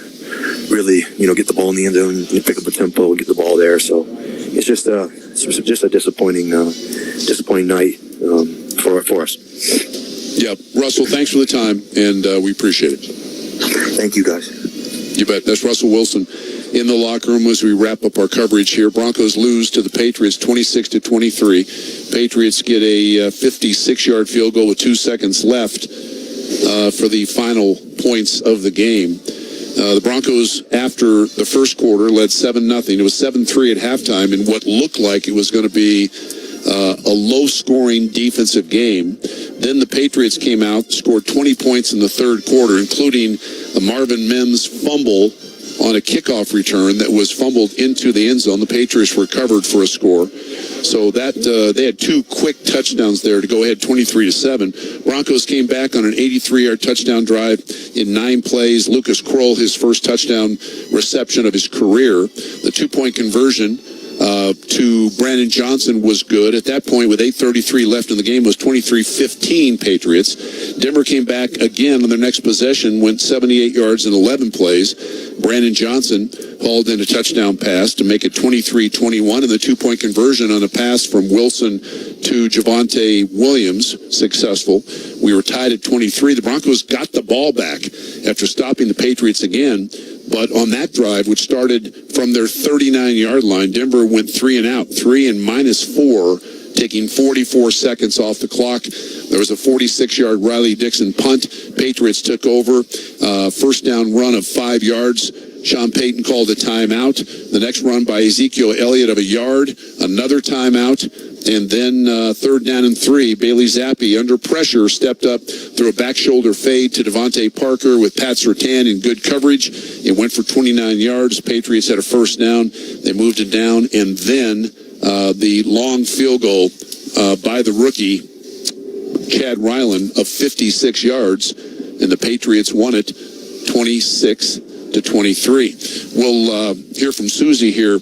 really, get the ball in the end zone, and pick up the tempo, and get the ball there. So it's just a disappointing night for us. Yeah, Russell, thanks for the time, and we appreciate it. Thank you, guys. You bet. That's Russell Wilson in the locker room as we wrap up our coverage here. Broncos lose to the Patriots 26-23. Patriots get a 56-yard field goal with 2 seconds left for the final points of the game. The Broncos, after the first quarter, led 7-0. It was 7-3 at halftime in what looked like it was going to be a low-scoring defensive game. Then the Patriots came out, scored 20 points in the third quarter, including a Marvin Mims fumble on a kickoff return that was fumbled into the end zone. The Patriots recovered for a score. So that they had 2 quick touchdowns there to go ahead 23-7. Broncos came back on an 83-yard touchdown drive in 9 plays. Lucas Kroll, his first touchdown reception of his career. The 2-point conversion to Brandon Johnson was good. At that point, with 8:33 left in the game, was 23-15 Patriots. Denver came back again on their next possession, went 78 yards in 11 plays. Brandon Johnson hauled in a touchdown pass to make it 23-21, and the 2-point conversion on a pass from Wilson to Javonte Williams, successful. We were tied at 23. The Broncos got the ball back after stopping the Patriots again. But on that drive, which started from their 39-yard line, Denver went 3 and out, 3 and -4, taking 44 seconds off the clock. There was a 46-yard Riley Dixon punt. Patriots took over. First down run of 5 yards. Sean Payton called a timeout. The next run by Ezekiel Elliott of a yard. Another timeout. And then 3rd down and 3, Bailey Zappe, under pressure, stepped up, threw a back shoulder fade to Devontae Parker with Pat Surtain in good coverage. It went for 29 yards. Patriots had a first down. They moved it down. And then the long field goal by the rookie, Chad Ryland, of 56 yards. And the Patriots won it 26-23. We'll hear from Susie here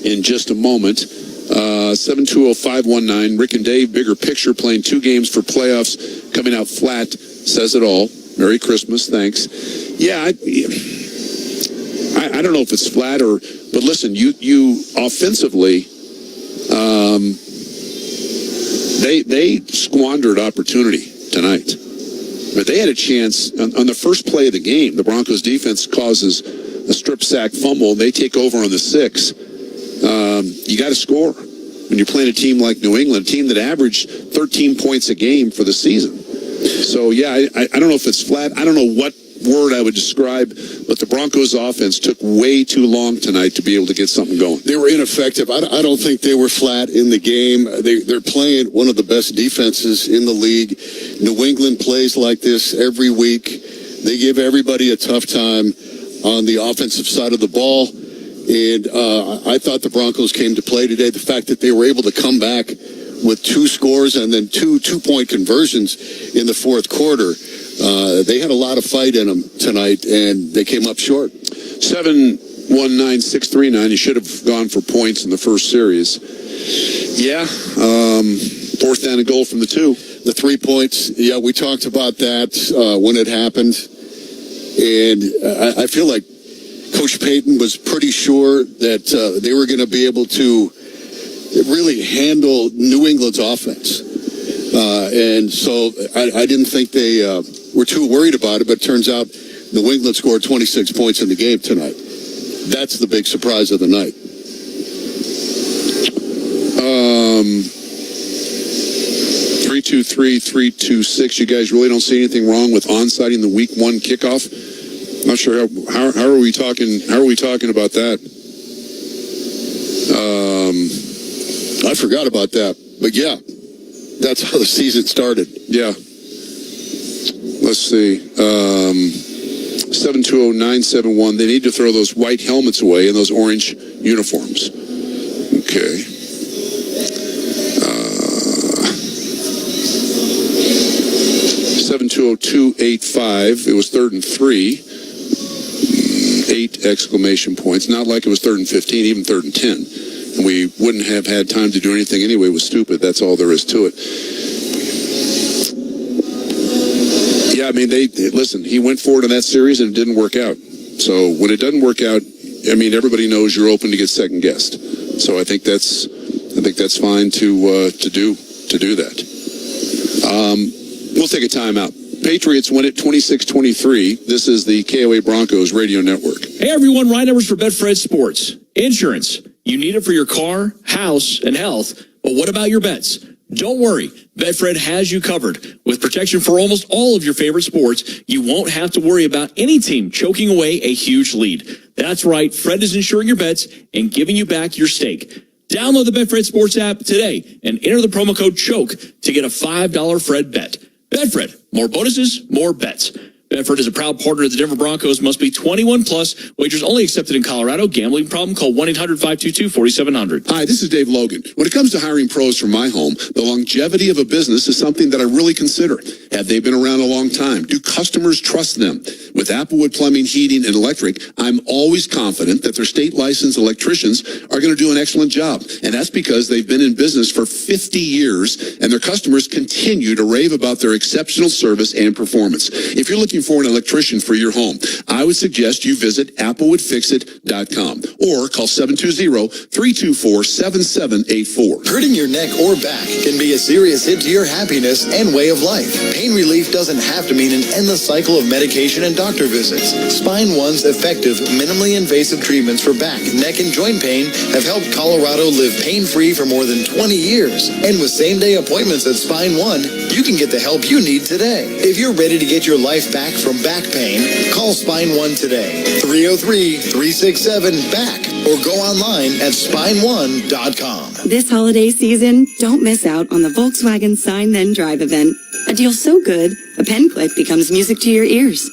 in just a moment. 720-519. Rick and Dave, bigger picture, playing 2 games for playoffs, coming out flat, says it all. Merry Christmas, thanks. Yeah, I don't know if it's flat but listen, you offensively, they squandered opportunity tonight. But they had a chance on the first play of the game. The Broncos defense causes a strip sack fumble. They take over on the 6. You got to score when you're playing a team like New England, a team that averaged 13 points a game for the season. So, yeah, I don't know if it's flat. I don't know what word I would describe, but the Broncos offense took way too long tonight to be able to get something going. They were ineffective. I don't think they were flat in the game. They're playing one of the best defenses in the league. New England plays like this every week. They give everybody a tough time on the offensive side of the ball. And I thought the Broncos came to play today. The fact that they were able to come back with 2 scores and then 2 2-point conversions in the fourth quarter, they had a lot of fight in them tonight, and they came up short. 719-639. You should have gone for points in the first series. Yeah, 4th down and goal from the 2. The 3 points, yeah, we talked about that when it happened. And I feel like Coach Payton was pretty sure that they were going to be able to really handle New England's offense. And so I didn't think they were too worried about it, but it turns out New England scored 26 points in the game tonight. That's the big surprise of the night. 323-326. You guys really don't see anything wrong with onsiding the week 1 kickoff? I'm not sure how are we talking. How are we talking about that? I forgot about that, but yeah, that's how the season started. Yeah. Let's see. 720-971. They need to throw those white helmets away and those orange uniforms. Okay. 720-285. It was 3rd and 3. 8 exclamation points. Not like it was 3rd and 15, even 3rd and 10. And we wouldn't have had time to do anything anyway. It was stupid. That's all there is to it. Yeah, I mean, listen, he went forward in that series and it didn't work out. So when it doesn't work out, I mean, everybody knows you're open to get second guessed. So I think that's fine to do that. We'll take a timeout. Patriots win it 26-23. This is the KOA Broncos radio network. Hey everyone, Ryan Evers for Betfred Sports. Insurance. You need it for your car, house, and health. But what about your bets? Don't worry. Betfred has you covered. With protection for almost all of your favorite sports, you won't have to worry about any team choking away a huge lead. That's right. Fred is insuring your bets and giving you back your stake. Download the Betfred Sports app today and enter the promo code CHOKE to get a $5 Fred bet. Betfred. More bonuses, more bets. Betfred is a proud partner of the Denver Broncos. Must be 21 plus. Wagers only accepted in Colorado. Gambling problem? Call 1-800-522-4700. Hi, this is Dave Logan. When it comes to hiring pros for my home, the longevity of a business is something that I really consider. Have they been around a long time? Do customers trust them? With Applewood Plumbing, Heating, and Electric, I'm always confident that their state licensed electricians are going to do an excellent job. And that's because they've been in business for 50 years and their customers continue to rave about their exceptional service and performance. If you're looking for an electrician for your home, I would suggest you visit applewoodfixit.com or call 720-324-7784. Hurting your neck or back can be a serious hit to your happiness and way of life. Pain relief doesn't have to mean an endless cycle of medication and doctor visits. Spine One's effective, minimally invasive treatments for back, neck, and joint pain have helped Colorado live pain-free for more than 20 years. And with same-day appointments at Spine One, you can get the help you need today. If you're ready to get your life back from back pain, call Spine One today. 303-367-BACK or go online at spineone.com. This holiday season, don't miss out on the Volkswagen Sign Then Drive event. A deal so good, a pen click becomes music to your ears.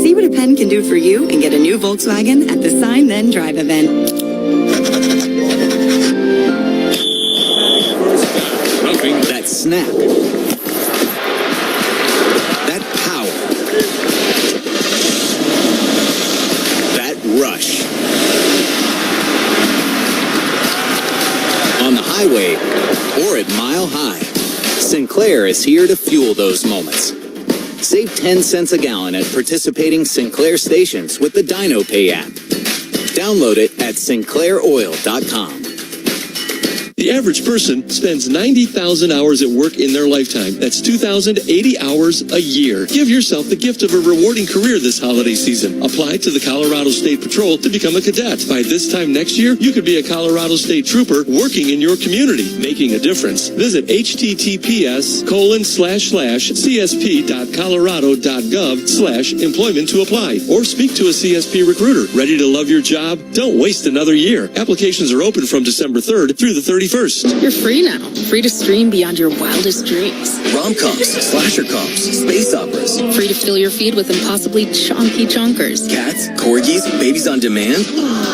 See what a pen can do for you and get a new Volkswagen at the Sign Then Drive event. That snap. That power. That rush. On the highway or at Mile High, Sinclair is here to fuel those moments. Save 10 cents a gallon at participating Sinclair stations with the Dino Pay app. Download it at sinclairoil.com. The average person spends 90,000 hours at work in their lifetime. That's 2,080 hours a year. Give yourself the gift of a rewarding career this holiday season. Apply to the Colorado State Patrol to become a cadet. By this time next year, you could be a Colorado State Trooper working in your community, making a difference. Visit https://csp.colorado.gov/employment to apply or speak to a CSP recruiter. Ready to love your job? Don't waste another year. Applications are open from December 3rd through the 31st. You're free now. Free to stream beyond your wildest dreams. Rom-coms, slasher coms, space operas. Free to fill your feed with impossibly chonky chonkers. Cats, corgis, babies on demand.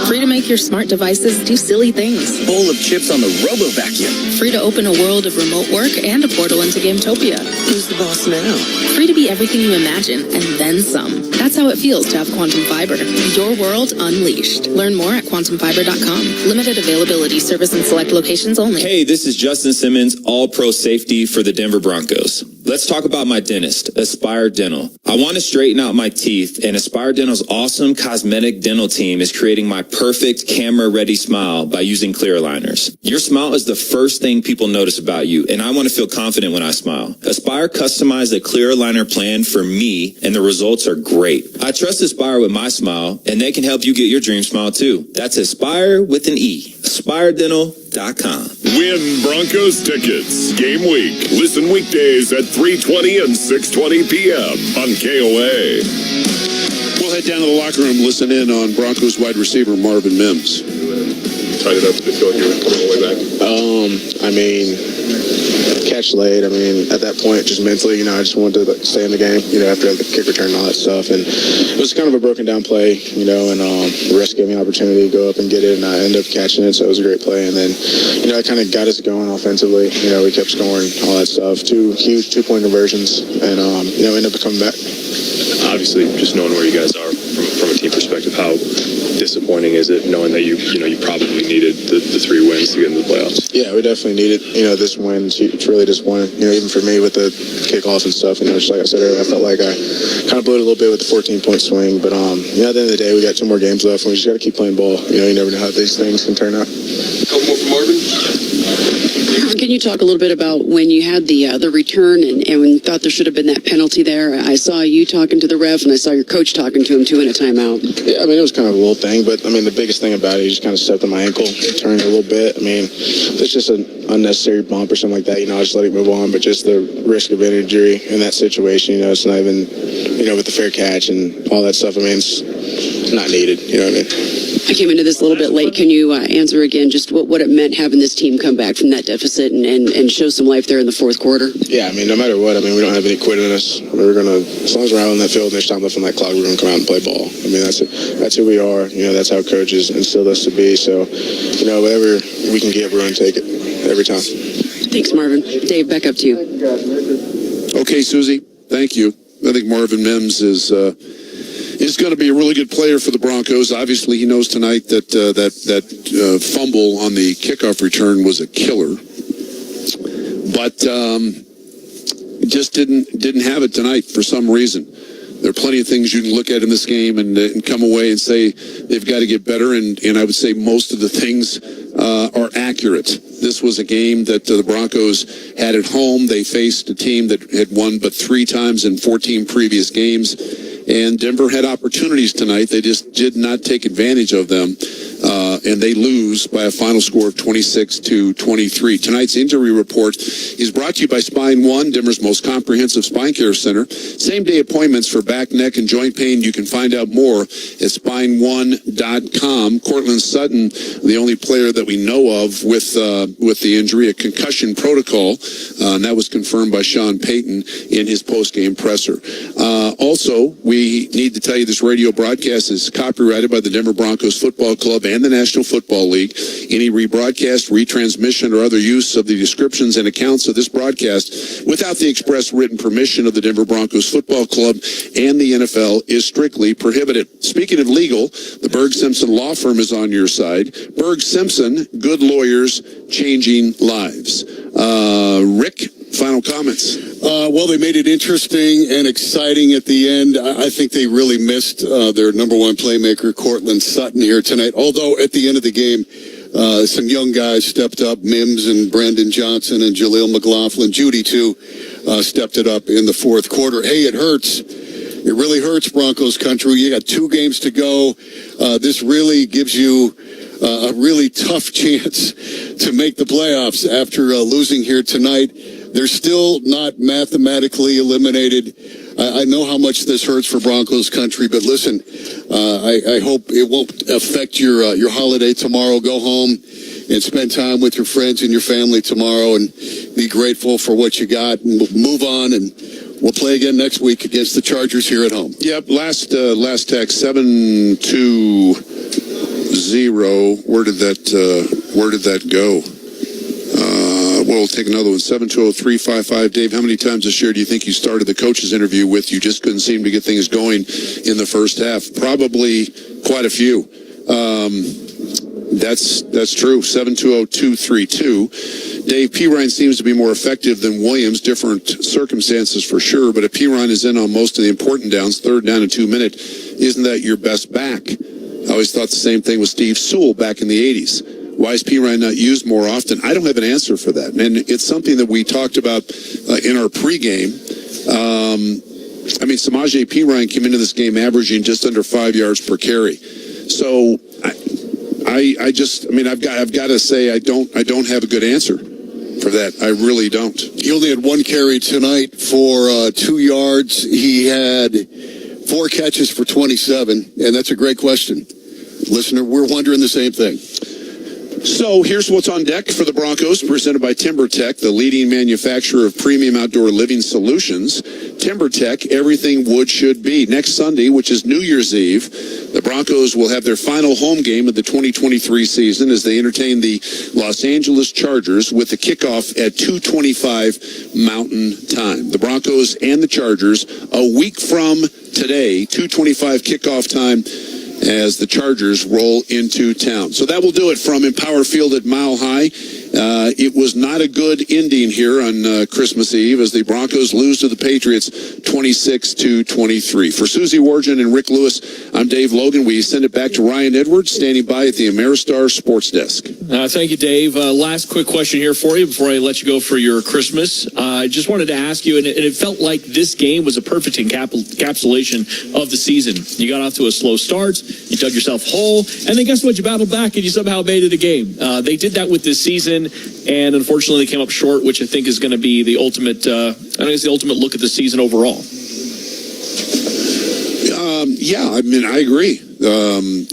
Free to make your smart devices do silly things. Bowl of chips on the robo-vacuum. Free to open a world of remote work and a portal into Gametopia. Who's the boss now? Free to be everything you imagine and then some. That's how it feels to have Quantum Fiber. Your world unleashed. Learn more at quantumfiber.com. Limited availability. Service in select locations only. Hey, this is Justin Simmons, All-Pro Safety for the Denver Broncos. Let's talk about my dentist, Aspire Dental. I want to straighten out my teeth, and Aspire Dental's awesome cosmetic dental team is creating my perfect camera-ready smile by using clear aligners. Your smile is the first thing people notice about you, and I want to feel confident when I smile. Aspire customized a clear aligner plan for me, and the results are great. I trust Aspire with my smile, and they can help you get your dream smile too. That's Aspire with an E. AspireDental.com. Win Broncos tickets. Game week. Listen weekdays at 3:20 and 6:20 p.m. on KOA. We'll head down to the locker room, listen in on Broncos wide receiver Marvin Mims. Tied it up to feel like you were coming all the way back? Catch late. At that point, just mentally, I just wanted to stay in the game, after the kick return and all that stuff. And it was kind of a broken down play, and the rest gave me an opportunity to go up and get it, and I ended up catching it, so it was a great play. And then, it kind of got us going offensively. We kept scoring, all that stuff. Two huge two-point conversions, and, ended up coming back. Obviously, just knowing where you guys are from a team perspective, how disappointing is it knowing that you probably needed the 3 wins to get into the playoffs? Yeah, we definitely needed, this win. It's really disappointing, even for me with the kickoff and stuff. Just like I said earlier, I felt like I kind of blew it a little bit with the 14-point swing. But, at the end of the day, we got 2 more games left, and we just got to keep playing ball. You never know how these things can turn out. Couple more from Marvin. Can you talk a little bit about when you had the return and thought there should have been that penalty there? I saw you talking to the ref, and I saw your coach talking to him, too, in a timeout. Yeah, it was kind of a little thing, but, the biggest thing about it, he just kind of stepped on my ankle, turned a little bit. It's just an unnecessary bump or something like that, I just let it move on, but just the risk of injury in that situation, it's not even, with the fair catch and all that stuff, it's not needed, I came into this a little bit late. Can you answer again just what it meant having this team come back from that deficit and show some life there in the fourth quarter? Yeah, no matter what, we don't have any quit in us. We're going to, as long as we're out on that field and there's time left on that clock, we're going to come out and play ball. That's who we are. That's how coaches instilled us to be. So, whatever we can get, we're going to take it every time. Thanks, Marvin. Dave, back up to you. Okay, Susie, thank you. I think Marvin Mims is going to be a really good player for the Broncos. Obviously, he knows tonight that fumble on the kickoff return was a killer, but just didn't have it tonight for some reason. There are plenty of things you can look at in this game and come away and say they've got to get better, and I would say most of the things are accurate. This was a game that the Broncos had at home. They faced a team that had won but 3 times in 14 previous games. And Denver had opportunities tonight. They just did not take advantage of them. And they lose by a final score of 26-23. Tonight's injury report is brought to you by Spine One, Denver's most comprehensive spine care center. Same-day appointments for back, neck, and joint pain. You can find out more at spineone.com. Courtland Sutton, the only player that we know of with the injury, a concussion protocol. And that was confirmed by Sean Payton in his post-game presser. Also, we need to tell you this radio broadcast is copyrighted by the Denver Broncos Football Club and the National Football League. Any rebroadcast, retransmission, or other use of the descriptions and accounts of this broadcast without the express written permission of the Denver Broncos Football Club and the NFL is strictly prohibited. Speaking of legal, the Berg Simpson Law Firm is on your side. Berg Simpson, good lawyers, changing lives. Rick, final comments. Well, they made it interesting and exciting at the end. I think they really missed their number one playmaker, Courtland Sutton, here tonight. Although at the end of the game, some young guys stepped up. Mims and Brandon Johnson and Jaleel McLaughlin. Judy, too, stepped it up in the fourth quarter. Hey, it hurts. It really hurts, Broncos country. You got 2 games to go. This really gives you a really tough chance to make the playoffs after losing here tonight. They're still not mathematically eliminated. I know how much this hurts for Broncos country, but listen, I hope it won't affect your holiday tomorrow. Go home and spend time with your friends and your family tomorrow and be grateful for what you got, and we'll move on, and we'll play again next week against the Chargers here at home. Yep, last text 720. Where did that go? We'll take another one. 720-355. Dave, how many times this year do you think you started the coach's interview with you just couldn't seem to get things going in the first half? Probably quite a few. That's true. 720-232. Dave, Pirine seems to be more effective than Williams. Different circumstances for sure, but if Pirine is in on most of the important downs, 3rd down and 2 minute, isn't that your best back? I always thought the same thing with Steve Sewell back in the 80s. Why is Pirine not used more often? I don't have an answer for that. And it's something that we talked about in our pregame. Samaje Pirine came into this game averaging just under 5 yards per carry. So I've got to say I don't have a good answer for that. I really don't. He only had 1 carry tonight for 2 yards. He had 4 catches for 27, and that's a great question. Listener, we're wondering the same thing. So here's what's on deck for the Broncos, presented by TimberTech, the leading manufacturer of premium outdoor living solutions. TimberTech, everything wood should be. Next Sunday, which is New Year's Eve, the Broncos will have their final home game of the 2023 season as they entertain the Los Angeles Chargers with the kickoff at 2:25 Mountain Time. The Broncos and the Chargers, a week from today, 2:25 kickoff time, as the Chargers roll into town. So that will do it from Empower Field at Mile High. It was not a good ending here on Christmas Eve as the Broncos lose to the Patriots 26-23. For Susie Wargen and Rick Lewis, I'm Dave Logan. We send it back to Ryan Edwards, standing by at the Ameristar Sports Desk. Thank you, Dave. Last quick question here for you before I let you go for your Christmas. I just wanted to ask you, and it felt like this game was a perfect encapsulation of the season. You got off to a slow start, you dug yourself a hole, and then guess what? You battled back and you somehow made it a game. They did that with this season, and unfortunately they came up short, which I think is going to be the ultimate, it's the ultimate look at the season overall. I agree.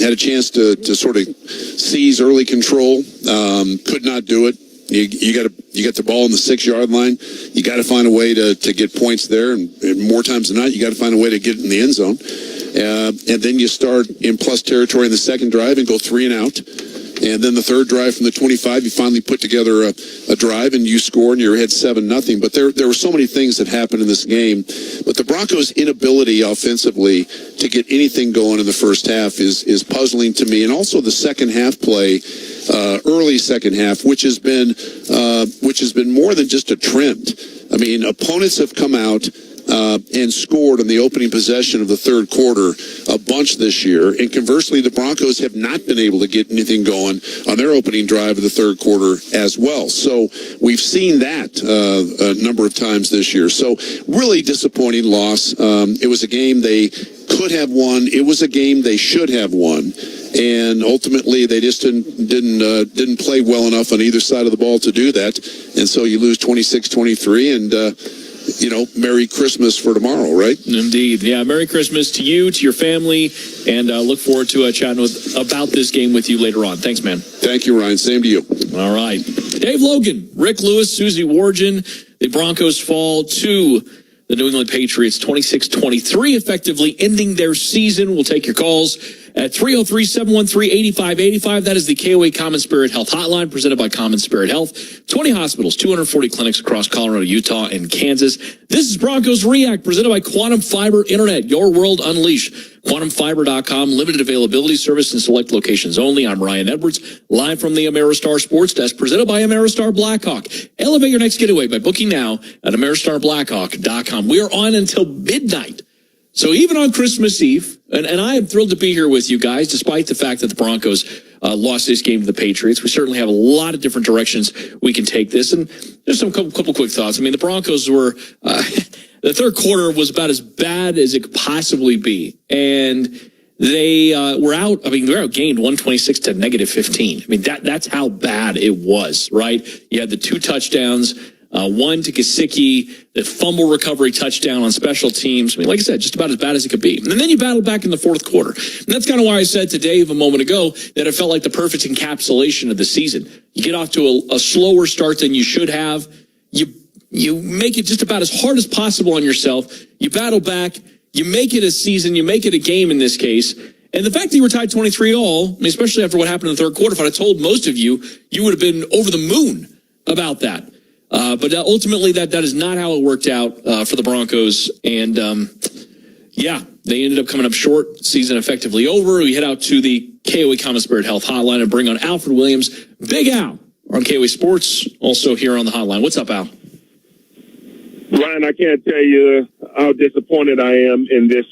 Had a chance to sort of seize early control. Could not do it. You got the ball on the 6-yard line. You got to find a way to get points there, and more times than not, you got to find a way to get in the end zone. And then you start in plus territory in the second drive and go 3 and out. And then the third drive from the 25, you finally put together a drive and you score and you're ahead 7-0. But there were so many things that happened in this game. But the Broncos' inability offensively to get anything going in the first half is puzzling to me. And also the second half play, early second half, which has been more than just a trend. I mean, opponents have come out and scored on the opening possession of the third quarter a bunch this year. And conversely, the Broncos have not been able to get anything going on their opening drive of the third quarter as well. So we've seen that a number of times this year. So really disappointing loss. It was a game they could have won. It was a game they should have won. And ultimately, they just didn't play well enough on either side of the ball to do that. And so you lose 26-23 and, Merry Christmas for tomorrow, right? Indeed. Yeah, Merry Christmas to you, to your family, and look forward to chatting about this game with you later on. Thanks, man. Thank you, Ryan. Same to you. All right. Dave Logan, Rick Lewis, Susie Wargen. The Broncos fall to the New England Patriots 26-23, effectively ending their season. We'll take your calls at 303-713-8585. That is the KOA Common Spirit Health Hotline presented by Common Spirit Health. 20 hospitals, 240 clinics across Colorado, Utah, and Kansas. This is Broncos React presented by Quantum Fiber Internet, your world unleashed. QuantumFiber.com, limited availability service in select locations only. I'm Ryan Edwards, live from the Ameristar Sports Desk, presented by Ameristar Blackhawk. Elevate your next getaway by booking now at AmeristarBlackhawk.com. We are on until midnight. So even on Christmas Eve, and I am thrilled to be here with you guys, despite the fact that the Broncos lost this game to the Patriots. We certainly have a lot of different directions we can take this. And just some couple quick thoughts. I mean, the Broncos were, the third quarter was about as bad as it could possibly be. And they were out, they're outgained 126 to -15. I mean, that's how bad it was, right? You had the 2 touchdowns. One to Gesicki, the fumble recovery touchdown on special teams. I mean, like I said, just about as bad as it could be. And then you battled back in the fourth quarter. And that's kind of why I said to Dave a moment ago that it felt like the perfect encapsulation of the season. You get off to a slower start than you should have. You make it just about as hard as possible on yourself. You battle back. You make it a season. You make it a game in this case. And the fact that you were tied 23-all, especially after what happened in the third quarter, if I had told most of you, you would have been over the moon about that. But ultimately, that is not how it worked out for the Broncos. And, they ended up coming up short. Season effectively over. We head out to the KOA Common Spirit Health Hotline and bring on Alfred Williams. Big Al, on KOA Sports, also here on the hotline. What's up, Al? Ryan, I can't tell you how disappointed I am in this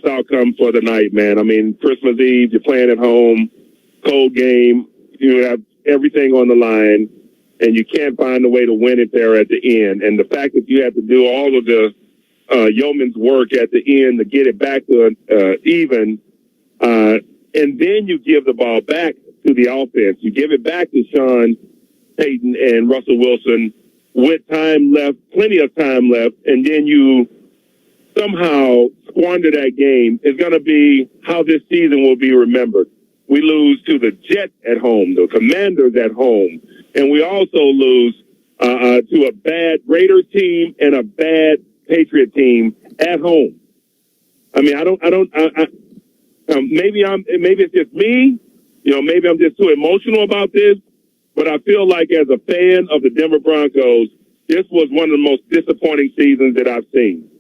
outcome for the night, man. I mean, Christmas Eve, you're playing at home, cold game, you have everything on the line, and you can't find a way to win it there at the end. And the fact that you have to do all of the yeoman's work at the end to get it back to even, and then you give the ball back to the offense. You give it back to Sean Payton and Russell Wilson with time left, plenty of time left, and then you somehow squander that game. Is going to be how this season will be remembered. We lose to the Jets at home, the Commanders at home, and we also lose to a bad Raiders team and a bad Patriot team at home. I mean, maybe it's just me, maybe I'm just too emotional about this, but I feel like as a fan of the Denver Broncos, this was one of the most disappointing seasons that I've seen.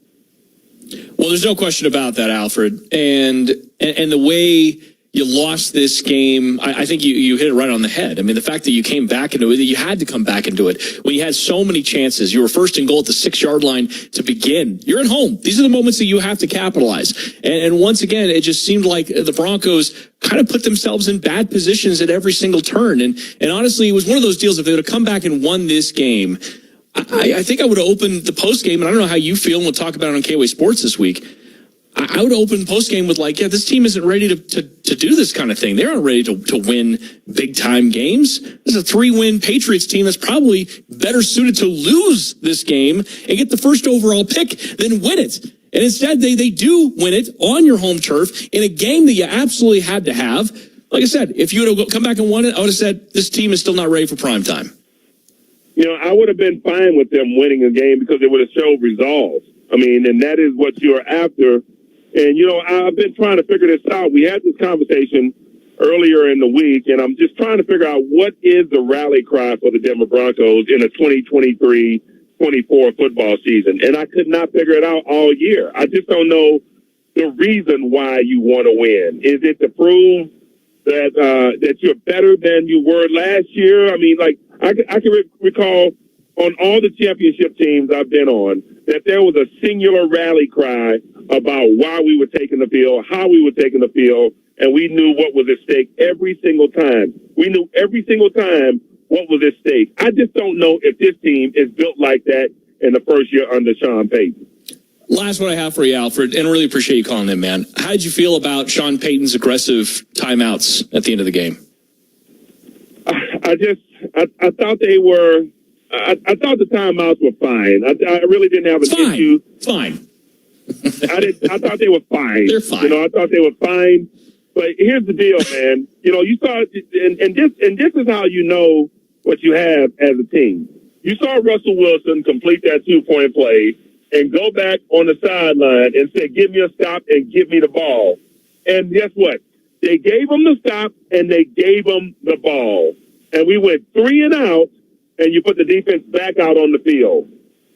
Well, there's no question about that, Alfred. And the way you lost this game, I think you hit it right on the head. I mean, the fact that you came back into it, that you had to come back into it when you had so many chances. You were first and goal at the 6-yard line to begin. You're at home. These are the moments that you have to capitalize. And once again, it just seemed like the Broncos kind of put themselves in bad positions at every single turn. And honestly, it was one of those deals. If they would have come back and won this game, I think I would have opened the post game, and I don't know how you feel, and we'll talk about it on KOA Sports this week. I would open post game with this team isn't ready to do this kind of thing. They aren't ready to win big time games. This is a 3-win Patriots team that's probably better suited to lose this game and get the first overall pick than win it. And instead, they do win it on your home turf in a game that you absolutely had to have. Like I said, if you would have come back and won it, I would have said this team is still not ready for prime time. I would have been fine with them winning a game because it would have showed resolve. I mean, and that is what you're after. And, I've been trying to figure this out. We had this conversation earlier in the week, and I'm just trying to figure out what is the rally cry for the Denver Broncos in a 2023-24 football season. And I could not figure it out all year. I just don't know the reason why you want to win. Is it to prove that you're better than you were last year? I mean, I can recall on all the championship teams I've been on that there was a singular rally cry about why we were taking the field, how we were taking the field, and we knew what was at stake every single time. We knew every single time what was at stake. I just don't know if this team is built like that in the first year under Sean Payton. Last one I have for you, Alfred, and really appreciate you calling in, man. How did you feel about Sean Payton's aggressive timeouts at the end of the game? I thought they were. I thought the timeouts were fine. I really didn't have an issue. Fine. I thought they were fine. They're fine. I thought they were fine. But here's the deal, man. You saw, and this is how you know what you have as a team. You saw Russell Wilson complete that 2-point play and go back on the sideline and say, "Give me a stop and give me the ball." And guess what? They gave him the stop and they gave him the ball. And we went 3 and out, and you put the defense back out on the field.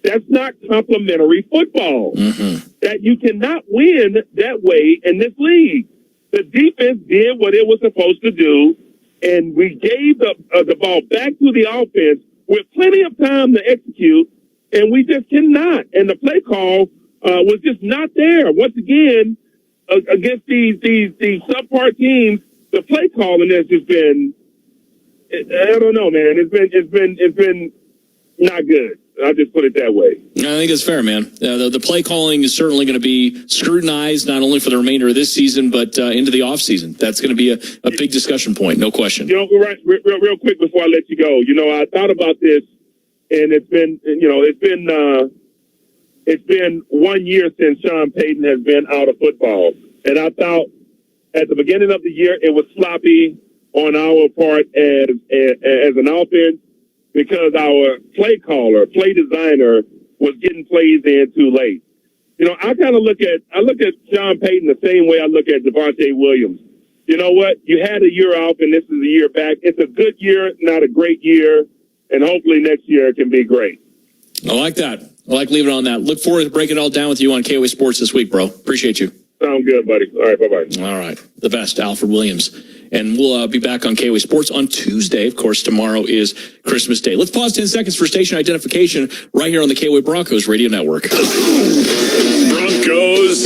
That's not complimentary football. Mm-hmm. That you cannot win that way in this league. The defense did what it was supposed to do, and we gave the ball back to the offense with plenty of time to execute, and we just cannot. And the play call was just not there. Once again, against these subpar teams, the play calling has just been, I don't know, man. It's been not good. I'll just put it that way. I think it's fair, man. The play calling is certainly going to be scrutinized, not only for the remainder of this season, but into the offseason. That's going to be a big discussion point, no question. Real quick before I let you go, I thought about this, and it's been 1 year since Sean Payton has been out of football. And I thought at the beginning of the year it was sloppy on our part as an offense, because our play designer was getting plays in too late. I kind of look at Sean Payton the same way I look at Javonte Williams. You know what? You had a year off, and this is a year back. It's a good year, not a great year, and hopefully next year it can be great. I like that. I like leaving it on that. Look forward to breaking it all down with you on KOA Sports this week, bro. Appreciate you. Sound good, buddy. All right, bye-bye. All right. The best, Alfred Williams. And we'll be back on KOA Sports on Tuesday. Of course, tomorrow is Christmas Day. Let's pause 10 seconds for station identification right here on the KOA Broncos Radio Network. Broncos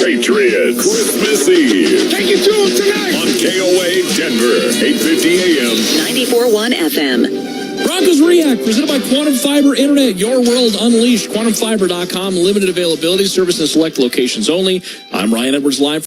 Patriots Christmas Eve. Take it to them tonight. On KOA Denver, 850 AM. 94.1 FM. Broncos React, presented by Quantum Fiber Internet, your world unleashed. QuantumFiber.com, limited availability, service in select locations only. I'm Ryan Edwards, live